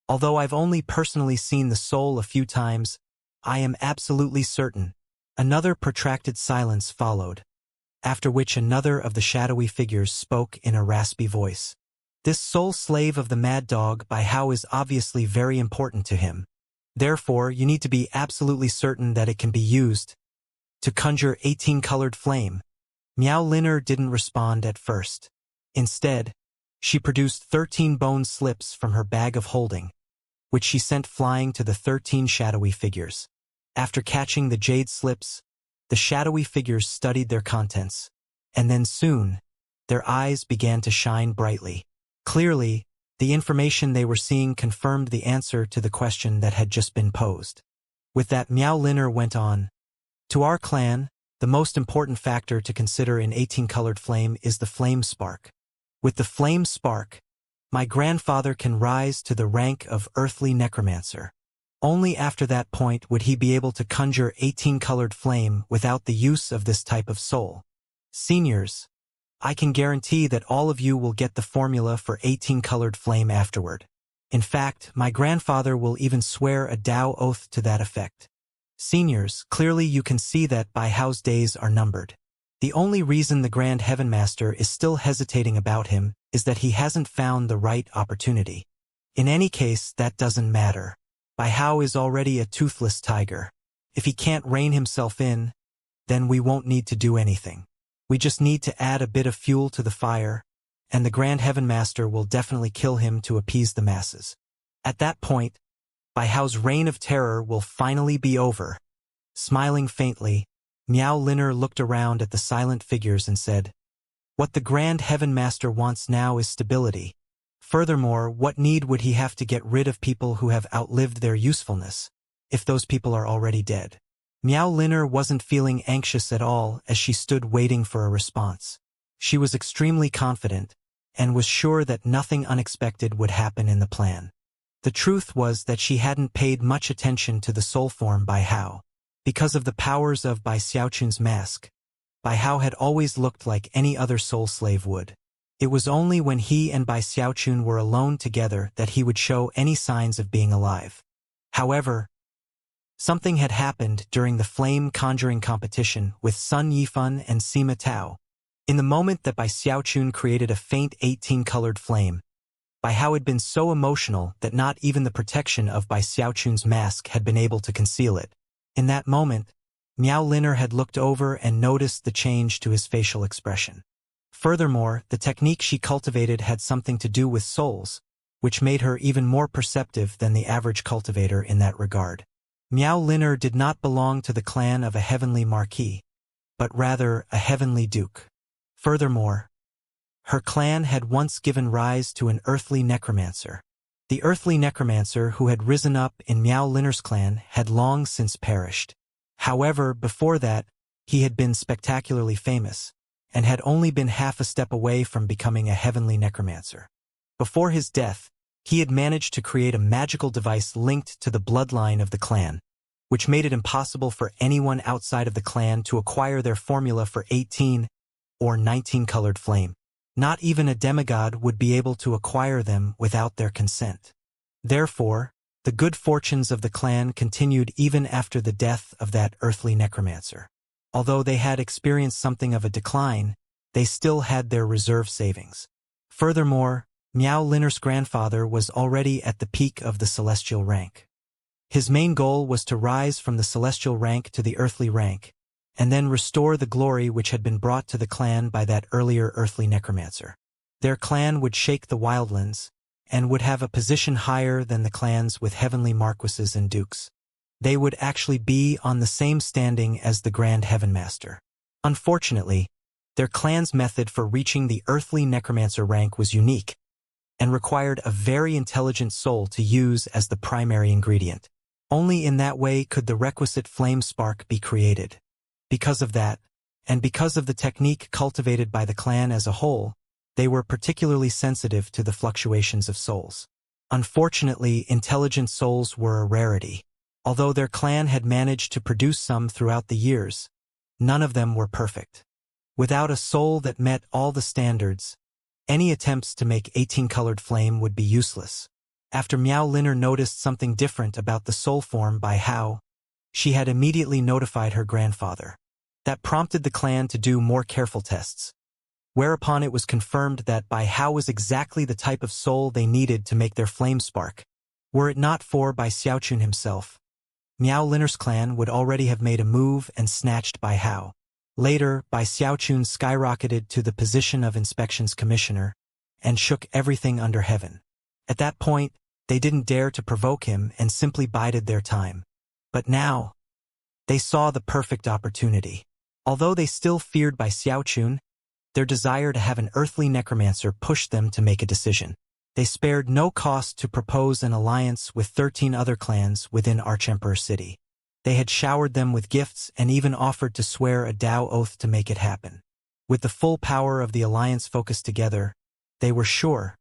although I've only personally seen the soul a few times, I am absolutely certain. Another protracted silence followed, after which another of the shadowy figures spoke in a raspy voice. This soul slave of the mad dog Bai Hao is obviously very important to him. Therefore, you need to be absolutely certain that it can be used to conjure 18-colored flame. Miao Liner didn't respond at first. Instead, she produced 13 bone slips from her bag of holding, which she sent flying to the 13 shadowy figures. After catching the jade slips, the shadowy figures studied their contents, and then soon, their eyes began to shine brightly. Clearly, the information they were seeing confirmed the answer to the question that had just been posed. With that, Miao Liner went on, to our clan, the most important factor to consider in 18-colored flame is the flame spark. With the flame spark, my grandfather can rise to the rank of earthly necromancer. Only after that point would he be able to conjure 18-colored flame without the use of this type of soul. Seniors, I can guarantee that all of you will get the formula for 18-colored flame afterward. In fact, my grandfather will even swear a Tao oath to that effect. Seniors, clearly you can see that Bai Hao's days are numbered. The only reason the Grand Heaven Master is still hesitating about him is that he hasn't found the right opportunity. In any case, that doesn't matter. Bai Hao is already a toothless tiger. If he can't rein himself in, then we won't need to do anything. We just need to add a bit of fuel to the fire, and the Grand Heaven Master will definitely kill him to appease the masses. At that point, Bai Hao's reign of terror will finally be over. Smiling faintly, Miao Liner looked around at the silent figures and said, "What the Grand Heaven Master wants now is stability. Furthermore, what need would he have to get rid of people who have outlived their usefulness, if those people are already dead?" Miao Liner wasn't feeling anxious at all as she stood waiting for a response. She was extremely confident, and was sure that nothing unexpected would happen in the plan. The truth was that she hadn't paid much attention to the soul form Bai Hao. Because of the powers of Bai Xiaochun's mask, Bai Hao had always looked like any other soul slave would. It was only when he and Bai Xiaochun were alone together that he would show any signs of being alive. However, something had happened during the flame conjuring competition with Sun Yifan and Sima Tao. In the moment that Bai Xiaochun created a faint 18-colored flame, Bai Hao had been so emotional that not even the protection of Bai Xiaochun's mask had been able to conceal it. In that moment, Miao Liner had looked over and noticed the change to his facial expression. Furthermore, the technique she cultivated had something to do with souls, which made her even more perceptive than the average cultivator in that regard. Miao Liner did not belong to the clan of a heavenly marquis, but rather a heavenly duke. Furthermore, her clan had once given rise to an earthly necromancer. The earthly necromancer who had risen up in Miao Liner's clan had long since perished. However, before that, he had been spectacularly famous, and had only been half a step away from becoming a heavenly necromancer. Before his death, he had managed to create a magical device linked to the bloodline of the clan, which made it impossible for anyone outside of the clan to acquire their formula for 18 or 19-colored flame. Not even a demigod would be able to acquire them without their consent. Therefore, the good fortunes of the clan continued even after the death of that earthly necromancer. Although they had experienced something of a decline, they still had their reserve savings. Furthermore, Miao Liner's grandfather was already at the peak of the celestial rank. His main goal was to rise from the celestial rank to the earthly rank, and then restore the glory which had been brought to the clan by that earlier earthly necromancer. Their clan would shake the wildlands, and would have a position higher than the clans with heavenly marquises and dukes. They would actually be on the same standing as the Grand Heaven Master. Unfortunately, their clan's method for reaching the earthly necromancer rank was unique, and required a very intelligent soul to use as the primary ingredient. Only in that way could the requisite flame spark be created. Because of that, and because of the technique cultivated by the clan as a whole, they were particularly sensitive to the fluctuations of souls. Unfortunately, intelligent souls were a rarity. Although their clan had managed to produce some throughout the years, none of them were perfect. Without a soul that met all the standards, any attempts to make 18-colored flame would be useless. After Miao Liner noticed something different about the soul form Bai Hao, she had immediately notified her grandfather. That prompted the clan to do more careful tests, whereupon it was confirmed that Bai Hao was exactly the type of soul they needed to make their flame spark. Were it not for Bai Xiaochun himself, Miao Liner's clan would already have made a move and snatched Bai Hao. Later, Bai Xiaochun skyrocketed to the position of inspections commissioner and shook everything under heaven. At that point, they didn't dare to provoke him and simply bided their time. But now, they saw the perfect opportunity. Although they still feared Bai Xiaochun, their desire to have an earthly necromancer pushed them to make a decision. They spared no cost to propose an alliance with 13 other clans within Archemperor City. They had showered them with gifts and even offered to swear a Tao oath to make it happen. With the full power of the alliance focused together, they were sure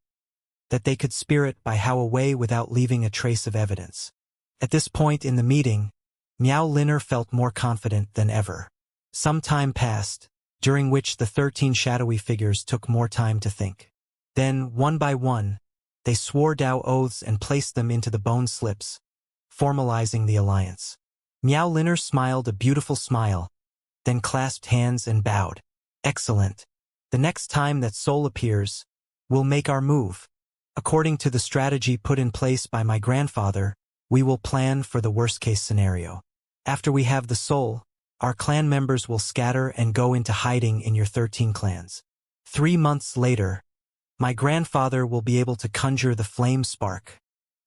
that they could spirit Bai Hao away without leaving a trace of evidence. At this point in the meeting, Miao Liner felt more confident than ever. Some time passed, during which the 13 shadowy figures took more time to think. Then, one by one, they swore Dao oaths and placed them into the bone slips, formalizing the alliance. Miao Liner smiled a beautiful smile, then clasped hands and bowed. Excellent. The next time that soul appears, we'll make our move. According to the strategy put in place by my grandfather, we will plan for the worst-case scenario. After we have the soul, our clan members will scatter and go into hiding in your 13 clans. 3 months later, my grandfather will be able to conjure the flame spark.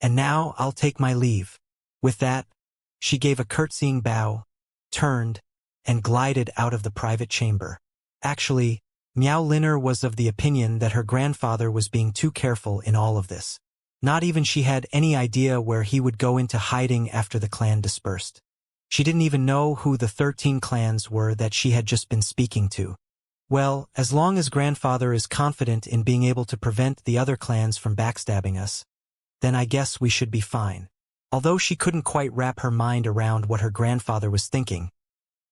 And now I'll take my leave. With that, she gave a curtsying bow, turned, and glided out of the private chamber. Actually, Miao Liner was of the opinion that her grandfather was being too careful in all of this. Not even she had any idea where he would go into hiding after the clan dispersed. She didn't even know who the 13 clans were that she had just been speaking to. Well, as long as grandfather is confident in being able to prevent the other clans from backstabbing us, then I guess we should be fine. Although she couldn't quite wrap her mind around what her grandfather was thinking,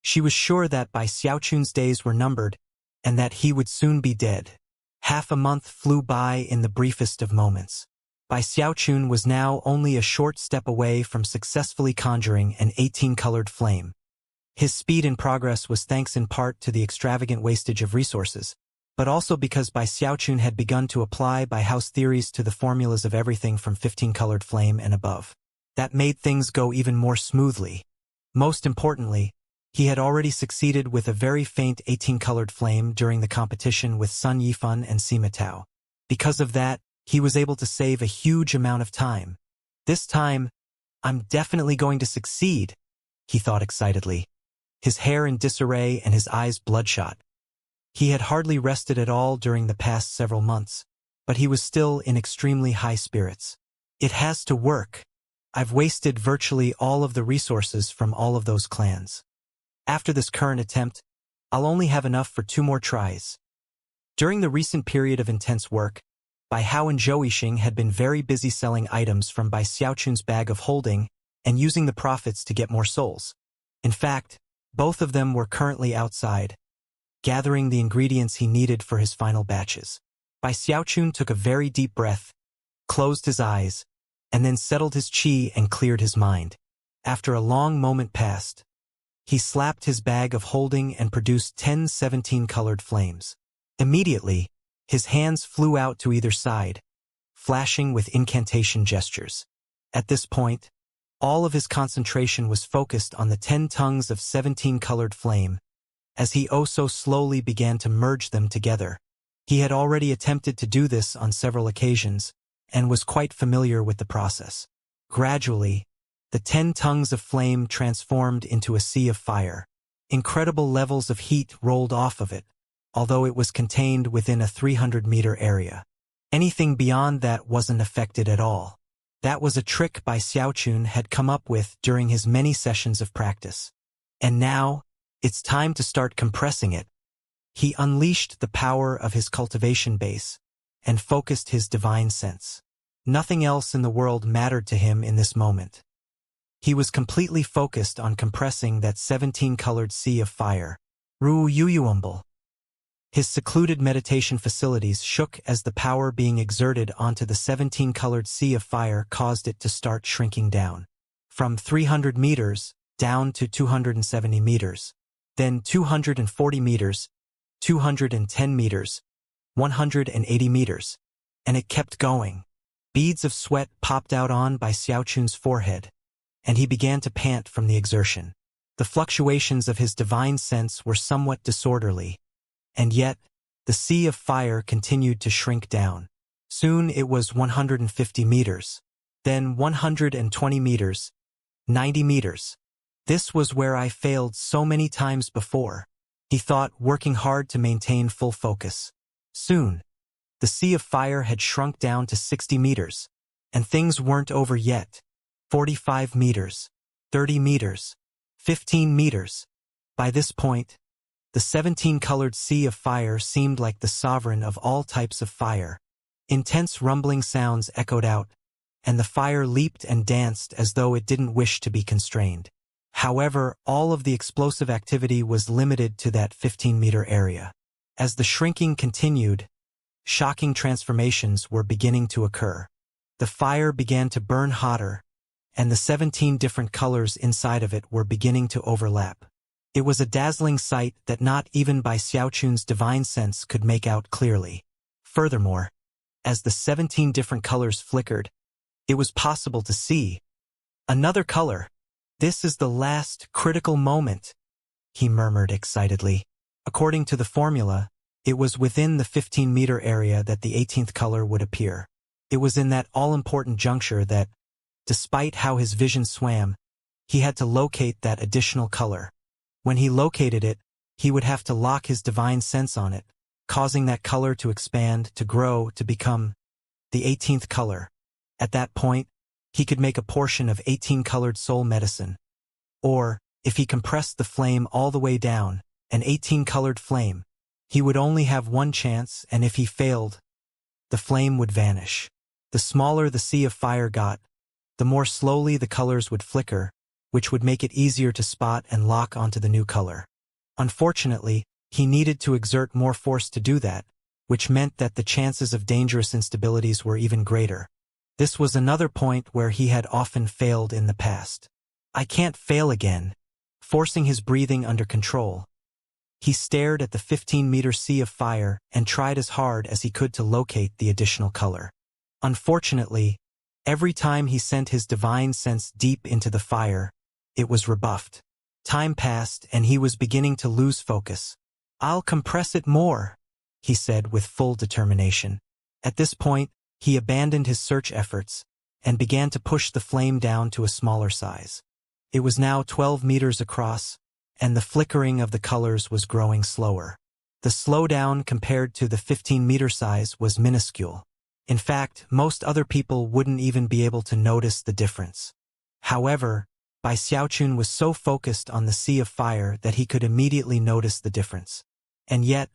she was sure that by Xiaochun's days were numbered and that he would soon be dead. Half a month flew by in the briefest of moments. Bai Xiaochun was now only a short step away from successfully conjuring an 18-colored flame. His speed and progress was thanks in part to the extravagant wastage of resources, but also because Bai Xiaochun had begun to apply Bai House theories to the formulas of everything from 15-colored flame and above. That made things go even more smoothly. Most importantly, he had already succeeded with a very faint 18-colored flame during the competition with Sun Yifan and Sima Tao. Because of that, he was able to save a huge amount of time. This time, I'm definitely going to succeed, he thought excitedly, his hair in disarray and his eyes bloodshot. He had hardly rested at all during the past several months, but he was still in extremely high spirits. It has to work. I've wasted virtually all of the resources from all of those clans. After this current attempt, I'll only have enough for 2 more tries. During the recent period of intense work, Bai Hao and Zhou Yixing had been very busy selling items from Bai Xiaochun's bag of holding and using the profits to get more souls. In fact, both of them were currently outside, gathering the ingredients he needed for his final batches. Bai Xiaochun took a very deep breath, closed his eyes, and then settled his qi and cleared his mind. After a long moment passed, he slapped his bag of holding and produced 10 17-colored flames. Immediately, his hands flew out to either side, flashing with incantation gestures. At this point, all of his concentration was focused on the 10 tongues of 17-colored flame, as he oh so slowly began to merge them together. He had already attempted to do this on several occasions, and was quite familiar with the process. Gradually, the 10 tongues of flame transformed into a sea of fire. Incredible levels of heat rolled off of it, although it was contained within a 300-meter area. Anything beyond that wasn't affected at all. That was a trick Bai Xiaochun had come up with during his many sessions of practice. And now, it's time to start compressing it. He unleashed the power of his cultivation base and focused his divine sense. Nothing else in the world mattered to him in this moment. He was completely focused on compressing that 17-colored sea of fire. Ru Yuyuumble. His secluded meditation facilities shook as the power being exerted onto the 17-colored sea of fire caused it to start shrinking down. From 300 meters, down to 270 meters. Then 240 meters, 210 meters, 180 meters. And it kept going. Beads of sweat popped out on Bai Xiaochun's forehead, and he began to pant from the exertion. The fluctuations of his divine sense were somewhat disorderly, and yet, the sea of fire continued to shrink down. Soon it was 150 meters, then 120 meters, 90 meters. This was where I failed so many times before, he thought, working hard to maintain full focus. Soon, the sea of fire had shrunk down to 60 meters, and things weren't over yet. 45 meters, 30 meters, 15 meters. By this point, the 17-colored sea of fire seemed like the sovereign of all types of fire. Intense rumbling sounds echoed out, and the fire leaped and danced as though it didn't wish to be constrained. However, all of the explosive activity was limited to that 15-meter area. As the shrinking continued, shocking transformations were beginning to occur. The fire began to burn hotter, and the 17 different colors inside of it were beginning to overlap. It was a dazzling sight that not even by Xiaochun's divine sense could make out clearly. Furthermore, as the 17 different colors flickered, it was possible to see another color. "This is the last critical moment," he murmured excitedly. According to the formula, it was within the 15-meter area that the 18th color would appear. It was in that all-important juncture that, despite how his vision swam, he had to locate that additional color. When he located it, he would have to lock his divine sense on it, causing that color to expand, to grow, to become the 18th color. At that point, he could make a portion of 18-colored soul medicine. Or, if he compressed the flame all the way down, an 18-colored flame, he would only have one chance, and if he failed, the flame would vanish. The smaller the sea of fire got, the more slowly the colors would flicker, which would make it easier to spot and lock onto the new color. Unfortunately, he needed to exert more force to do that, which meant that the chances of dangerous instabilities were even greater. This was another point where he had often failed in the past. "I can't fail again." Forcing his breathing under control, he stared at the 15-meter sea of fire and tried as hard as he could to locate the additional color. Unfortunately, every time he sent his divine sense deep into the fire, it was rebuffed. Time passed and he was beginning to lose focus. "I'll compress it more," he said with full determination. At this point, he abandoned his search efforts and began to push the flame down to a smaller size. It was now 12 meters across, and the flickering of the colors was growing slower. The slowdown compared to the 15-meter size was minuscule. In fact, most other people wouldn't even be able to notice the difference. However, Bai Xiaochun was so focused on the sea of fire that he could immediately notice the difference. And yet,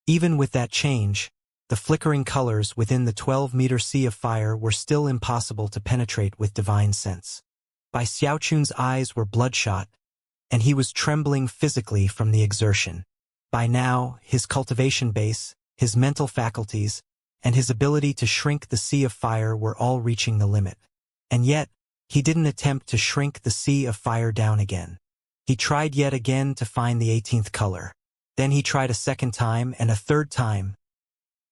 even with that change, the flickering colors within the 12-meter sea of fire were still impossible to penetrate with divine sense. Bai Xiaochun's eyes were bloodshot, and he was trembling physically from the exertion. By now, his cultivation base, his mental faculties, and his ability to shrink the sea of fire were all reaching the limit. And yet, he didn't attempt to shrink the sea of fire down again. He tried yet again to find the 18th color. Then he tried a second time and a third time.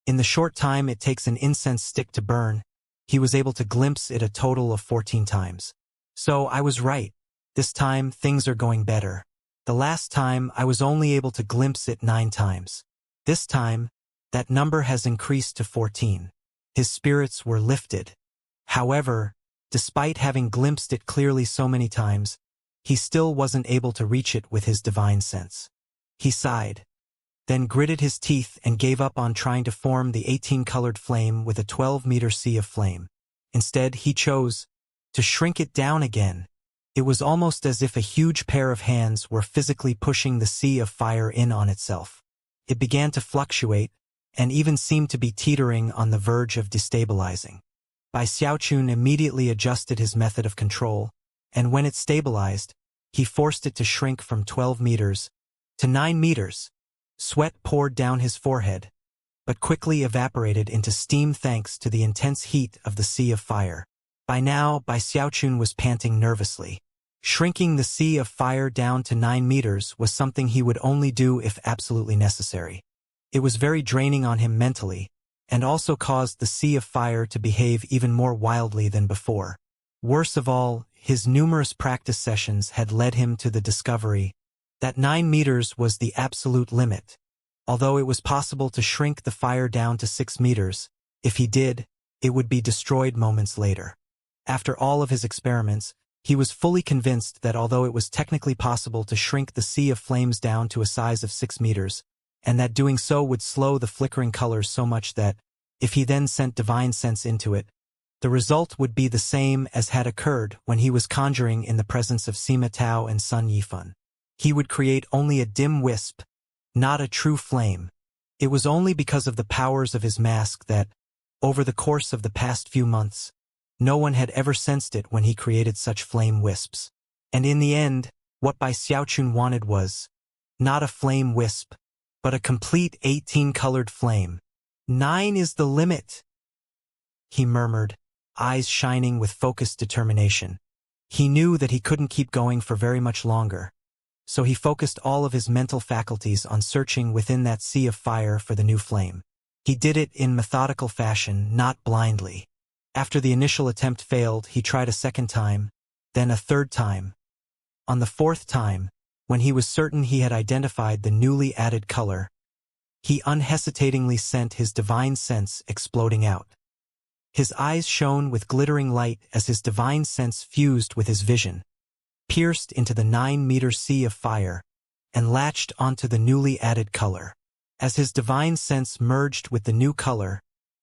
In the short time it takes an incense stick to burn, he was able to glimpse it a total of 14 times. "So I was right. This time things are going better. The last time I was only able to glimpse it 9 times. This time, that number has increased to 14. His spirits were lifted. However, despite having glimpsed it clearly so many times, he still wasn't able to reach it with his divine sense. He sighed, then gritted his teeth and gave up on trying to form the 18-colored flame with a 12-meter sea of flame. Instead, he chose to shrink it down again. It was almost as if a huge pair of hands were physically pushing the sea of fire in on itself. It began to fluctuate, and even seemed to be teetering on the verge of destabilizing. Bai Xiaochun immediately adjusted his method of control, and when it stabilized, he forced it to shrink from 12 meters to 9 meters. Sweat poured down his forehead, but quickly evaporated into steam thanks to the intense heat of the sea of fire. By now, Bai Xiaochun was panting nervously. Shrinking the sea of fire down to 9 meters was something he would only do if absolutely necessary. It was very draining on him mentally, and also caused the sea of fire to behave even more wildly than before. Worst of all, his numerous practice sessions had led him to the discovery that 9 meters was the absolute limit. Although it was possible to shrink the fire down to 6 meters, if he did, it would be destroyed moments later. After all of his experiments, he was fully convinced that although it was technically possible to shrink the sea of flames down to a size of 6 meters, and that doing so would slow the flickering colors so much that, if he then sent divine sense into it, the result would be the same as had occurred when he was conjuring in the presence of Sima Tao and Sun Yifan. He would create only a dim wisp, not a true flame. It was only because of the powers of his mask that, over the course of the past few months, No one had ever sensed it when he created such flame wisps. And in the end, what Bai Xiaochun wanted was not a flame wisp, but a complete 18-colored flame. 9 is the limit, he murmured, eyes shining with focused determination. He knew that he couldn't keep going for very much longer, so he focused all of his mental faculties on searching within that sea of fire for the new flame. He did it in methodical fashion, not blindly. After the initial attempt failed, he tried a second time, then a third time. On the fourth time, when he was certain he had identified the newly added color, he unhesitatingly sent his divine sense exploding out. His eyes shone with glittering light as his divine sense fused with his vision, pierced into the 9-meter sea of fire, and latched onto the newly added color. As his divine sense merged with the new color,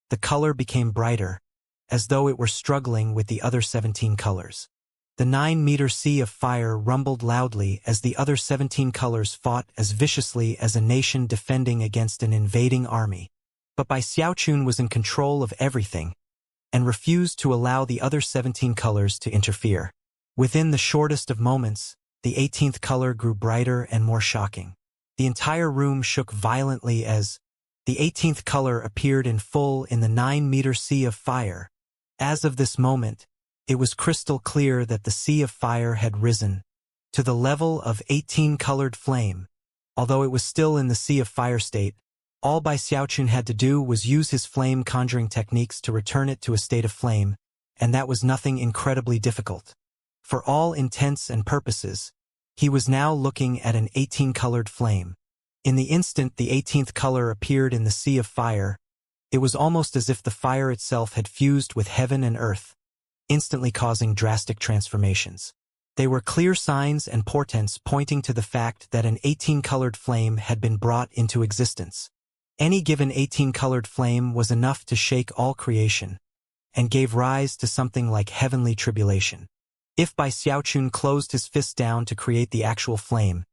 the color became brighter, as though it were struggling with the other 17 colors. The 9-meter sea of fire rumbled loudly as the other 17 colors fought as viciously as a nation defending against an invading army. But Bai Xiaochun was in control of everything, and refused to allow the other 17 colors to interfere. Within the shortest of moments, the 18th color grew brighter and more shocking. The entire room shook violently as the 18th color appeared in full in the 9-meter sea of fire. As of this moment, it was crystal clear that the sea of fire had risen to the level of 18-colored flame. Although it was still in the sea of fire state, all Bai Xiaochun had to do was use his flame conjuring techniques to return it to a state of flame, and that was nothing incredibly difficult. For all intents and purposes, he was now looking at an 18-colored flame. In the instant the 18th color appeared in the sea of fire, it was almost as if the fire itself had fused with heaven and earth, instantly causing drastic transformations. They were clear signs and portents pointing to the fact that an 18-colored flame had been brought into existence. Any given 18-colored flame was enough to shake all creation, and gave rise to something like heavenly tribulation. If Bai Xiaochun closed his fist down to create the actual flame,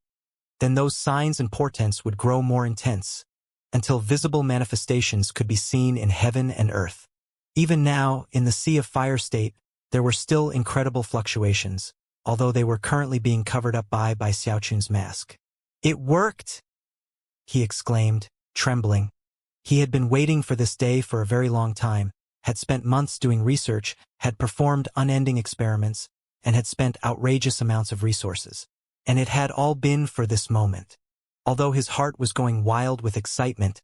then those signs and portents would grow more intense, until visible manifestations could be seen in heaven and earth. Even now, in the sea of fire state, there were still incredible fluctuations, although they were currently being covered up by Xiaochun's mask. "It worked!" he exclaimed, trembling. He had been waiting for this day for a very long time, had spent months doing research, had performed unending experiments, and had spent outrageous amounts of resources. And it had all been for this moment. Although his heart was going wild with excitement,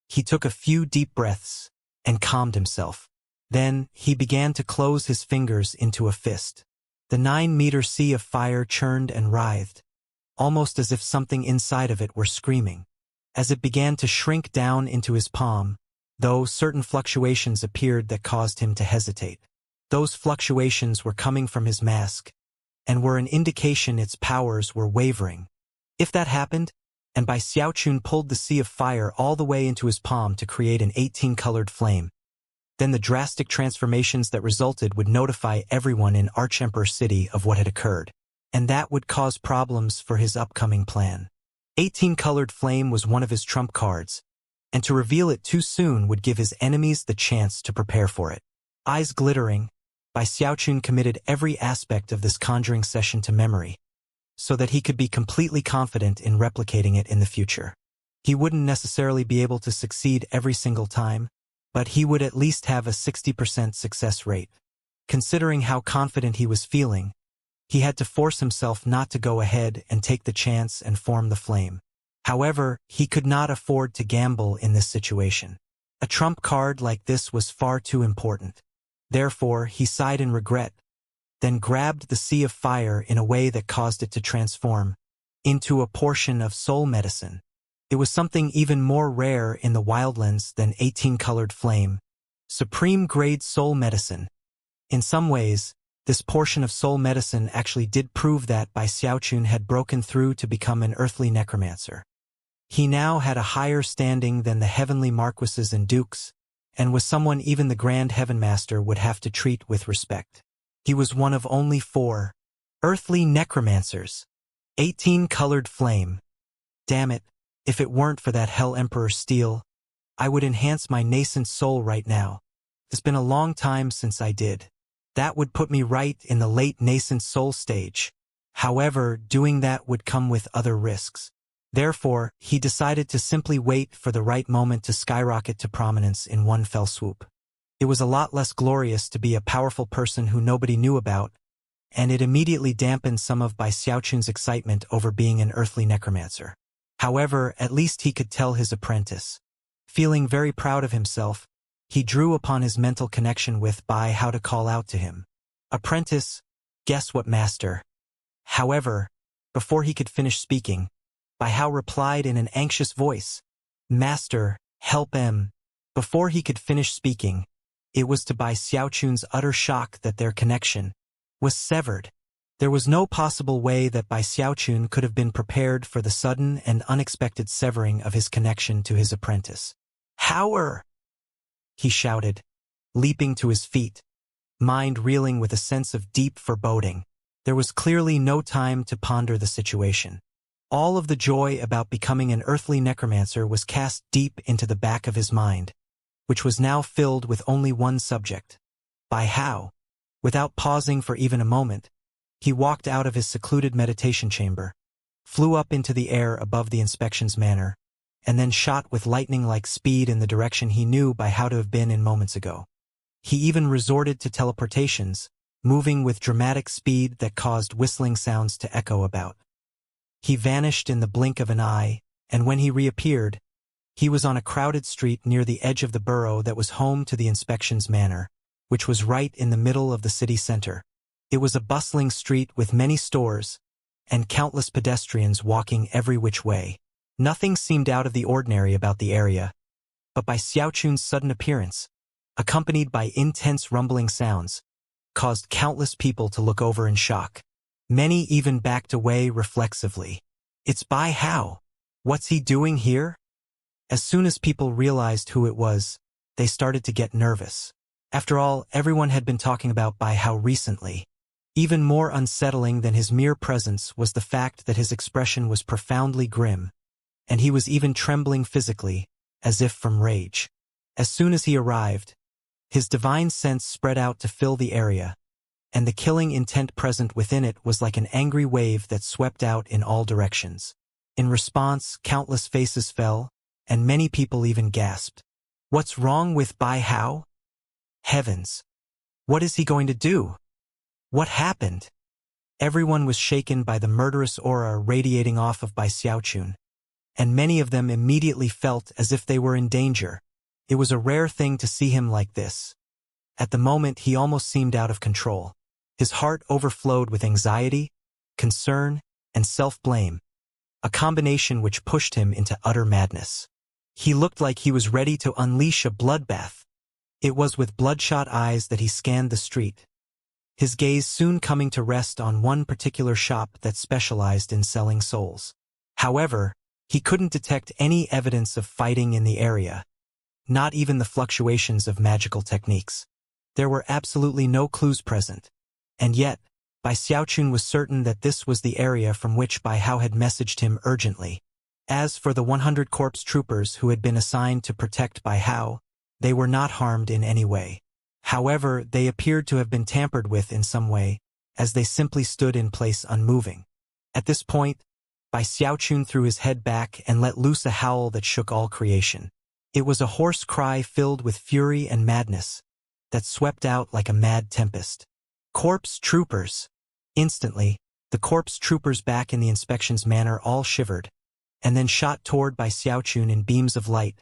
he took a few deep breaths and calmed himself. Then he began to close his fingers into a fist. The 9-meter sea of fire churned and writhed, almost as if something inside of it were screaming. As it began to shrink down into his palm, though certain fluctuations appeared that caused him to hesitate. Those fluctuations were coming from his mask, and were an indication its powers were wavering. If that happened, and Bai Xiaochun pulled the sea of fire all the way into his palm to create an 18-colored flame, then the drastic transformations that resulted would notify everyone in Archemperor City of what had occurred, and that would cause problems for his upcoming plan. 18-colored flame was one of his trump cards, and to reveal it too soon would give his enemies the chance to prepare for it. Eyes glittering, Bai Xiaochun committed every aspect of this conjuring session to memory, so that he could be completely confident in replicating it in the future. He wouldn't necessarily be able to succeed every single time, but he would at least have a 60% success rate. Considering how confident he was feeling, he had to force himself not to go ahead and take the chance and form the flame. However, he could not afford to gamble in this situation. A trump card like this was far too important. Therefore, he sighed in regret, then grabbed the sea of fire in a way that caused it to transform into a portion of soul medicine. It was something even more rare in the wildlands than 18-colored flame, supreme-grade soul medicine. In some ways, this portion of soul medicine actually did prove that Bai Xiaochun had broken through to become an earthly necromancer. He now had a higher standing than the heavenly marquises and dukes, and was someone even the Grand Heaven Master would have to treat with respect. He was one of only 4 earthly necromancers. 18-colored flame. Damn it, if it weren't for that Hell Emperor steel, I would enhance my nascent soul right now. It's been a long time since I did. That would put me right in the late nascent soul stage. However, doing that would come with other risks. Therefore, he decided to simply wait for the right moment to skyrocket to prominence in one fell swoop. It was a lot less glorious to be a powerful person who nobody knew about, and it immediately dampened some of Bai Xiaochun's excitement over being an earthly necromancer. However, at least he could tell his apprentice. Feeling very proud of himself, he drew upon his mental connection with Bai Hao to call out to him. "Apprentice, guess what, master?" However, before he could finish speaking, Bai Hao replied in an anxious voice, "Master, help em." Before he could finish speaking, it was to Bai Xiaochun's utter shock that their connection was severed. There was no possible way that Bai Xiaochun could have been prepared for the sudden and unexpected severing of his connection to his apprentice. "How he shouted, leaping to his feet, mind reeling with a sense of deep foreboding. There was clearly no time to ponder the situation. All of the joy about becoming an earthly necromancer was cast deep into the back of his mind, which was now filled with only one subject: Bai Hao. Without pausing for even a moment, he walked out of his secluded meditation chamber, flew up into the air above the inspection's manor, and then shot with lightning-like speed in the direction he knew Bai Hao to have been in moments ago. He even resorted to teleportations, moving with dramatic speed that caused whistling sounds to echo about. He vanished in the blink of an eye, and when he reappeared, he was on a crowded street near the edge of the borough that was home to the inspection's manor, which was right in the middle of the city center. It was a bustling street with many stores, and countless pedestrians walking every which way. Nothing seemed out of the ordinary about the area, but Bai Xiaochun's sudden appearance, accompanied by intense rumbling sounds, caused countless people to look over in shock. Many even backed away reflexively. "It's Bai Hao. What's he doing here?" As soon as people realized who it was, they started to get nervous. After all, everyone had been talking about Bai Hao recently. Even more unsettling than his mere presence was the fact that his expression was profoundly grim, and he was even trembling physically, as if from rage. As soon as he arrived, his divine sense spread out to fill the area, and the killing intent present within it was like an angry wave that swept out in all directions. In response, countless faces fell, and many people even gasped. "What's wrong with Bai Hao? Heavens! What is he going to do? What happened?" Everyone was shaken by the murderous aura radiating off of Bai Xiaochun, and many of them immediately felt as if they were in danger. It was a rare thing to see him like this. At the moment, he almost seemed out of control. His heart overflowed with anxiety, concern, and self-blame, a combination which pushed him into utter madness. He looked like he was ready to unleash a bloodbath. It was with bloodshot eyes that he scanned the street, his gaze soon coming to rest on one particular shop that specialized in selling souls. However, he couldn't detect any evidence of fighting in the area, not even the fluctuations of magical techniques. There were absolutely no clues present, and yet, Bai Xiaochun was certain that this was the area from which Bai Hao had messaged him urgently. As for the 100 corpse troopers who had been assigned to protect Bai Hao, they were not harmed in any way. However, they appeared to have been tampered with in some way, as they simply stood in place unmoving. At this point, Bai Xiaochun threw his head back and let loose a howl that shook all creation. It was a hoarse cry filled with fury and madness that swept out like a mad tempest. "Corpse troopers!" Instantly, the corpse troopers back in the inspection's manor all shivered, and then shot toward Bai Xiaochun in beams of light,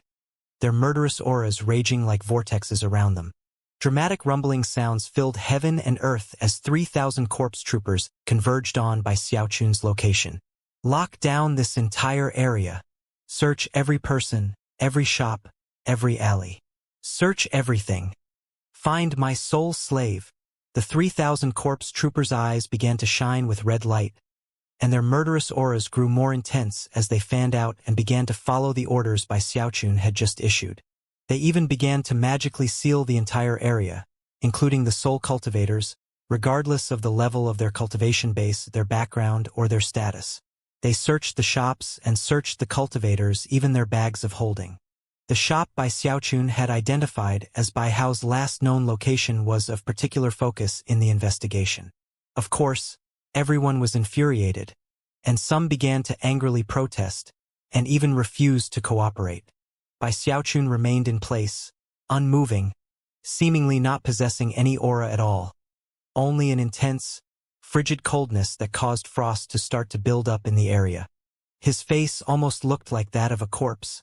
their murderous auras raging like vortexes around them. Dramatic rumbling sounds filled heaven and earth as 3,000 corpse troopers converged on Bai Xiaochun's location. "Lock down this entire area. Search every person, every shop, every alley. Search everything. Find my soul slave." The 3,000 corpse troopers' eyes began to shine with red light, and their murderous auras grew more intense as they fanned out and began to follow the orders Bai Xiaochun had just issued. They even began to magically seal the entire area, including the soul cultivators, regardless of the level of their cultivation base, their background, or their status. They searched the shops and searched the cultivators, even their bags of holding. The shop Bai Xiaochun had identified as Bai Hao's last known location was of particular focus in the investigation. Of course, everyone was infuriated, and some began to angrily protest, and even refused to cooperate. Bai Xiaochun remained in place, unmoving, seemingly not possessing any aura at all. Only an intense, frigid coldness that caused frost to start to build up in the area. His face almost looked like that of a corpse,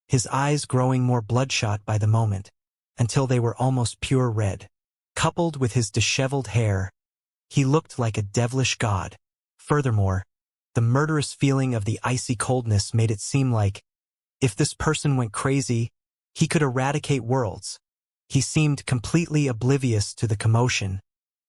his eyes growing more bloodshot by the moment, until they were almost pure red. Coupled with his disheveled hair, he looked like a devilish god. Furthermore, the murderous feeling of the icy coldness made it seem like, if this person went crazy, he could eradicate worlds. He seemed completely oblivious to the commotion,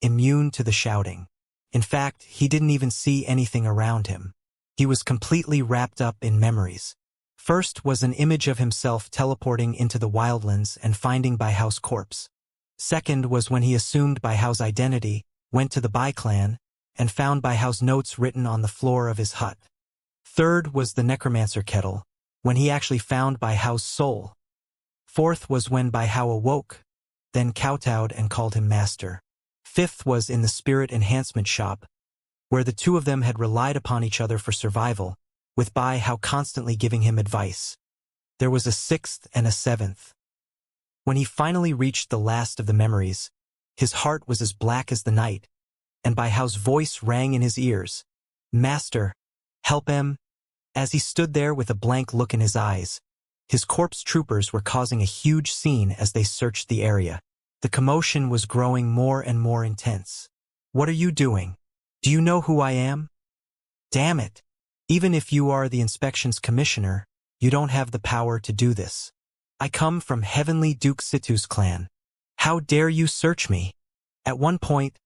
immune to the shouting. In fact, he didn't even see anything around him. He was completely wrapped up in memories. First was an image of himself teleporting into the wildlands and finding Bai Hao's corpse. Second was when he assumed Bai Hao's identity, went to the Bai clan, and found Bai Hao's notes written on the floor of his hut. Third was the necromancer kettle, when he actually found Bai Hao's soul. Fourth was when Bai Hao awoke, then kowtowed and called him master. Fifth was in the spirit enhancement shop, where the two of them had relied upon each other for survival, with Bai Hao constantly giving him advice. There was a sixth and a seventh. When he finally reached the last of the memories, his heart was as black as the night, and Bai Hao's voice rang in his ears. "Master, help him." As he stood there with a blank look in his eyes, his corpse troopers were causing a huge scene as they searched the area. The commotion was growing more and more intense. "What are you doing? Do you know who I am? Damn it! Even if you are the inspections commissioner, you don't have the power to do this. I come from Heavenly Duke Situ's clan. How dare you search me?" At one point,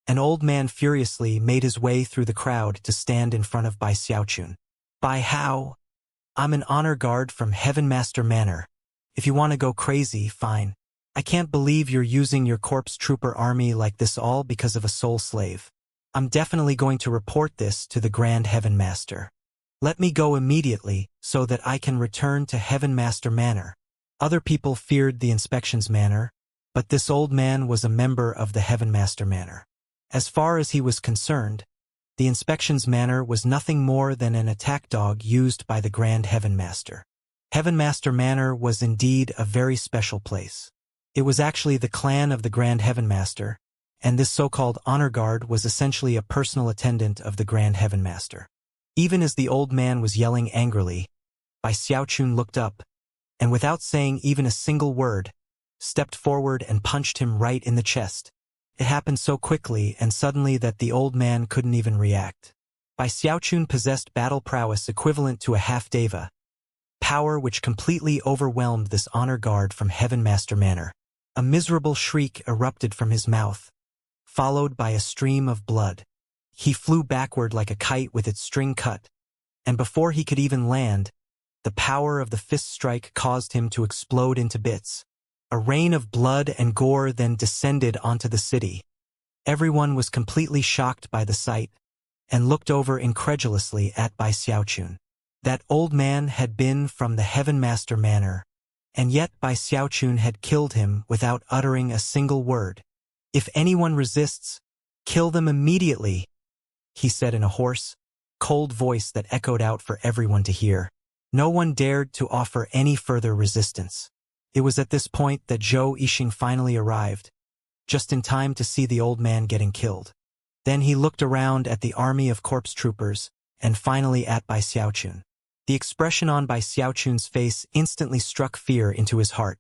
an old man furiously made his way through the crowd to stand in front of Bai Xiaochun. "Bai Hao, I'm an honor guard from Heaven Master Manor. If you want to go crazy, fine. I can't believe you're using your corpse trooper army like this all because of a soul slave. I'm definitely going to report this to the Grand Heaven Master. Let me go immediately so that I can return to Heaven Master Manor." Other people feared the inspections manor, but this old man was a member of the Heaven Master Manor. As far as he was concerned, the inspections manor was nothing more than an attack dog used by the Grand Heaven Master. Heaven Master Manor was indeed a very special place. It was actually the clan of the Grand Heaven Master, and this so-called honor guard was essentially a personal attendant of the Grand Heaven Master. Even as the old man was yelling angrily, Bai Xiaochun looked up, and without saying even a single word, stepped forward and punched him right in the chest. It happened so quickly and suddenly that the old man couldn't even react. Bai Xiaochun possessed battle prowess equivalent to a half-deva, power which completely overwhelmed this honor guard from Heaven Master Manor. A miserable shriek erupted from his mouth, followed by a stream of blood. He flew backward like a kite with its string cut, and before he could even land, the power of the fist strike caused him to explode into bits. A rain of blood and gore then descended onto the city. Everyone was completely shocked by the sight, and looked over incredulously at Bai Xiaochun. That old man had been from the Heaven Master Manor, and yet Bai Xiaochun had killed him without uttering a single word. "If anyone resists, kill them immediately," he said in a hoarse, cold voice that echoed out for everyone to hear. No one dared to offer any further resistance. It was at this point that Zhou Yixing finally arrived, just in time to see the old man getting killed. Then he looked around at the army of corpse troopers, and finally at Bai Xiaochun. The expression on Bai Xiaochun's face instantly struck fear into his heart.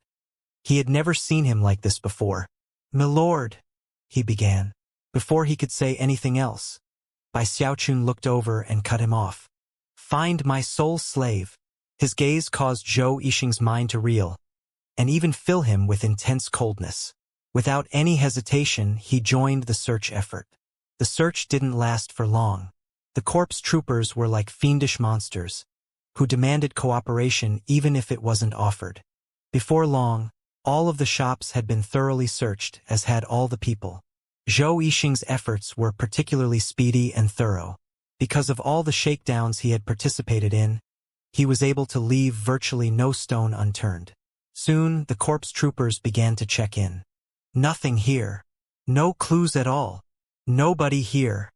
He had never seen him like this before. "Milord," he began. Before he could say anything else, Bai Xiaochun looked over and cut him off. "Find my soul slave." His gaze caused Zhou Yixing's mind to reel, and even fill him with intense coldness. Without any hesitation, he joined the search effort. The search didn't last for long. The corpse troopers were like fiendish monsters, who demanded cooperation even if it wasn't offered. Before long, all of the shops had been thoroughly searched, as had all the people. Zhou Yixing's efforts were particularly speedy and thorough. Because of all the shakedowns he had participated in, he was able to leave virtually no stone unturned. Soon, the corpse troopers began to check in. Nothing here. No clues at all. Nobody here.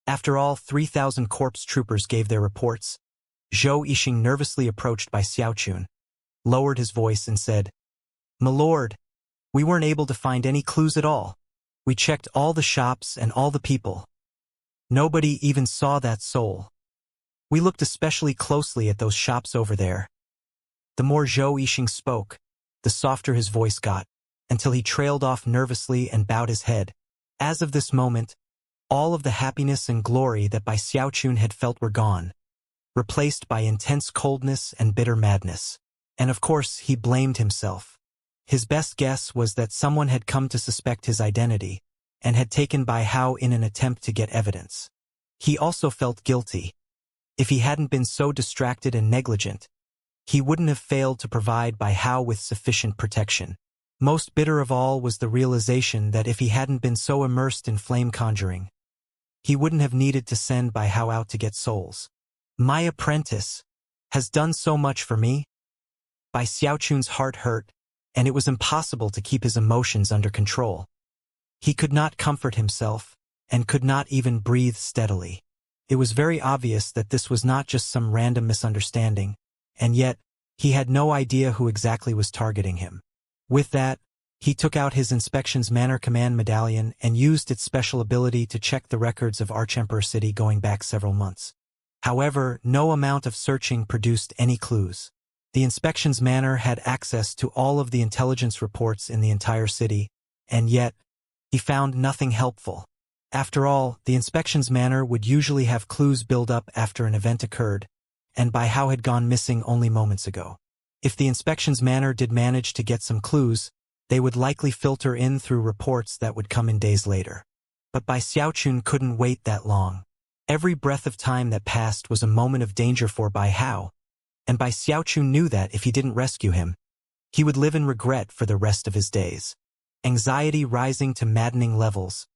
After all 3,000 corpse troopers gave their reports, Zhou Yixing nervously approached by Xiaochun, lowered his voice and said, "My lord, we weren't able to find any clues at all. We checked all the shops and all the people. Nobody even saw that soul. We looked especially closely at those shops over there." The more Zhou Yixing spoke, the softer his voice got, until he trailed off nervously and bowed his head. As of this moment, all of the happiness and glory that Bai Xiaochun had felt were gone, replaced by intense coldness and bitter madness. And of course, he blamed himself. His best guess was that someone had come to suspect his identity, and had taken Bai Hao in an attempt to get evidence. He also felt guilty. If he hadn't been so distracted and negligent, he wouldn't have failed to provide Bai Hao with sufficient protection. Most bitter of all was the realization that if he hadn't been so immersed in flame conjuring, he wouldn't have needed to send Bai Hao out to get souls. My apprentice has done so much for me. Bai Xiaochun's heart hurt, and it was impossible to keep his emotions under control. He could not comfort himself, and could not even breathe steadily. It was very obvious that this was not just some random misunderstanding, and yet, he had no idea who exactly was targeting him. With that, he took out his Inspections Manor Command Medallion and used its special ability to check the records of Archemperor City going back several months. However, no amount of searching produced any clues. The Inspections Manor had access to all of the intelligence reports in the entire city, and yet, he found nothing helpful. After all, the Inspections Manor would usually have clues build up after an event occurred, and Bai Hao had gone missing only moments ago. If the Inspections Manor did manage to get some clues, they would likely filter in through reports that would come in days later. But Bai Xiaochun couldn't wait that long. Every breath of time that passed was a moment of danger for Bai Hao, and Bai Xiaochun knew that if he didn't rescue him, he would live in regret for the rest of his days. Anxiety rising to maddening levels,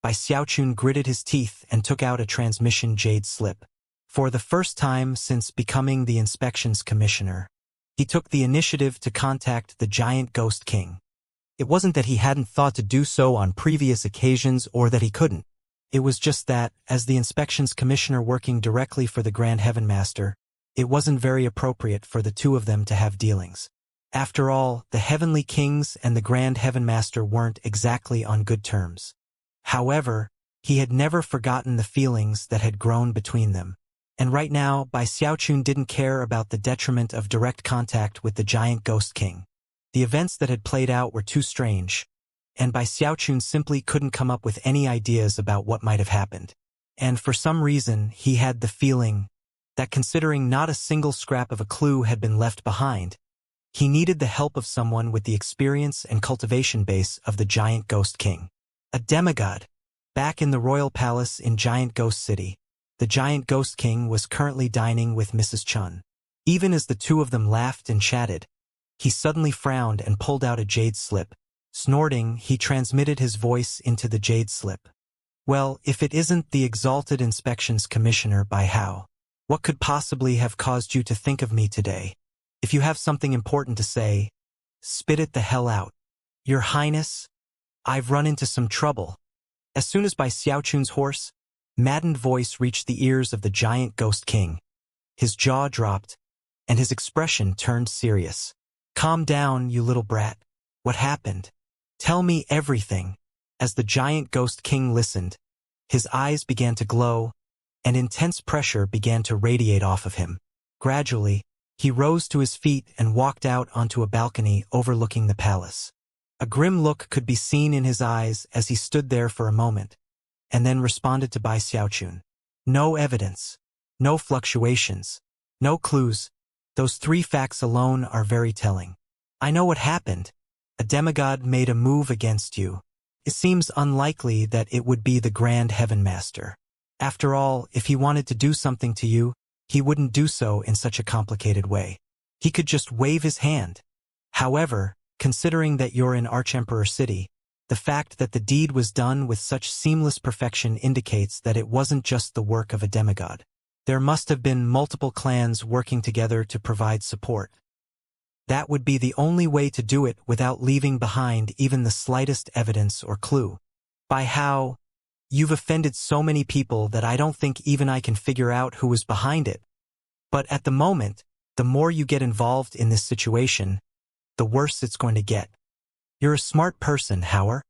Bai Xiaochun gritted his teeth and took out a transmission jade slip. For the first time since becoming the Inspections Commissioner, he took the initiative to contact the giant Ghost King. It wasn't that he hadn't thought to do so on previous occasions or that he couldn't. It was just that, as the Inspections Commissioner working directly for the Grand Heaven Master, it wasn't very appropriate for the two of them to have dealings. After all, the Heavenly Kings and the Grand Heaven Master weren't exactly on good terms. However, he had never forgotten the feelings that had grown between them. And right now, Bai Xiaochun didn't care about the detriment of direct contact with the giant Ghost King. The events that had played out were too strange, and Bai Xiaochun simply couldn't come up with any ideas about what might have happened. And for some reason, he had the feeling that considering not a single scrap of a clue had been left behind, he needed the help of someone with the experience and cultivation base of the giant Ghost King. A demigod. Back in the royal palace in Giant Ghost City, the giant Ghost King was currently dining with Mrs. Chun. Even as the two of them laughed and chatted, he suddenly frowned and pulled out a jade slip. Snorting, he transmitted his voice into the jade slip. "Well, if it isn't the exalted Inspections Commissioner Bai Hao, what could possibly have caused you to think of me today? If you have something important to say, spit it the hell out. Your Highness, I've run into some trouble." As soon as Bai Xiaochun's hoarse, maddened voice reached the ears of the giant Ghost King, his jaw dropped, and his expression turned serious. "Calm down, you little brat. What happened? Tell me everything." As the giant Ghost King listened, his eyes began to glow, and intense pressure began to radiate off of him. Gradually, he rose to his feet and walked out onto a balcony overlooking the palace. A grim look could be seen in his eyes as he stood there for a moment, and then responded to Bai Xiaochun. "No evidence. No fluctuations. No clues. Those three facts alone are very telling. I know what happened. A demigod made a move against you. It seems unlikely that it would be the Grand Heaven Master. After all, if he wanted to do something to you, he wouldn't do so in such a complicated way. He could just wave his hand. However, considering that you're in Archemperor City, the fact that the deed was done with such seamless perfection indicates that it wasn't just the work of a demigod. There must have been multiple clans working together to provide support. That would be the only way to do it without leaving behind even the slightest evidence or clue. By how, you've offended so many people that I don't think even I can figure out who was behind it. But at the moment, the more you get involved in this situation, the worse it's going to get. You're a smart person, Howard.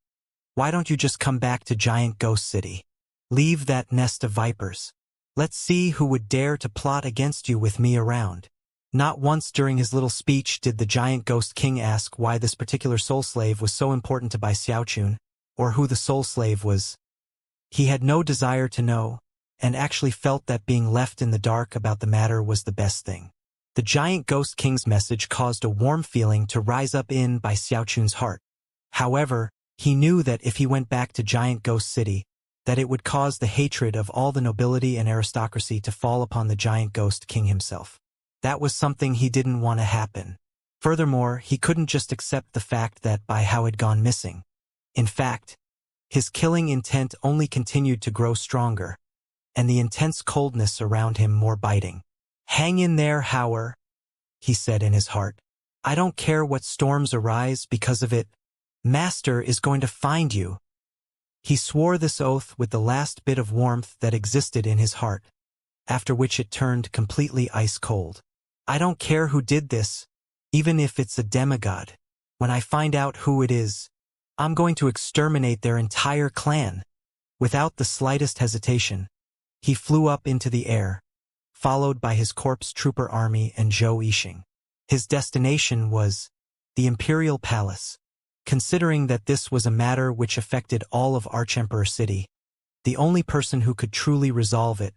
Why don't you just come back to Giant Ghost City? Leave that nest of vipers. Let's see who would dare to plot against you with me around. Not once during his little speech did the Giant Ghost King ask why this particular soul slave was so important to Bai Xiaochun, or who the soul slave was. He had no desire to know, and actually felt that being left in the dark about the matter was the best thing. The Giant Ghost King's message caused a warm feeling to rise up in Bai Xiaochun's heart. However, he knew that if he went back to Giant Ghost City, that it would cause the hatred of all the nobility and aristocracy to fall upon the Giant Ghost King himself. That was something he didn't want to happen. Furthermore, he couldn't just accept the fact that Bai Hao had gone missing. In fact, his killing intent only continued to grow stronger, and the intense coldness around him more biting. "Hang in there, Howard," he said in his heart. "I don't care what storms arise because of it. Master is going to find you." He swore this oath with the last bit of warmth that existed in his heart, after which it turned completely ice-cold. "I don't care who did this, even if it's a demigod. When I find out who it is, I'm going to exterminate their entire clan." Without the slightest hesitation, he flew up into the air, followed by his corpse trooper army and Zhou Yixing. His destination was the Imperial Palace. Considering that this was a matter which affected all of Archemperor City, the only person who could truly resolve it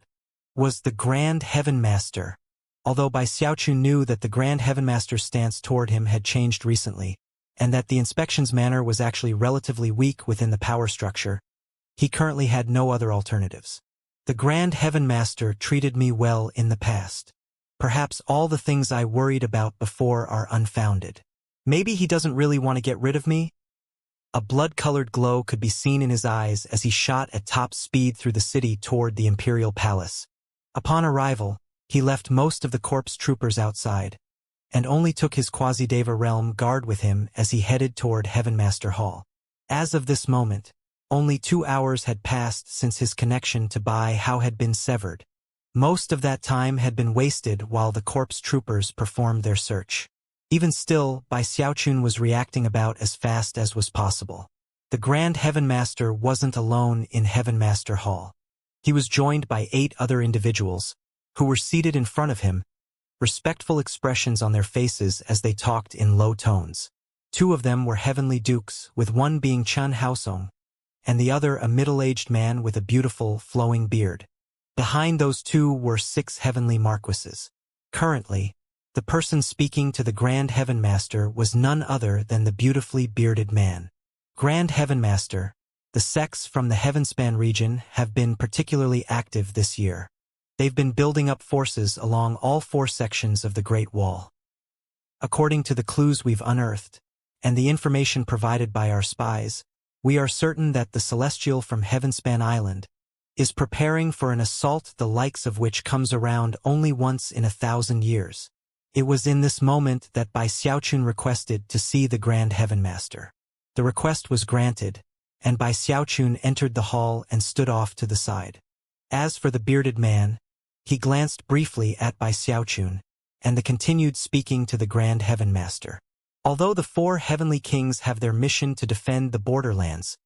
was the Grand Heaven Master. Although Bai Xiaochun knew that the Grand Heaven Master's stance toward him had changed recently, and that the inspection's manner was actually relatively weak within the power structure, he currently had no other alternatives. "The Grand Heaven Master treated me well in the past. Perhaps all the things I worried about before are unfounded. Maybe he doesn't really want to get rid of me?" A blood-colored glow could be seen in his eyes as he shot at top speed through the city toward the Imperial Palace. Upon arrival, he left most of the corpse troopers outside, and only took his Quasi-Deva realm guard with him as he headed toward Heaven Master Hall. As of this moment, only 2 hours had passed since his connection to Bai Hao had been severed. Most of that time had been wasted while the corpse troopers performed their search. Even still, Bai Xiaochun was reacting about as fast as was possible. The Grand Heaven Master wasn't alone in Heaven Master Hall. He was joined by 8 other individuals, who were seated in front of him, respectful expressions on their faces as they talked in low tones. 2 of them were heavenly dukes, with one being Chen Haosong, and the other a middle-aged man with a beautiful, flowing beard. Behind those 2 were 6 heavenly marquises. Currently, the person speaking to the Grand Heaven Master was none other than the beautifully bearded man. Grand Heaven Master, the sects from the Heavenspan region have been particularly active this year. They've been building up forces along all 4 sections of the Great Wall. According to the clues we've unearthed, and the information provided by our spies, we are certain that the Celestial from Heavenspan Island is preparing for an assault the likes of which comes around only once in 1,000 years. It was in this moment that Bai Xiaochun requested to see the Grand Heaven Master. The request was granted, and Bai Xiaochun entered the hall and stood off to the side. As for the bearded man, he glanced briefly at Bai Xiaochun, and the continued speaking to the Grand Heaven Master. Although the 4 heavenly kings have their mission to defend the borderlands,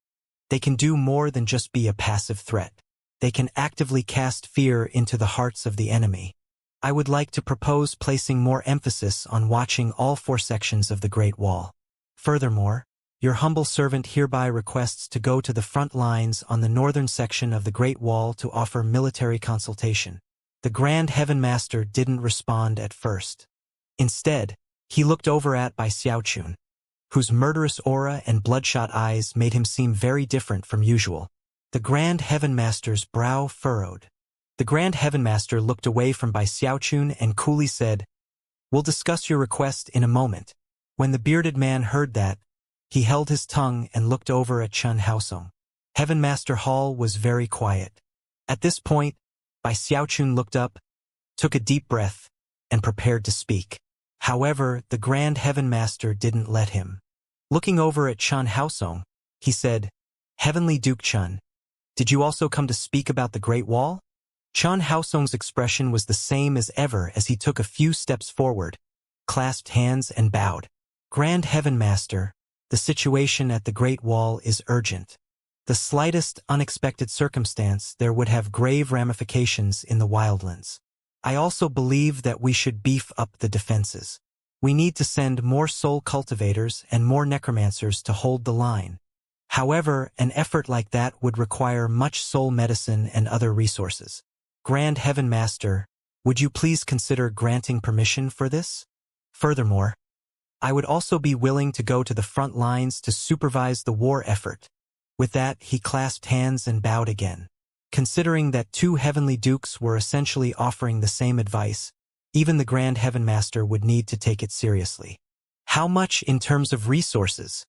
they can do more than just be a passive threat. They can actively cast fear into the hearts of the enemy. I would like to propose placing more emphasis on watching all 4 sections of the Great Wall. Furthermore, your humble servant hereby requests to go to the front lines on the northern section of the Great Wall to offer military consultation. The Grand Heaven Master didn't respond at first. Instead, he looked over at Bai Xiaochun, whose murderous aura and bloodshot eyes made him seem very different from usual. The Grand Heaven Master's brow furrowed. The Grand Heaven Master looked away from Bai Xiaochun and coolly said, "We'll discuss your request in a moment." When the bearded man heard that, he held his tongue and looked over at Chen Haosong. Heaven Master Hall was very quiet. At this point, Bai Xiaochun looked up, took a deep breath, and prepared to speak. However, the Grand Heaven Master didn't let him. Looking over at Chen Haosong, he said, "Heavenly Duke Chen, did you also come to speak about the Great Wall?" Chen Haosong's expression was the same as ever as he took a few steps forward, clasped hands and bowed. "Grand Heaven Master, the situation at the Great Wall is urgent. The slightest unexpected circumstance there would have grave ramifications in the wildlands. I also believe that we should beef up the defenses. We need to send more soul cultivators and more necromancers to hold the line. However, an effort like that would require much soul medicine and other resources. Grand Heaven Master, would you please consider granting permission for this? Furthermore, I would also be willing to go to the front lines to supervise the war effort." With that, he clasped hands and bowed again. Considering that two heavenly dukes were essentially offering the same advice, even the Grand Heaven Master would need to take it seriously. "How much in terms of resources?"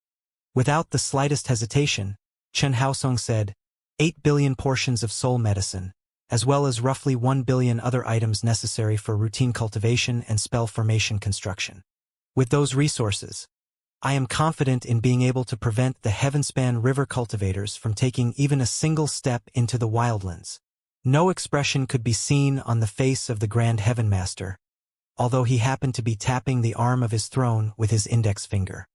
Without the slightest hesitation, Chen Haosong said, 8 billion portions of soul medicine, as well as roughly 1 billion other items necessary for routine cultivation and spell formation construction. With those resources, I am confident in being able to prevent the Heavenspan River cultivators from taking even a single step into the wildlands. No expression could be seen on the face of the Grand Heaven Master, although he happened to be tapping the arm of his throne with his index finger.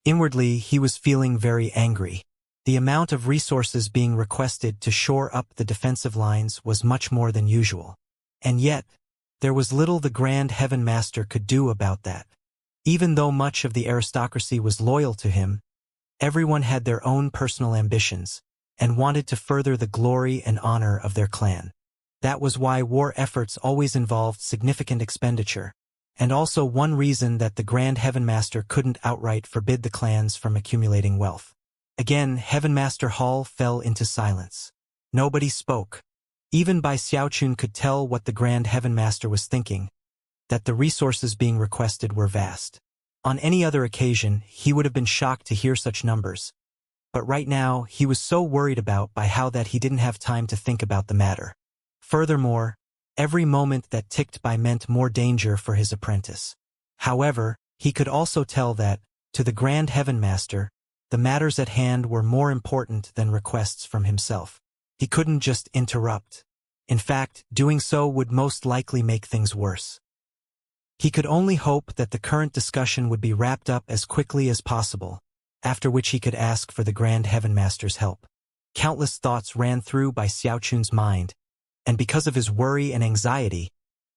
Inwardly, he was feeling very angry. The amount of resources being requested to shore up the defensive lines was much more than usual. And yet, there was little the Grand Heaven Master could do about that. Even though much of the aristocracy was loyal to him, everyone had their own personal ambitions and wanted to further the glory and honor of their clan. That was why war efforts always involved significant expenditure, and also one reason that the Grand Heaven Master couldn't outright forbid the clans from accumulating wealth. Again, Heaven Master Hall fell into silence. Nobody spoke. Even Bai Xiaochun could tell what the Grand Heaven Master was thinking, that the resources being requested were vast. On any other occasion, he would have been shocked to hear such numbers. But right now, he was so worried about by how that he didn't have time to think about the matter. Furthermore, every moment that ticked by meant more danger for his apprentice. However, he could also tell that, to the Grand Heaven Master, the matters at hand were more important than requests from himself. He couldn't just interrupt. In fact, doing so would most likely make things worse. He could only hope that the current discussion would be wrapped up as quickly as possible, after which he could ask for the Grand Heaven Master's help. Countless thoughts ran through Bai Xiaochun's mind, and because of his worry and anxiety,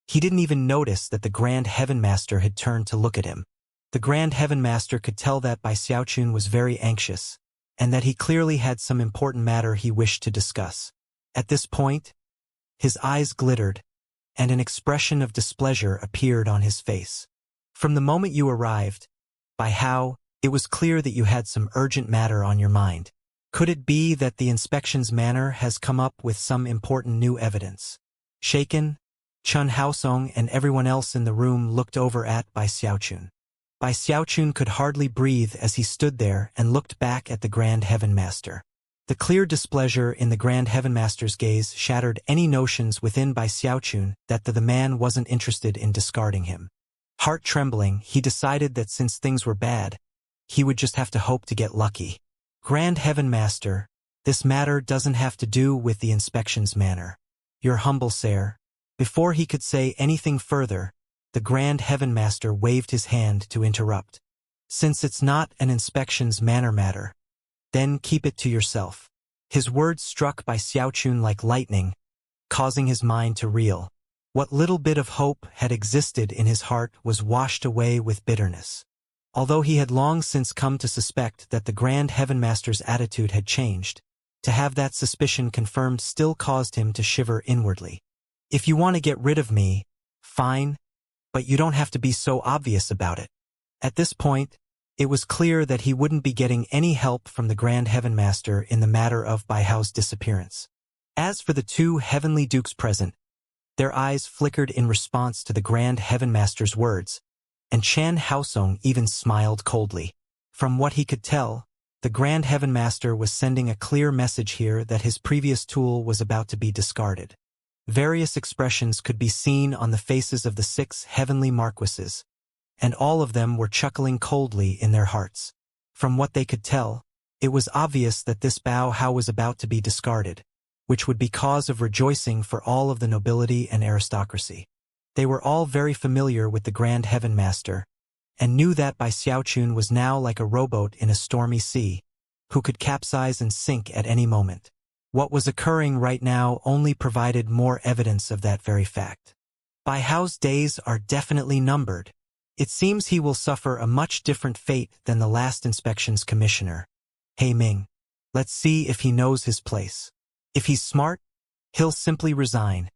he didn't even notice that the Grand Heaven Master had turned to look at him. The Grand Heaven Master could tell that Bai Xiaochun was very anxious, and that he clearly had some important matter he wished to discuss. At this point, his eyes glittered, and an expression of displeasure appeared on his face. "From the moment you arrived, Bai Hao, it was clear that you had some urgent matter on your mind. Could it be that the inspection's manner has come up with some important new evidence?" Shaken, Chen Haosong and everyone else in the room looked over at Bai Xiaochun. Bai Xiaochun could hardly breathe as he stood there and looked back at the Grand Heaven Master. The clear displeasure in the Grand Heaven Master's gaze shattered any notions within Bai Xiaochun that the man wasn't interested in discarding him. Heart trembling, he decided that since things were bad, he would just have to hope to get lucky. "Grand Heaven Master, this matter doesn't have to do with the inspection's manner. Your humble sire." Before he could say anything further, the Grand Heaven Master waved his hand to interrupt. "Since it's not an inspection's manner matter, then keep it to yourself." His words struck Bai Xiaochun like lightning, causing his mind to reel. What little bit of hope had existed in his heart was washed away with bitterness. Although he had long since come to suspect that the Grand Heaven Master's attitude had changed, to have that suspicion confirmed still caused him to shiver inwardly. "If you want to get rid of me, fine, but you don't have to be so obvious about it." At this point, it was clear that he wouldn't be getting any help from the Grand Heaven Master in the matter of Bai Hao's disappearance. As for the two heavenly dukes present, their eyes flickered in response to the Grand Heaven Master's words, and Chen Haosong even smiled coldly. From what he could tell, the Grand Heaven Master was sending a clear message here that his previous tool was about to be discarded. Various expressions could be seen on the faces of the 6 heavenly marquises, and all of them were chuckling coldly in their hearts. From what they could tell, it was obvious that this Bao was about to be discarded, which would be cause of rejoicing for all of the nobility and aristocracy. They were all very familiar with the Grand Heaven Master, and knew that Bai Xiaochun was now like a rowboat in a stormy sea, who could capsize and sink at any moment. What was occurring right now only provided more evidence of that very fact. Bai Hao's days are definitely numbered. It seems he will suffer a much different fate than the last inspections commissioner. Hey Ming, let's see if he knows his place. If he's smart, he'll simply resign,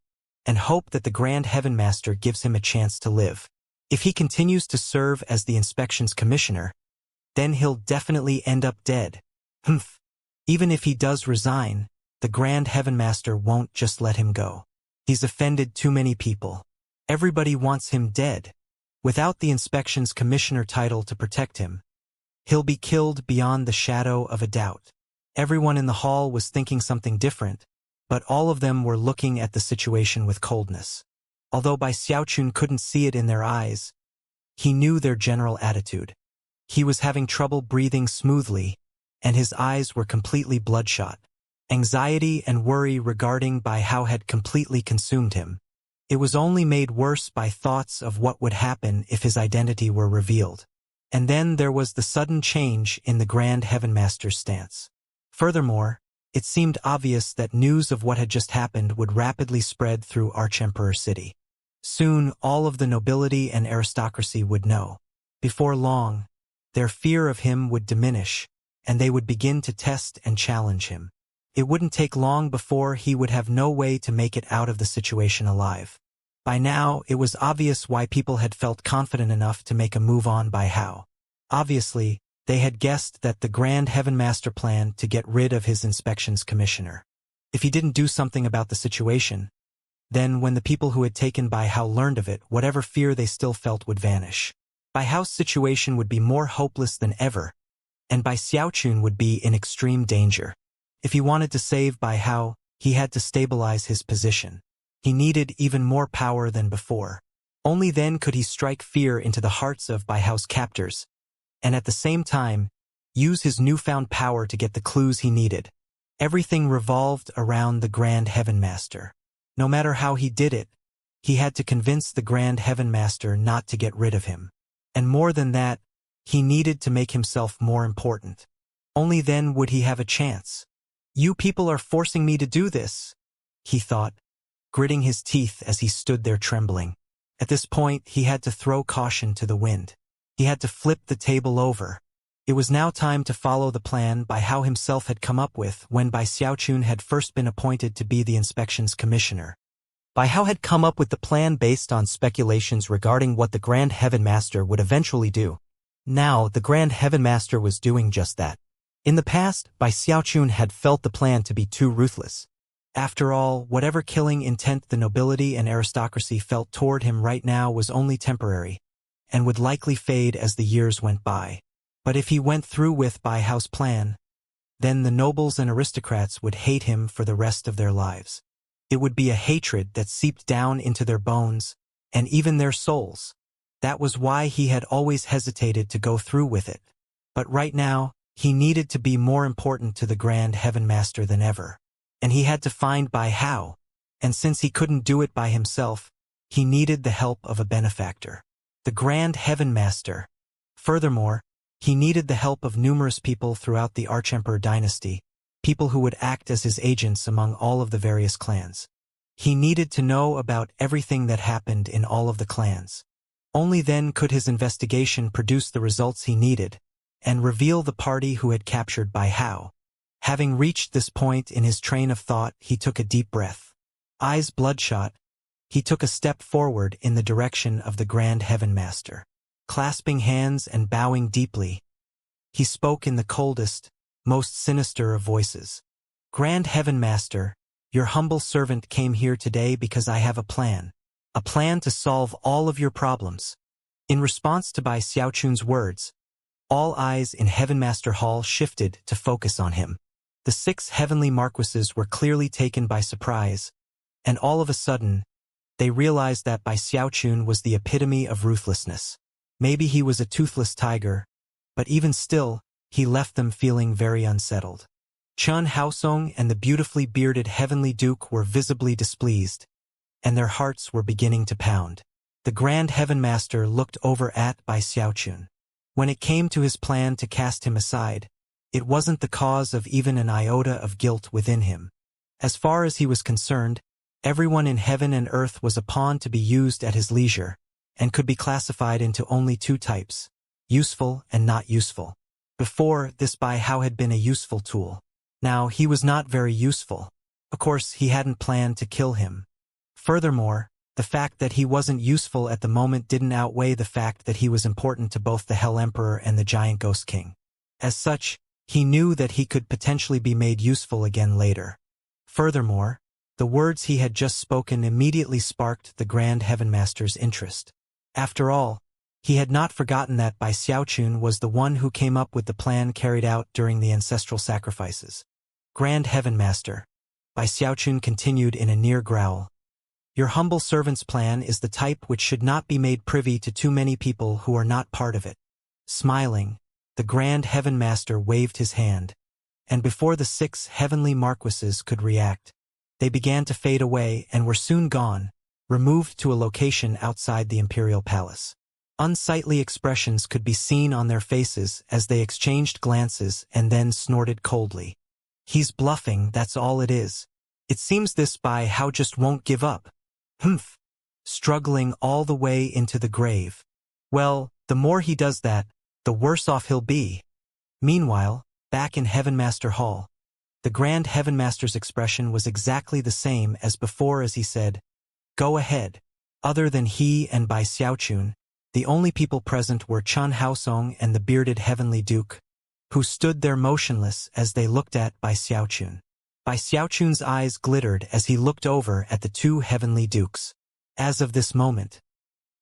and hope that the Grand Heaven Master gives him a chance to live. If he continues to serve as the inspections commissioner, then he'll definitely end up dead. Humph. Even if he does resign, the Grand Heaven Master won't just let him go. He's offended too many people. Everybody wants him dead. Without the inspections commissioner title to protect him, he'll be killed beyond the shadow of a doubt. Everyone in the hall was thinking something different, but all of them were looking at the situation with coldness. Although Bai Xiaochun couldn't see it in their eyes, he knew their general attitude. He was having trouble breathing smoothly, and his eyes were completely bloodshot. Anxiety and worry regarding Bai Hao had completely consumed him. It was only made worse by thoughts of what would happen if his identity were revealed. And then there was the sudden change in the Grand Heaven Master's stance. Furthermore, it seemed obvious that news of what had just happened would rapidly spread through Archemperor City. Soon, all of the nobility and aristocracy would know. Before long, their fear of him would diminish, and they would begin to test and challenge him. It wouldn't take long before he would have no way to make it out of the situation alive. By now, it was obvious why people had felt confident enough to make a move on Bai Hao. Obviously, they had guessed that the Grand Heaven Master planned to get rid of his inspections commissioner. If he didn't do something about the situation, then when the people who had taken Bai Hao learned of it, whatever fear they still felt would vanish. Bai Hao's situation would be more hopeless than ever, and Bai Xiaochun would be in extreme danger. If he wanted to save Bai Hao, he had to stabilize his position. He needed even more power than before. Only then could he strike fear into the hearts of Bai Hao's captors, and at the same time, use his newfound power to get the clues he needed. Everything revolved around the Grand Heaven Master. No matter how he did it, he had to convince the Grand Heaven Master not to get rid of him. And more than that, he needed to make himself more important. Only then would he have a chance. You people are forcing me to do this, he thought, gritting his teeth as he stood there trembling. At this point, he had to throw caution to the wind. He had to flip the table over. It was now time to follow the plan Bai Hao himself had come up with when Bai Xiaochun had first been appointed to be the inspections commissioner. Bai Hao had come up with the plan based on speculations regarding what the Grand Heaven Master would eventually do. Now, the Grand Heaven Master was doing just that. In the past, Bai Xiaochun had felt the plan to be too ruthless. After all, whatever killing intent the nobility and aristocracy felt toward him right now was only temporary, and would likely fade as the years went by. But if he went through with Bai Hao's plan, then the nobles and aristocrats would hate him for the rest of their lives. It would be a hatred that seeped down into their bones, and even their souls. That was why he had always hesitated to go through with it. But right now, he needed to be more important to the Grand Heaven Master than ever. And he had to find Bai Hao, and since he couldn't do it by himself, he needed the help of a benefactor. The Grand Heaven Master. Furthermore, he needed the help of numerous people throughout the Archemperor dynasty, people who would act as his agents among all of the various clans. He needed to know about everything that happened in all of the clans. Only then could his investigation produce the results he needed, and reveal the party who had captured Bai Hao. Having reached this point in his train of thought, he took a deep breath. Eyes bloodshot, he took a step forward in the direction of the Grand Heaven Master. Clasping hands and bowing deeply, he spoke in the coldest, most sinister of voices. Grand Heaven Master, your humble servant came here today because I have a plan to solve all of your problems. In response to Bai Xiaochun's words, all eyes in Heaven Master Hall shifted to focus on him. The 6 heavenly marquises were clearly taken by surprise, and all of a sudden, they realized that Bai Xiaochun was the epitome of ruthlessness. Maybe he was a toothless tiger, but even still, he left them feeling very unsettled. Chen Haosong and the beautifully bearded Heavenly Duke were visibly displeased, and their hearts were beginning to pound. The Grand Heaven Master looked over at Bai Xiaochun. When it came to his plan to cast him aside, it wasn't the cause of even an iota of guilt within him. As far as he was concerned, everyone in heaven and earth was a pawn to be used at his leisure, and could be classified into only two types, useful and not useful. Before, this Bai Hao had been a useful tool. Now, he was not very useful. Of course, he hadn't planned to kill him. Furthermore, the fact that he wasn't useful at the moment didn't outweigh the fact that he was important to both the Hell Emperor and the Giant Ghost King. As such, he knew that he could potentially be made useful again later. Furthermore, the words he had just spoken immediately sparked the Grand Heaven Master's interest. After all, he had not forgotten that Bai Xiaochun was the one who came up with the plan carried out during the ancestral sacrifices. Grand Heaven Master, Bai Xiaochun continued in a near growl. Your humble servant's plan is the type which should not be made privy to too many people who are not part of it. Smiling, the Grand Heaven Master waved his hand, and before the 6 heavenly marquises could react, they began to fade away and were soon gone, removed to a location outside the imperial palace. Unsightly expressions could be seen on their faces as they exchanged glances and then snorted coldly. He's bluffing, that's all it is. It seems this Bai Hao just won't give up. Humph. Struggling all the way into the grave. Well, the more he does that, the worse off he'll be. Meanwhile, back in Heaven Master Hall, the Grand Heaven Master's expression was exactly the same as before as he said, "Go ahead." Other than he and Bai Xiaochun, the only people present were Chen Haosong and the bearded Heavenly Duke, who stood there motionless as they looked at Bai Xiaochun. Bai Xiaochun's eyes glittered as he looked over at the 2 Heavenly Dukes. As of this moment,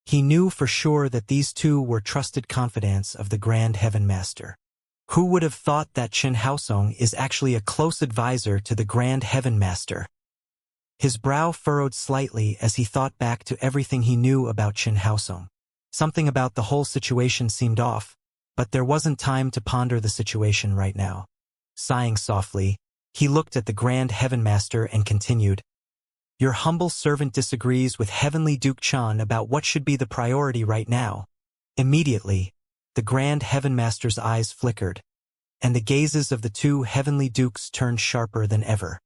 he knew for sure that these 2 were trusted confidants of the Grand Heaven Master. Who would have thought that Chen Haosong is actually a close advisor to the Grand Heaven Master? His brow furrowed slightly as he thought back to everything he knew about Chen Haosong. Something about the whole situation seemed off, but there wasn't time to ponder the situation right now. Sighing softly, he looked at the Grand Heaven Master and continued, "Your humble servant disagrees with Heavenly Duke Chan about what should be the priority right now." Immediately, the Grand Heaven Master's eyes flickered, and the gazes of the 2 Heavenly Dukes turned sharper than ever.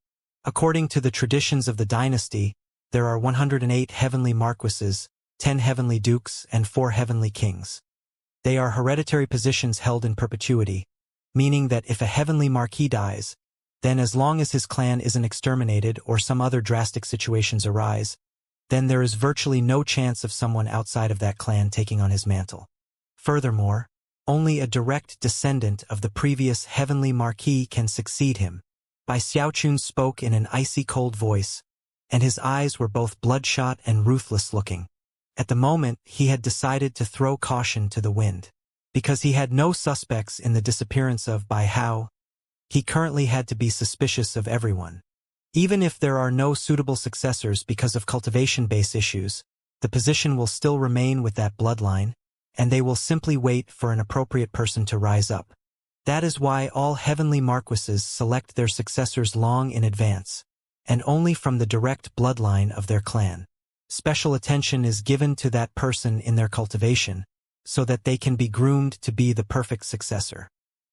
According to the traditions of the dynasty, there are 108 Heavenly Marquises, 10 Heavenly Dukes, and 4 Heavenly Kings. They are hereditary positions held in perpetuity, meaning that if a Heavenly Marquis dies, then as long as his clan isn't exterminated or some other drastic situations arise, then there is virtually no chance of someone outside of that clan taking on his mantle. Furthermore, only a direct descendant of the previous Heavenly Marquis can succeed him. Bai Xiaochun spoke in an icy cold voice, and his eyes were both bloodshot and ruthless looking. At the moment, he had decided to throw caution to the wind. Because he had no suspects in the disappearance of Bai Hao, he currently had to be suspicious of everyone. Even if there are no suitable successors because of cultivation-based issues, the position will still remain with that bloodline, and they will simply wait for an appropriate person to rise up. That is why all Heavenly Marquises select their successors long in advance, and only from the direct bloodline of their clan. Special attention is given to that person in their cultivation, so that they can be groomed to be the perfect successor.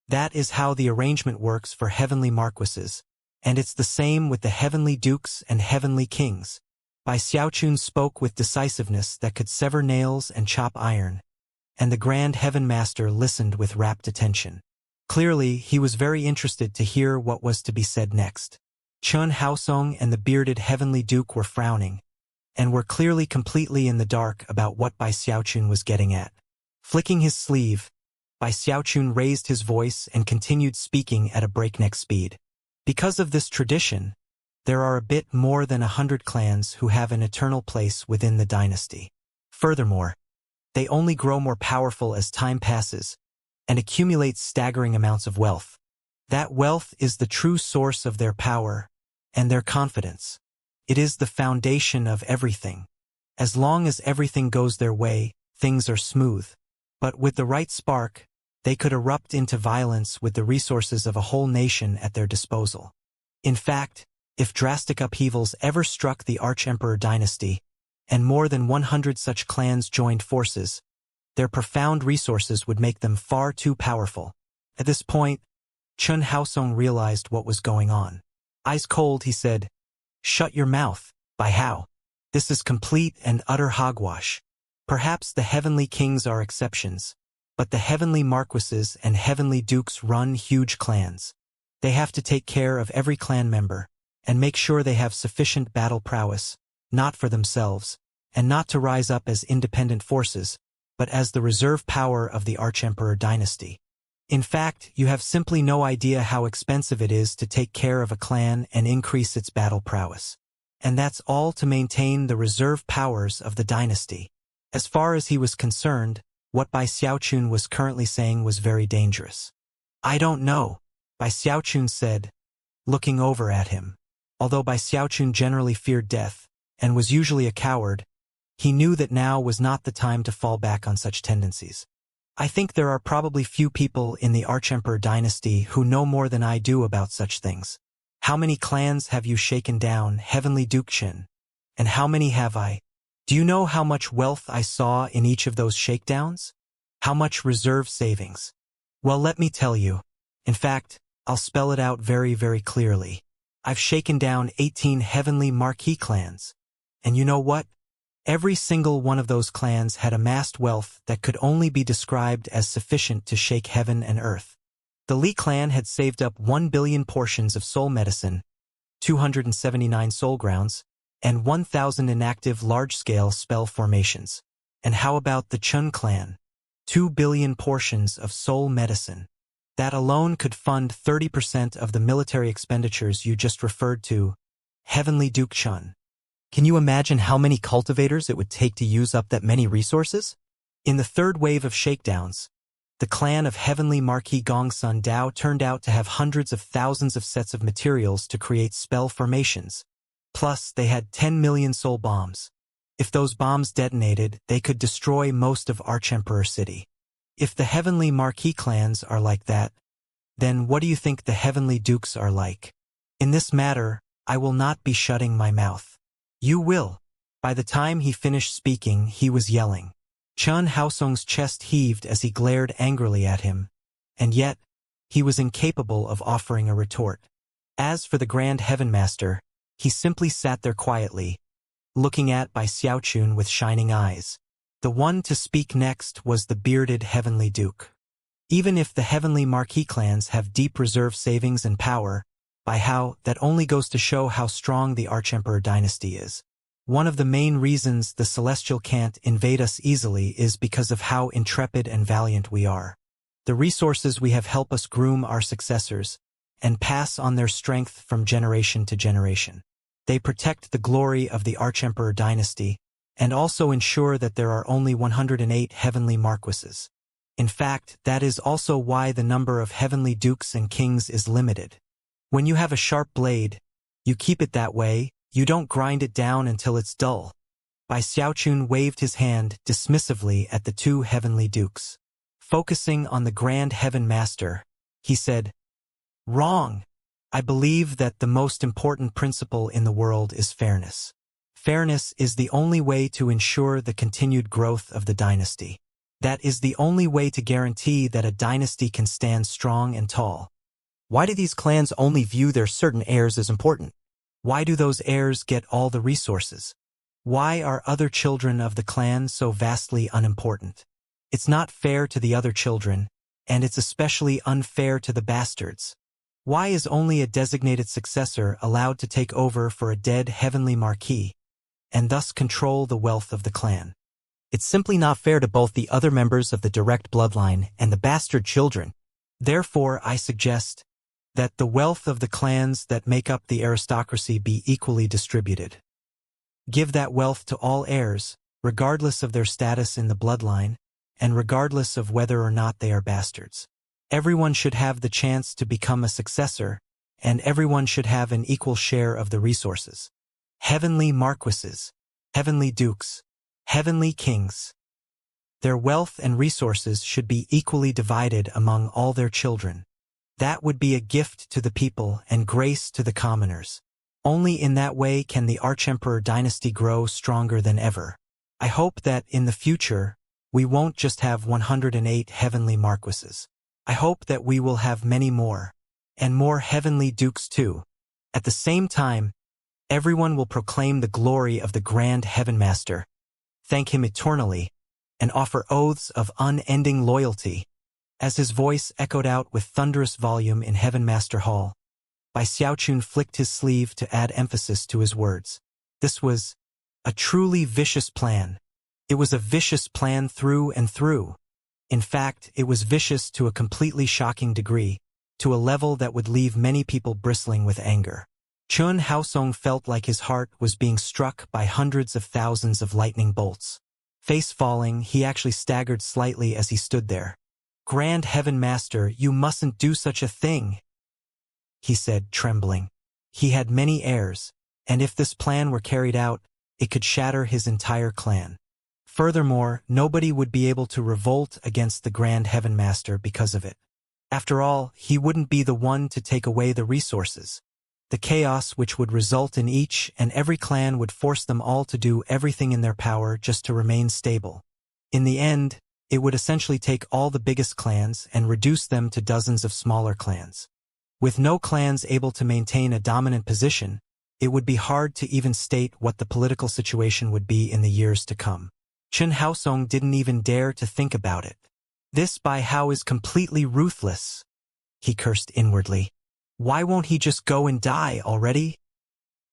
That is how the arrangement works for Heavenly Marquises, and it's the same with the Heavenly Dukes and Heavenly Kings. Bai Xiaochun spoke with decisiveness that could sever nails and chop iron, and the Grand Heaven Master listened with rapt attention. Clearly, he was very interested to hear what was to be said next. Chen Haosong and the bearded Heavenly Duke were frowning, and were clearly completely in the dark about what Bai Xiaochun was getting at. Flicking his sleeve, Bai Xiaochun raised his voice and continued speaking at a breakneck speed. Because of this tradition, there are a bit more than 100 clans who have an eternal place within the dynasty. Furthermore, they only grow more powerful as time passes, and accumulate staggering amounts of wealth. That wealth is the true source of their power and their confidence. It is the foundation of everything. As long as everything goes their way, things are smooth. But with the right spark, they could erupt into violence with the resources of a whole nation at their disposal. In fact, if drastic upheavals ever struck the Arch-Emperor dynasty, and more than 100 such clans joined forces, their profound resources would make them far too powerful. At this point, Chun Haosong realized what was going on. Eyes cold, he said, "Shut your mouth, Bai Hao. This is complete and utter hogwash. Perhaps the heavenly kings are exceptions, but the heavenly marquises and heavenly dukes run huge clans. They have to take care of every clan member, and make sure they have sufficient battle prowess, not for themselves, and not to rise up as independent forces, but as the reserve power of the Arch-Emperor dynasty. In fact, you have simply no idea how expensive it is to take care of a clan and increase its battle prowess. And that's all to maintain the reserve powers of the dynasty." As far as he was concerned, what Bai Xiaochun was currently saying was very dangerous. "I don't know," Bai Xiaochun said, looking over at him. Although Bai Xiaochun generally feared death, and was usually a coward, he knew that now was not the time to fall back on such tendencies. "I think there are probably few people in the Arch-Emperor dynasty who know more than I do about such things. How many clans have you shaken down, Heavenly Duke Qin? And how many have I? Do you know how much wealth I saw in each of those shakedowns? How much reserve savings? Well, let me tell you. In fact, I'll spell it out very, very clearly. I've shaken down 18 heavenly marquee clans. And you know what? Every single one of those clans had amassed wealth that could only be described as sufficient to shake heaven and earth. The Li clan had saved up 1 billion portions of soul medicine, 279 soul grounds, and 1,000 inactive large-scale spell formations. And how about the Chun clan? 2 billion portions of soul medicine. That alone could fund 30% of the military expenditures you just referred to, Heavenly Duke Chun. Can you imagine how many cultivators it would take to use up that many resources? In the third wave of shakedowns, the clan of Heavenly Marquis Gongsun Dao turned out to have hundreds of thousands of sets of materials to create spell formations. Plus, they had 10 million soul bombs. If those bombs detonated, they could destroy most of Arch-Emperor City. If the Heavenly Marquis clans are like that, then what do you think the Heavenly Dukes are like? In this matter, I will not be shutting my mouth. You will. By the time he finished speaking, he was yelling. Chun Haosong's chest heaved as he glared angrily at him, and yet, he was incapable of offering a retort. As for the Grand Heaven Master, he simply sat there quietly, looking at Bai Xiaochun with shining eyes. The one to speak next was the bearded Heavenly Duke. Even if the Heavenly Marquis clans have deep reserve savings and power, by how that only goes to show how strong the Arch-Emperor dynasty is. One of the main reasons the Celestial can't invade us easily is because of how intrepid and valiant we are. The resources we have help us groom our successors and pass on their strength from generation to generation. They protect the glory of the Arch-Emperor dynasty and also ensure that there are only 108 heavenly marquises. In fact, that is also why the number of heavenly dukes and kings is limited. When you have a sharp blade, you keep it that way, you don't grind it down until it's dull. Bai Xiaochun waved his hand dismissively at the two heavenly dukes. Focusing on the Grand Heaven Master, he said, "Wrong. I believe that the most important principle in the world is fairness. Fairness is the only way to ensure the continued growth of the dynasty. That is the only way to guarantee that a dynasty can stand strong and tall." Why do these clans only view their certain heirs as important? Why do those heirs get all the resources? Why are other children of the clan so vastly unimportant? It's not fair to the other children, and it's especially unfair to the bastards. Why is only a designated successor allowed to take over for a dead heavenly marquis, and thus control the wealth of the clan? It's simply not fair to both the other members of the direct bloodline and the bastard children. Therefore, I suggest that the wealth of the clans that make up the aristocracy be equally distributed. Give that wealth to all heirs, regardless of their status in the bloodline, and regardless of whether or not they are bastards. Everyone should have the chance to become a successor, and everyone should have an equal share of the resources. Heavenly marquises, heavenly dukes, heavenly kings. Their wealth and resources should be equally divided among all their children. That would be a gift to the people and grace to the commoners. Only in that way can the Archemperor dynasty grow stronger than ever. I hope that, in the future, we won't just have 108 heavenly marquises. I hope that we will have many more, and more heavenly dukes too. At the same time, everyone will proclaim the glory of the Grand Heaven Master, thank him eternally, and offer oaths of unending loyalty. As his voice echoed out with thunderous volume in Heaven Master Hall, Bai Xiaochun flicked his sleeve to add emphasis to his words. This was a truly vicious plan. It was a vicious plan through and through. In fact, it was vicious to a completely shocking degree, to a level that would leave many people bristling with anger. Chun Haosong felt like his heart was being struck by hundreds of thousands of lightning bolts. Face falling, he actually staggered slightly as he stood there. "Grand Heaven Master, you mustn't do such a thing," he said, trembling. He had many heirs, and if this plan were carried out, it could shatter his entire clan. Furthermore, nobody would be able to revolt against the Grand Heaven Master because of it. After all, he wouldn't be the one to take away the resources. The chaos which would result in each and every clan would force them all to do everything in their power just to remain stable. In the end, it would essentially take all the biggest clans and reduce them to dozens of smaller clans. With no clans able to maintain a dominant position, it would be hard to even state what the political situation would be in the years to come. Chun Haosong didn't even dare to think about it. This Bai Hao is completely ruthless, he cursed inwardly. Why won't he just go and die already?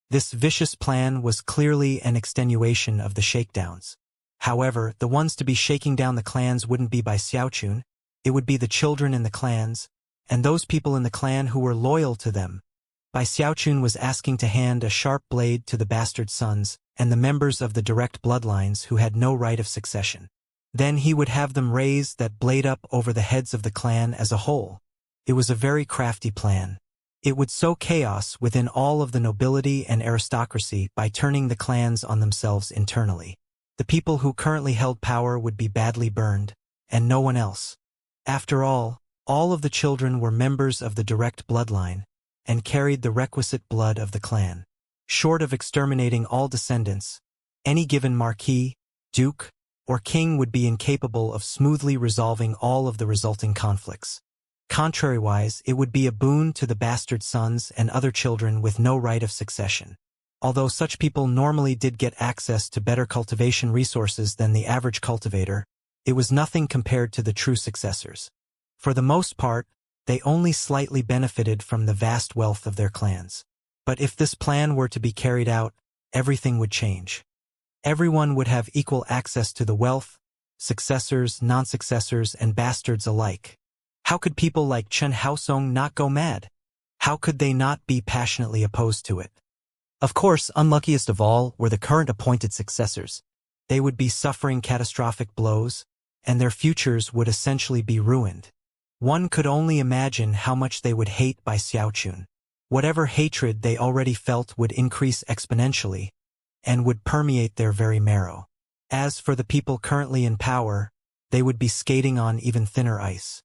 This vicious plan was clearly an extenuation of the shakedowns. However, the ones to be shaking down the clans wouldn't be Bai Xiaochun, it would be the children in the clans, and those people in the clan who were loyal to them. Bai Xiaochun was asking to hand a sharp blade to the bastard sons and the members of the direct bloodlines who had no right of succession. Then he would have them raise that blade up over the heads of the clan as a whole. It was a very crafty plan. It would sow chaos within all of the nobility and aristocracy by turning the clans on themselves internally. The people who currently held power would be badly burned, and no one else. After all of the children were members of the direct bloodline, and carried the requisite blood of the clan. Short of exterminating all descendants, any given marquis, duke, or king would be incapable of smoothly resolving all of the resulting conflicts. Contrariwise, it would be a boon to the bastard sons and other children with no right of succession. Although such people normally did get access to better cultivation resources than the average cultivator, it was nothing compared to the true successors. For the most part, they only slightly benefited from the vast wealth of their clans. But if this plan were to be carried out, everything would change. Everyone would have equal access to the wealth, successors, non-successors, and bastards alike. How could people like Chun Haosong not go mad? How could they not be passionately opposed to it? Of course, unluckiest of all were the current appointed successors. They would be suffering catastrophic blows, and their futures would essentially be ruined. One could only imagine how much they would hate Bai Xiaochun. Whatever hatred they already felt would increase exponentially, and would permeate their very marrow. As for the people currently in power, they would be skating on even thinner ice.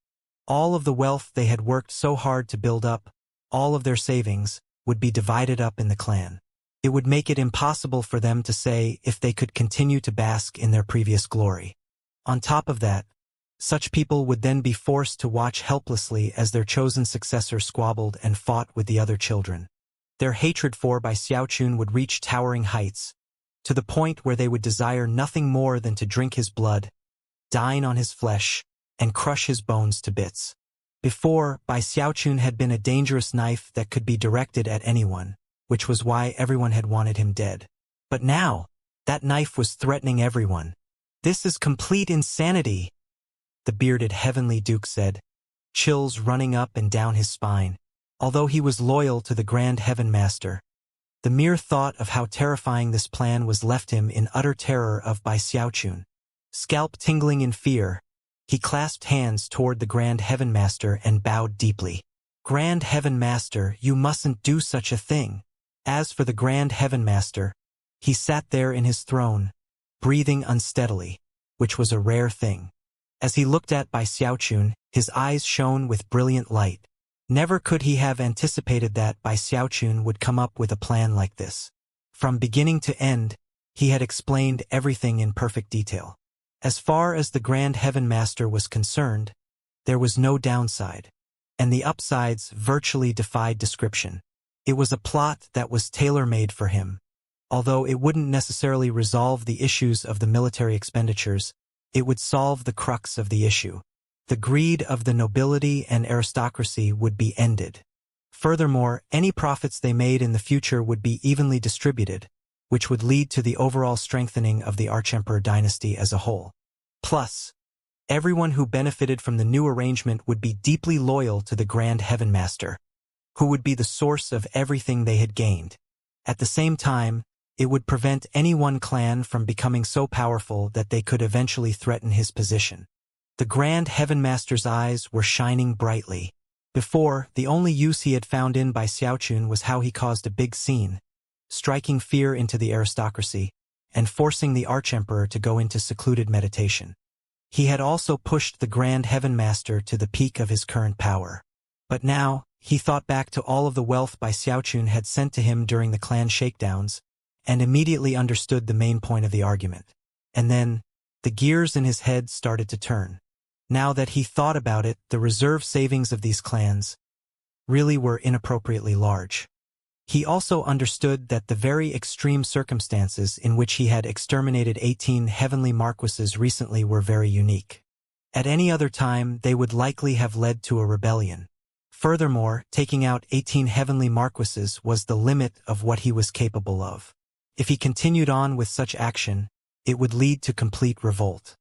All of the wealth they had worked so hard to build up, all of their savings, would be divided up in the clan. It would make it impossible for them to say if they could continue to bask in their previous glory. On top of that, such people would then be forced to watch helplessly as their chosen successor squabbled and fought with the other children. Their hatred for Bai Xiaochun would reach towering heights, to the point where they would desire nothing more than to drink his blood, dine on his flesh, and crush his bones to bits. Before, Bai Xiaochun had been a dangerous knife that could be directed at anyone, which was why everyone had wanted him dead. But now, that knife was threatening everyone. This is complete insanity, the bearded heavenly duke said, chills running up and down his spine. Although he was loyal to the Grand Heaven Master, the mere thought of how terrifying this plan was left him in utter terror of Bai Xiaochun. Scalp tingling in fear, he clasped hands toward the Grand Heaven Master and bowed deeply. Grand Heaven Master, you mustn't do such a thing. As for the Grand Heaven Master, he sat there in his throne, breathing unsteadily, which was a rare thing. As he looked at Bai Xiaochun, his eyes shone with brilliant light. Never could he have anticipated that Bai Xiaochun would come up with a plan like this. From beginning to end, he had explained everything in perfect detail. As far as the Grand Heaven Master was concerned, there was no downside, and the upsides virtually defied description. It was a plot that was tailor-made for him. Although it wouldn't necessarily resolve the issues of the military expenditures, it would solve the crux of the issue. The greed of the nobility and aristocracy would be ended. Furthermore, any profits they made in the future would be evenly distributed, which would lead to the overall strengthening of the Archemperor dynasty as a whole. Plus, everyone who benefited from the new arrangement would be deeply loyal to the Grand Heaven Master, who would be the source of everything they had gained. At the same time, it would prevent any one clan from becoming so powerful that they could eventually threaten his position. The Grand Heaven Master's eyes were shining brightly. Before, the only use he had found in Bai Xiaochun was how he caused a big scene, striking fear into the aristocracy, and forcing the Archemperor to go into secluded meditation. He had also pushed the Grand Heaven Master to the peak of his current power. But now, he thought back to all of the wealth Bai Xiaochun had sent to him during the clan shakedowns, and immediately understood the main point of the argument. And then, the gears in his head started to turn. Now that he thought about it, the reserve savings of these clans really were inappropriately large. He also understood that the very extreme circumstances in which he had exterminated 18 heavenly marquises recently were very unique. At any other time, they would likely have led to a rebellion. Furthermore, taking out 18 heavenly marquises was the limit of what he was capable of. If he continued on with such action, it would lead to complete revolt.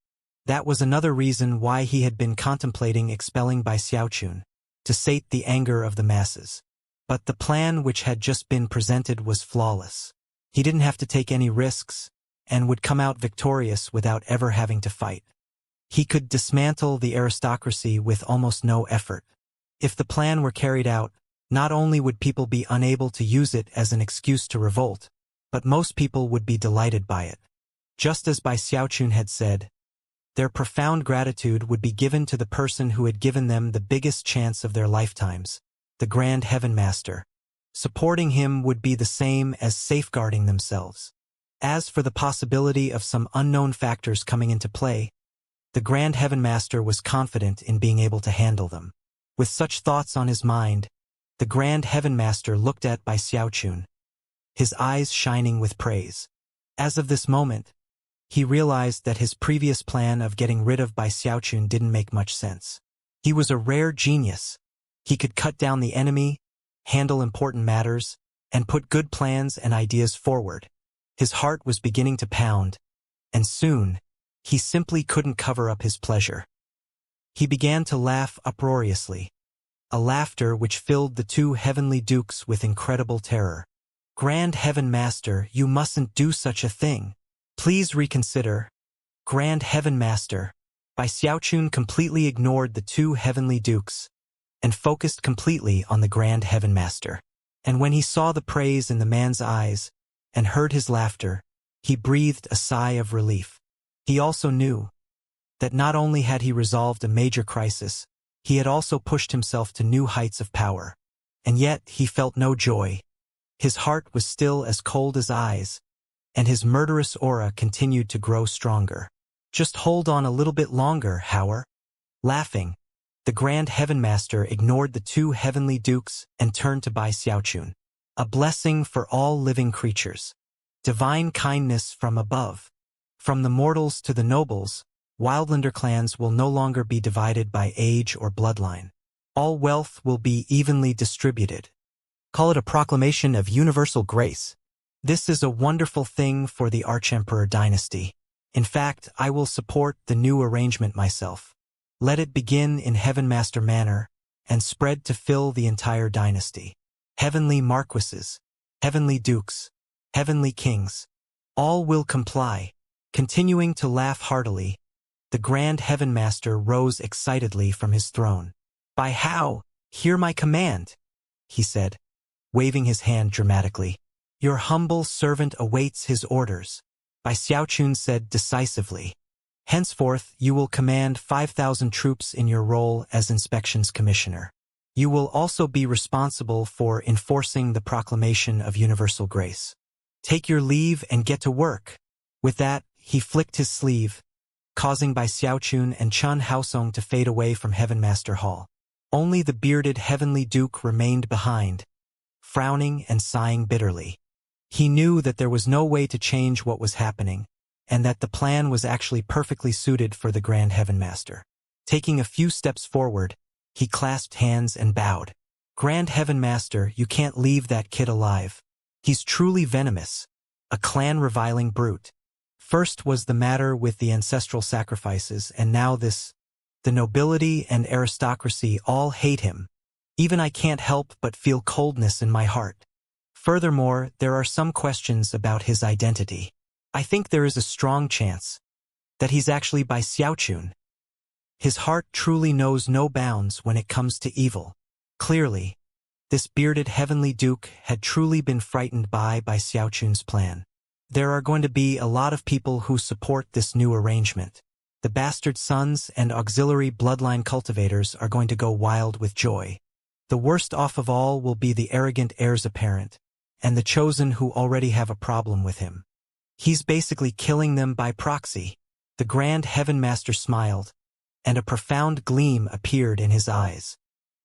That was another reason why he had been contemplating expelling Bai Xiaochun, to sate the anger of the masses. But the plan which had just been presented was flawless. He didn't have to take any risks, and would come out victorious without ever having to fight. He could dismantle the aristocracy with almost no effort. If the plan were carried out, not only would people be unable to use it as an excuse to revolt, but most people would be delighted by it. Just as Bai Xiaochun had said, their profound gratitude would be given to the person who had given them the biggest chance of their lifetimes, the Grand Heaven Master. Supporting him would be the same as safeguarding themselves. As for the possibility of some unknown factors coming into play, the Grand Heaven Master was confident in being able to handle them. With such thoughts on his mind, the Grand Heaven Master looked at Bai Xiaochun, his eyes shining with praise. As of this moment, he realized that his previous plan of getting rid of Bai Xiaochun didn't make much sense. He was a rare genius. He could cut down the enemy, handle important matters, and put good plans and ideas forward. His heart was beginning to pound, and soon, he simply couldn't cover up his pleasure. He began to laugh uproariously, a laughter which filled the two heavenly dukes with incredible terror. Grand Heaven Master, you mustn't do such a thing. Please reconsider. Grand Heaven Master. Bai Xiaochun completely ignored the two heavenly dukes and focused completely on the Grand Heaven Master. And when he saw the praise in the man's eyes and heard his laughter, he breathed a sigh of relief. He also knew that not only had he resolved a major crisis, he had also pushed himself to new heights of power. And yet he felt no joy. His heart was still as cold as ice, and his murderous aura continued to grow stronger. Just hold on a little bit longer, Howard. Laughing, the Grand Heaven Master ignored the two heavenly dukes and turned to Bai Xiaochun. A blessing for all living creatures. Divine kindness from above. From the mortals to the nobles, Wildlander clans will no longer be divided by age or bloodline. All wealth will be evenly distributed. Call it a proclamation of universal grace. This is a wonderful thing for the Archemperor dynasty. In fact, I will support the new arrangement myself. Let it begin in Heaven Master manner and spread to fill the entire dynasty. Heavenly marquises, heavenly dukes, heavenly kings, all will comply. Continuing to laugh heartily, the Grand Heaven Master rose excitedly from his throne. By how, hear my command, he said, waving his hand dramatically. Your humble servant awaits his orders, Bai Xiaochun said decisively. Henceforth, you will command 5,000 troops in your role as Inspections Commissioner. You will also be responsible for enforcing the proclamation of universal grace. Take your leave and get to work. With that, he flicked his sleeve, causing Bai Xiaochun and Chun Haosong to fade away from Heaven Master Hall. Only the bearded Heavenly Duke remained behind, frowning and sighing bitterly. He knew that there was no way to change what was happening, and that the plan was actually perfectly suited for the Grand Heaven Master. Taking a few steps forward, he clasped hands and bowed. Grand Heaven Master, you can't leave that kid alive. He's truly venomous, a clan-reviling brute. First was the matter with the ancestral sacrifices, and now this. The nobility and aristocracy all hate him. Even I can't help but feel coldness in my heart. Furthermore, there are some questions about his identity. I think there is a strong chance that he's actually Bai Xiaochun. His heart truly knows no bounds when it comes to evil. Clearly, this bearded Heavenly Duke had truly been frightened by Xiaochun's plan. There are going to be a lot of people who support this new arrangement. The bastard sons and auxiliary bloodline cultivators are going to go wild with joy. The worst off of all will be the arrogant heirs apparent, and the chosen who already have a problem with him. He's basically killing them by proxy. The Grand Heaven Master smiled, and a profound gleam appeared in his eyes.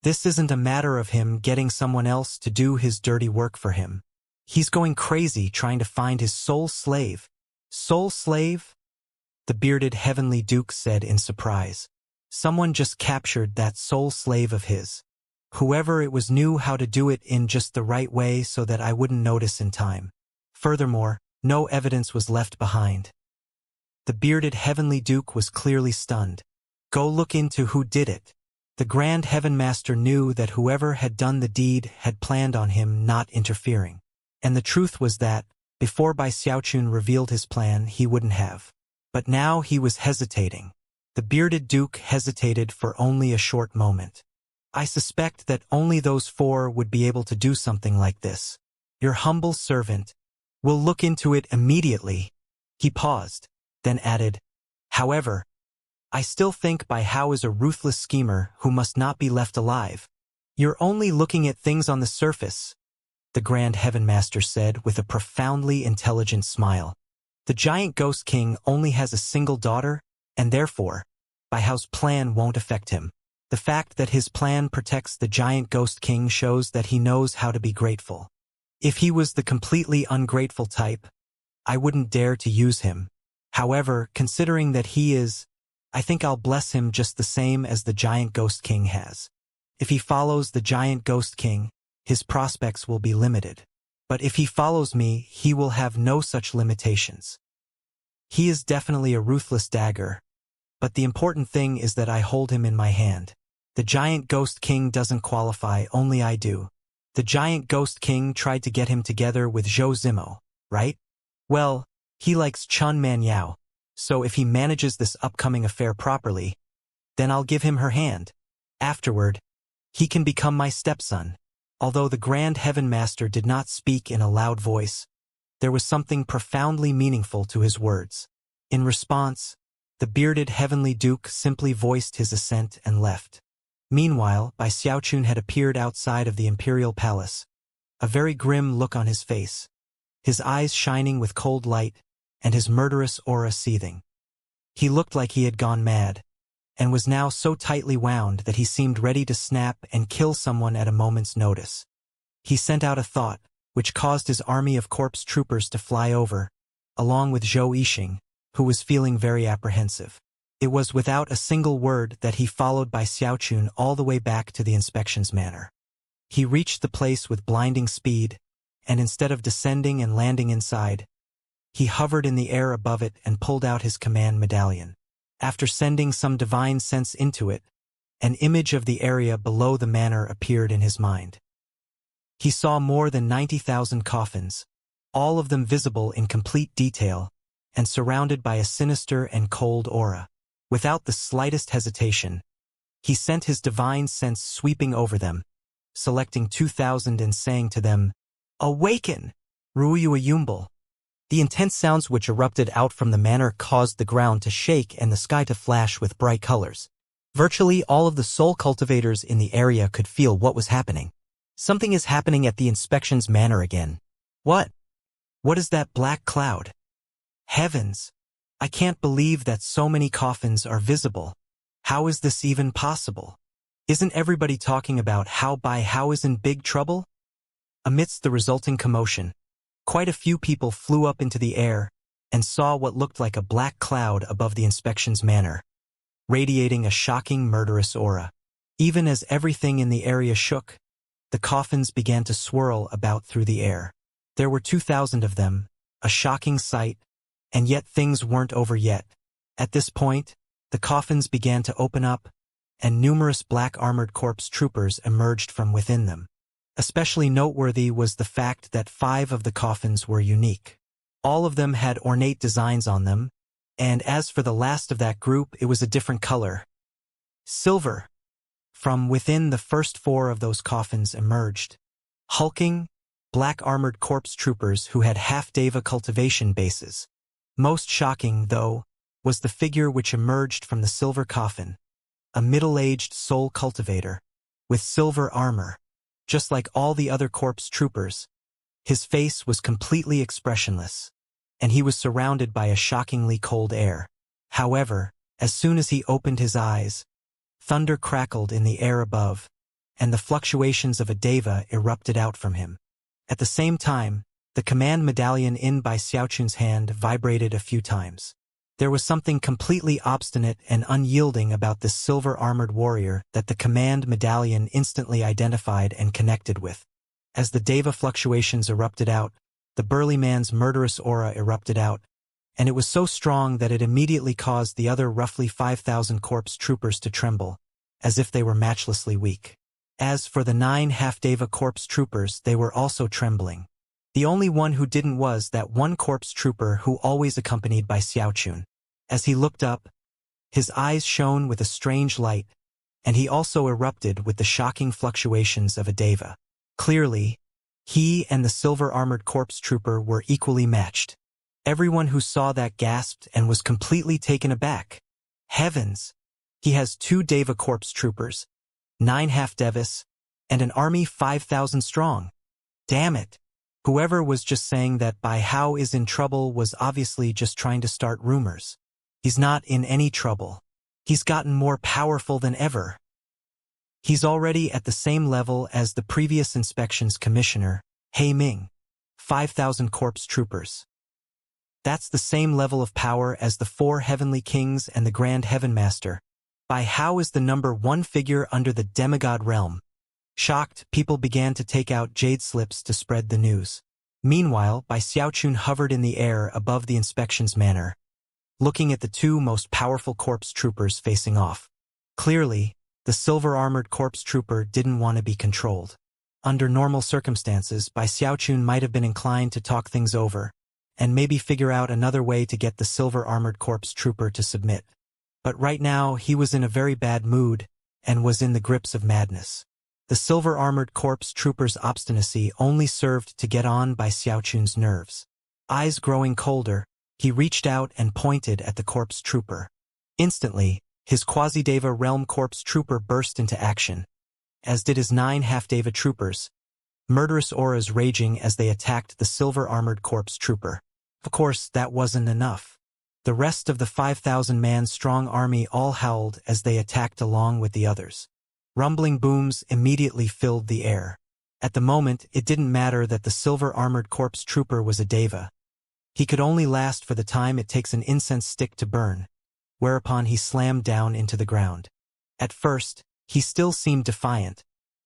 This isn't a matter of him getting someone else to do his dirty work for him. He's going crazy trying to find his soul slave. Soul slave? The bearded Heavenly Duke said in surprise. Someone just captured that soul slave of his. Whoever it was knew how to do it in just the right way so that I wouldn't notice in time. Furthermore, no evidence was left behind. The bearded Heavenly Duke was clearly stunned. Go look into who did it. The Grand Heaven Master knew that whoever had done the deed had planned on him not interfering. And the truth was that, before Bai Xiaochun revealed his plan, he wouldn't have. But now he was hesitating. The bearded Duke hesitated for only a short moment. I suspect that only those four would be able to do something like this. Your humble servant will look into it immediately. He paused, then added, however, I still think Bai Hao is a ruthless schemer who must not be left alive. You're only looking at things on the surface, the Grand Heaven Master said with a profoundly intelligent smile. The giant Ghost King only has a single daughter, and therefore, Bai Hao's plan won't affect him. The fact that his plan protects the giant Ghost King shows that he knows how to be grateful. If he was the completely ungrateful type, I wouldn't dare to use him. However, considering that he is, I think I'll bless him just the same as the giant Ghost King has. If he follows the giant Ghost King, his prospects will be limited. But if he follows me, he will have no such limitations. He is definitely a ruthless dagger, but the important thing is that I hold him in my hand. The giant Ghost King doesn't qualify, only I do. The giant Ghost King tried to get him together with Zhou Zimo, right? Well, he likes Chun Man Yao, so if he manages this upcoming affair properly, then I'll give him her hand. Afterward, he can become my stepson. Although the Grand Heaven Master did not speak in a loud voice, there was something profoundly meaningful to his words. In response, the bearded Heavenly Duke simply voiced his assent and left. Meanwhile, Bai Xiaochun had appeared outside of the imperial palace, a very grim look on his face, his eyes shining with cold light, and his murderous aura seething. He looked like he had gone mad, and was now so tightly wound that he seemed ready to snap and kill someone at a moment's notice. He sent out a thought, which caused his army of corpse troopers to fly over, along with Zhou Yixing, who was feeling very apprehensive. It was without a single word that he followed Bai Xiaochun all the way back to the inspections manor. He reached the place with blinding speed, and instead of descending and landing inside, he hovered in the air above it and pulled out his command medallion. After sending some divine sense into it, an image of the area below the manor appeared in his mind. He saw more than 90,000 coffins, all of them visible in complete detail, and surrounded by a sinister and cold aura. Without the slightest hesitation, he sent his divine sense sweeping over them, selecting 2,000 and saying to them, "Awaken!" Ruiyuyumbal. The intense sounds which erupted out from the manor caused the ground to shake and the sky to flash with bright colors. Virtually all of the soul cultivators in the area could feel what was happening. Something is happening at the inspections manor again. What? What is that black cloud? Heavens! I can't believe that so many coffins are visible. How is this even possible? Isn't everybody talking about how is in big trouble? Amidst the resulting commotion, quite a few people flew up into the air and saw what looked like a black cloud above the inspections manor, radiating a shocking murderous aura. Even as everything in the area shook, the coffins began to swirl about through the air. There were 2,000 of them, a shocking sight, and yet things weren't over yet. At this point, the coffins began to open up, and numerous black armored corpse troopers emerged from within them. Especially noteworthy was the fact that 5 of the coffins were unique. All of them had ornate designs on them, and as for the last of that group, it was a different color. Silver. From within the first 4 of those coffins emerged hulking, black-armored corpse troopers who had half-deva cultivation bases. Most shocking, though, was the figure which emerged from the silver coffin, a middle-aged soul cultivator, with silver armor. Just like all the other corpse troopers, his face was completely expressionless, and he was surrounded by a shockingly cold air. However, as soon as he opened his eyes, thunder crackled in the air above, and the fluctuations of a deva erupted out from him. At the same time, the command medallion in by Xiaochun's hand vibrated a few times. There was something completely obstinate and unyielding about this silver-armored warrior that the command medallion instantly identified and connected with. As the deva fluctuations erupted out, the burly man's murderous aura erupted out, and it was so strong that it immediately caused the other roughly 5,000 corpse troopers to tremble, as if they were matchlessly weak. As for the 9 half-deva corpse troopers, they were also trembling. The only one who didn't was that one corpse trooper who always accompanied by Xiaochun. As he looked up, his eyes shone with a strange light, and he also erupted with the shocking fluctuations of a deva. Clearly, he and the silver-armored corpse trooper were equally matched. Everyone who saw that gasped and was completely taken aback. Heavens! He has 2 deva corpse troopers, 9 half-devas, and an army 5,000 strong. Damn it! Whoever was just saying that by how is in trouble was obviously just trying to start rumors. He's not in any trouble. He's gotten more powerful than ever. He's already at the same level as the previous inspections commissioner, He Ming, 5,000 corpse troopers. That's the same level of power as the 4 heavenly kings and the Grand Heaven Master. By how is the number 1 figure under the demigod realm. Shocked, people began to take out jade slips to spread the news. Meanwhile, Bai Xiaochun hovered in the air above the inspections manor, looking at the 2 most powerful corpse troopers facing off. Clearly, the silver-armored corpse trooper didn't want to be controlled. Under normal circumstances, Bai Xiaochun might have been inclined to talk things over, and maybe figure out another way to get the silver-armored corpse trooper to submit. But right now, he was in a very bad mood, and was in the grips of madness. The silver-armored corpse trooper's obstinacy only served to get on Bai Xiaochun's nerves. Eyes growing colder, he reached out and pointed at the corpse trooper. Instantly, his quasi-deva realm corpse trooper burst into action, as did his 9 half-deva troopers, murderous auras raging as they attacked the silver-armored corpse trooper. Of course, that wasn't enough. The rest of the 5,000-man strong army all howled as they attacked along with the others. Rumbling booms immediately filled the air. At the moment, it didn't matter that the silver-armored corpse trooper was a deva. He could only last for the time it takes an incense stick to burn, whereupon he slammed down into the ground. At first, he still seemed defiant,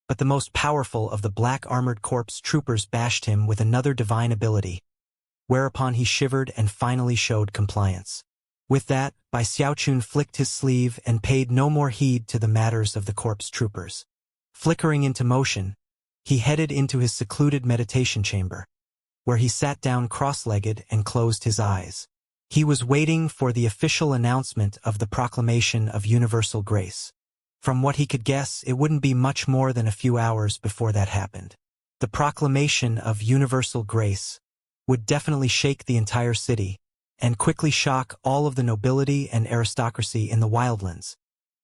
but the most powerful of the black-armored corpse troopers bashed him with another divine ability, whereupon he shivered and finally showed compliance. With that, Bai Xiaochun flicked his sleeve and paid no more heed to the matters of the corpse troopers. Flickering into motion, he headed into his secluded meditation chamber, where he sat down cross-legged and closed his eyes. He was waiting for the official announcement of the proclamation of universal grace. From what he could guess, it wouldn't be much more than a few hours before that happened. The proclamation of universal grace would definitely shake the entire city, and quickly shock all of the nobility and aristocracy in the wildlands.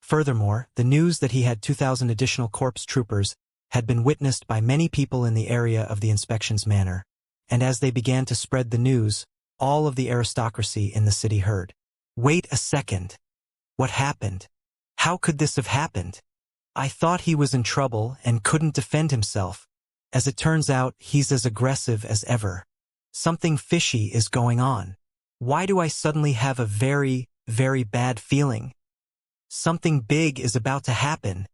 Furthermore, the news that he had 2,000 additional corpse troopers had been witnessed by many people in the area of the inspections manor, and as they began to spread the news, all of the aristocracy in the city heard. Wait a second. What happened? How could this have happened? I thought he was in trouble and couldn't defend himself. As it turns out, he's as aggressive as ever. Something fishy is going on. Why do I suddenly have a very, very bad feeling? Something big is about to happen.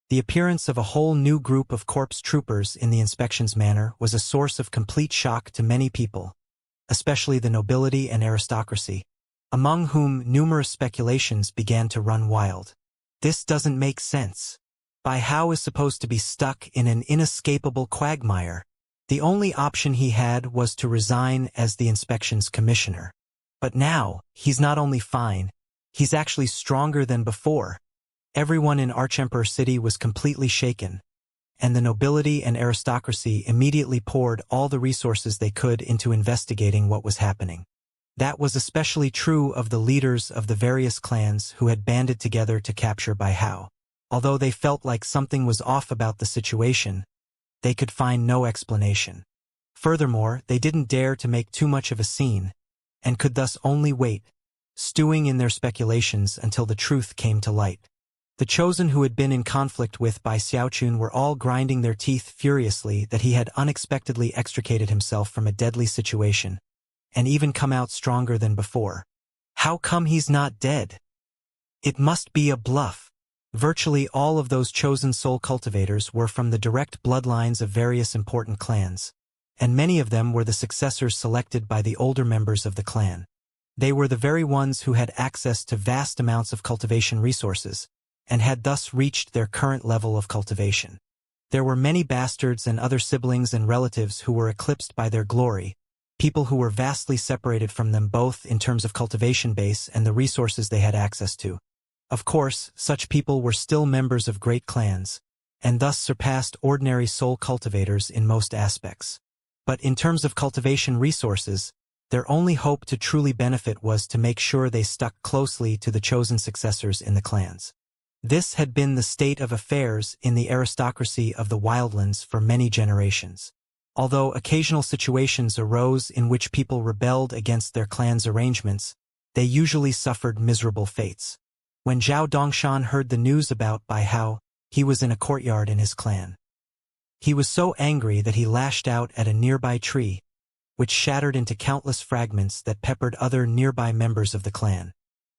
The appearance of a whole new group of corpse troopers in the inspections manor was a source of complete shock to many people, especially the nobility and aristocracy, among whom numerous speculations began to run wild. This doesn't make sense. Bai Hao is supposed to be stuck in an inescapable quagmire. The only option he had was to resign as the inspections commissioner. But now, he's not only fine, he's actually stronger than before. Everyone in Archemperor City was completely shaken, and the nobility and aristocracy immediately poured all the resources they could into investigating what was happening. That was especially true of the leaders of the various clans who had banded together to capture Bai Hao. Although they felt like something was off about the situation, they could find no explanation. Furthermore, they didn't dare to make too much of a scene, and could thus only wait, stewing in their speculations until the truth came to light. The chosen who had been in conflict with Bai Xiaochun were all grinding their teeth furiously that he had unexpectedly extricated himself from a deadly situation, and even come out stronger than before. How come he's not dead? It must be a bluff. Virtually all of those chosen soul cultivators were from the direct bloodlines of various important clans, and many of them were the successors selected by the older members of the clan. They were the very ones who had access to vast amounts of cultivation resources, and had thus reached their current level of cultivation. There were many bastards and other siblings and relatives who were eclipsed by their glory, people who were vastly separated from them both in terms of cultivation base and the resources they had access to. Of course, such people were still members of great clans, and thus surpassed ordinary soul cultivators in most aspects. But in terms of cultivation resources, their only hope to truly benefit was to make sure they stuck closely to the chosen successors in the clans. This had been the state of affairs in the aristocracy of the wildlands for many generations. Although occasional situations arose in which people rebelled against their clan's arrangements, they usually suffered miserable fates. When Zhao Dongshan heard the news about Bai Hao, he was in a courtyard in his clan. He was so angry that he lashed out at a nearby tree, which shattered into countless fragments that peppered other nearby members of the clan.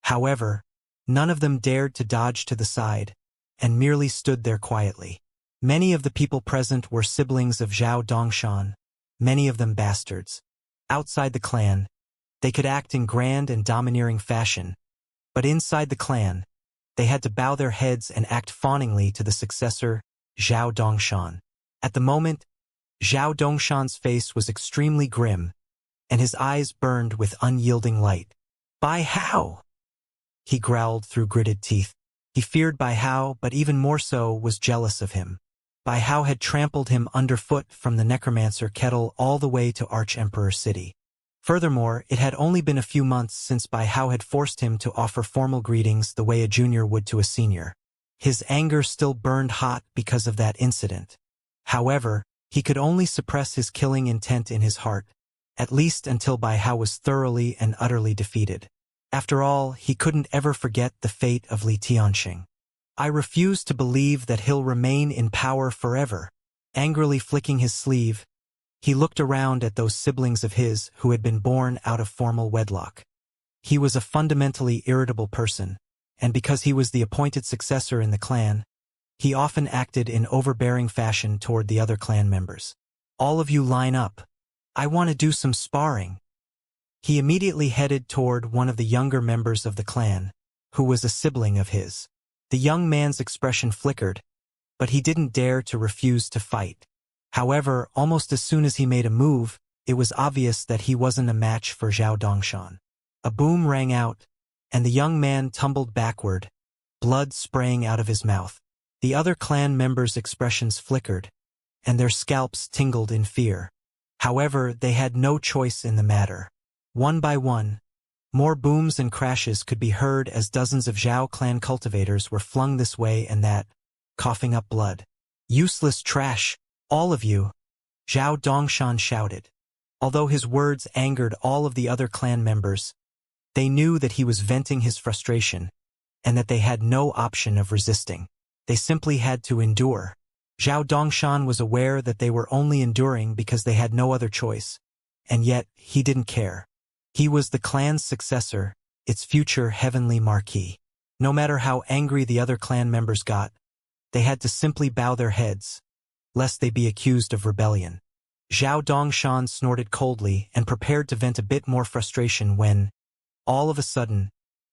However, none of them dared to dodge to the side, and merely stood there quietly. Many of the people present were siblings of Zhao Dongshan, many of them bastards. Outside the clan, they could act in grand and domineering fashion, but inside the clan, they had to bow their heads and act fawningly to the successor, Zhao Dongshan. At the moment, Zhao Dongshan's face was extremely grim, and his eyes burned with unyielding light. Bai Hao! He growled through gritted teeth. He feared Bai Hao, but even more so was jealous of him. Bai Hao had trampled him underfoot from the necromancer kettle all the way to Archemperor City. Furthermore, it had only been a few months since Bai Hao had forced him to offer formal greetings the way a junior would to a senior. His anger still burned hot because of that incident. However, he could only suppress his killing intent in his heart, at least until Bai Hao was thoroughly and utterly defeated. After all, he couldn't ever forget the fate of Li Tianxing. I refuse to believe that he'll remain in power forever. Angrily flicking his sleeve, he looked around at those siblings of his who had been born out of formal wedlock. He was a fundamentally irritable person, and because he was the appointed successor in the clan, he often acted in overbearing fashion toward the other clan members. All of you line up. I want to do some sparring. He immediately headed toward one of the younger members of the clan, who was a sibling of his. The young man's expression flickered, but he didn't dare to refuse to fight. However, almost as soon as he made a move, it was obvious that he wasn't a match for Zhao Dongshan. A boom rang out, and the young man tumbled backward, blood spraying out of his mouth. The other clan members' expressions flickered, and their scalps tingled in fear. However, they had no choice in the matter. One by one, more booms and crashes could be heard as dozens of Zhao clan cultivators were flung this way and that, coughing up blood. "Useless trash, all of you," Zhao Dongshan shouted. Although his words angered all of the other clan members, they knew that he was venting his frustration, and that they had no option of resisting. They simply had to endure. Zhao Dongshan was aware that they were only enduring because they had no other choice, and yet he didn't care. He was the clan's successor, its future heavenly marquis. No matter how angry the other clan members got, they had to simply bow their heads, lest they be accused of rebellion. Zhao Dongshan snorted coldly and prepared to vent a bit more frustration when, all of a sudden,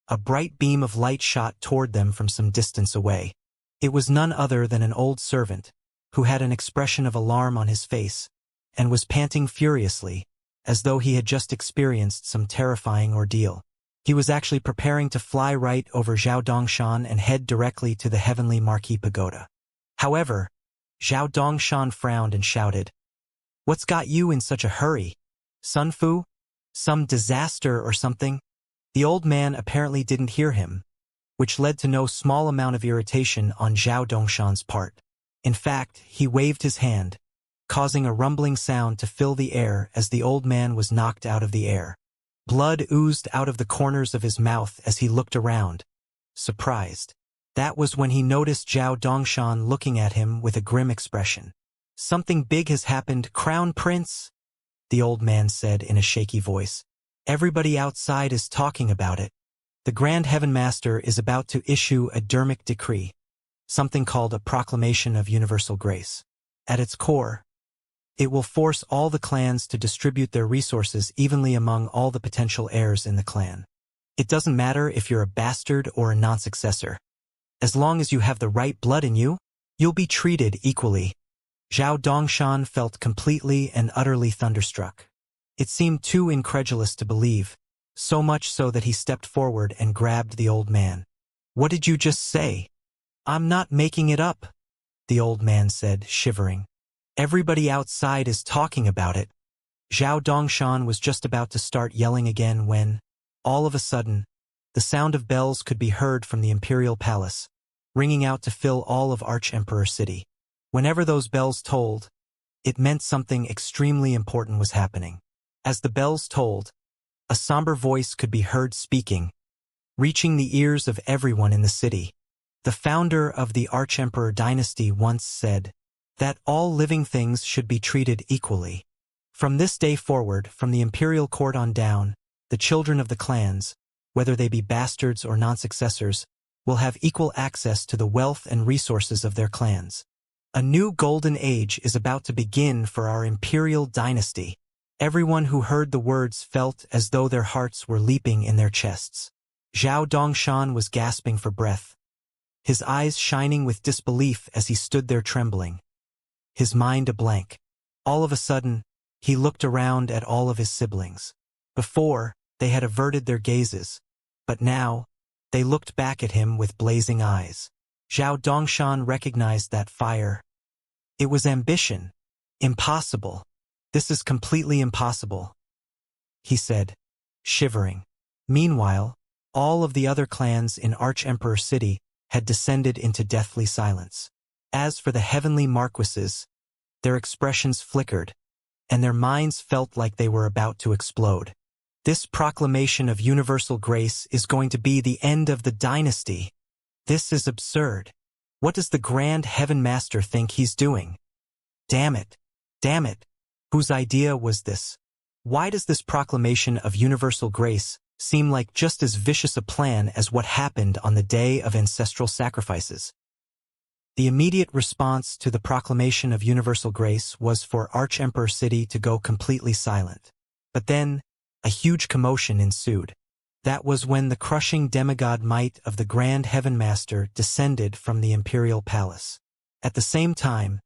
a bright beam of light shot toward them from some distance away. It was none other than an old servant, who had an expression of alarm on his face, and was panting furiously, as though he had just experienced some terrifying ordeal. He was actually preparing to fly right over Zhao Dongshan and head directly to the heavenly marquee pagoda. However, Zhao Dongshan frowned and shouted, "What's got you in such a hurry? Sun Fu? Some disaster or something?" The old man apparently didn't hear him, which led to no small amount of irritation on Zhao Dongshan's part. In fact, he waved his hand, causing a rumbling sound to fill the air as the old man was knocked out of the air. Blood oozed out of the corners of his mouth as he looked around, surprised. That was when he noticed Zhao Dongshan looking at him with a grim expression. "Something big has happened, Crown Prince," the old man said in a shaky voice. "Everybody outside is talking about it. The Grand Heaven Master is about to issue a dermic decree, something called a proclamation of universal grace. At its core, it will force all the clans to distribute their resources evenly among all the potential heirs in the clan. It doesn't matter if you're a bastard or a non-successor. As long as you have the right blood in you, you'll be treated equally." Zhao Dongshan felt completely and utterly thunderstruck. It seemed too incredulous to believe, so much so that he stepped forward and grabbed the old man. "What did you just say?" "I'm not making it up," the old man said, shivering. "Everybody outside is talking about it." Zhao Dongshan was just about to start yelling again when, all of a sudden, the sound of bells could be heard from the imperial palace, ringing out to fill all of Arch-Emperor City. Whenever those bells tolled, it meant something extremely important was happening. As the bells tolled, a somber voice could be heard speaking, reaching the ears of everyone in the city. The founder of the Arch-Emperor dynasty once said that all living things should be treated equally. From this day forward, from the imperial court on down, the children of the clans, whether they be bastards or non-successors, will have equal access to the wealth and resources of their clans. A new golden age is about to begin for our imperial dynasty. Everyone who heard the words felt as though their hearts were leaping in their chests. Zhao Dongshan was gasping for breath, his eyes shining with disbelief as he stood there trembling, his mind a blank. All of a sudden, he looked around at all of his siblings. Before, they had averted their gazes, but now, they looked back at him with blazing eyes. Zhao Dongshan recognized that fire. It was ambition. "Impossible. This is completely impossible," he said, shivering. Meanwhile, all of the other clans in Arch-Emperor City had descended into deathly silence. As for the heavenly marquises, their expressions flickered, and their minds felt like they were about to explode. This proclamation of universal grace is going to be the end of the dynasty. This is absurd. What does the Grand Heaven Master think he's doing? Damn it. Damn it. Whose idea was this? Why does this proclamation of universal grace seem like just as vicious a plan as what happened on the day of ancestral sacrifices? The immediate response to the proclamation of universal grace was for Arch-Emperor City to go completely silent. But then, a huge commotion ensued. That was when the crushing demigod might of the Grand Heaven Master descended from the imperial palace. At the same time,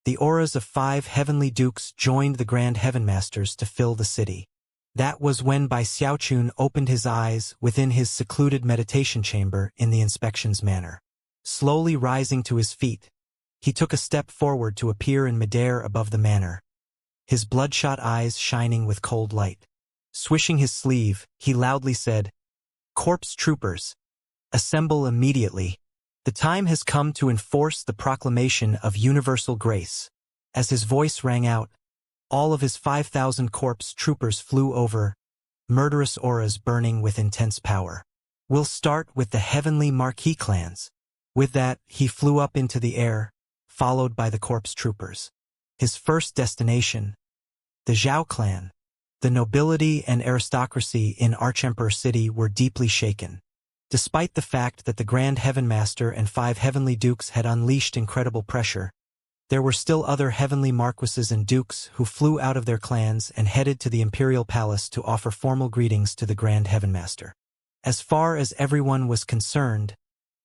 the auras of 5 heavenly dukes joined the Grand Heaven Masters to fill the city. That was when Bai Xiaochun opened his eyes within his secluded meditation chamber in the inspections manner. Slowly rising to his feet, he took a step forward to appear in midair above the manor. his bloodshot eyes shining with cold light. Swishing his sleeve, he loudly said, "Corpse troopers, assemble immediately. The time has come to enforce the proclamation of universal grace." As his voice rang out, all of his 5,000 corpse troopers flew over, murderous auras burning with intense power. "We'll start with the heavenly marquee clans." With that, he flew up into the air, followed by the corpse troopers. His first destination, the Zhao clan. The nobility and aristocracy in Archemperor City were deeply shaken. Despite the fact that the Grand Heaven Master and 5 heavenly dukes had unleashed incredible pressure, there were still other heavenly marquises and dukes who flew out of their clans and headed to the imperial palace to offer formal greetings to the Grand Heaven Master. As far as everyone was concerned,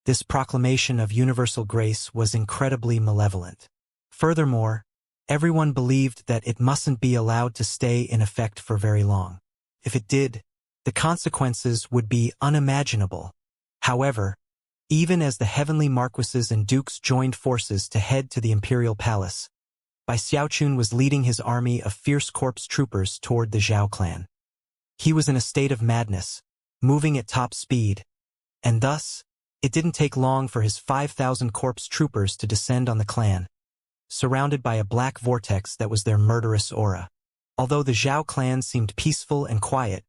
this proclamation of universal grace was incredibly malevolent. Furthermore, everyone believed that it mustn't be allowed to stay in effect for very long. If it did, the consequences would be unimaginable. However, even as the heavenly marquises and dukes joined forces to head to the imperial palace, Bai Xiaochun was leading his army of fierce corpse troopers toward the Zhao clan. He was in a state of madness, moving at top speed, and thus, it didn't take long for his 5,000 corpse troopers to descend on the clan, surrounded by a black vortex that was their murderous aura. Although the Zhao clan seemed peaceful and quiet,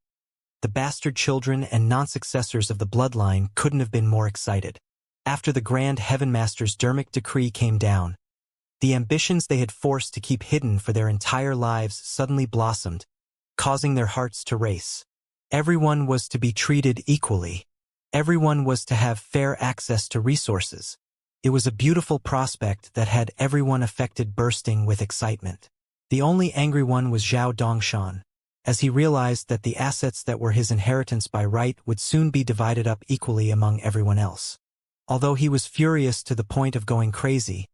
the bastard children and non-successors of the bloodline couldn't have been more excited. After the Grand Heaven Master's Dermic decree came down, the ambitions they had forced to keep hidden for their entire lives suddenly blossomed, causing their hearts to race. Everyone was to be treated equally. Everyone was to have fair access to resources. It was a beautiful prospect that had everyone affected bursting with excitement. The only angry one was Zhao Dongshan, as he realized that the assets that were his inheritance by right would soon be divided up equally among everyone else. Although he was furious to the point of going crazy,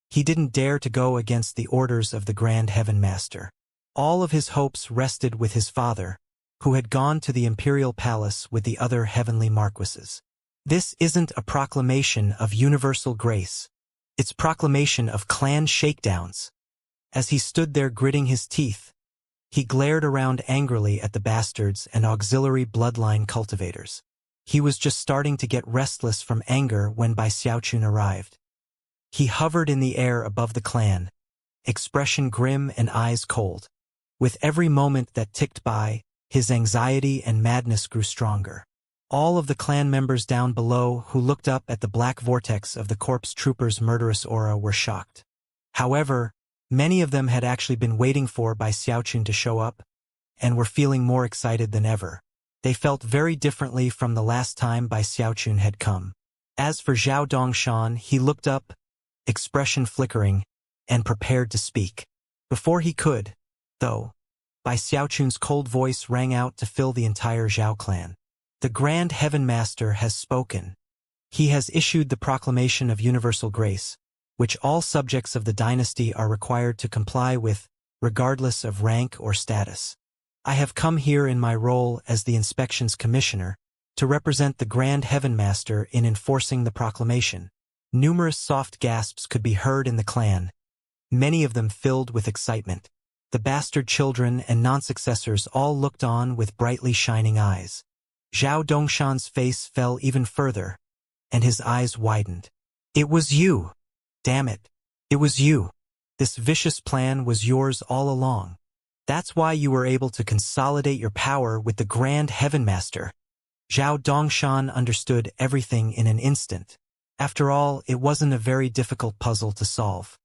he didn't dare to go against the orders of the Grand Heaven Master. All of his hopes rested with his father, who had gone to the imperial palace with the other heavenly marquises. This isn't a proclamation of universal grace. It's proclamation of clan shakedowns. As he stood there gritting his teeth, he glared around angrily at the bastards and auxiliary bloodline cultivators. He was just starting to get restless from anger when Bai Xiaochun arrived. He hovered in the air above the clan, expression grim and eyes cold. With every moment that ticked by, his anxiety and madness grew stronger. All of the clan members down below who looked up at the black vortex of the corpse troopers' murderous aura were shocked. However, many of them had actually been waiting for Bai Xiaochun to show up, and were feeling more excited than ever. They felt very differently from the last time Bai Xiaochun had come. As for Zhao Dongshan, he looked up, expression flickering, and prepared to speak. Before he could, though, Bai Xiaochun's cold voice rang out to fill the entire Zhao clan. "The Grand Heaven Master has spoken. He has issued the proclamation of universal grace, which all subjects of the dynasty are required to comply with, regardless of rank or status. I have come here in my role as the Inspections Commissioner to represent the Grand Heaven Master in enforcing the proclamation." Numerous soft gasps could be heard in the clan, many of them filled with excitement. The bastard children and non-successors all looked on with brightly shining eyes. Zhao Dongshan's face fell even further, and his eyes widened. "It was you! Damn it! It was you! This vicious plan was yours all along. That's why you were able to consolidate your power with the Grand Heaven Master." Zhao Dongshan understood everything in an instant. After all, it wasn't a very difficult puzzle to solve.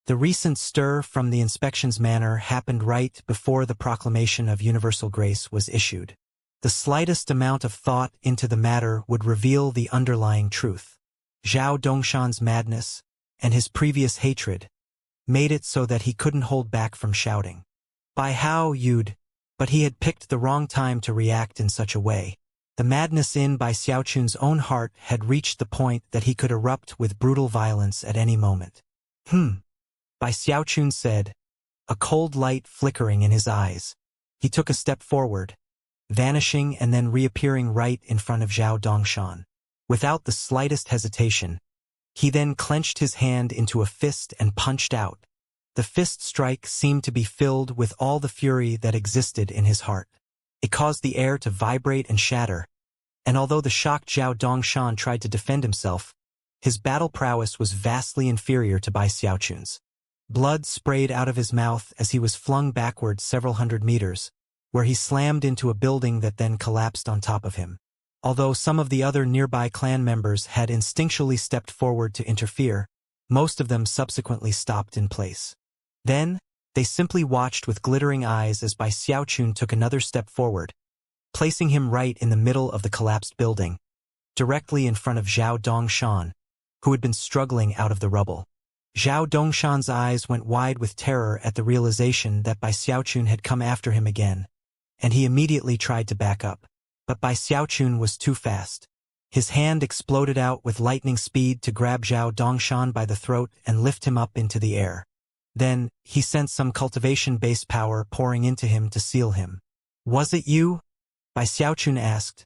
The recent stir from the inspections manor happened right before the proclamation of universal grace was issued. The slightest amount of thought into the matter would reveal the underlying truth. Zhao Dongshan's madness, and his previous hatred, made it so that he couldn't hold back from shouting. "By how you'd..." But he had picked the wrong time to react in such a way. The madness in Bai Xiaochun's own heart had reached the point that he could erupt with brutal violence at any moment. Bai Xiaochun said, a cold light flickering in his eyes. He took a step forward, vanishing and then reappearing right in front of Zhao Dongshan. Without the slightest hesitation, he then clenched his hand into a fist and punched out, The fist strike seemed to be filled with all the fury that existed in his heart. It caused the air to vibrate and shatter, and although the shocked Zhao Dongshan tried to defend himself, his battle prowess was vastly inferior to Bai Xiaochun's. Blood sprayed out of his mouth as he was flung backward several hundred meters, where he slammed into a building that then collapsed on top of him. Although some of the other nearby clan members had instinctually stepped forward to interfere, most of them subsequently stopped in place. Then, they simply watched with glittering eyes as Bai Xiaochun took another step forward, placing him right in the middle of the collapsed building, directly in front of Zhao Dongshan, who had been struggling out of the rubble. Zhao Dongshan's eyes went wide with terror at the realization that Bai Xiaochun had come after him again, and he immediately tried to back up. But Bai Xiaochun was too fast. His hand exploded out with lightning speed to grab Zhao Dongshan by the throat and lift him up into the air. Then, he sent some cultivation-based power pouring into him to seal him. "Was it you?" Bai Xiaochun asked,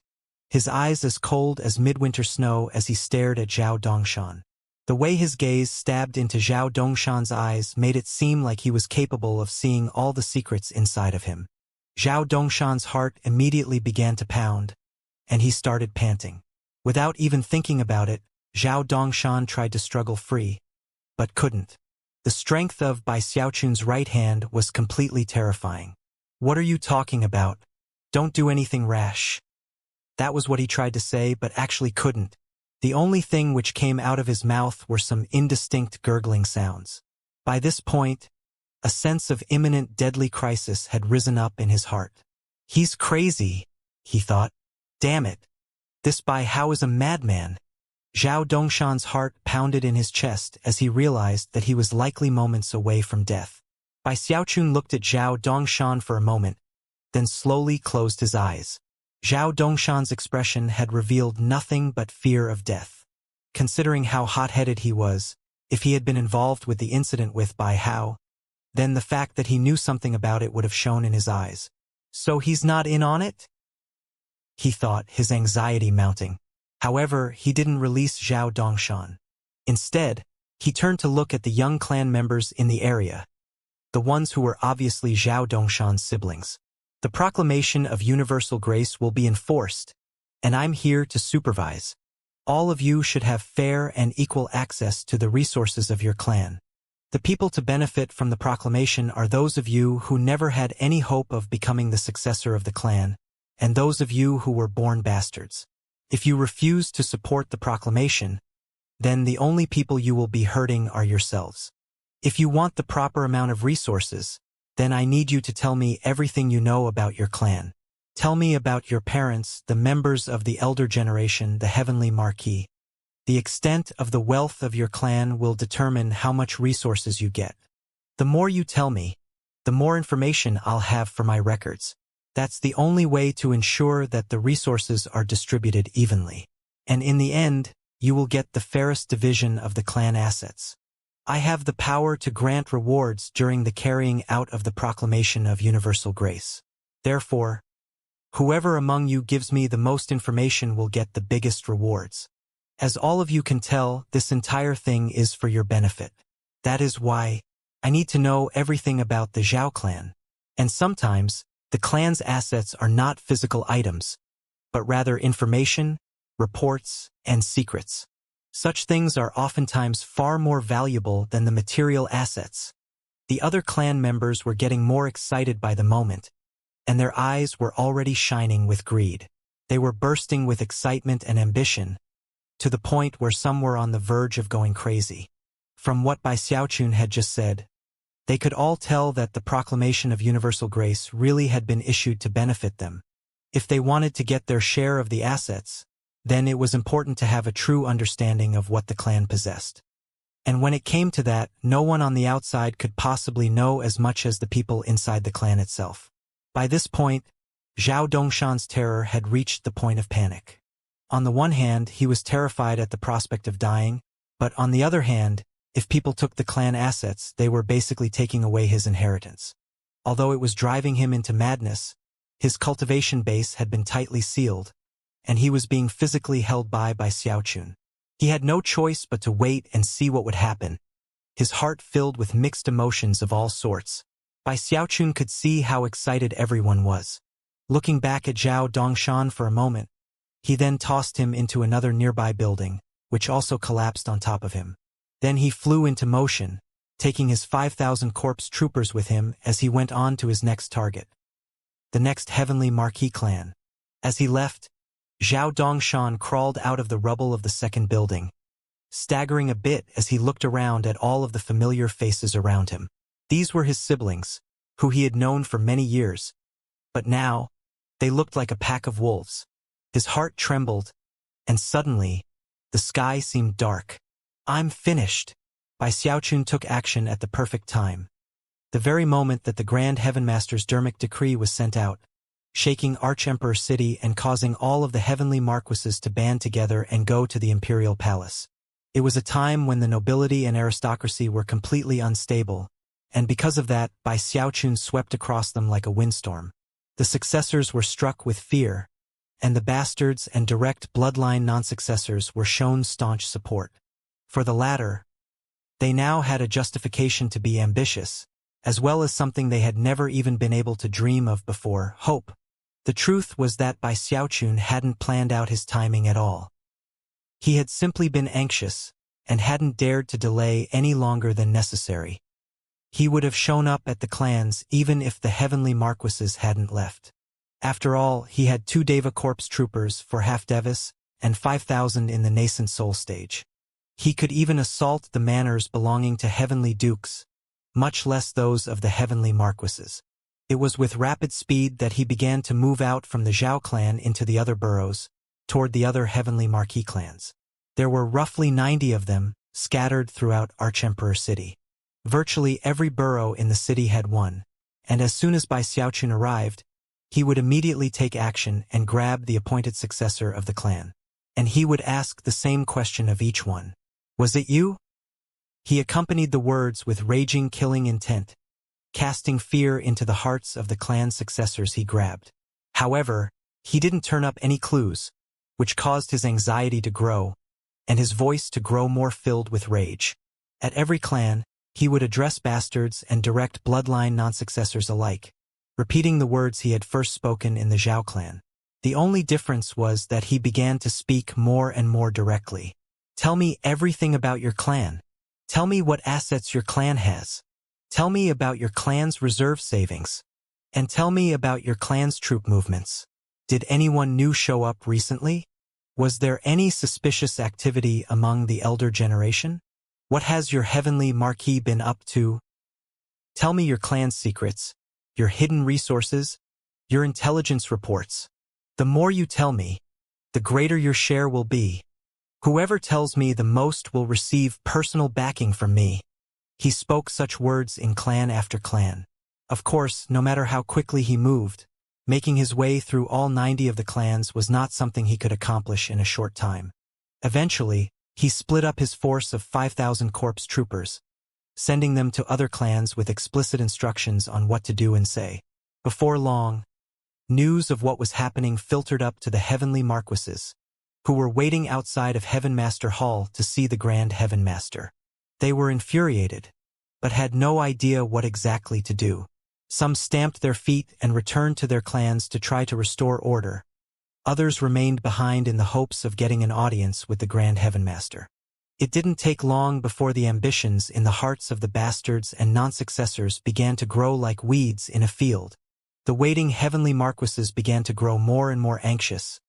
his eyes as cold as midwinter snow as he stared at Zhao Dongshan. The way his gaze stabbed into Zhao Dongshan's eyes made it seem like he was capable of seeing all the secrets inside of him. Zhao Dongshan's heart immediately began to pound, and he started panting. Without even thinking about it, Zhao Dongshan tried to struggle free, but couldn't. The strength of Bai Xiaochun's right hand was completely terrifying. "What are you talking about? Don't do anything rash." That was what he tried to say, but actually couldn't. The only thing which came out of his mouth were some indistinct gurgling sounds. By this point, a sense of imminent deadly crisis had risen up in his heart. "He's crazy," he thought. "Damn it. This Bai Hao is a madman." Zhao Dongshan's heart pounded in his chest as he realized that he was likely moments away from death. Bai Xiaochun looked at Zhao Dongshan for a moment, then slowly closed his eyes. Zhao Dongshan's expression had revealed nothing but fear of death. Considering how hot-headed he was, if he had been involved with the incident with Bai Hao, then the fact that he knew something about it would have shown in his eyes. "So he's not in on it?" he thought, his anxiety mounting. However, he didn't release Zhao Dongshan. Instead, he turned to look at the young clan members in the area, the ones who were obviously Zhao Dongshan's siblings. "The proclamation of universal grace will be enforced, and I'm here to supervise. All of you should have fair and equal access to the resources of your clan. The people to benefit from the proclamation are those of you who never had any hope of becoming the successor of the clan, and those of you who were born bastards. If you refuse to support the proclamation, then the only people you will be hurting are yourselves. If you want the proper amount of resources, then I need you to tell me everything you know about your clan. Tell me about your parents, the members of the elder generation, the heavenly marquis. The extent of the wealth of your clan will determine how much resources you get. The more you tell me, the more information I'll have for my records. That's the only way to ensure that the resources are distributed evenly. And in the end, you will get the fairest division of the clan assets. I have the power to grant rewards during the carrying out of the proclamation of universal grace. Therefore, whoever among you gives me the most information will get the biggest rewards. As all of you can tell, this entire thing is for your benefit. That is why I need to know everything about the Zhao clan. And sometimes, the clan's assets are not physical items, but rather information, reports, and secrets. Such things are oftentimes far more valuable than the material assets. The other clan members were getting more excited by the moment, and their eyes were already shining with greed. They were bursting with excitement and ambition, to the point where some were on the verge of going crazy. From what Bai Xiaochun had just said, they could all tell that the proclamation of universal grace really had been issued to benefit them. If they wanted to get their share of the assets, then it was important to have a true understanding of what the clan possessed. And when it came to that, no one on the outside could possibly know as much as the people inside the clan itself. By this point, Zhao Dongshan's terror had reached the point of panic. On the one hand, he was terrified at the prospect of dying, but on the other hand, if people took the clan assets, they were basically taking away his inheritance. Although it was driving him into madness, his cultivation base had been tightly sealed, and he was being physically held by Xiaochun. He had no choice but to wait and see what would happen. his heart filled with mixed emotions of all sorts. Bai Xiaochun could see how excited everyone was. Looking back at Zhao Dongshan for a moment, he then tossed him into another nearby building, which also collapsed on top of him. Then he flew into motion, taking his 5,000 corpse troopers with him as he went on to his next target, the next heavenly marquee clan. As he left, Zhao Dongshan crawled out of the rubble of the second building, staggering a bit as he looked around at all of the familiar faces around him. These were his siblings, who he had known for many years, but now, they looked like a pack of wolves. His heart trembled, and suddenly, the sky seemed dark. "I'm finished." Bai Xiaochun took action at the perfect time. The very moment that the Grand Heaven Master's Dermic decree was sent out, shaking Archemperor City and causing all of the heavenly marquises to band together and go to the imperial palace. It was a time when the nobility and aristocracy were completely unstable, and because of that, Bai Xiaochun swept across them like a windstorm. The successors were struck with fear, and the bastards and direct bloodline non-successors were shown staunch support. For the latter, they now had a justification to be ambitious, as well as something they had never even been able to dream of before: hope. The truth was that Bai Xiaochun hadn't planned out his timing at all. He had simply been anxious, and hadn't dared to delay any longer than necessary. He would have shown up at the clans even if the heavenly marquises hadn't left. After all, he had 2 Deva Corps troopers for half-Devas, and 5,000 in the nascent soul stage. He could even assault the manors belonging to heavenly dukes, much less those of the heavenly marquises. It was with rapid speed that he began to move out from the Zhao clan into the other boroughs, toward the other heavenly marquee clans. There were roughly 90 of them, scattered throughout Archemperor City. Virtually every borough in the city had one, and as soon as Bai Xiaochun arrived, he would immediately take action and grab the appointed successor of the clan. And he would ask the same question of each one. "Was it you?" He accompanied the words with raging, killing intent, casting fear into the hearts of the clan successors he grabbed. However, he didn't turn up any clues, which caused his anxiety to grow, and his voice to grow more filled with rage. At every clan, he would address bastards and direct bloodline non-successors alike, repeating the words he had first spoken in the Zhao clan. The only difference was that he began to speak more and more directly. "Tell me everything about your clan. Tell me what assets your clan has. Tell me about your clan's reserve savings. And tell me about your clan's troop movements. Did anyone new show up recently? Was there any suspicious activity among the elder generation? What has your heavenly marquee been up to? Tell me your clan's secrets, your hidden resources, your intelligence reports. The more you tell me, the greater your share will be. Whoever tells me the most will receive personal backing from me." He spoke such words in clan after clan. Of course, no matter how quickly he moved, making his way through all 90 of the clans was not something he could accomplish in a short time. Eventually, he split up his force of 5,000 corpse troopers, sending them to other clans with explicit instructions on what to do and say. Before long, news of what was happening filtered up to the heavenly marquises, who were waiting outside of Heaven Master Hall to see the Grand Heaven Master. They were infuriated, but had no idea what exactly to do. Some stamped their feet and returned to their clans to try to restore order. Others remained behind in the hopes of getting an audience with the Grand Heaven Master. It didn't take long before the ambitions in the hearts of the bastards and non-successors began to grow like weeds in a field. The waiting heavenly marquises began to grow more and more anxious,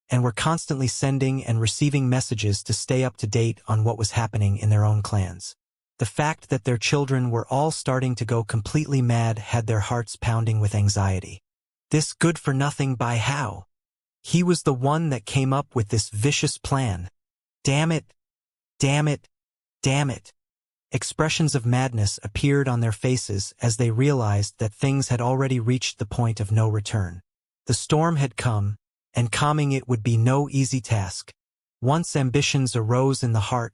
and were constantly sending and receiving messages to stay up to date on what was happening in their own clans. The fact that their children were all starting to go completely mad had their hearts pounding with anxiety. This good-for-nothing Bai Hao. He was the one that came up with this vicious plan. Damn it! Damn it! Damn it! Expressions of madness appeared on their faces as they realized that things had already reached the point of no return. The storm had come, and calming it would be no easy task. Once ambitions arose in the heart,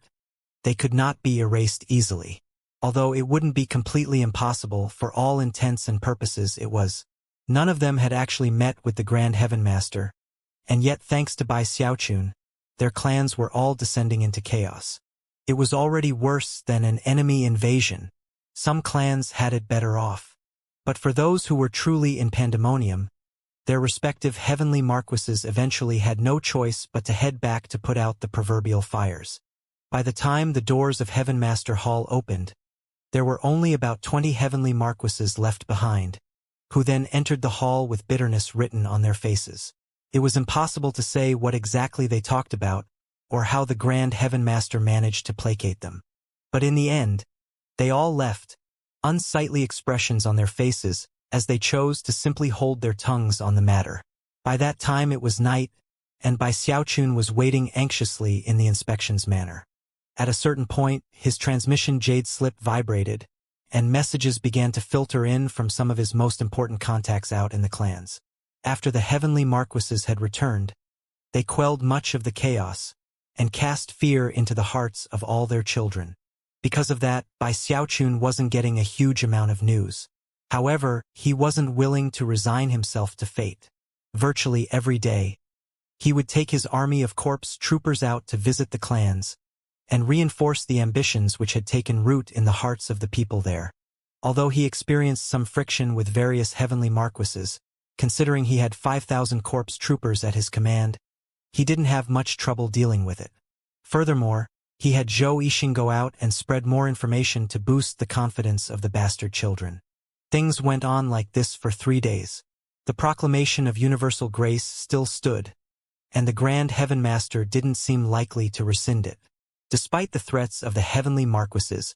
they could not be erased easily. Although it wouldn't be completely impossible for all intents and purposes, it was. None of them had actually met with the Grand Heaven Master, and yet thanks to Bai Xiaochun, their clans were all descending into chaos. It was already worse than an enemy invasion. Some clans had it better off. But for those who were truly in pandemonium, their respective heavenly marquises eventually had no choice but to head back to put out the proverbial fires. By the time the doors of Heaven Master Hall opened, there were only about 20 heavenly marquises left behind, who then entered the hall with bitterness written on their faces. It was impossible to say what exactly they talked about, or how the Grand Heaven Master managed to placate them. But in the end, they all left, unsightly expressions on their faces, as they chose to simply hold their tongues on the matter. By that time it was night, and Bai Xiaochun was waiting anxiously in the inspections manor. At a certain point, his transmission jade slip vibrated, and messages began to filter in from some of his most important contacts out in the clans. After the heavenly marquises had returned, they quelled much of the chaos, and cast fear into the hearts of all their children. Because of that, Bai Xiaochun wasn't getting a huge amount of news. However, he wasn't willing to resign himself to fate. Virtually every day, he would take his army of corpse troopers out to visit the clans, and reinforce the ambitions which had taken root in the hearts of the people there. Although he experienced some friction with various heavenly marquises, considering he had 5,000 corpse troopers at his command, he didn't have much trouble dealing with it. Furthermore, he had Zhou Yixing go out and spread more information to boost the confidence of the bastard children. Things went on like this for 3 days. The proclamation of universal grace still stood, and the Grand Heaven Master didn't seem likely to rescind it. Despite the threats of the heavenly marquises,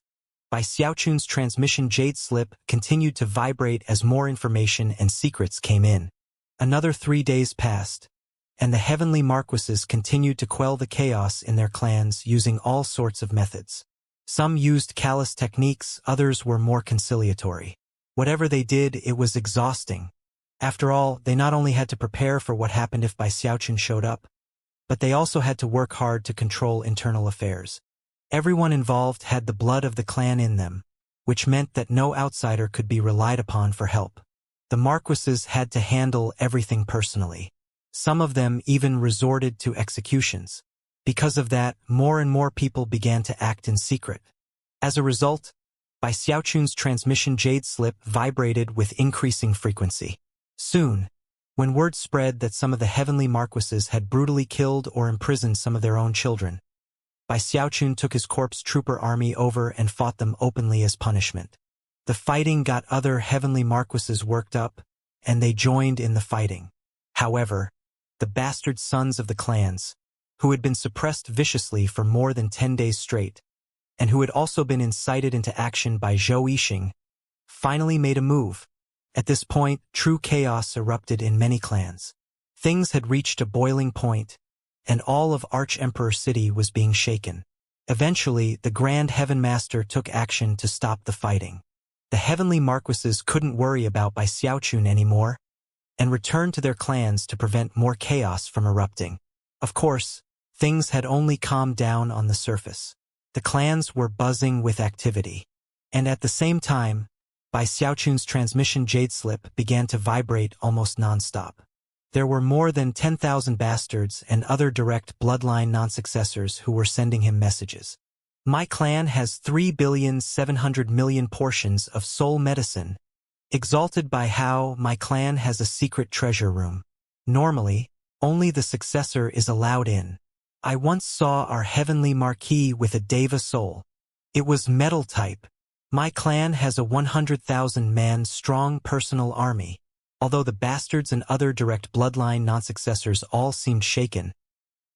Bai Xiaochun's transmission jade slip continued to vibrate as more information and secrets came in. Another 3 days passed, and the heavenly marquises continued to quell the chaos in their clans using all sorts of methods. Some used callous techniques, others were more conciliatory. Whatever they did, it was exhausting. After all, they not only had to prepare for what happened if Bai Xiaochun showed up, but they also had to work hard to control internal affairs. Everyone involved had the blood of the clan in them, which meant that no outsider could be relied upon for help. The marquises had to handle everything personally. Some of them even resorted to executions. Because of that, more and more people began to act in secret. As a result, Bai Xiaochun's transmission jade slip vibrated with increasing frequency. Soon, when word spread that some of the heavenly marquises had brutally killed or imprisoned some of their own children, Bai Xiaochun took his corpse trooper army over and fought them openly as punishment. The fighting got other heavenly marquises worked up, and they joined in the fighting. However, the bastard sons of the clans, who had been suppressed viciously for more than 10 days straight, and who had also been incited into action by Zhou Yixing, finally made a move. At this point, true chaos erupted in many clans. Things had reached a boiling point, and all of Arch-Emperor City was being shaken. Eventually, the Grand Heaven Master took action to stop the fighting. The heavenly marquises couldn't worry about Bai Xiaochun anymore, and returned to their clans to prevent more chaos from erupting. Of course, things had only calmed down on the surface. The clans were buzzing with activity. And at the same time, Bai Xiaochun's transmission jade slip began to vibrate almost non-stop. There were more than 10,000 bastards and other direct bloodline non-successors who were sending him messages. My clan has 3,700,000,000 portions of soul medicine. Exalted by how my clan has a secret treasure room. Normally, only the successor is allowed in. I once saw our heavenly marquis with a Deva soul. It was metal type. My clan has a 100,000-man strong personal army. Although the bastards and other direct bloodline non-successors all seemed shaken,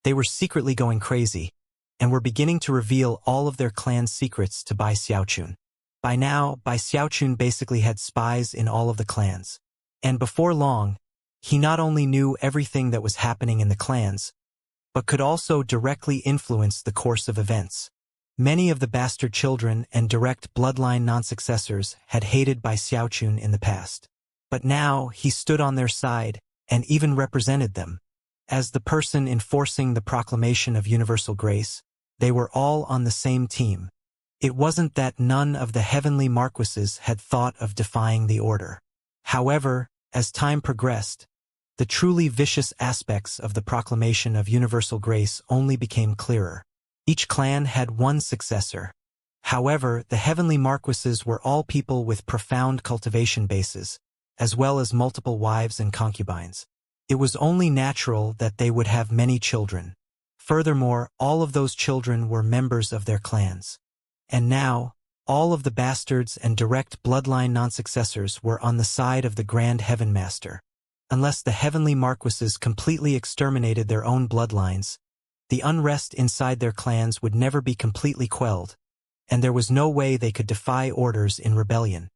they were secretly going crazy, and were beginning to reveal all of their clan secrets to Bai Xiaochun. By now, Bai Xiaochun basically had spies in all of the clans. And before long, he not only knew everything that was happening in the clans, but could also directly influence the course of events. Many of the bastard children and direct bloodline non-successors had hated Bai Xiaochun in the past. But now he stood on their side and even represented them. As the person enforcing the proclamation of universal grace, they were all on the same team. It wasn't that none of the heavenly marquises had thought of defying the order. However, as time progressed, the truly vicious aspects of the proclamation of universal grace only became clearer. Each clan had one successor. However, the heavenly marquises were all people with profound cultivation bases, as well as multiple wives and concubines. It was only natural that they would have many children. Furthermore, all of those children were members of their clans. And now, all of the bastards and direct bloodline non-successors were on the side of the Grand Heaven Master. Unless the heavenly marquises completely exterminated their own bloodlines, the unrest inside their clans would never be completely quelled, and there was no way they could defy orders in rebellion.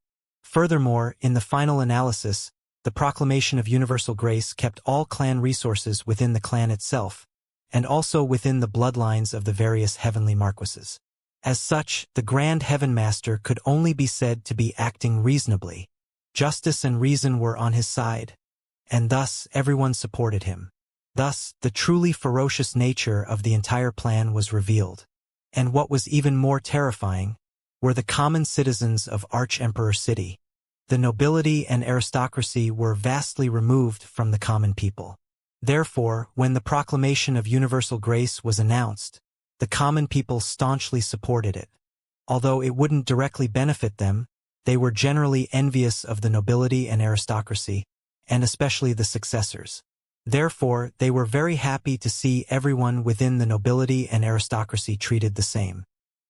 Furthermore, in the final analysis, the proclamation of universal grace kept all clan resources within the clan itself, and also within the bloodlines of the various heavenly marquises. As such, the Grand Heaven Master could only be said to be acting reasonably. Justice and reason were on his side, and thus everyone supported him. Thus, the truly ferocious nature of the entire plan was revealed. And what was even more terrifying were the common citizens of Arch-Emperor City. The nobility and aristocracy were vastly removed from the common people. Therefore, when the proclamation of universal grace was announced, the common people staunchly supported it. Although it wouldn't directly benefit them, they were generally envious of the nobility and aristocracy, and especially the successors. Therefore, they were very happy to see everyone within the nobility and aristocracy treated the same.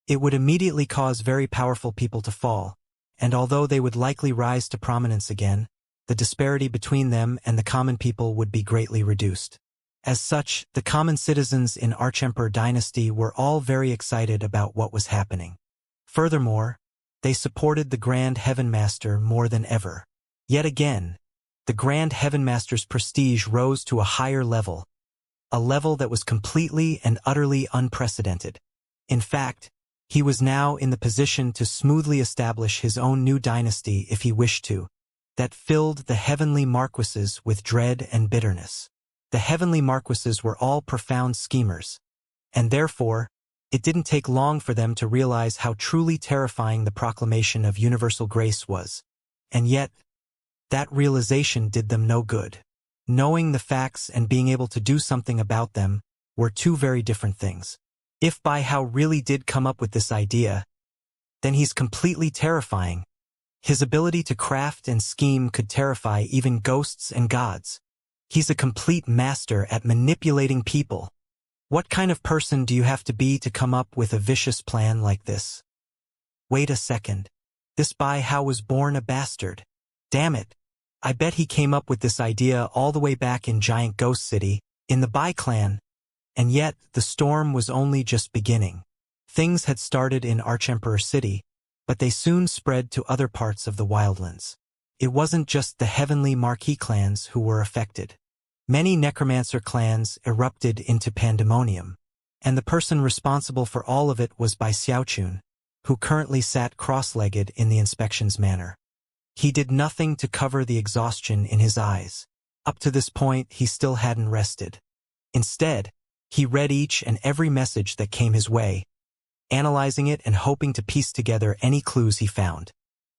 It would immediately cause very powerful people to fall, and although they would likely rise to prominence again, the disparity between them and the common people would be greatly reduced. As such, the common citizens in Arch-Emperor Dynasty were all very excited about what was happening. Furthermore, they supported the Grand Heaven Master more than ever. Yet again, the Grand Heaven Master's prestige rose to a higher level, a level that was completely and utterly unprecedented. In fact, he was now in the position to smoothly establish his own new dynasty if he wished to, that filled the heavenly marquises with dread and bitterness. The heavenly marquises were all profound schemers, and therefore, it didn't take long for them to realize how truly terrifying the proclamation of universal grace was. And yet, that realization did them no good. Knowing the facts and being able to do something about them were two very different things. If Bai Hao really did come up with this idea, then he's completely terrifying. His ability to craft and scheme could terrify even ghosts and gods. He's a complete master at manipulating people. What kind of person do you have to be to come up with a vicious plan like this? Wait a second. This Bai Hao was born a bastard. Damn it. I bet he came up with this idea all the way back in Giant Ghost City, in the Bai clan. And yet, the storm was only just beginning. Things had started in Arch-Emperor City, but they soon spread to other parts of the wildlands. It wasn't just the heavenly marquee clans who were affected. Many necromancer clans erupted into pandemonium, and the person responsible for all of it was Bai Xiaochun, who currently sat cross-legged in the inspections manor. He did nothing to cover the exhaustion in his eyes. Up to this point, he still hadn't rested. Instead, he read each and every message that came his way, analyzing it and hoping to piece together any clues he found.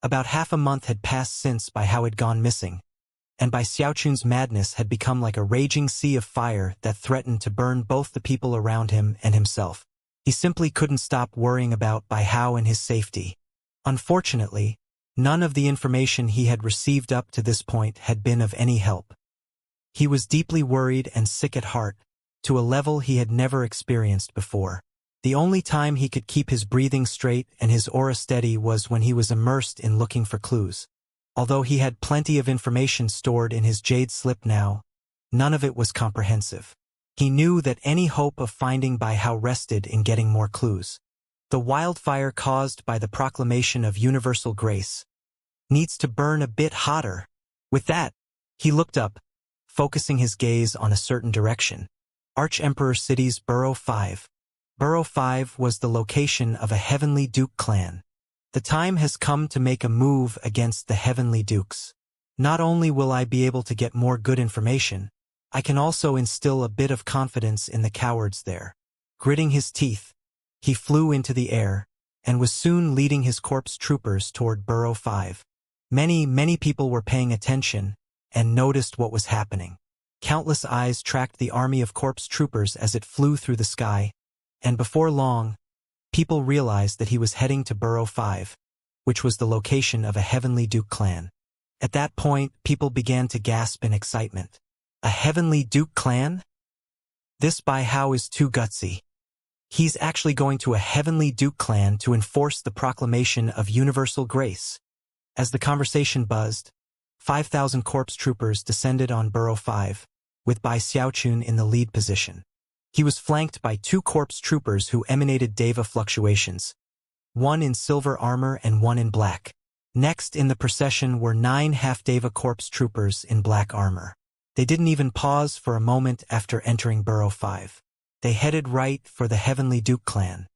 About half a month had passed since Bai Hao had gone missing, and Bai Xiaochun's madness had become like a raging sea of fire that threatened to burn both the people around him and himself. He simply couldn't stop worrying about Bai Hao and his safety. Unfortunately, none of the information he had received up to this point had been of any help. He was deeply worried and sick at heart, to a level he had never experienced before. The only time he could keep his breathing straight and his aura steady was when he was immersed in looking for clues. Although he had plenty of information stored in his jade slip now, none of it was comprehensive. He knew that any hope of finding Bai Hao rested in getting more clues. The wildfire caused by the proclamation of universal grace needs to burn a bit hotter. With that, he looked up, focusing his gaze on a certain direction. Arch-Emperor City's Burrow 5. Burrow 5 was the location of a Heavenly Duke clan. The time has come to make a move against the Heavenly Dukes. Not only will I be able to get more good information, I can also instill a bit of confidence in the cowards there. Gritting his teeth, he flew into the air, and was soon leading his corpse troopers toward Burrow 5. Many people were paying attention, and noticed what was happening. Countless eyes tracked the army of corpse troopers as it flew through the sky, And before long, people realized that he was heading to Burrow 5, which was the location of a Heavenly Duke clan. At that point, people began to gasp in excitement. A Heavenly Duke clan? This by how is too gutsy. He's actually going to a Heavenly Duke clan to enforce the proclamation of universal grace. As the conversation buzzed, 5,000 corpse troopers descended on Burrow 5, with Bai Xiaochun in the lead position. He was flanked by 2 corpse troopers who emanated deva fluctuations, one in silver armor and one in black. Next in the procession were 9 half-deva corpse troopers in black armor. They didn't even pause for a moment after entering Burrow 5. They headed right for the Heavenly Duke clan.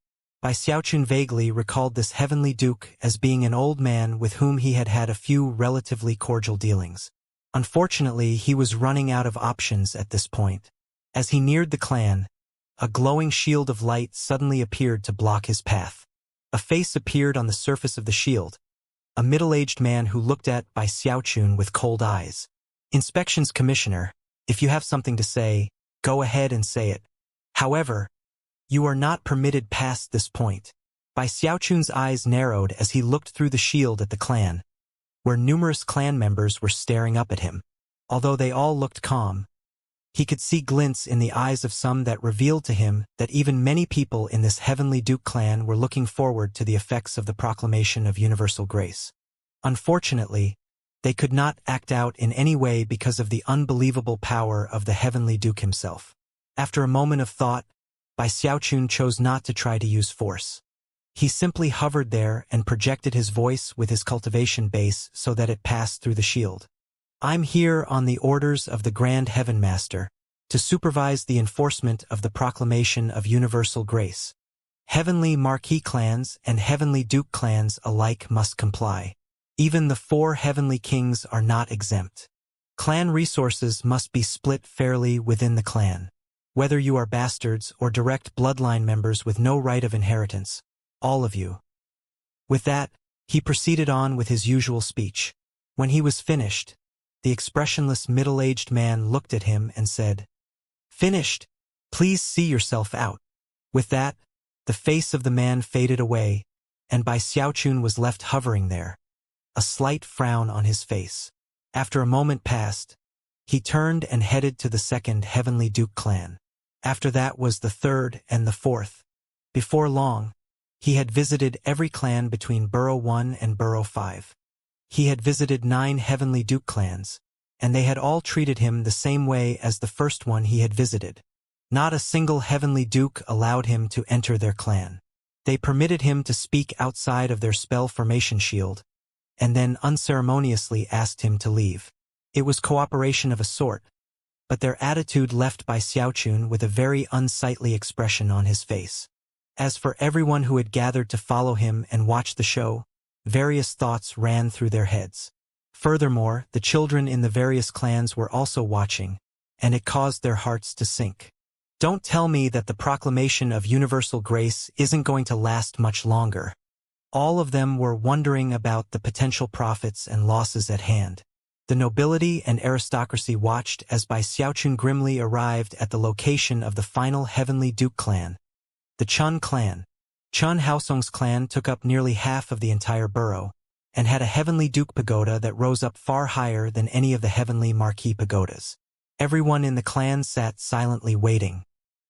Bai Xiaochun vaguely recalled this Heavenly Duke as being an old man with whom he had had a few relatively cordial dealings. Unfortunately, he was running out of options at this point. As he neared the clan, a glowing shield of light suddenly appeared to block his path. A face appeared on the surface of the shield, a middle-aged man who looked at Bai Xiaochun with cold eyes. Inspections Commissioner, if you have something to say, go ahead and say it. However, you are not permitted past this point. Bai Xiaochun's eyes narrowed as he looked through the shield at the clan, where numerous clan members were staring up at him. Although they all looked calm, he could see glints in the eyes of some that revealed to him that even many people in this Heavenly Duke clan were looking forward to the effects of the proclamation of universal grace. Unfortunately, they could not act out in any way because of the unbelievable power of the Heavenly Duke himself. After a moment of thought, Bai Xiaochun chose not to try to use force. He simply hovered there and projected his voice with his cultivation base so that it passed through the shield. I'm here on the orders of the Grand Heaven Master to supervise the enforcement of the proclamation of universal grace. Heavenly Marquis clans and Heavenly Duke clans alike must comply. Even the 4 Heavenly Kings are not exempt. Clan resources must be split fairly within the clan. Whether you are bastards or direct bloodline members with no right of inheritance, all of you. With that, he proceeded on with his usual speech. When he was finished, the expressionless middle-aged man looked at him and said, "Finished. Please see yourself out." With that, the face of the man faded away, and Bai Xiaochun was left hovering there, a slight frown on his face. After a moment passed, he turned and headed to the 2nd Heavenly Duke clan. After that was the 3rd and the 4th. Before long, he had visited every clan between Burrow 1 and Burrow 5. He had visited 9 Heavenly Duke clans, and they had all treated him the same way as the first one he had visited. Not a single Heavenly Duke allowed him to enter their clan. They permitted him to speak outside of their spell formation shield, and then unceremoniously asked him to leave. It was cooperation of a sort, but their attitude left Bai Xiaochun with a very unsightly expression on his face. As for everyone who had gathered to follow him and watch the show, various thoughts ran through their heads. Furthermore, the children in the various clans were also watching, and it caused their hearts to sink. Don't tell me that the proclamation of universal grace isn't going to last much longer. All of them were wondering about the potential profits and losses at hand. The nobility and aristocracy watched as Bai Xiaochun grimly arrived at the location of the final Heavenly Duke clan, the Chun clan. Chun Haosong's clan took up nearly half of the entire borough, and had a Heavenly Duke pagoda that rose up far higher than any of the Heavenly Marquis pagodas. Everyone in the clan sat silently waiting.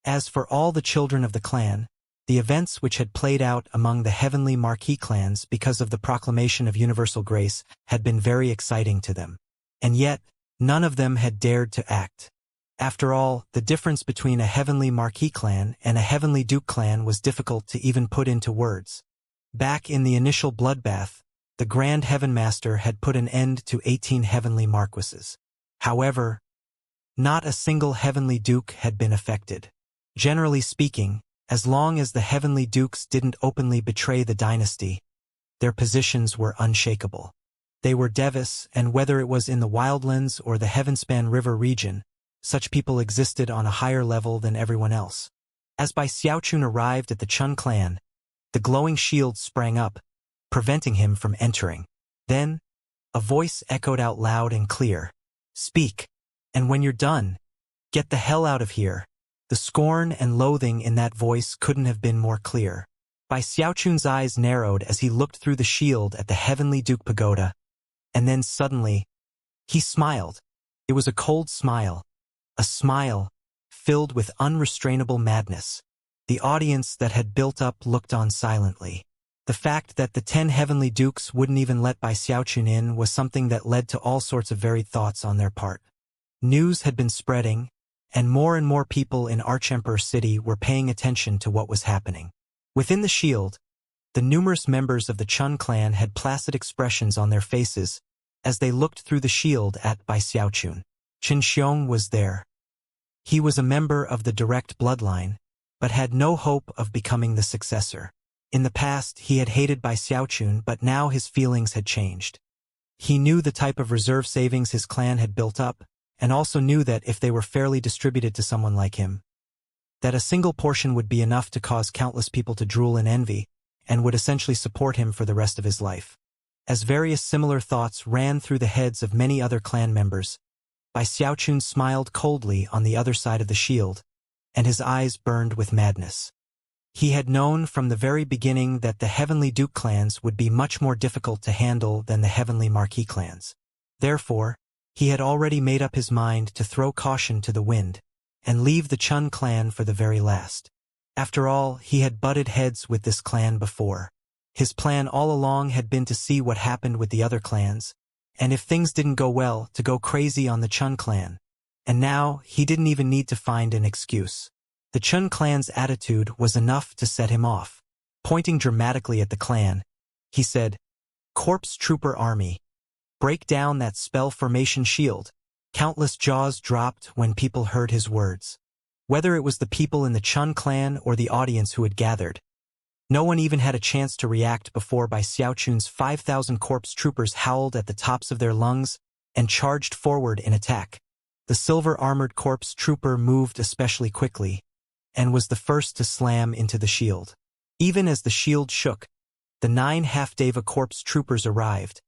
As for all the children of the clan, the events which had played out among the Heavenly Marquis clans because of the proclamation of universal grace had been very exciting to them. And yet, none of them had dared to act. After all, the difference between a Heavenly Marquis clan and a Heavenly Duke clan was difficult to even put into words. Back in the initial bloodbath, the Grand Heaven Master had put an end to 18 Heavenly Marquises. However, not a single Heavenly Duke had been affected. Generally speaking, as long as the Heavenly Dukes didn't openly betray the dynasty, their positions were unshakable. They were devas, and whether it was in the Wildlands or the Heavenspan River region, such people existed on a higher level than everyone else. As Bai Xiaochun arrived at the Chun clan, the glowing shield sprang up, preventing him from entering. Then, a voice echoed out loud and clear. "Speak, and when you're done, get the hell out of here." The scorn and loathing in that voice couldn't have been more clear. Bai Xiaochun's eyes narrowed as he looked through the shield at the Heavenly Duke Pagoda, and then suddenly, he smiled. It was a cold smile, a smile filled with unrestrainable madness. The audience that had built up looked on silently. The fact that the 10 heavenly dukes wouldn't even let Bai Xiaochun in was something that led to all sorts of varied thoughts on their part. News had been spreading, and more people in Archemperor City were paying attention to what was happening. Within the shield, the numerous members of the Chun clan had placid expressions on their faces as they looked through the shield at Bai Xiaochun. Qin Xiong was there. He was a member of the direct bloodline, but had no hope of becoming the successor. In the past, he had hated Bai Xiaochun, but now his feelings had changed. He knew the type of reserve savings his clan had built up, and also knew that if they were fairly distributed to someone like him, that a single portion would be enough to cause countless people to drool in envy, and would essentially support him for the rest of his life. As various similar thoughts ran through the heads of many other clan members, Bai Xiaochun smiled coldly on the other side of the shield, and his eyes burned with madness. He had known from the very beginning that the Heavenly Duke clans would be much more difficult to handle than the Heavenly Marquis clans. Therefore, he had already made up his mind to throw caution to the wind and leave the Chun clan for the very last. After all, he had butted heads with this clan before. His plan all along had been to see what happened with the other clans, and if things didn't go well, to go crazy on the Chun clan. And now, he didn't even need to find an excuse. The Chun clan's attitude was enough to set him off. Pointing dramatically at the clan, he said, "Corpse Trooper Army, break down that spell formation shield." Countless jaws dropped when people heard his words. Whether it was the people in the Chun clan or the audience who had gathered, no one even had a chance to react before Bai Xiaochun's 5,000 corpse troopers howled at the tops of their lungs and charged forward in attack. The silver-armored corpse trooper moved especially quickly, and was the first to slam into the shield. Even as the shield shook, the 9 half-deva corpse troopers arrived,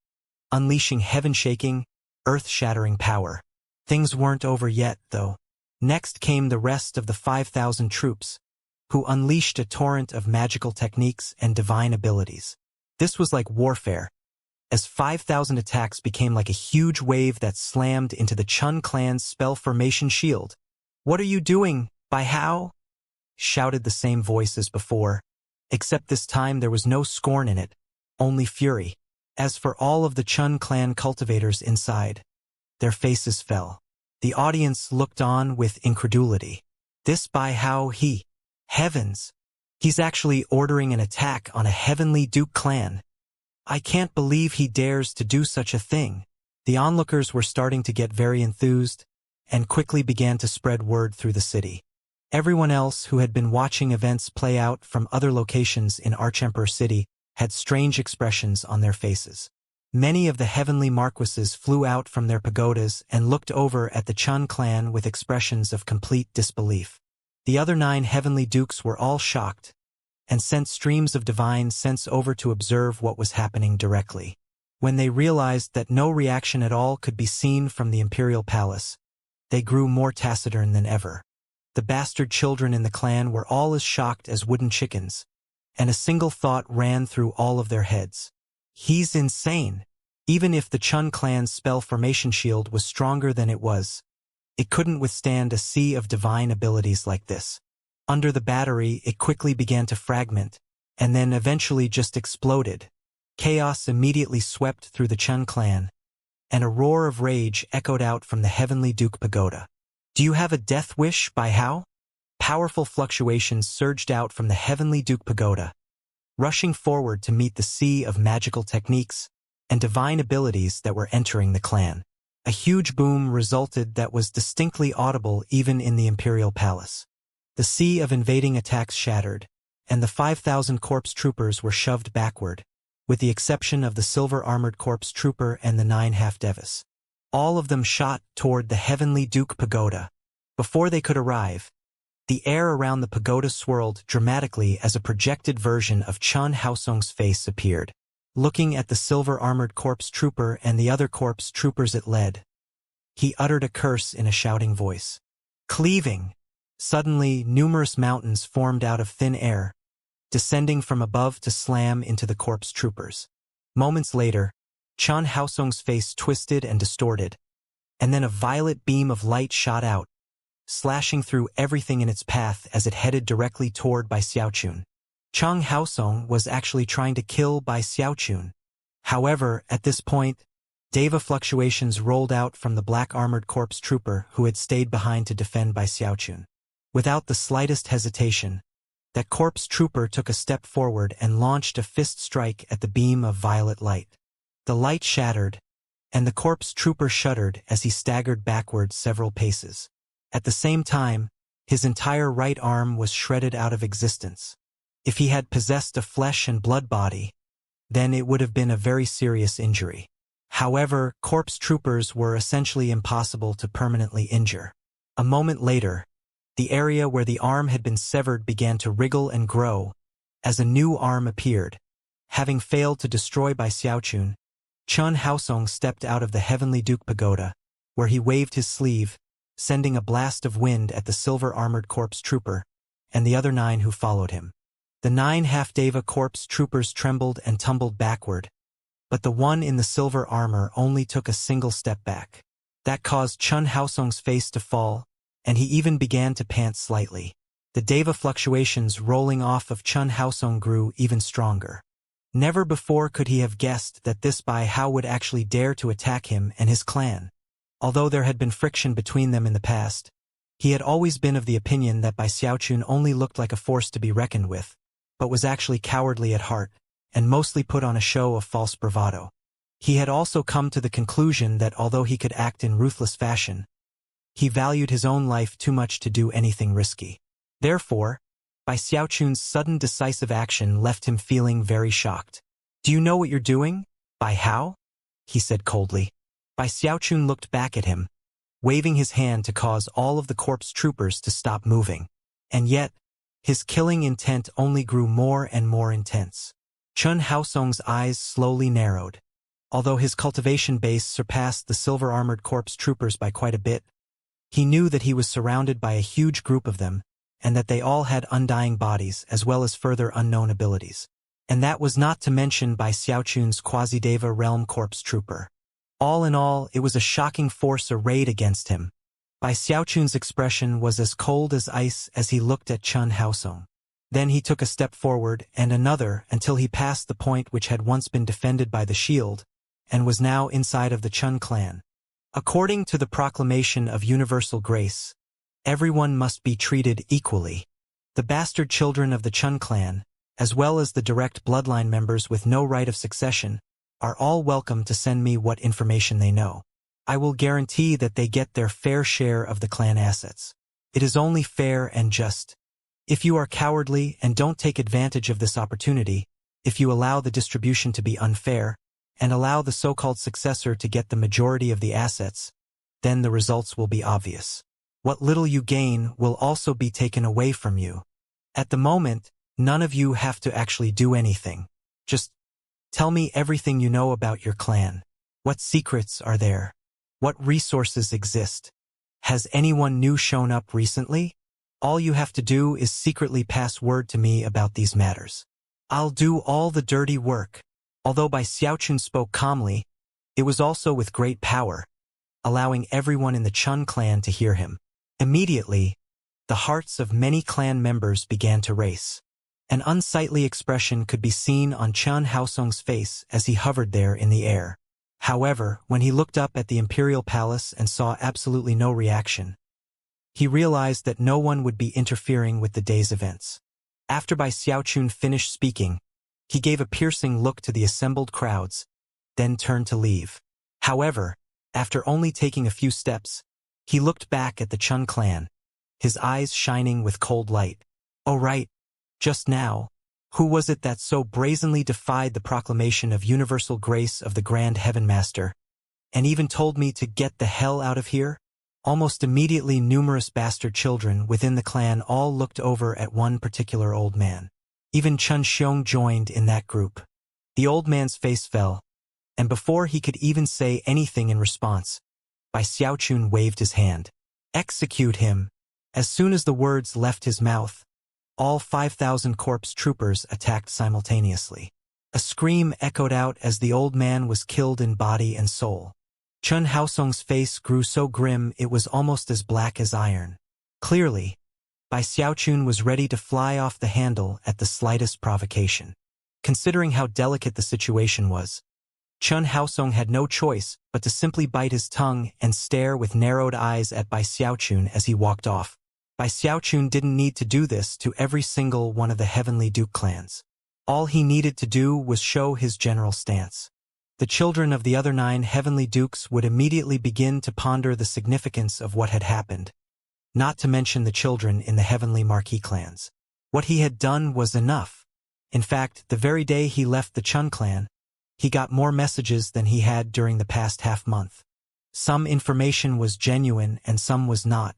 unleashing heaven-shaking, earth-shattering power. Things weren't over yet, though. Next came the rest of the 5,000 troops, who unleashed a torrent of magical techniques and divine abilities. This was like warfare, as 5,000 attacks became like a huge wave that slammed into the Chun clan's spell formation shield. "What are you doing, Bai Hao?" shouted the same voice as before, except this time there was no scorn in it, only fury. As for all of the Chun clan cultivators inside, their faces fell. The audience looked on with incredulity. This Bai Hao, heavens, he's actually ordering an attack on a Heavenly Duke clan. I can't believe he dares to do such a thing. The onlookers were starting to get very enthused, and quickly began to spread word through the city. Everyone else who had been watching events play out from other locations in Archemperor City had strange expressions on their faces. Many of the heavenly marquises flew out from their pagodas and looked over at the Chun clan with expressions of complete disbelief. The other 9 heavenly dukes were all shocked, and sent streams of divine sense over to observe what was happening directly. When they realized that no reaction at all could be seen from the imperial palace, they grew more taciturn than ever. The bastard children in the clan were all as shocked as wooden chickens, and a single thought ran through all of their heads. He's insane. Even if the Chun clan's spell formation shield was stronger than it was, it couldn't withstand a sea of divine abilities like this. Under the battery, it quickly began to fragment, and then eventually just exploded. Chaos immediately swept through the Chun clan, and a roar of rage echoed out from the Heavenly Duke Pagoda. "Do you have a death wish, Bai Hao?" Powerful fluctuations surged out from the Heavenly Duke Pagoda, rushing forward to meet the sea of magical techniques and divine abilities that were entering the clan. A huge boom resulted that was distinctly audible even in the imperial palace. The sea of invading attacks shattered, and the 5,000 corpse troopers were shoved backward, with the exception of the silver-armored corpse trooper and the 9 half-devas. All of them shot toward the Heavenly Duke Pagoda. Before they could arrive, the air around the pagoda swirled dramatically as a projected version of Chun Haosong's face appeared. Looking at the silver-armored corpse trooper and the other corpse troopers it led, he uttered a curse in a shouting voice. "Cleaving! Suddenly, numerous mountains formed out of thin air, descending from above to slam into the corpse troopers. Moments later, Chen Haosong's face twisted and distorted, and then a violet beam of light shot out, slashing through everything in its path as it headed directly toward Bai Xiaochun. Chen Haosong was actually trying to kill Bai Xiaochun. However, at this point, Deva fluctuations rolled out from the black-armored corpse trooper who had stayed behind to defend Bai Xiaochun. Without the slightest hesitation, that corpse trooper took a step forward and launched a fist strike at the beam of violet light. The light shattered, and the corpse trooper shuddered as he staggered backward several paces. At the same time, his entire right arm was shredded out of existence. If he had possessed a flesh and blood body, then it would have been a very serious injury. However, corpse troopers were essentially impossible to permanently injure. A moment later, the area where the arm had been severed began to wriggle and grow as a new arm appeared. Having failed to destroy Bai Xiaochun, Chen Haosong stepped out of the Heavenly Duke Pagoda, where he waved his sleeve, sending a blast of wind at the silver-armored corpse trooper and the other 9 who followed him. The 9 half-Deva corpse troopers trembled and tumbled backward, but the one in the silver armor only took a single step back. That caused Chen Haosong's face to fall, and he even began to pant slightly. The Deva fluctuations rolling off of Chen Haosong grew even stronger. Never before could he have guessed that this Bai Hao would actually dare to attack him and his clan. Although there had been friction between them in the past, he had always been of the opinion that Bai Xiaochun only looked like a force to be reckoned with, but was actually cowardly at heart, and mostly put on a show of false bravado. He had also come to the conclusion that although he could act in ruthless fashion, he valued his own life too much to do anything risky. Therefore, Bai Xiaochun's sudden decisive action left him feeling very shocked. "Do you know what you're doing, Bai Hao?" he said coldly. Bai Xiaochun looked back at him, waving his hand to cause all of the corpse troopers to stop moving. And yet, his killing intent only grew more and more intense. Chen Haosong's eyes slowly narrowed. Although his cultivation base surpassed the silver-armored corpse troopers by quite a bit, he knew that he was surrounded by a huge group of them, and that they all had undying bodies as well as further unknown abilities. And that was not to mention Bai Xiaochun's quasi-Deva realm corpse trooper. All in all, it was a shocking force arrayed against him. Bai Xiaochun's expression was as cold as ice as he looked at Chen Haosong. Then he took a step forward and another until he passed the point which had once been defended by the shield, and was now inside of the Chen clan. According to the proclamation of universal grace, everyone must be treated equally. The bastard children of the Chen clan, as well as the direct bloodline members with no right of succession, are all welcome to send me what information they know. I will guarantee that they get their fair share of the clan assets. It is only fair and just. If you are cowardly and don't take advantage of this opportunity, if you allow the distribution to be unfair, and allow the so-called successor to get the majority of the assets, then the results will be obvious. What little you gain will also be taken away from you. At the moment, none of you have to actually do anything. Just tell me everything you know about your clan. What secrets are there? What resources exist? Has anyone new shown up recently? All you have to do is secretly pass word to me about these matters. I'll do all the dirty work. Although Bai Xiaochun spoke calmly, it was also with great power, allowing everyone in the Chen clan to hear him. Immediately, the hearts of many clan members began to race. An unsightly expression could be seen on Chen Haosong's face as he hovered there in the air. However, when he looked up at the imperial palace and saw absolutely no reaction, he realized that no one would be interfering with the day's events. After Bai Xiaochun finished speaking, he gave a piercing look to the assembled crowds, then turned to leave. However, after only taking a few steps, he looked back at the Chen clan, his eyes shining with cold light. "Oh right, just now, who was it that so brazenly defied the proclamation of universal grace of the Grand Heaven Master, and even told me to get the hell out of here?" Almost immediately numerous bastard children within the clan all looked over at one particular old man. Even Chen Xiong joined in that group. The old man's face fell, and before he could even say anything in response, Bai Xiaochun waved his hand. "Execute him," As soon as the words left his mouth, all 5,000 corpse troopers attacked simultaneously. A scream echoed out as the old man was killed in body and soul. Chun Haosong's face grew so grim it was almost as black as iron. Clearly, Bai Xiaochun was ready to fly off the handle at the slightest provocation. Considering how delicate the situation was, Chun Haosong had no choice but to simply bite his tongue and stare with narrowed eyes at Bai Xiaochun as he walked off. Bai Xiaochun didn't need to do this to every single one of the Heavenly Duke clans. All he needed to do was show his general stance. The children of the other 9 Heavenly Dukes would immediately begin to ponder the significance of what had happened, not to mention the children in the Heavenly Marquis clans. What he had done was enough. In fact, the very day he left the Chun clan, he got more messages than he had during the past half-month. Some information was genuine and some was not.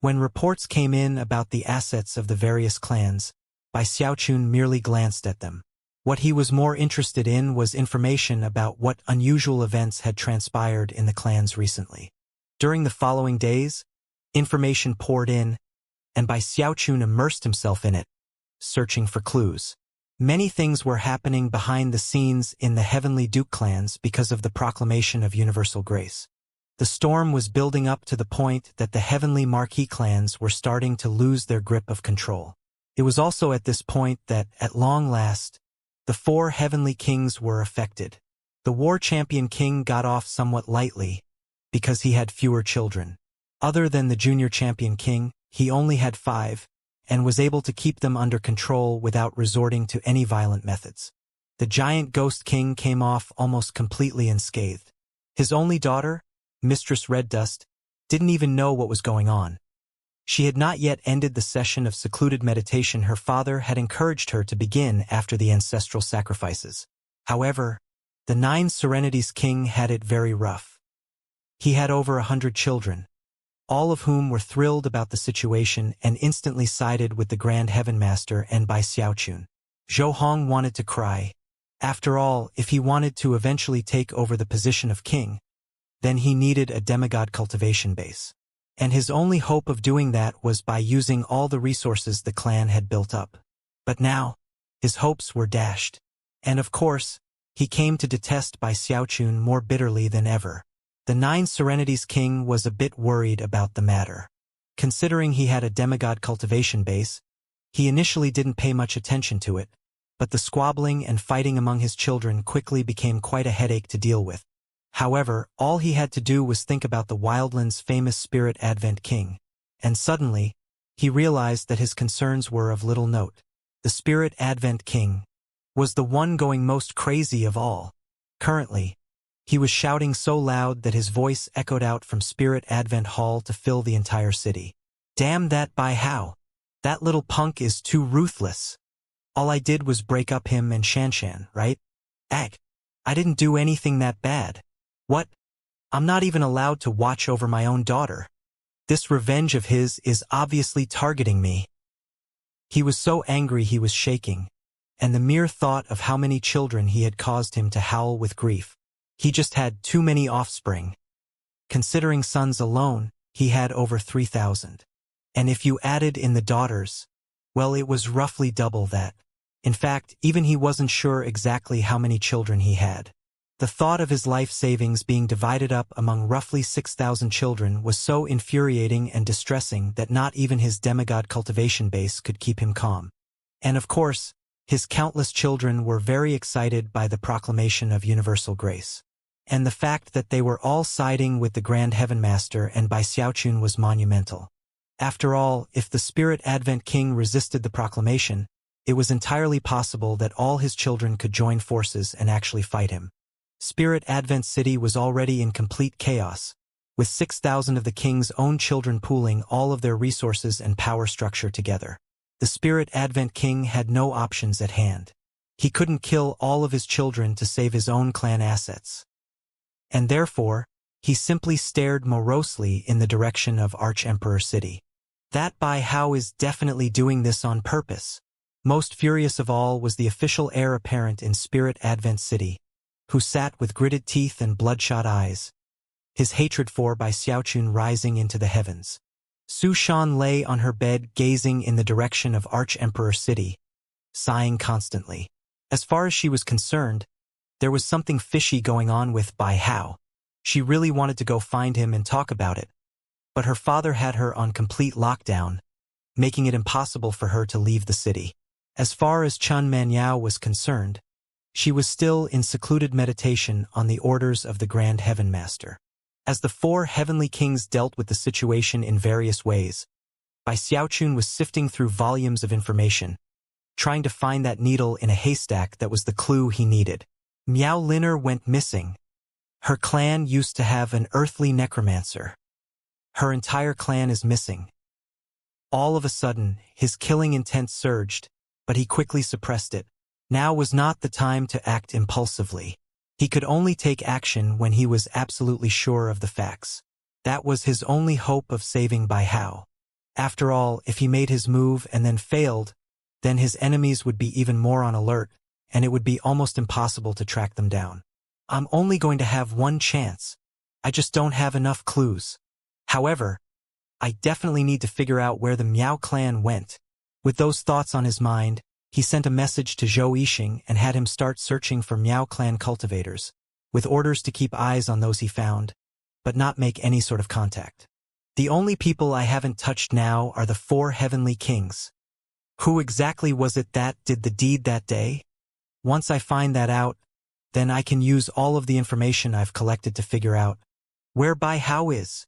When reports came in about the assets of the various clans, Bai Xiaochun merely glanced at them. What he was more interested in was information about what unusual events had transpired in the clans recently. During the following days, information poured in, and Bai Xiaochun immersed himself in it, searching for clues. Many things were happening behind the scenes in the Heavenly Duke clans because of the proclamation of universal grace. The storm was building up to the point that the Heavenly Marquis clans were starting to lose their grip of control. It was also at this point that, at long last, the 4 Heavenly Kings were affected. The War Champion King got off somewhat lightly, because he had fewer children. Other than the Junior Champion King, he only had 5, and was able to keep them under control without resorting to any violent methods. The Giant Ghost King came off almost completely unscathed. His only daughter, Mistress Red Dust, didn't even know what was going on. She had not yet ended the session of secluded meditation her father had encouraged her to begin after the ancestral sacrifices. However, the 9 Serenities King had it very rough. He had over 100 children, all of whom were thrilled about the situation and instantly sided with the Grand Heaven Master and Bai Xiaochun. Zhou Hong wanted to cry. After all, if he wanted to eventually take over the position of king, then he needed a demigod cultivation base. And his only hope of doing that was by using all the resources the clan had built up. But now, his hopes were dashed. And of course, he came to detest Bai Xiaochun more bitterly than ever. The 9 Serenities King was a bit worried about the matter. Considering he had a demigod cultivation base, he initially didn't pay much attention to it, but the squabbling and fighting among his children quickly became quite a headache to deal with. However, all he had to do was think about the Wildlands' famous Spirit Advent King, and suddenly, he realized that his concerns were of little note. The Spirit Advent King was the one going most crazy of all. Currently, he was shouting so loud that his voice echoed out from Spirit Advent Hall to fill the entire city. Damn that Bai Hao! That little punk is too ruthless. All I did was break up him and Xianxia, right? Ag, I didn't do anything that bad. What? I'm not even allowed to watch over my own daughter. This revenge of his is obviously targeting me. He was so angry he was shaking, and the mere thought of how many children he had caused him to howl with grief. He just had too many offspring. Considering sons alone, he had over 3,000. And if you added in the daughters, well, it was roughly double that. In fact, even he wasn't sure exactly how many children he had. The thought of his life savings being divided up among roughly 6,000 children was so infuriating and distressing that not even his demigod cultivation base could keep him calm. And of course, his countless children were very excited by the proclamation of universal grace. And the fact that they were all siding with the Grand Heaven Master and Bai Xiaochun was monumental. After all, if the Spirit Advent King resisted the proclamation, it was entirely possible that all his children could join forces and actually fight him. Spirit Advent City was already in complete chaos, with 6,000 of the king's own children pooling all of their resources and power structure together. The Spirit Advent King had no options at hand. He couldn't kill all of his children to save his own clan assets. And therefore, he simply stared morosely in the direction of Arch-Emperor City. That Bai Hao is definitely doing this on purpose. Most furious of all was the official heir apparent in Spirit Advent City, who sat with gritted teeth and bloodshot eyes, his hatred for Bai Xiaochun rising into the heavens. Su Shan lay on her bed gazing in the direction of Arch-Emperor City, sighing constantly. As far as she was concerned, there was something fishy going on with Bai Hao. She really wanted to go find him and talk about it, but her father had her on complete lockdown, making it impossible for her to leave the city. As far as Chun Manyao was concerned, she was still in secluded meditation on the orders of the Grand Heaven Master. As the four heavenly kings dealt with the situation in various ways, Bai Xiaochun was sifting through volumes of information, trying to find that needle in a haystack that was the clue he needed. Miao Liner went missing. Her clan used to have an earthly necromancer. Her entire clan is missing. All of a sudden, his killing intent surged, but he quickly suppressed it. Now was not the time to act impulsively. He could only take action when he was absolutely sure of the facts. That was his only hope of saving Bai Hao. After all, if he made his move and then failed, then his enemies would be even more on alert, and it would be almost impossible to track them down. I'm only going to have one chance. I just don't have enough clues. However, I definitely need to figure out where the Miao clan went. With those thoughts on his mind, he sent a message to Zhou Yixing and had him start searching for Miao clan cultivators, with orders to keep eyes on those he found, but not make any sort of contact. The only people I haven't touched now are the four heavenly kings. Who exactly was it that did the deed that day? Once I find that out, then I can use all of the information I've collected to figure out where Bai Hao is.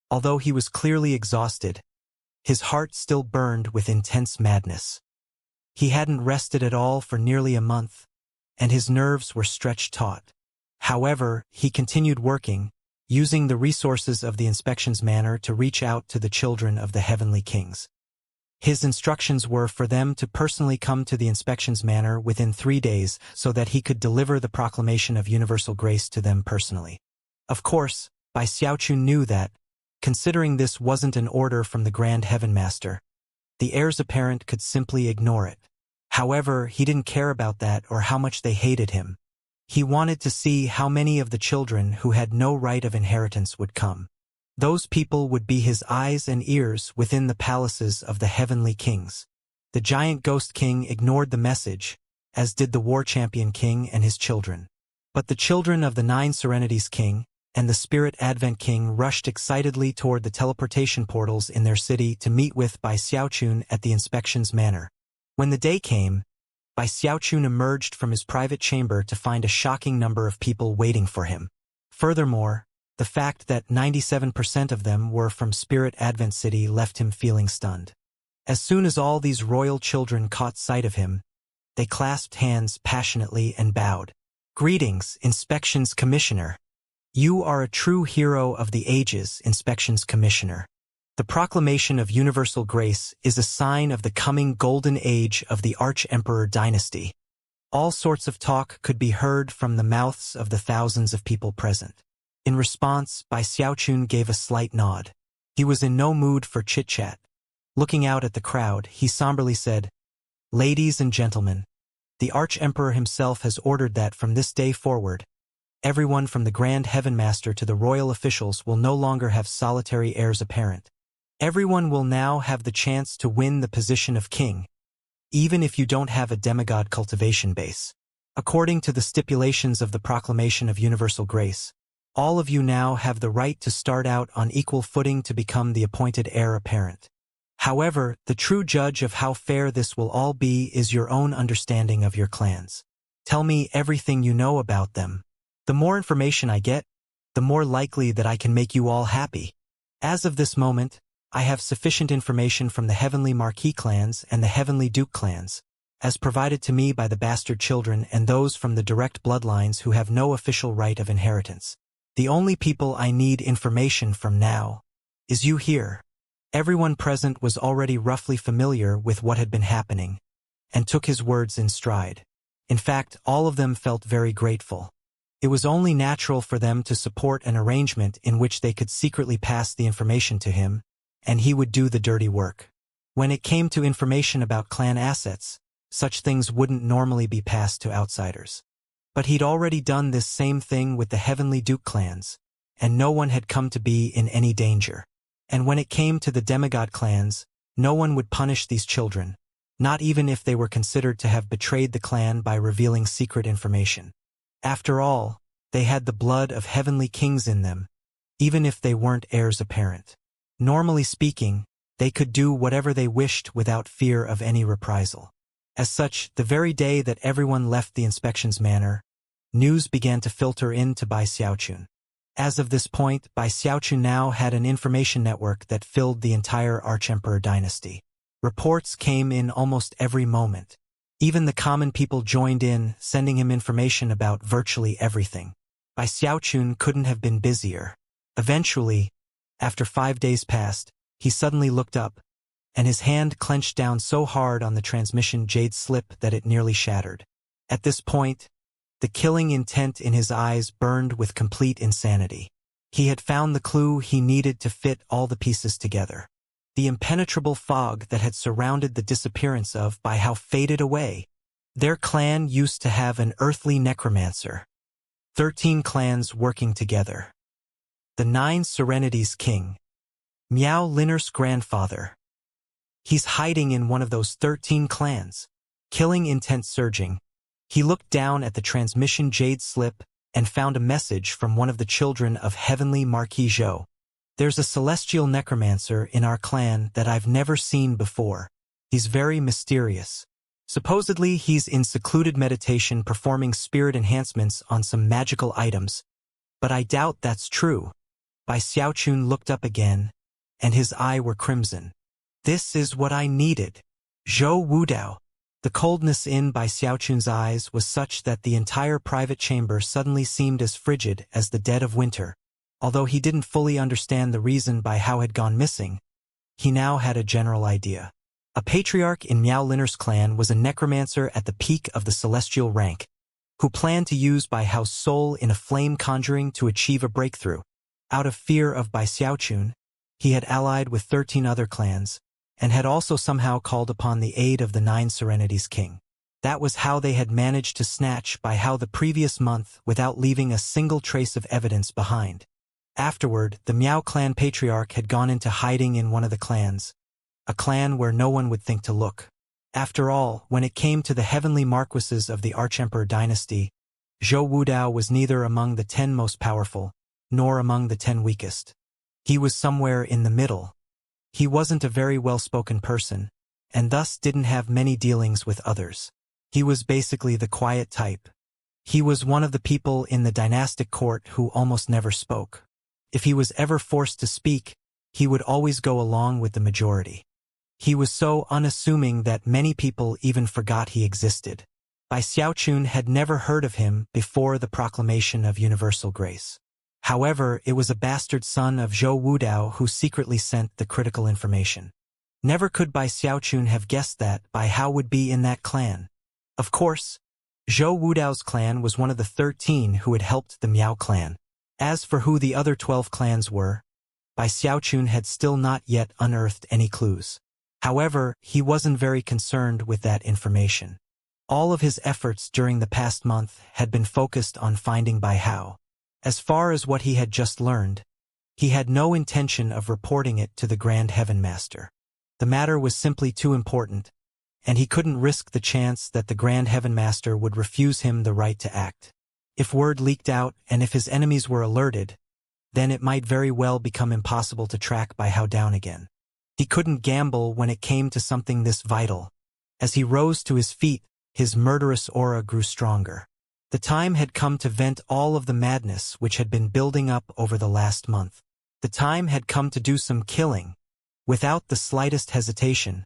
Although he was clearly exhausted, his heart still burned with intense madness. He hadn't rested at all for nearly a month, and his nerves were stretched taut. However, he continued working, using the resources of the inspections manor to reach out to the children of the heavenly kings. His instructions were for them to personally come to the inspections manor within 3 days so that he could deliver the proclamation of universal grace to them personally. Of course, Bai Xiaochun knew that, considering this wasn't an order from the Grand Heaven Master, the heirs apparent could simply ignore it. However, he didn't care about that or how much they hated him. He wanted to see how many of the children who had no right of inheritance would come. Those people would be his eyes and ears within the palaces of the heavenly kings. The giant ghost king ignored the message, as did the war champion king and his children. But the children of the Nine Serenities king and the Spirit Advent king rushed excitedly toward the teleportation portals in their city to meet with Bai Xiaochun at the inspections manor. When the day came, Bai Xiaochun emerged from his private chamber to find a shocking number of people waiting for him. Furthermore, the fact that 97% of them were from Spirit Advent City left him feeling stunned. As soon as all these royal children caught sight of him, they clasped hands passionately and bowed. "Greetings, Inspections Commissioner. You are a true hero of the ages, Inspections Commissioner. The proclamation of universal grace is a sign of the coming golden age of the Arch-Emperor dynasty." All sorts of talk could be heard from the mouths of the thousands of people present. In response, Bai Xiaochun gave a slight nod. He was in no mood for chit-chat. Looking out at the crowd, he somberly said, "Ladies and gentlemen, the Arch-Emperor himself has ordered that from this day forward, everyone from the Grand Heaven Master to the royal officials will no longer have solitary heirs apparent. Everyone will now have the chance to win the position of king, even if you don't have a demigod cultivation base. According to the stipulations of the Proclamation of Universal Grace, all of you now have the right to start out on equal footing to become the appointed heir apparent. However, the true judge of how fair this will all be is your own understanding of your clans. Tell me everything you know about them. The more information I get, the more likely that I can make you all happy. As of this moment, I have sufficient information from the Heavenly Marquis clans and the Heavenly Duke clans, as provided to me by the bastard children and those from the direct bloodlines who have no official right of inheritance. The only people I need information from now is you here." Everyone present was already roughly familiar with what had been happening, and took his words in stride. In fact, all of them felt very grateful. It was only natural for them to support an arrangement in which they could secretly pass the information to him, and he would do the dirty work. When it came to information about clan assets, such things wouldn't normally be passed to outsiders. But he'd already done this same thing with the Heavenly Duke clans, and no one had come to be in any danger. And when it came to the demigod clans, no one would punish these children, not even if they were considered to have betrayed the clan by revealing secret information. After all, they had the blood of heavenly kings in them, even if they weren't heirs apparent. Normally speaking, they could do whatever they wished without fear of any reprisal. As such, the very day that everyone left the inspections manor, news began to filter in to Bai Xiaochun. As of this point, Bai Xiaochun now had an information network that filled the entire Archemperor dynasty. Reports came in almost every moment. Even the common people joined in, sending him information about virtually everything. Bai Xiaochun couldn't have been busier. Eventually, after 5 days passed, he suddenly looked up, and his hand clenched down so hard on the transmission jade slip that it nearly shattered. At this point, the killing intent in his eyes burned with complete insanity. He had found the clue he needed to fit all the pieces together. The impenetrable fog that had surrounded the disappearance of Bai Hao faded away. Their clan used to have an earthly necromancer. 13 clans working together. The 9 Serenities King. Miao Linner's grandfather. He's hiding in one of those 13 clans. Killing intent surging. He looked down at the transmission jade slip and found a message from one of the children of Heavenly Marquis Zhou. There's a celestial necromancer in our clan that I've never seen before. He's very mysterious. Supposedly, he's in secluded meditation performing spirit enhancements on some magical items. But I doubt that's true. Bai Xiaochun looked up again, and his eyes were crimson. This is what I needed. Zhou Wudao. The coldness in Bai Xiaochun's eyes was such that the entire private chamber suddenly seemed as frigid as the dead of winter. Although he didn't fully understand the reason Bai Hao had gone missing, he now had a general idea. A patriarch in Miao Linner's clan was a necromancer at the peak of the celestial rank, who planned to use Bai Hao's soul in a flame conjuring to achieve a breakthrough. Out of fear of Bai Xiaochun, he had allied with 13 other clans, and had also somehow called upon the aid of the 9 Serenities King. That was how they had managed to snatch Bai Hao the previous month without leaving a single trace of evidence behind. Afterward, the Miao clan patriarch had gone into hiding in one of the clans, a clan where no one would think to look. After all, when it came to the heavenly marquises of the Archemperor dynasty, Zhou Wudao was neither among the 10 most powerful, nor among the 10 weakest. He was somewhere in the middle. He wasn't a very well-spoken person, and thus didn't have many dealings with others. He was basically the quiet type. He was one of the people in the dynastic court who almost never spoke. If he was ever forced to speak, he would always go along with the majority. He was so unassuming that many people even forgot he existed. Bai Xiaochun had never heard of him before the proclamation of universal grace. However, it was a bastard son of Zhou Wudao who secretly sent the critical information. Never could Bai Xiaochun have guessed that Bai Hao would be in that clan. Of course, Zhou Wudao's clan was one of the 13 who had helped the Miao clan. As for who the other 12 clans were, Bai Xiaochun had still not yet unearthed any clues. However, he wasn't very concerned with that information. All of his efforts during the past month had been focused on finding Bai Hao. As far as what he had just learned, he had no intention of reporting it to the Grand Heaven Master. The matter was simply too important, and he couldn't risk the chance that the Grand Heaven Master would refuse him the right to act. If word leaked out and if his enemies were alerted, then it might very well become impossible to track Bai Hao down again. He couldn't gamble when it came to something this vital. As he rose to his feet, his murderous aura grew stronger. The time had come to vent all of the madness which had been building up over the last month. The time had come to do some killing. Without the slightest hesitation,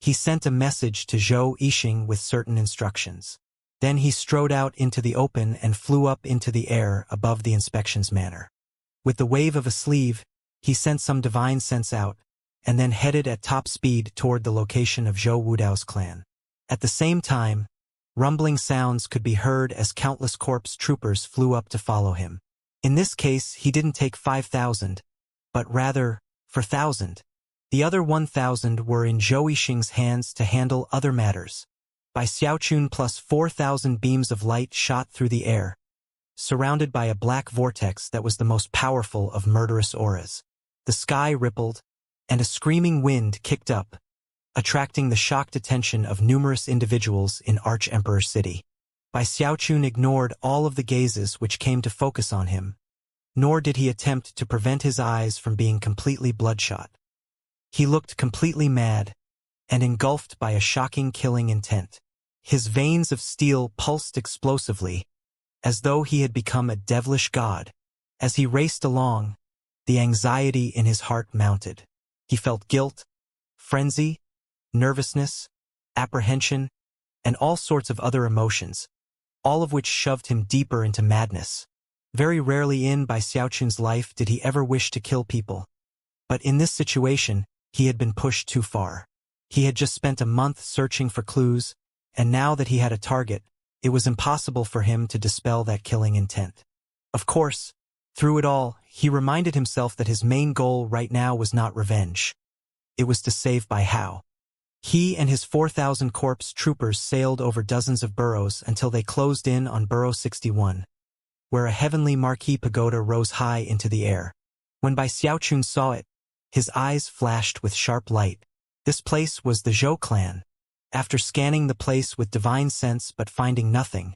he sent a message to Zhou Yixing with certain instructions. Then he strode out into the open and flew up into the air above the inspections manor. With the wave of a sleeve, he sent some divine sense out, and then headed at top speed toward the location of Zhou Wudao's clan. At the same time, rumbling sounds could be heard as countless corpse troopers flew up to follow him. In this case, he didn't take 5,000, but rather 4,000. The other 1,000 were in Zhou Yixing's hands to handle other matters. Bai Xiaochun plus 4,000 beams of light shot through the air, surrounded by a black vortex that was the most powerful of murderous auras. The sky rippled, and a screaming wind kicked up, attracting the shocked attention of numerous individuals in Arch-Emperor City. Bai Xiaochun ignored all of the gazes which came to focus on him, nor did he attempt to prevent his eyes from being completely bloodshot. He looked completely mad, and engulfed by a shocking killing intent. His veins of steel pulsed explosively, as though he had become a devilish god. As he raced along, the anxiety in his heart mounted. He felt guilt, frenzy, nervousness, apprehension, and all sorts of other emotions, all of which shoved him deeper into madness. Very rarely in Bai Xiaochun's life did he ever wish to kill people. But in this situation, he had been pushed too far. He had just spent a month searching for clues, and now that he had a target, it was impossible for him to dispel that killing intent. Of course, through it all, he reminded himself that his main goal right now was not revenge. It was to save Bai Hao. He and his 4,000 corpse troopers sailed over dozens of burrows until they closed in on Burrow 61, where a heavenly marquee pagoda rose high into the air. When Bai Xiaochun saw it, his eyes flashed with sharp light. This place was the Zhou clan. After scanning the place with divine sense but finding nothing,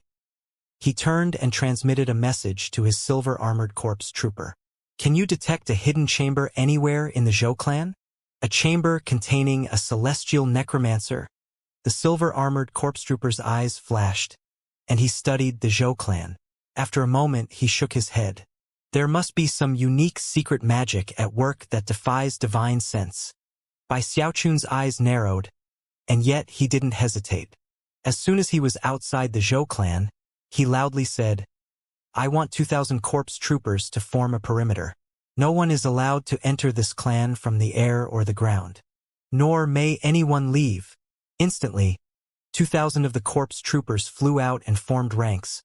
he turned and transmitted a message to his silver-armored corpse trooper. "Can you detect a hidden chamber anywhere in the Zhou clan? A chamber containing a celestial necromancer?" The silver-armored corpse trooper's eyes flashed, and he studied the Zhou clan. After a moment, he shook his head. There must be some unique secret magic at work that defies divine sense. Bai Xiaochun's eyes narrowed, and yet he didn't hesitate. As soon as he was outside the Zhou clan, he loudly said, "I want 2,000 corpse troopers to form a perimeter. No one is allowed to enter this clan from the air or the ground. Nor may anyone leave." Instantly, 2,000 of the corpse troopers flew out and formed ranks,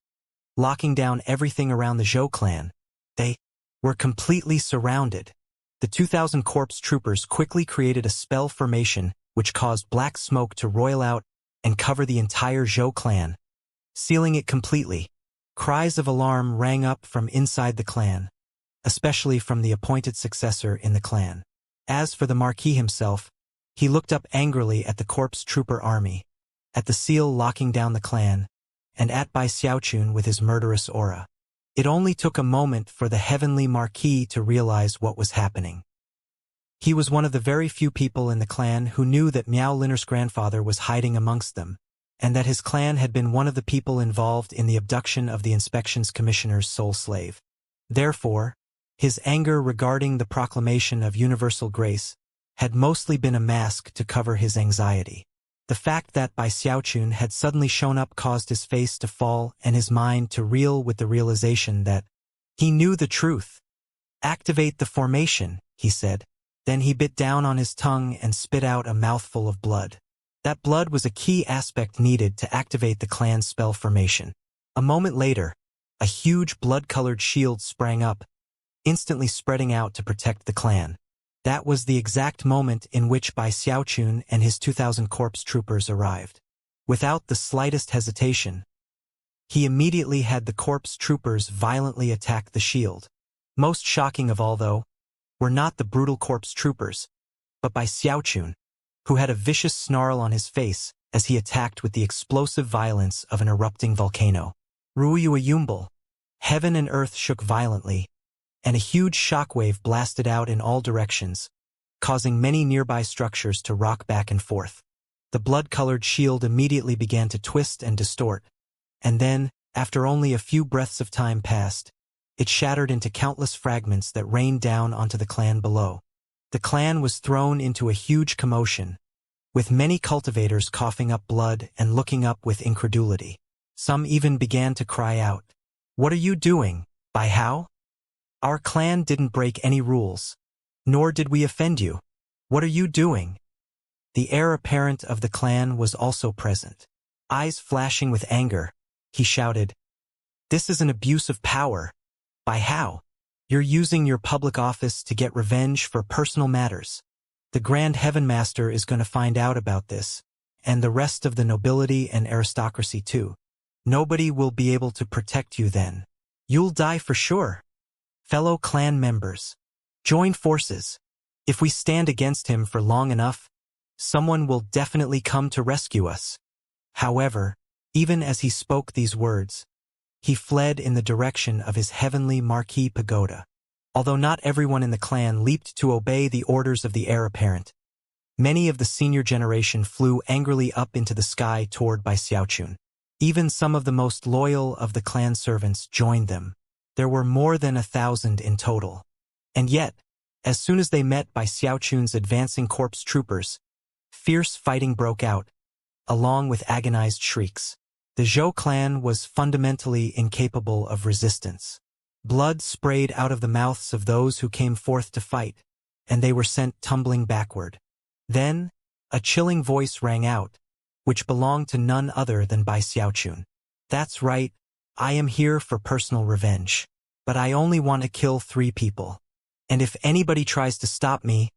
locking down everything around the Zhou clan. They were completely surrounded. The 2,000 corpse troopers quickly created a spell formation which caused black smoke to roil out and cover the entire Zhou clan, sealing it completely. Cries of alarm rang up from inside the clan, especially from the appointed successor in the clan. As for the Marquis himself, he looked up angrily at the corpse trooper army, at the seal locking down the clan, and at Bai Xiaochun with his murderous aura. It only took a moment for the heavenly Marquis to realize what was happening. He was one of the very few people in the clan who knew that Miao Linner's grandfather was hiding amongst them, and that his clan had been one of the people involved in the abduction of the Inspections Commissioner's sole slave. Therefore, his anger regarding the proclamation of universal grace had mostly been a mask to cover his anxiety. The fact that Bai Xiaochun had suddenly shown up caused his face to fall and his mind to reel with the realization that he knew the truth. "Activate the formation," he said. Then he bit down on his tongue and spit out a mouthful of blood. That blood was a key aspect needed to activate the clan's spell formation. A moment later, a huge blood-colored shield sprang up, instantly spreading out to protect the clan. That was the exact moment in which Bai Xiaochun and his 2,000 corpse troopers arrived. Without the slightest hesitation, he immediately had the corpse troopers violently attack the shield. Most shocking of all, though, were not the brutal corpse troopers, but Bai Xiaochun, who had a vicious snarl on his face as he attacked with the explosive violence of an erupting volcano. Ruiyuayumbal. Heaven and earth shook violently, and a huge shockwave blasted out in all directions, causing many nearby structures to rock back and forth. The blood-colored shield immediately began to twist and distort, and then, after only a few breaths of time passed, it shattered into countless fragments that rained down onto the clan below. The clan was thrown into a huge commotion, with many cultivators coughing up blood and looking up with incredulity. Some even began to cry out, "What are you doing, Bai Hao? Our clan didn't break any rules, nor did we offend you. What are you doing?" The heir apparent of the clan was also present. Eyes flashing with anger, he shouted, "This is an abuse of power. Bai Hao, you're using your public office to get revenge for personal matters. The Grand Heaven Master is going to find out about this, and the rest of the nobility and aristocracy too. Nobody will be able to protect you then. You'll die for sure." Fellow clan members, Join forces. If we stand against him for long enough, someone will definitely come to rescue us. However, even as he spoke these words, he fled in the direction of his heavenly marquee pagoda. Although not everyone in the clan leaped to obey the orders of the heir apparent, many of the senior generation flew angrily up into the sky toward Bai Xiaochun. Even some of the most loyal of the clan servants joined them. There were more than 1,000 in total. And yet, as soon as they met Bai Xiaochun's advancing corpse troopers, fierce fighting broke out, along with agonized shrieks. The Zhou clan was fundamentally incapable of resistance. Blood sprayed out of the mouths of those who came forth to fight, and they were sent tumbling backward. Then, a chilling voice rang out, which belonged to none other than Bai Xiaochun. That's right, I am here for personal revenge. But I only want to kill 3 people. And if anybody tries to stop me,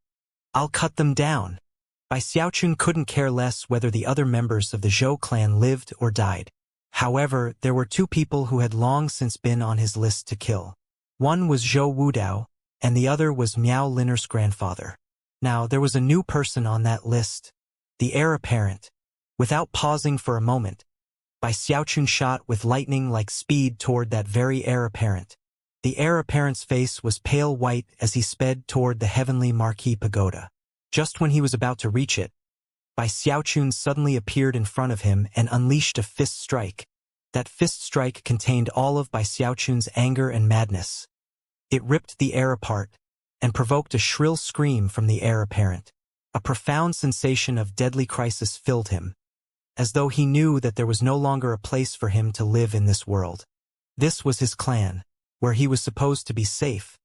I'll cut them down. Bai Xiaochun couldn't care less whether the other members of the Zhou clan lived or died. However, there were 2 people who had long since been on his list to kill. One was Zhou Wudao, and the other was Miao Linner's grandfather. Now, there was a new person on that list, the heir apparent. Without pausing for a moment, Bai Xiaochun shot with lightning-like speed toward that very heir apparent. The heir apparent's face was pale white as he sped toward the heavenly marquee pagoda. Just when he was about to reach it, Bai Xiaochun suddenly appeared in front of him and unleashed a fist strike. That fist strike contained all of Bai Xiaochun's anger and madness. It ripped the air apart and provoked a shrill scream from the heir apparent. A profound sensation of deadly crisis filled him, as though he knew that there was no longer a place for him to live in this world. This was his clan, where he was supposed to be safe,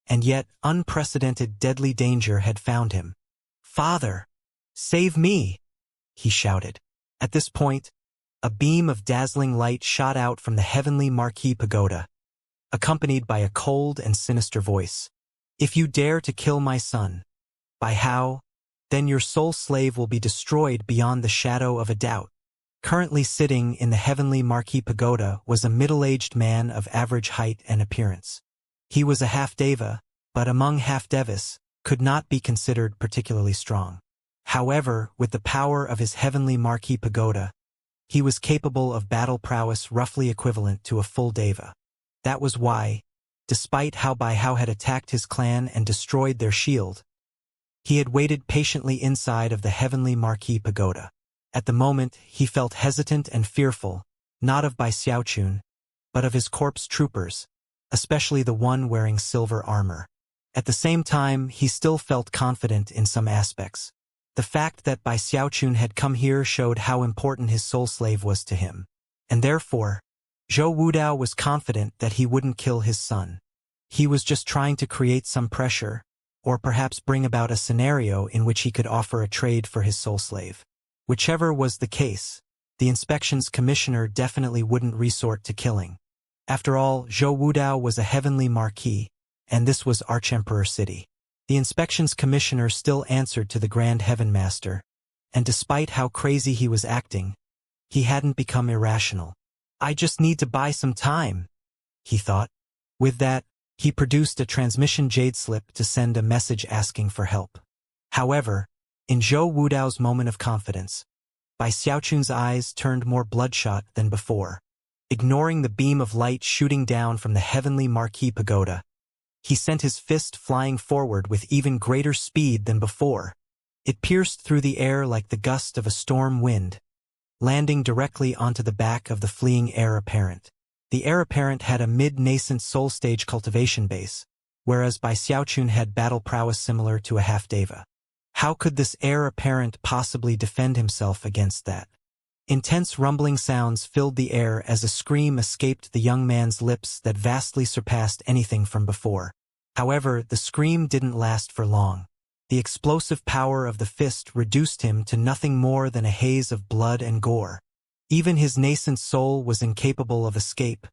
and yet unprecedented deadly danger had found him. "Father, save me!" he shouted. At this point, a beam of dazzling light shot out from the heavenly marquee pagoda, accompanied by a cold and sinister voice. "If you dare to kill my son, by how, then your soul slave will be destroyed beyond the shadow of a doubt." Currently sitting in the heavenly marquee pagoda was a middle-aged man of average height and appearance. He was a half-deva, but among half-devas, could not be considered particularly strong. However, with the power of his heavenly marquee pagoda, he was capable of battle prowess roughly equivalent to a full deva. That was why, despite how Bai Hao had attacked his clan and destroyed their shield, he had waited patiently inside of the heavenly marquee pagoda. At the moment, he felt hesitant and fearful, not of Bai Xiaochun, but of his corpse troopers, especially the one wearing silver armor. At the same time, he still felt confident in some aspects. The fact that Bai Xiaochun had come here showed how important his soul slave was to him, and therefore, Zhou Wudao was confident that he wouldn't kill his son. He was just trying to create some pressure, or perhaps bring about a scenario in which he could offer a trade for his soul slave. Whichever was the case, the inspections commissioner definitely wouldn't resort to killing. After all, Zhou Wudao was a heavenly marquee, and this was Archemperor City. The inspections commissioner still answered to the Grand Heaven Master, and despite how crazy he was acting, he hadn't become irrational. "I just need to buy some time," he thought. With that, he produced a transmission jade slip to send a message asking for help. However, in Zhou Wudao's moment of confidence, Bai Xiaochun's eyes turned more bloodshot than before. Ignoring the beam of light shooting down from the heavenly marquee pagoda, he sent his fist flying forward with even greater speed than before. It pierced through the air like the gust of a storm wind, landing directly onto the back of the fleeing heir apparent. The heir apparent had a mid-nascent soul stage cultivation base, whereas Bai Xiaochun had battle prowess similar to a half-deva. How could this heir apparent possibly defend himself against that? Intense rumbling sounds filled the air as a scream escaped the young man's lips that vastly surpassed anything from before. However, the scream didn't last for long. The explosive power of the fist reduced him to nothing more than a haze of blood and gore. Even his nascent soul was incapable of escape,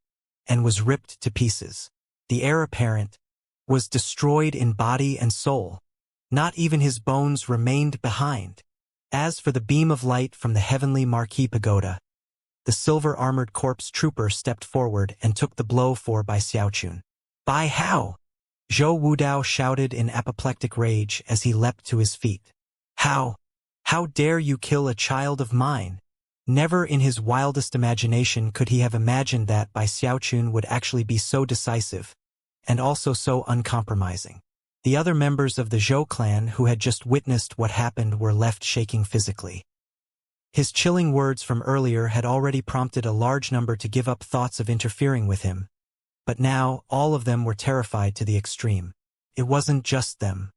and was ripped to pieces. The heir apparent was destroyed in body and soul. Not even his bones remained behind. As for the beam of light from the heavenly marquee pagoda, the silver-armored corpse trooper stepped forward and took the blow for Bai Xiaochun. "Bai Hao, Zhou Wudao shouted in apoplectic rage as he leapt to his feet. How? How dare you kill a child of mine? Never in his wildest imagination could he have imagined that Bai Xiaochun would actually be so decisive, and also so uncompromising. The other members of the Zhou clan who had just witnessed what happened were left shaking physically. His chilling words from earlier had already prompted a large number to give up thoughts of interfering with him. But now, all of them were terrified to the extreme. It wasn't just them.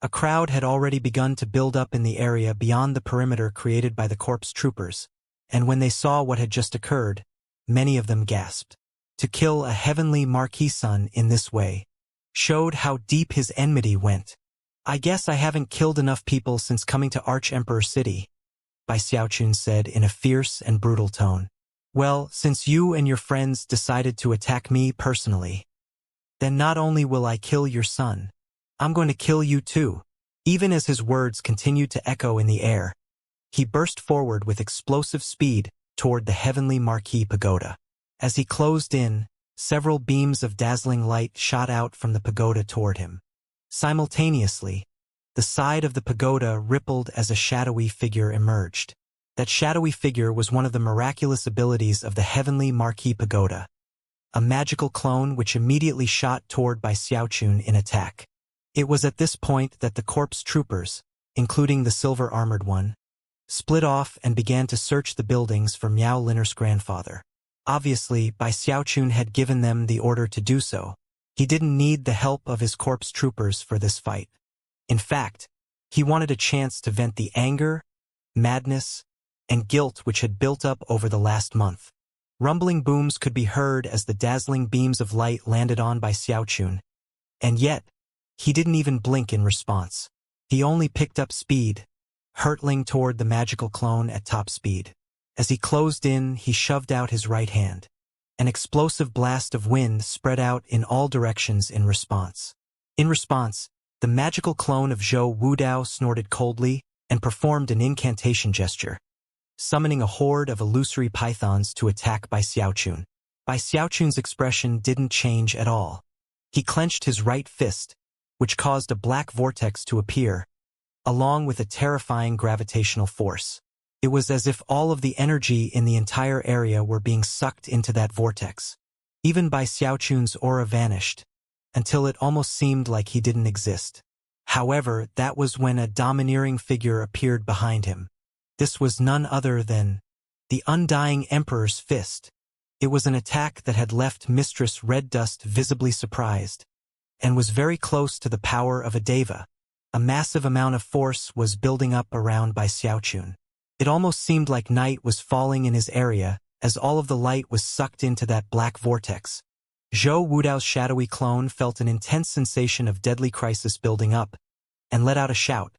A crowd had already begun to build up in the area beyond the perimeter created by the corpse troopers, and when they saw what had just occurred, many of them gasped. To kill a heavenly marquis son in this way showed how deep his enmity went. I guess I haven't killed enough people since coming to Arch-Emperor City, Bai Xiaochun said in a fierce and brutal tone. Well, since you and your friends decided to attack me personally, then not only will I kill your son, I'm going to kill you too. Even as his words continued to echo in the air, he burst forward with explosive speed toward the heavenly marquee pagoda. As he closed in, several beams of dazzling light shot out from the pagoda toward him. Simultaneously, the side of the pagoda rippled as a shadowy figure emerged. That shadowy figure was one of the miraculous abilities of the heavenly marquee pagoda, a magical clone which immediately shot toward Bai Xiaochun in attack. It was at this point that the corpse troopers, including the silver-armored one, split off and began to search the buildings for Miao Linner's grandfather. Obviously, Bai Xiaochun had given them the order to do so. He didn't need the help of his corpse troopers for this fight. In fact, he wanted a chance to vent the anger, madness, and guilt which had built up over the last month. Rumbling booms could be heard as the dazzling beams of light landed on Bai Xiaochun, and yet, he didn't even blink in response. He only picked up speed, hurtling toward the magical clone at top speed. As he closed in, he shoved out his right hand. An explosive blast of wind spread out in all directions in response. In response, the magical clone of Zhou Wudao snorted coldly and performed an incantation gesture, summoning a horde of illusory pythons to attack Bai Xiaochun. Bai Xiaochun's expression didn't change at all. He clenched his right fist, which caused a black vortex to appear, along with a terrifying gravitational force. It was as if all of the energy in the entire area were being sucked into that vortex. Even Bai Xiaochun's aura vanished, until it almost seemed like he didn't exist. However, that was when a domineering figure appeared behind him. This was none other than the Undying Emperor's fist. It was an attack that had left Mistress Red Dust visibly surprised, and was very close to the power of a deva. A massive amount of force was building up around Bai Xiaochun. It almost seemed like night was falling in his area, as all of the light was sucked into that black vortex. Zhou Wudao's shadowy clone felt an intense sensation of deadly crisis building up, and let out a shout,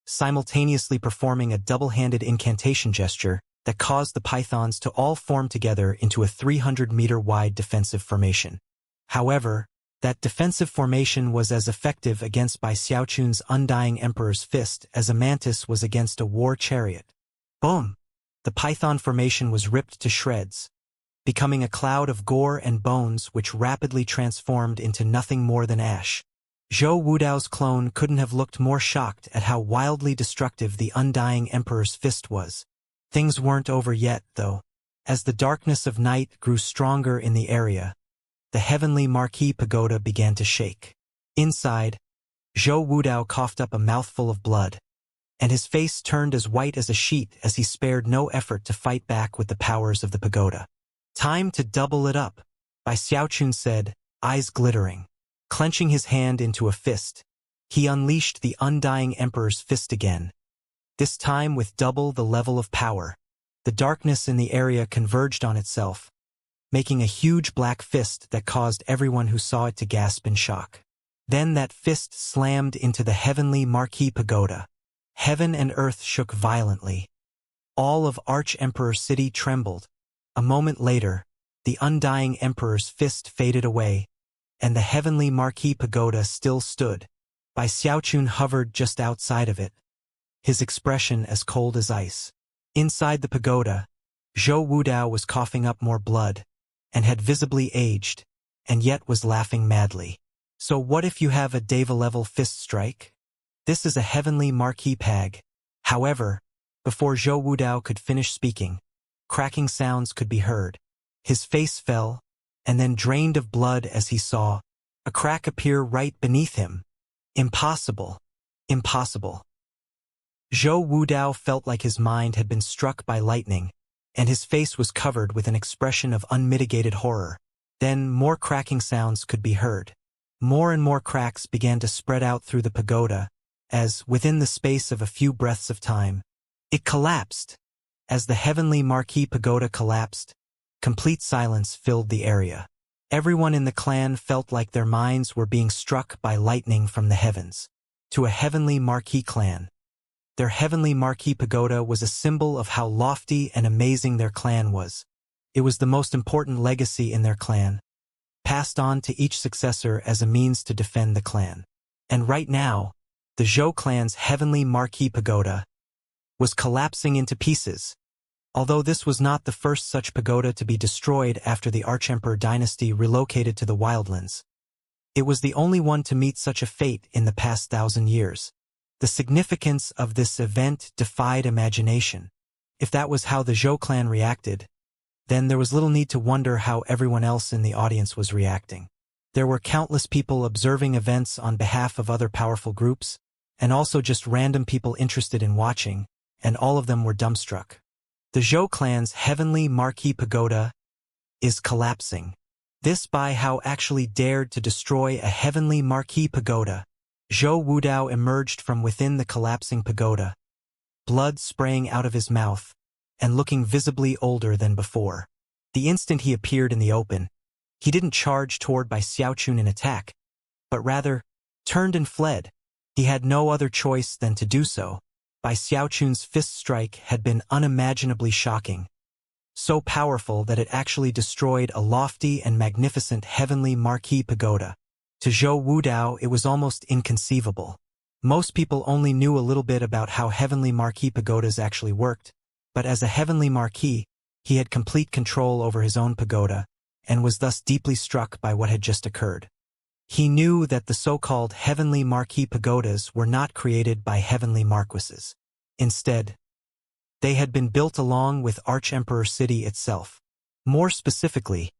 simultaneously performing a double-handed incantation gesture that caused the pythons to all form together into a 300-meter-wide defensive formation. However, that defensive formation was as effective against Bai Xiaochun's Undying Emperor's fist as a mantis was against a war chariot. Boom! The python formation was ripped to shreds, becoming a cloud of gore and bones which rapidly transformed into nothing more than ash. Zhou Wudao's clone couldn't have looked more shocked at how wildly destructive the Undying Emperor's fist was. Things weren't over yet, though. As the darkness of night grew stronger in the area, the heavenly marquee pagoda began to shake. Inside, Zhou Wudao coughed up a mouthful of blood, and his face turned as white as a sheet as he spared no effort to fight back with the powers of the pagoda. Time to double it up, Bai Xiaochun said, eyes glittering. Clenching his hand into a fist, he unleashed the Undying Emperor's fist again, this time with double the level of power. The darkness in the area converged on itself, making a huge black fist that caused everyone who saw it to gasp in shock. Then that fist slammed into the heavenly marquee pagoda. Heaven and earth shook violently. All of Arch-Emperor City trembled. A moment later, the Undying Emperor's fist faded away, and the heavenly marquee pagoda still stood. Bai Xiaochun hovered just outside of it, his expression as cold as ice. Inside the pagoda, Zhou Wudao was coughing up more blood, and had visibly aged, and yet was laughing madly. So what if you have a Deva-level fist strike? This is a heavenly marquee peg. However, before Zhou Wudao could finish speaking, cracking sounds could be heard. His face fell, and then drained of blood as he saw a crack appear right beneath him. Impossible. Impossible. Zhou Wudao felt like his mind had been struck by lightning, and his face was covered with an expression of unmitigated horror. Then more cracking sounds could be heard. More and more cracks began to spread out through the pagoda, as, within the space of a few breaths of time, it collapsed. As the heavenly marquee pagoda collapsed, complete silence filled the area. Everyone in the clan felt like their minds were being struck by lightning from the heavens. To a heavenly marquee clan, their heavenly marquee pagoda was a symbol of how lofty and amazing their clan was. It was the most important legacy in their clan, passed on to each successor as a means to defend the clan. And right now, the Zhou clan's heavenly marquee pagoda was collapsing into pieces. Although this was not the first such pagoda to be destroyed after the Archemperor dynasty relocated to the wildlands, it was the only one to meet such a fate in the past 1,000 years. The significance of this event defied imagination. If that was how the Zhou clan reacted, then there was little need to wonder how everyone else in the audience was reacting. There were countless people observing events on behalf of other powerful groups, and also just random people interested in watching, and all of them were dumbstruck. The Zhou clan's heavenly marquee pagoda is collapsing. This Bai Hao actually dared to destroy a heavenly marquee pagoda. Zhou Wudao emerged from within the collapsing pagoda, blood spraying out of his mouth, and looking visibly older than before. The instant he appeared in the open, he didn't charge toward Bai Xiaochun in attack, but rather turned and fled. He had no other choice than to do so. Bai Xiaochun's fist strike had been unimaginably shocking, so powerful that it actually destroyed a lofty and magnificent heavenly marquee pagoda. To Zhou Wudao, it was almost inconceivable. Most people only knew a little bit about how heavenly marquee pagodas actually worked, but as a heavenly marquee, he had complete control over his own pagoda, and was thus deeply struck by what had just occurred. He knew that the so-called heavenly marquee pagodas were not created by heavenly marquises. Instead, they had been built along with Archemperor City itself. More specifically,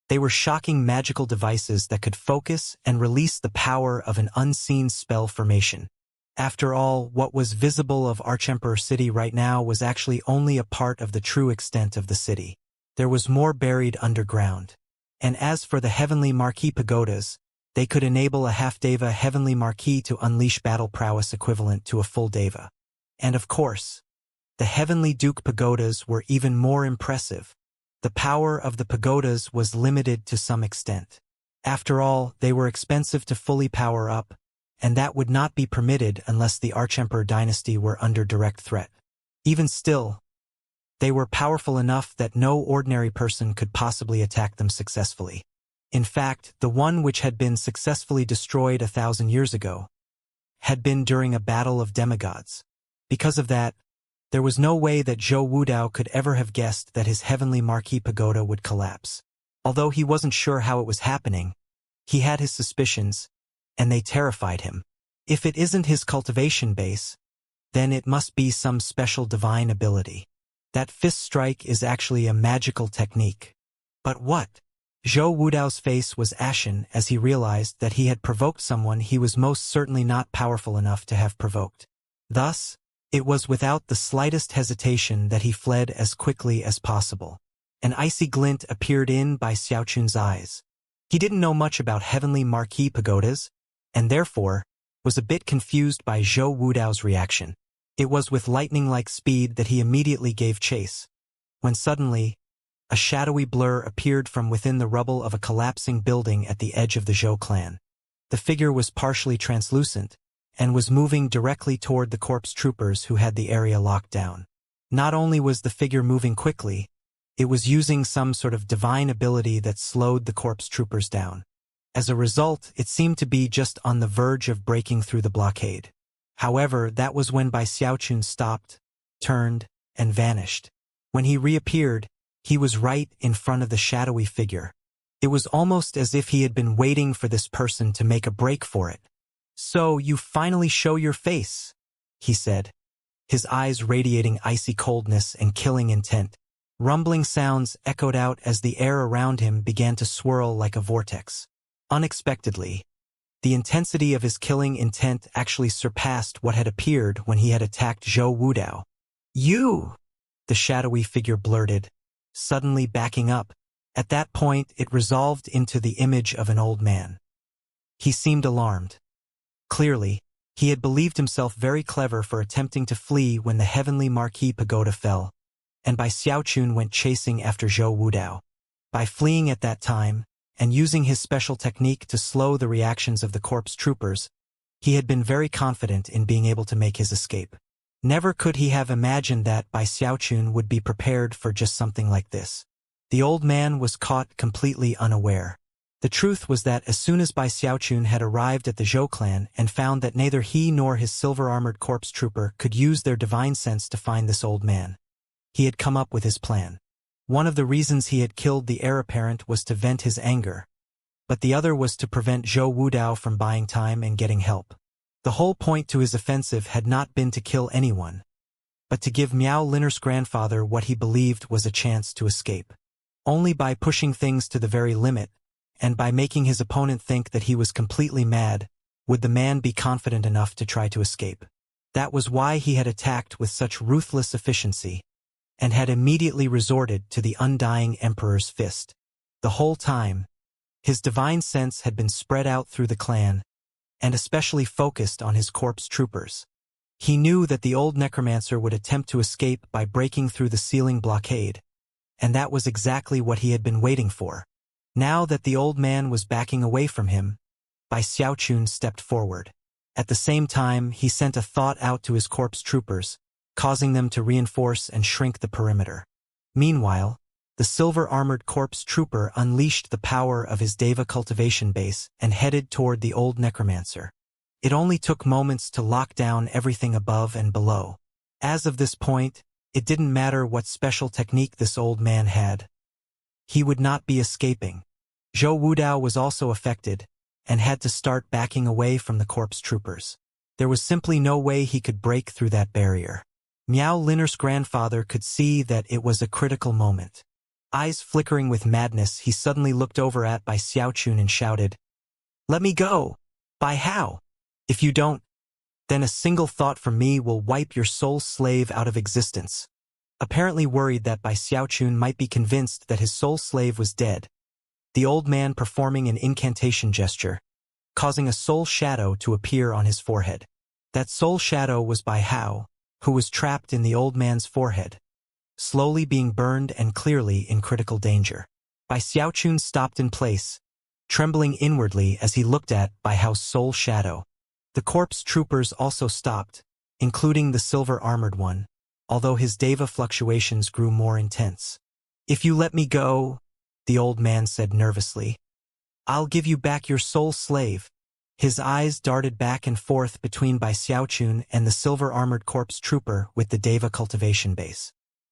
they were shocking magical devices that could focus and release the power of an unseen spell formation. After all, what was visible of Archemperor City right now was actually only a part of the true extent of the city. There was more buried underground. And as for the heavenly marquee pagodas, they could enable a half-deva heavenly marquee to unleash battle prowess equivalent to a full deva. And of course, the heavenly duke pagodas were even more impressive. The power of the pagodas was limited to some extent. After all, they were expensive to fully power up, and that would not be permitted unless the Archemperor dynasty were under direct threat. Even still, they were powerful enough that no ordinary person could possibly attack them successfully. In fact, the one which had been successfully destroyed 1,000 years ago had been during a battle of demigods. Because of that, there was no way that Zhou Wudao could ever have guessed that his heavenly marquee pagoda would collapse. Although he wasn't sure how it was happening, he had his suspicions, and they terrified him. If it isn't his cultivation base, then it must be some special divine ability. That fist strike is actually a magical technique. But what? Zhou Wudao's face was ashen as he realized that he had provoked someone he was most certainly not powerful enough to have provoked. Thus, it was without the slightest hesitation that he fled as quickly as possible. An icy glint appeared in Bai Xiaochun's eyes. He didn't know much about heavenly marquee pagodas, and therefore, was a bit confused by Zhou Wudao's reaction. It was with lightning-like speed that he immediately gave chase, when suddenly, a shadowy blur appeared from within the rubble of a collapsing building at the edge of the Zhou clan. The figure was partially translucent, and was moving directly toward the corpse troopers who had the area locked down. Not only was the figure moving quickly, it was using some sort of divine ability that slowed the corpse troopers down. As a result, it seemed to be just on the verge of breaking through the blockade. However, that was when Bai Xiaochun stopped, turned, and vanished. When he reappeared, he was right in front of the shadowy figure. It was almost as if he had been waiting for this person to make a break for it. "So you finally show your face," he said, his eyes radiating icy coldness and killing intent. Rumbling sounds echoed out as the air around him began to swirl like a vortex. Unexpectedly, the intensity of his killing intent actually surpassed what had appeared when he had attacked Zhou Wudao. "You!" the shadowy figure blurted, suddenly backing up. At that point, it resolved into the image of an old man. He seemed alarmed. Clearly, he had believed himself very clever for attempting to flee when the heavenly marquee pagoda fell, and Bai Xiaochun went chasing after Zhou Wudao. By fleeing at that time, and using his special technique to slow the reactions of the corpse troopers, he had been very confident in being able to make his escape. Never could he have imagined that Bai Xiaochun would be prepared for just something like this. The old man was caught completely unaware. The truth was that as soon as Bai Xiaochun had arrived at the Zhou clan and found that neither he nor his silver-armored corpse trooper could use their divine sense to find this old man, he had come up with his plan. One of the reasons he had killed the heir apparent was to vent his anger, but the other was to prevent Zhou Wudao from buying time and getting help. The whole point to his offensive had not been to kill anyone, but to give Miao Linner's grandfather what he believed was a chance to escape. Only by pushing things to the very limit, and by making his opponent think that he was completely mad, would the man be confident enough to try to escape. That was why he had attacked with such ruthless efficiency, and had immediately resorted to the undying emperor's fist. The whole time, his divine sense had been spread out through the clan, and especially focused on his corpse troopers. He knew that the old necromancer would attempt to escape by breaking through the ceiling blockade, and that was exactly what he had been waiting for. Now that the old man was backing away from him, Bai Xiaochun stepped forward. At the same time, he sent a thought out to his corpse troopers, causing them to reinforce and shrink the perimeter. Meanwhile, the silver-armored corpse trooper unleashed the power of his Deva cultivation base and headed toward the old necromancer. It only took moments to lock down everything above and below. As of this point, it didn't matter what special technique this old man had. He would not be escaping. Zhou Wudao was also affected, and had to start backing away from the corpse troopers. There was simply no way he could break through that barrier. Miao Linner's grandfather could see that it was a critical moment. Eyes flickering with madness, he suddenly looked over at Bai Xiaochun and shouted, "Let me go! Bai Hao! If you don't, then a single thought from me will wipe your soul slave out of existence." Apparently worried that Bai Xiaochun might be convinced that his soul slave was dead, the old man performing an incantation gesture, causing a soul shadow to appear on his forehead. That soul shadow was Bai Hao, who was trapped in the old man's forehead, slowly being burned and clearly in critical danger. Bai Xiaochun stopped in place, trembling inwardly as he looked at Bai Hao's soul shadow. The corpse troopers also stopped, including the silver-armored one, although his Deva fluctuations grew more intense. "If you let me go," the old man said nervously, "I'll give you back your soul slave." His eyes darted back and forth between Bai Xiaochun and the silver-armored corpse trooper with the Deva cultivation base.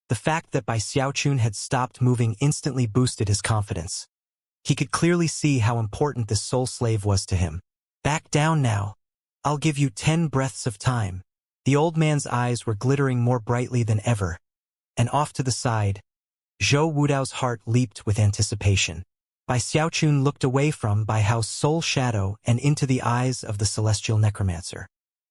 The fact that Bai Xiaochun had stopped moving instantly boosted his confidence. He could clearly see how important this soul slave was to him. "Back down now. I'll give you 10 breaths of time." The old man's eyes were glittering more brightly than ever, and off to the side, Zhou Wudao's heart leaped with anticipation. Bai Xiaochun looked away from Bai Hao's soul shadow and into the eyes of the celestial necromancer.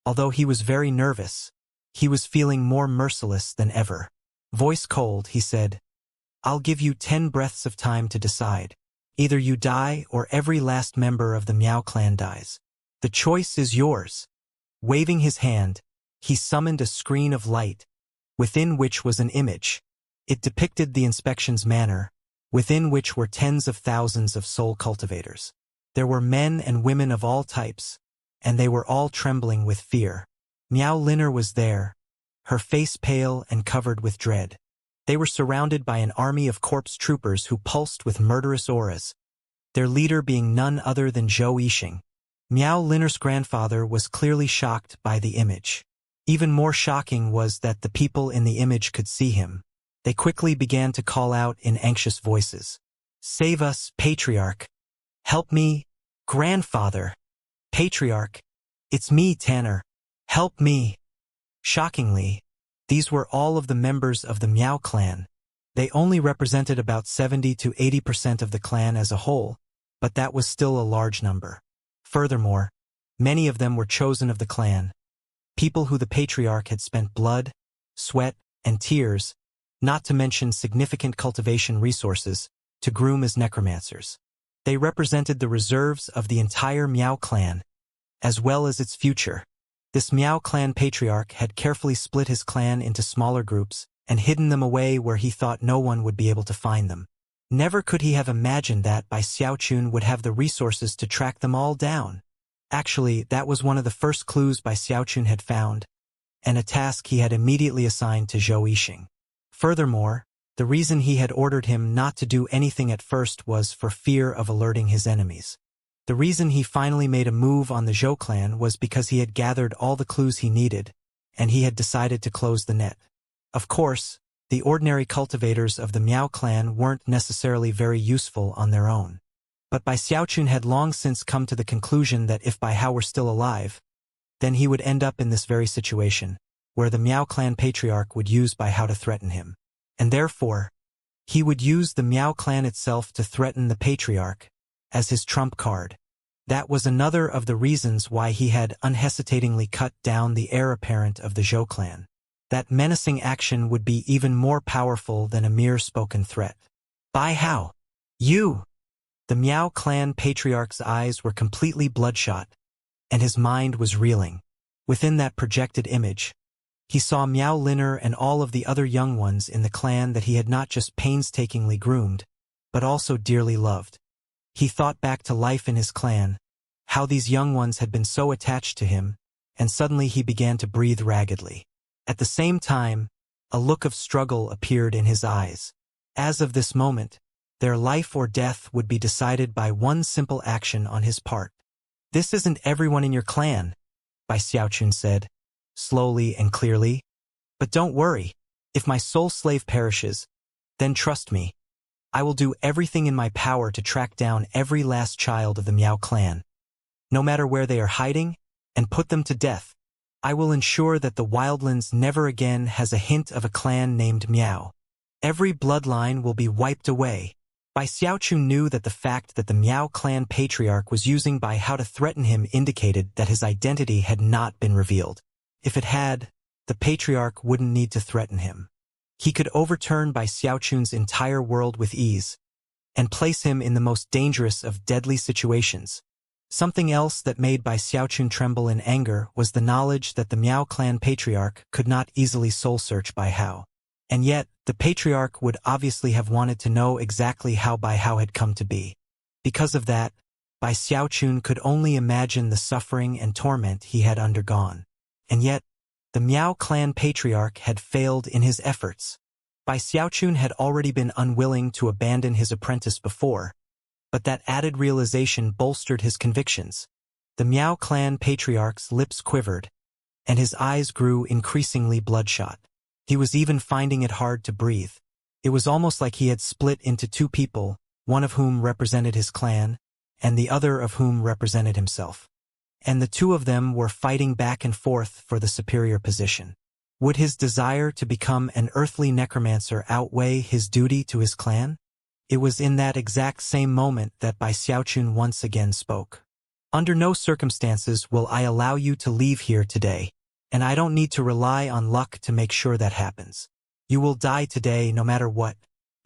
Although he was very nervous, he was feeling more merciless than ever. Voice cold, he said, "I'll give you 10 breaths of time to decide. Either you die or every last member of the Miao clan dies. The choice is yours." Waving his hand, he summoned a screen of light, within which was an image. It depicted the inspection's manner, within which were tens of thousands of soul cultivators. There were men and women of all types, and they were all trembling with fear. Miao Linner was there, her face pale and covered with dread. They were surrounded by an army of corpse troopers who pulsed with murderous auras, their leader being none other than Zhou Yixing. Miao Linner's grandfather was clearly shocked by the image. Even more shocking was that the people in the image could see him. They quickly began to call out in anxious voices, Save us, Patriarch. Help me, Grandfather. Patriarch. It's me, Tanner. Help me. Shockingly, these were all of the members of the Meow clan. They only represented about 70 to 80% of the clan as a whole, but that was still a large number. Furthermore, many of them were chosen of the clan, people who the Patriarch had spent blood, sweat, and tears, not to mention significant cultivation resources, to groom as necromancers. They represented the reserves of the entire Meow clan, as well as its future. This Meow clan Patriarch had carefully split his clan into smaller groups and hidden them away where he thought no one would be able to find them. Never could he have imagined that Bai Xiaochun would have the resources to track them all down. Actually, that was one of the first clues Bai Xiaochun had found, and a task he had immediately assigned to Zhou Yixing. Furthermore, the reason he had ordered him not to do anything at first was for fear of alerting his enemies. The reason he finally made a move on the Zhou clan was because he had gathered all the clues he needed, and he had decided to close the net. Of course, the ordinary cultivators of the Meow clan weren't necessarily very useful on their own. But Bai Xiaochun had long since come to the conclusion that if Bai Hao were still alive, then he would end up in this very situation, where the Meow clan Patriarch would use Bai Hao to threaten him. And therefore, he would use the Meow clan itself to threaten the Patriarch as his trump card. That was another of the reasons why he had unhesitatingly cut down the heir apparent of the Zhou clan. That menacing action would be even more powerful than a mere spoken threat. Bai Hao, you! The Meow clan Patriarch's eyes were completely bloodshot, and his mind was reeling. Within that projected image, he saw Meow Liner and all of the other young ones in the clan that he had not just painstakingly groomed, but also dearly loved. He thought back to life in his clan, how these young ones had been so attached to him, and suddenly he began to breathe raggedly. At the same time, a look of struggle appeared in his eyes. As of this moment, their life or death would be decided by one simple action on his part. This isn't everyone in your clan, Bai Xiaochun said, slowly and clearly. But don't worry, if my soul slave perishes, then trust me, I will do everything in my power to track down every last child of the Meow clan, no matter where they are hiding, and put them to death. I will ensure that the Wildlands never again has a hint of a clan named Meow. Every bloodline will be wiped away. Bai Xiaochun knew that the fact that the Meow clan Patriarch was using Bai Hao to threaten him indicated that his identity had not been revealed. If it had, the Patriarch wouldn't need to threaten him. He could overturn Bai Xiaochun's entire world with ease, and place him in the most dangerous of deadly situations. Something else that made Bai Xiaochun tremble in anger was the knowledge that the Meow clan Patriarch could not easily soul-search Bai Hao. And yet, the Patriarch would obviously have wanted to know exactly how Bai Hao had come to be. Because of that, Bai Xiaochun could only imagine the suffering and torment he had undergone. And yet, the Meow clan Patriarch had failed in his efforts. Bai Xiaochun had already been unwilling to abandon his apprentice before, but that added realization bolstered his convictions. The Meow clan Patriarch's lips quivered, and his eyes grew increasingly bloodshot. He was even finding it hard to breathe. It was almost like he had split into two people, one of whom represented his clan, and the other of whom represented himself. And the two of them were fighting back and forth for the superior position. Would his desire to become an earthly necromancer outweigh his duty to his clan? It was in that exact same moment that Bai Xiaochun once again spoke. Under no circumstances will I allow you to leave here today, and I don't need to rely on luck to make sure that happens. You will die today no matter what.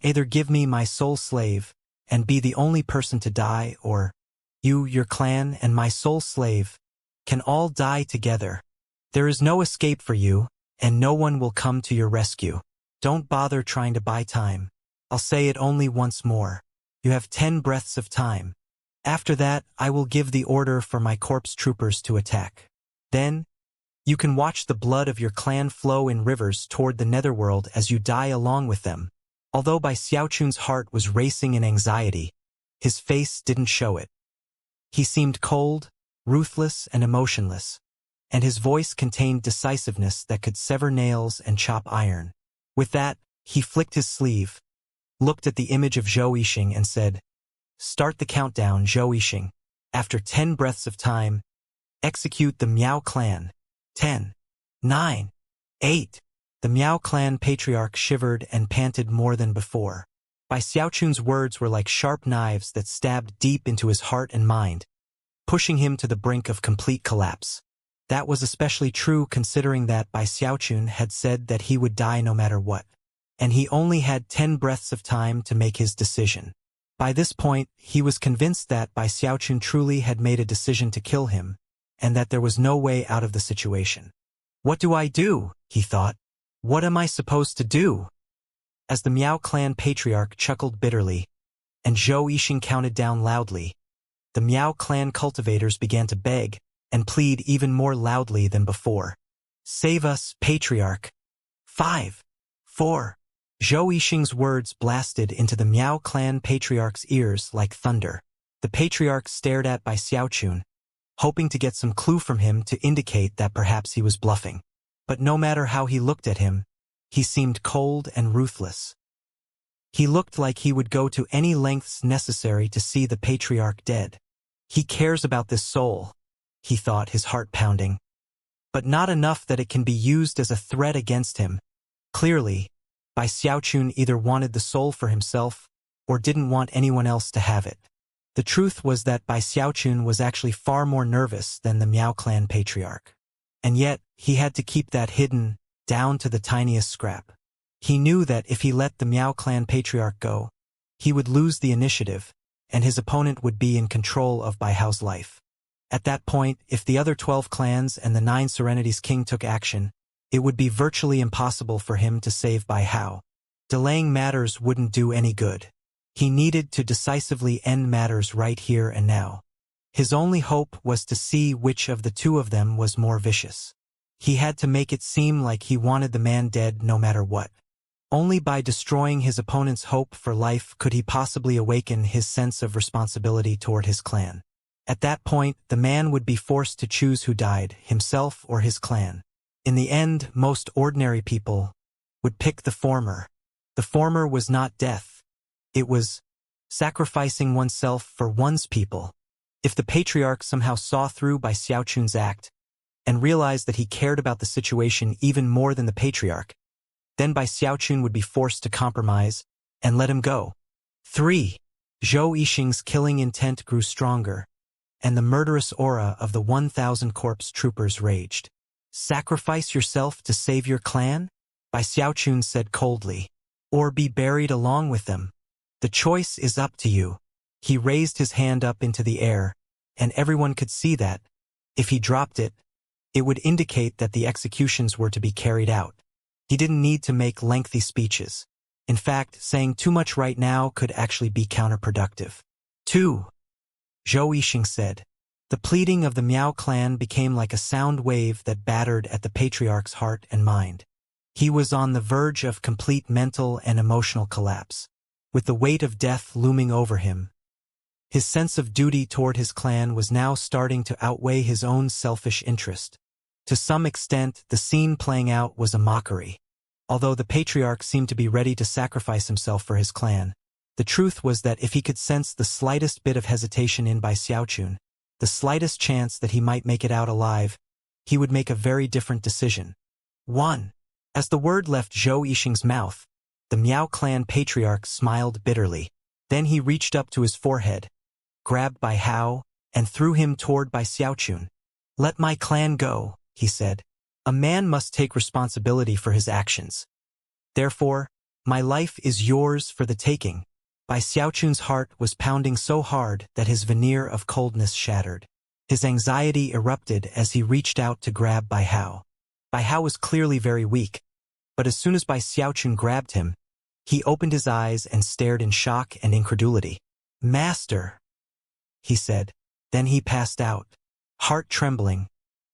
Either give me my soul slave and be the only person to die, or you, your clan, and my soul slave can all die together. There is no escape for you, and no one will come to your rescue. Don't bother trying to buy time. I'll say it only once more. You have 10 breaths of time. After that, I will give the order for my corpse troopers to attack. Then, you can watch the blood of your clan flow in rivers toward the netherworld as you die along with them. Although Bai Xiaochun's heart was racing in anxiety, his face didn't show it. He seemed cold, ruthless, and emotionless, and his voice contained decisiveness that could sever nails and chop iron. With that, he flicked his sleeve, looked at the image of Zhou Yixing and said, "Start the countdown, Zhou Yixing. After 10 breaths of time, execute the Miao clan. 10, 9, 8. The Miao clan patriarch shivered and panted more than before. Bai Xiaochun's words were like sharp knives that stabbed deep into his heart and mind, pushing him to the brink of complete collapse. That was especially true considering that Bai Xiaochun had said that he would die no matter what, and he only had 10 breaths of time to make his decision. By this point, he was convinced that Bai Xiaochun truly had made a decision to kill him, and that there was no way out of the situation. "What do I do?" he thought. "What am I supposed to do?" As the Miao clan patriarch chuckled bitterly, and Zhou Yixing counted down loudly, the Miao clan cultivators began to beg and plead even more loudly than before. "Save us, patriarch." 5, 4. Zhou Yixing's words blasted into the Miao clan patriarch's ears like thunder. The patriarch stared at Bai Xiaochun, hoping to get some clue from him to indicate that perhaps he was bluffing. But no matter how he looked at him, he seemed cold and ruthless. He looked like he would go to any lengths necessary to see the patriarch dead. "He cares about this soul," he thought, his heart pounding. "But not enough that it can be used as a threat against him." Clearly, Bai Xiaochun either wanted the soul for himself or didn't want anyone else to have it. The truth was that Bai Xiaochun was actually far more nervous than the Miao clan patriarch. And yet, he had to keep that hidden, down to the tiniest scrap. He knew that if he let the Miao clan patriarch go, he would lose the initiative, and his opponent would be in control of Bai Hao's life. At that point, if the other 12 clans and the 9 Serenities King took action, it would be virtually impossible for him to save Bai Hao. Delaying matters wouldn't do any good. He needed to decisively end matters right here and now. His only hope was to see which of the two of them was more vicious. He had to make it seem like he wanted the man dead no matter what. Only by destroying his opponent's hope for life could he possibly awaken his sense of responsibility toward his clan. At that point, the man would be forced to choose who died, himself or his clan. In the end, most ordinary people would pick the former. The former was not death. It was sacrificing oneself for one's people. If the patriarch somehow saw through Bai Xiaochun's act and realized that he cared about the situation even more than the patriarch, then Bai Xiaochun would be forced to compromise and let him go. 3. Zhou Yixing's killing intent grew stronger, and the murderous aura of the 1,000 corpse troopers raged. "Sacrifice yourself to save your clan?" Bai Xiaochun said coldly. "Or be buried along with them? The choice is up to you." He raised his hand up into the air, and everyone could see that, if he dropped it, it would indicate that the executions were to be carried out. He didn't need to make lengthy speeches. In fact, saying too much right now could actually be counterproductive. 2. Zhou Yixing said. The pleading of the Miao clan became like a sound wave that battered at the patriarch's heart and mind. He was on the verge of complete mental and emotional collapse, with the weight of death looming over him. His sense of duty toward his clan was now starting to outweigh his own selfish interest. To some extent, the scene playing out was a mockery. Although the patriarch seemed to be ready to sacrifice himself for his clan, the truth was that if he could sense the slightest bit of hesitation in Bai Xiaochun, the slightest chance that he might make it out alive, he would make a very different decision. 1. As the word left Zhou Yixing's mouth, the Miao clan patriarch smiled bitterly. Then he reached up to his forehead, grabbed Bai Hao, and threw him toward Bai Xiaochun. "Let my clan go," he said. "A man must take responsibility for his actions. Therefore, my life is yours for the taking." Bai Xiaochun's heart was pounding so hard that his veneer of coldness shattered. His anxiety erupted as he reached out to grab Bai Hao. Bai Hao was clearly very weak, but as soon as Bai Xiaochun grabbed him, he opened his eyes and stared in shock and incredulity. "Master," he said. Then he passed out. Heart trembling,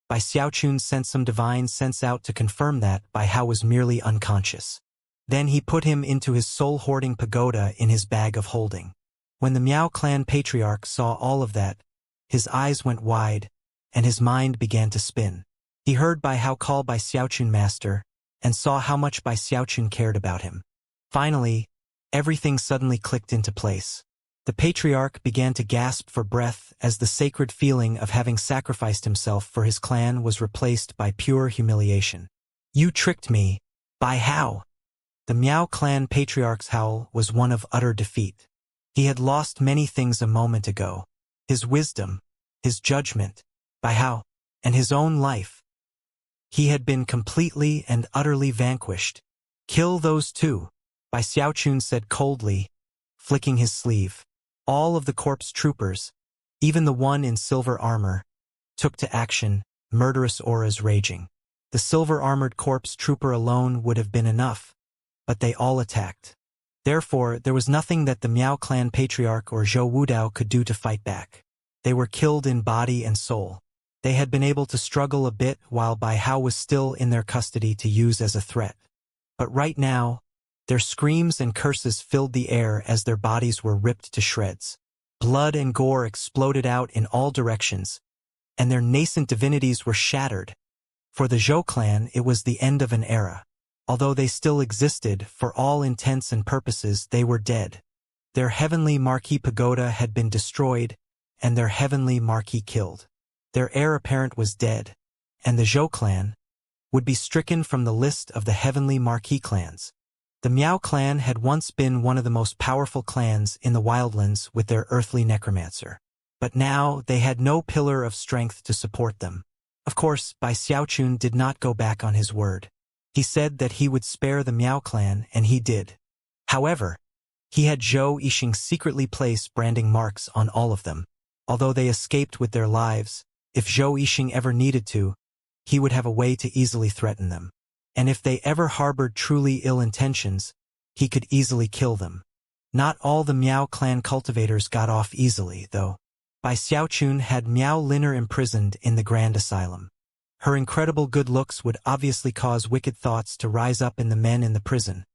Bai Xiaochun sent some divine sense out to confirm that Bai Hao was merely unconscious. Then he put him into his soul-hoarding pagoda in his bag of holding. When the Miao clan patriarch saw all of that, his eyes went wide, and his mind began to spin. He heard Bai Hao call Bai Xiaochun master, and saw how much Bai Xiaochun cared about him. Finally, everything suddenly clicked into place. The patriarch began to gasp for breath as the sacred feeling of having sacrificed himself for his clan was replaced by pure humiliation. You tricked me. By how? The Miao clan patriarch's howl was one of utter defeat. He had lost many things a moment ago. His wisdom, his judgment, by how, and his own life. He had been completely and utterly vanquished. Kill those two, Bai Xiaochun said coldly, flicking his sleeve. All of the corpse troopers, even the one in silver armor, took to action, murderous auras raging. The silver-armored corpse trooper alone would have been enough, but they all attacked. Therefore, there was nothing that the Miao clan patriarch or Zhou Wudao could do to fight back. They were killed in body and soul. They had been able to struggle a bit while Bai Hao was still in their custody to use as a threat. But right now, their screams and curses filled the air as their bodies were ripped to shreds. Blood and gore exploded out in all directions, and their nascent divinities were shattered. For the Zhou clan, it was the end of an era. Although they still existed, for all intents and purposes they were dead. Their heavenly marquee pagoda had been destroyed, and their heavenly marquee killed. Their heir apparent was dead, and the Zhou clan would be stricken from the list of the heavenly marquee clans. The Miao clan had once been one of the most powerful clans in the wildlands with their earthly necromancer. But now they had no pillar of strength to support them. Of course, Bai Xiaochun did not go back on his word. He said that he would spare the Miao clan, and he did. However, he had Zhou Yixing secretly place branding marks on all of them. Although they escaped with their lives, if Zhou Yixing ever needed to, he would have a way to easily threaten them. And if they ever harbored truly ill intentions, he could easily kill them. Not all the Miao clan cultivators got off easily, though. Bai Xiaochun had Miao Liner imprisoned in the Grand Asylum. Her incredible good looks would obviously cause wicked thoughts to rise up in the men in the prison.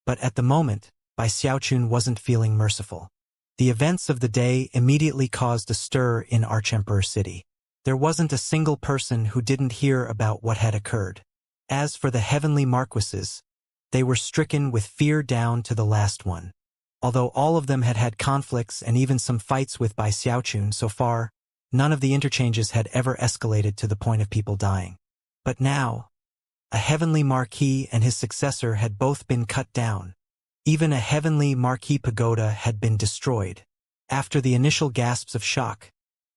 But at the moment, Bai Xiaochun wasn't feeling merciful. The events of the day immediately caused a stir in Archemperor City. There wasn't a single person who didn't hear about what had occurred. As for the heavenly marquises, they were stricken with fear down to the last one. Although all of them had had conflicts and even some fights with Bai Xiaochun so far, none of the interchanges had ever escalated to the point of people dying. But now, a heavenly marquis and his successor had both been cut down. Even a heavenly marquis pagoda had been destroyed. After the initial gasps of shock,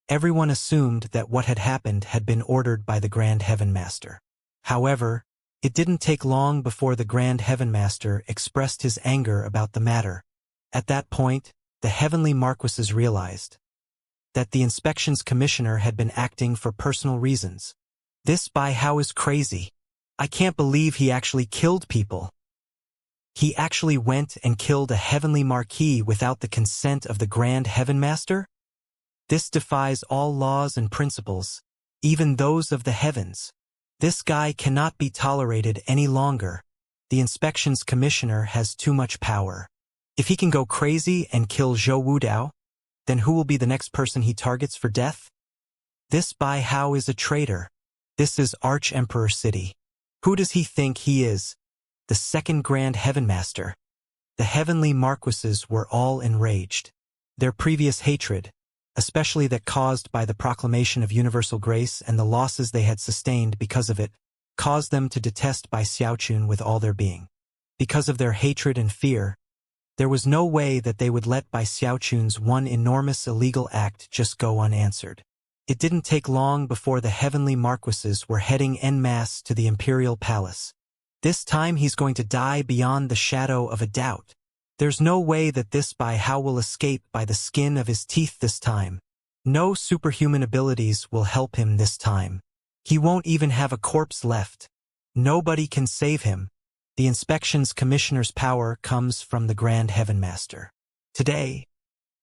everyone assumed that what had happened had been ordered by the Grand Heaven Master. However, it didn't take long before the Grand Heaven Master expressed his anger about the matter. At that point, the heavenly marquises realized that the inspections commissioner had been acting for personal reasons. This Bai Hao is crazy. I can't believe he actually killed people. He actually went and killed a heavenly marquis without the consent of the Grand Heaven Master? This defies all laws and principles, even those of the heavens. This guy cannot be tolerated any longer. The inspections commissioner has too much power. If he can go crazy and kill Zhou Wudao, then who will be the next person he targets for death? This Bai Hao is a traitor. This is Archemperor City. Who does he think he is? The second Grand Heaven Master. The heavenly marquises were all enraged. Their previous hatred, especially that caused by the proclamation of universal grace and the losses they had sustained because of it, caused them to detest Bai Xiaochun with all their being. Because of their hatred and fear, there was no way that they would let Bai Xiaochun's one enormous illegal act just go unanswered. It didn't take long before the heavenly marquises were heading en masse to the imperial palace. This time he's going to die beyond the shadow of a doubt. There's no way that this Bai Hao will escape by the skin of his teeth this time. No superhuman abilities will help him this time. He won't even have a corpse left. Nobody can save him. The inspections commissioner's power comes from the Grand Heaven Master. Today,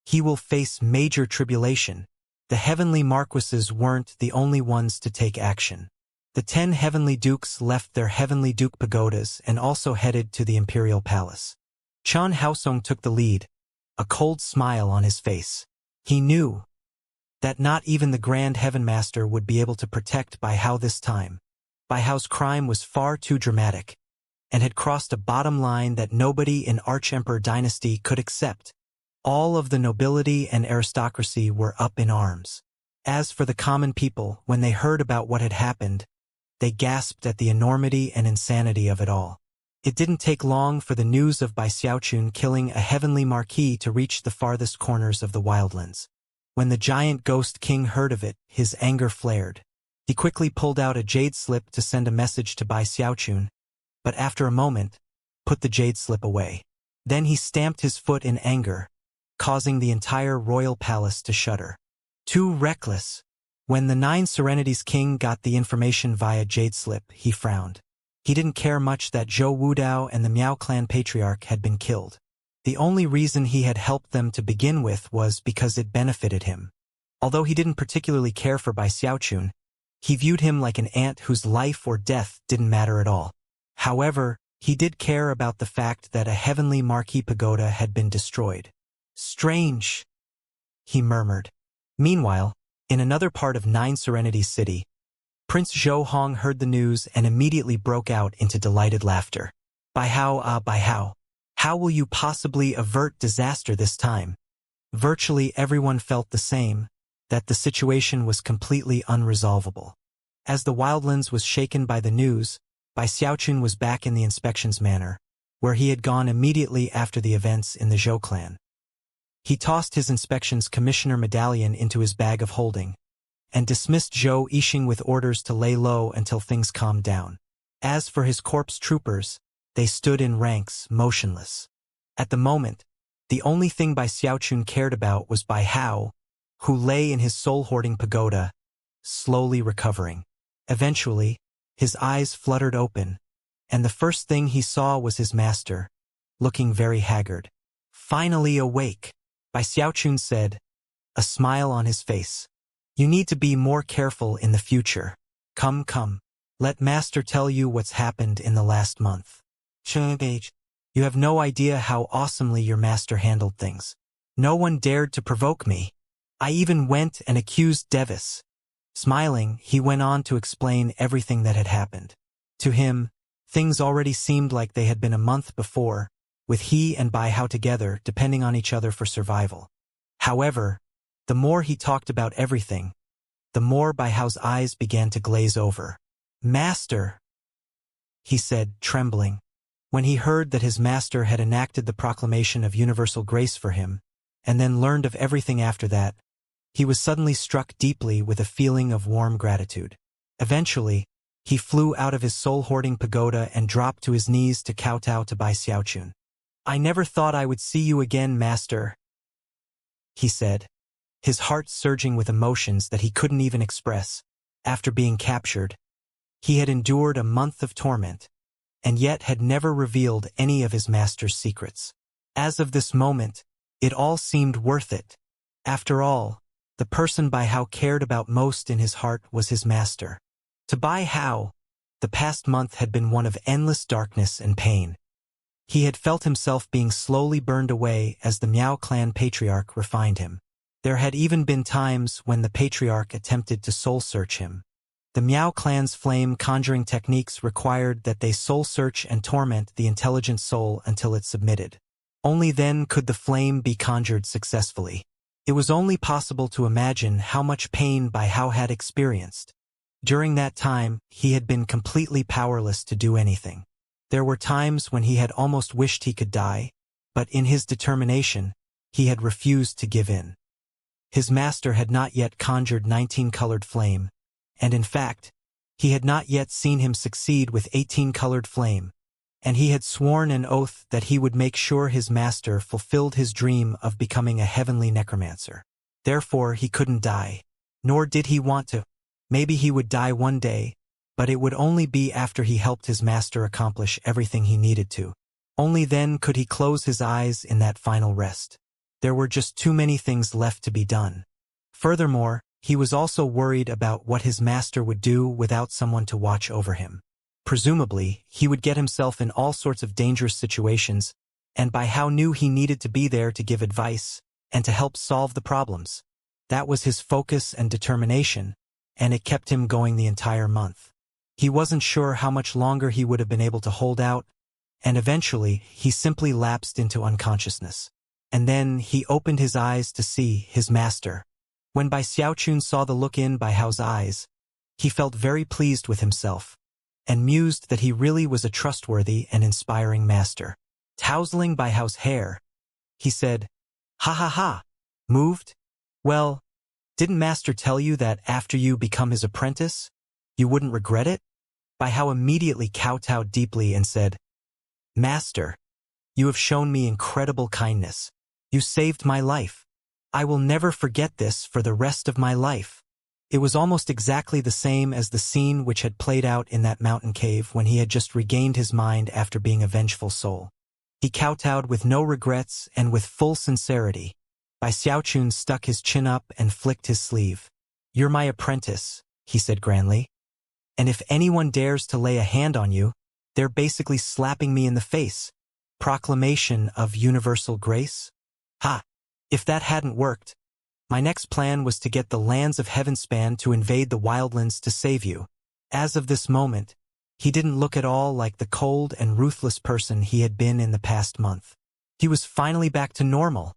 he will face major tribulation. The heavenly marquises weren't the only ones to take action. The 10 heavenly dukes left their heavenly duke pagodas and also headed to the imperial palace. Chen Haosong took the lead, a cold smile on his face. He knew that not even the Grand Heaven Master would be able to protect Bai Hao this time. Bai Hao's crime was far too dramatic. and had crossed a bottom line that nobody in Archemperor dynasty could accept. All of the nobility and aristocracy were up in arms. As for the common people, when they heard about what had happened, they gasped at the enormity and insanity of it all. It didn't take long for the news of Bai Xiaochun killing a heavenly marquis to reach the farthest corners of the wildlands. When the giant ghost king heard of it, his anger flared. He quickly pulled out a jade slip to send a message to Bai Xiaochun, but after a moment, put the jade slip away. Then he stamped his foot in anger, causing the entire royal palace to shudder. Too reckless. When the Nine Serenities king got the information via jade slip, he frowned. He didn't care much that Zhou Wudao and the Miao clan patriarch had been killed. The only reason he had helped them to begin with was because it benefited him. Although he didn't particularly care for Bai Xiaochun, he viewed him like an ant whose life or death didn't matter at all. However, he did care about the fact that a heavenly marquee pagoda had been destroyed. Strange, he murmured. Meanwhile, in another part of Nine Serenities City, Prince Zhou Hong heard the news and immediately broke out into delighted laughter. Bai Hao, how will you possibly avert disaster this time? Virtually everyone felt the same, that the situation was completely unresolvable. As the wildlands was shaken by the news, Bai Xiaochun was back in the inspections manor, where he had gone immediately after the events in the Zhou clan. He tossed his inspections commissioner medallion into his bag of holding, and dismissed Zhou Yixing with orders to lay low until things calmed down. As for his corpse troopers, they stood in ranks, motionless. At the moment, the only thing Bai Xiaochun cared about was Bai Hao, who lay in his soul-hoarding pagoda, slowly recovering. Eventually, his eyes fluttered open, and the first thing he saw was his master, looking very haggard. Finally awake, Bai Xiaochun said, a smile on his face. You need to be more careful in the future. Come, let master tell you what's happened in the last month. You have no idea how awesomely your master handled things. No one dared to provoke me. I even went and accused Devis. Smiling, he went on to explain everything that had happened. To him, things already seemed like they had been a month before, with he and Bai Hao together depending on each other for survival. However, the more he talked about everything, the more Bai Hao's eyes began to glaze over. Master, he said, trembling. When he heard that his master had enacted the proclamation of universal grace for him, and then learned of everything after that, he was suddenly struck deeply with a feeling of warm gratitude. Eventually, he flew out of his soul-hoarding pagoda and dropped to his knees to kowtow to Bai Xiaochun. I never thought I would see you again, master, he said, his heart surging with emotions that he couldn't even express. After being captured, he had endured a month of torment, and yet had never revealed any of his master's secrets. As of this moment, it all seemed worth it. After all, the person Bai Hao cared about most in his heart was his master. To Bai Hao, the past month had been one of endless darkness and pain. He had felt himself being slowly burned away as the Miao clan patriarch refined him. There had even been times when the patriarch attempted to soul-search him. The Miao clan's flame-conjuring techniques required that they soul-search and torment the intelligent soul until it submitted. Only then could the flame be conjured successfully. It was only possible to imagine how much pain Bai Hao had experienced. During that time, he had been completely powerless to do anything. There were times when he had almost wished he could die, but in his determination, he had refused to give in. His master had not yet conjured 19-colored flame, and in fact, he had not yet seen him succeed with 18-colored flame, and he had sworn an oath that he would make sure his master fulfilled his dream of becoming a heavenly necromancer. Therefore, he couldn't die, nor did he want to. Maybe he would die one day, but it would only be after he helped his master accomplish everything he needed to. Only then could he close his eyes in that final rest. There were just too many things left to be done. Furthermore, he was also worried about what his master would do without someone to watch over him. Presumably, he would get himself in all sorts of dangerous situations, and Bai Hao knew he needed to be there to give advice and to help solve the problems. That was his focus and determination, and it kept him going the entire month. He wasn't sure how much longer he would have been able to hold out, and eventually he simply lapsed into unconsciousness. And then he opened his eyes to see his master. When Bai Xiaochun saw the look in Bai Hao's eyes, he felt very pleased with himself, and mused that he really was a trustworthy and inspiring master. Tousling Bai Hao's hair, he said, "Ha ha ha! Moved? Well, didn't master tell you that after you become his apprentice, you wouldn't regret it?" Bai Hao immediately kowtowed deeply and said, "Master, you have shown me incredible kindness. You saved my life. I will never forget this for the rest of my life." It was almost exactly the same as the scene which had played out in that mountain cave when he had just regained his mind after being a vengeful soul. He kowtowed with no regrets and with full sincerity. Bai Xiaochun stuck his chin up and flicked his sleeve. "You're my apprentice," he said grandly. "And if anyone dares to lay a hand on you, they're basically slapping me in the face. Proclamation of universal grace? Ha! If that hadn't worked, my next plan was to get the lands of Heavenspan to invade the wildlands to save you." As of this moment, he didn't look at all like the cold and ruthless person he had been in the past month. He was finally back to normal,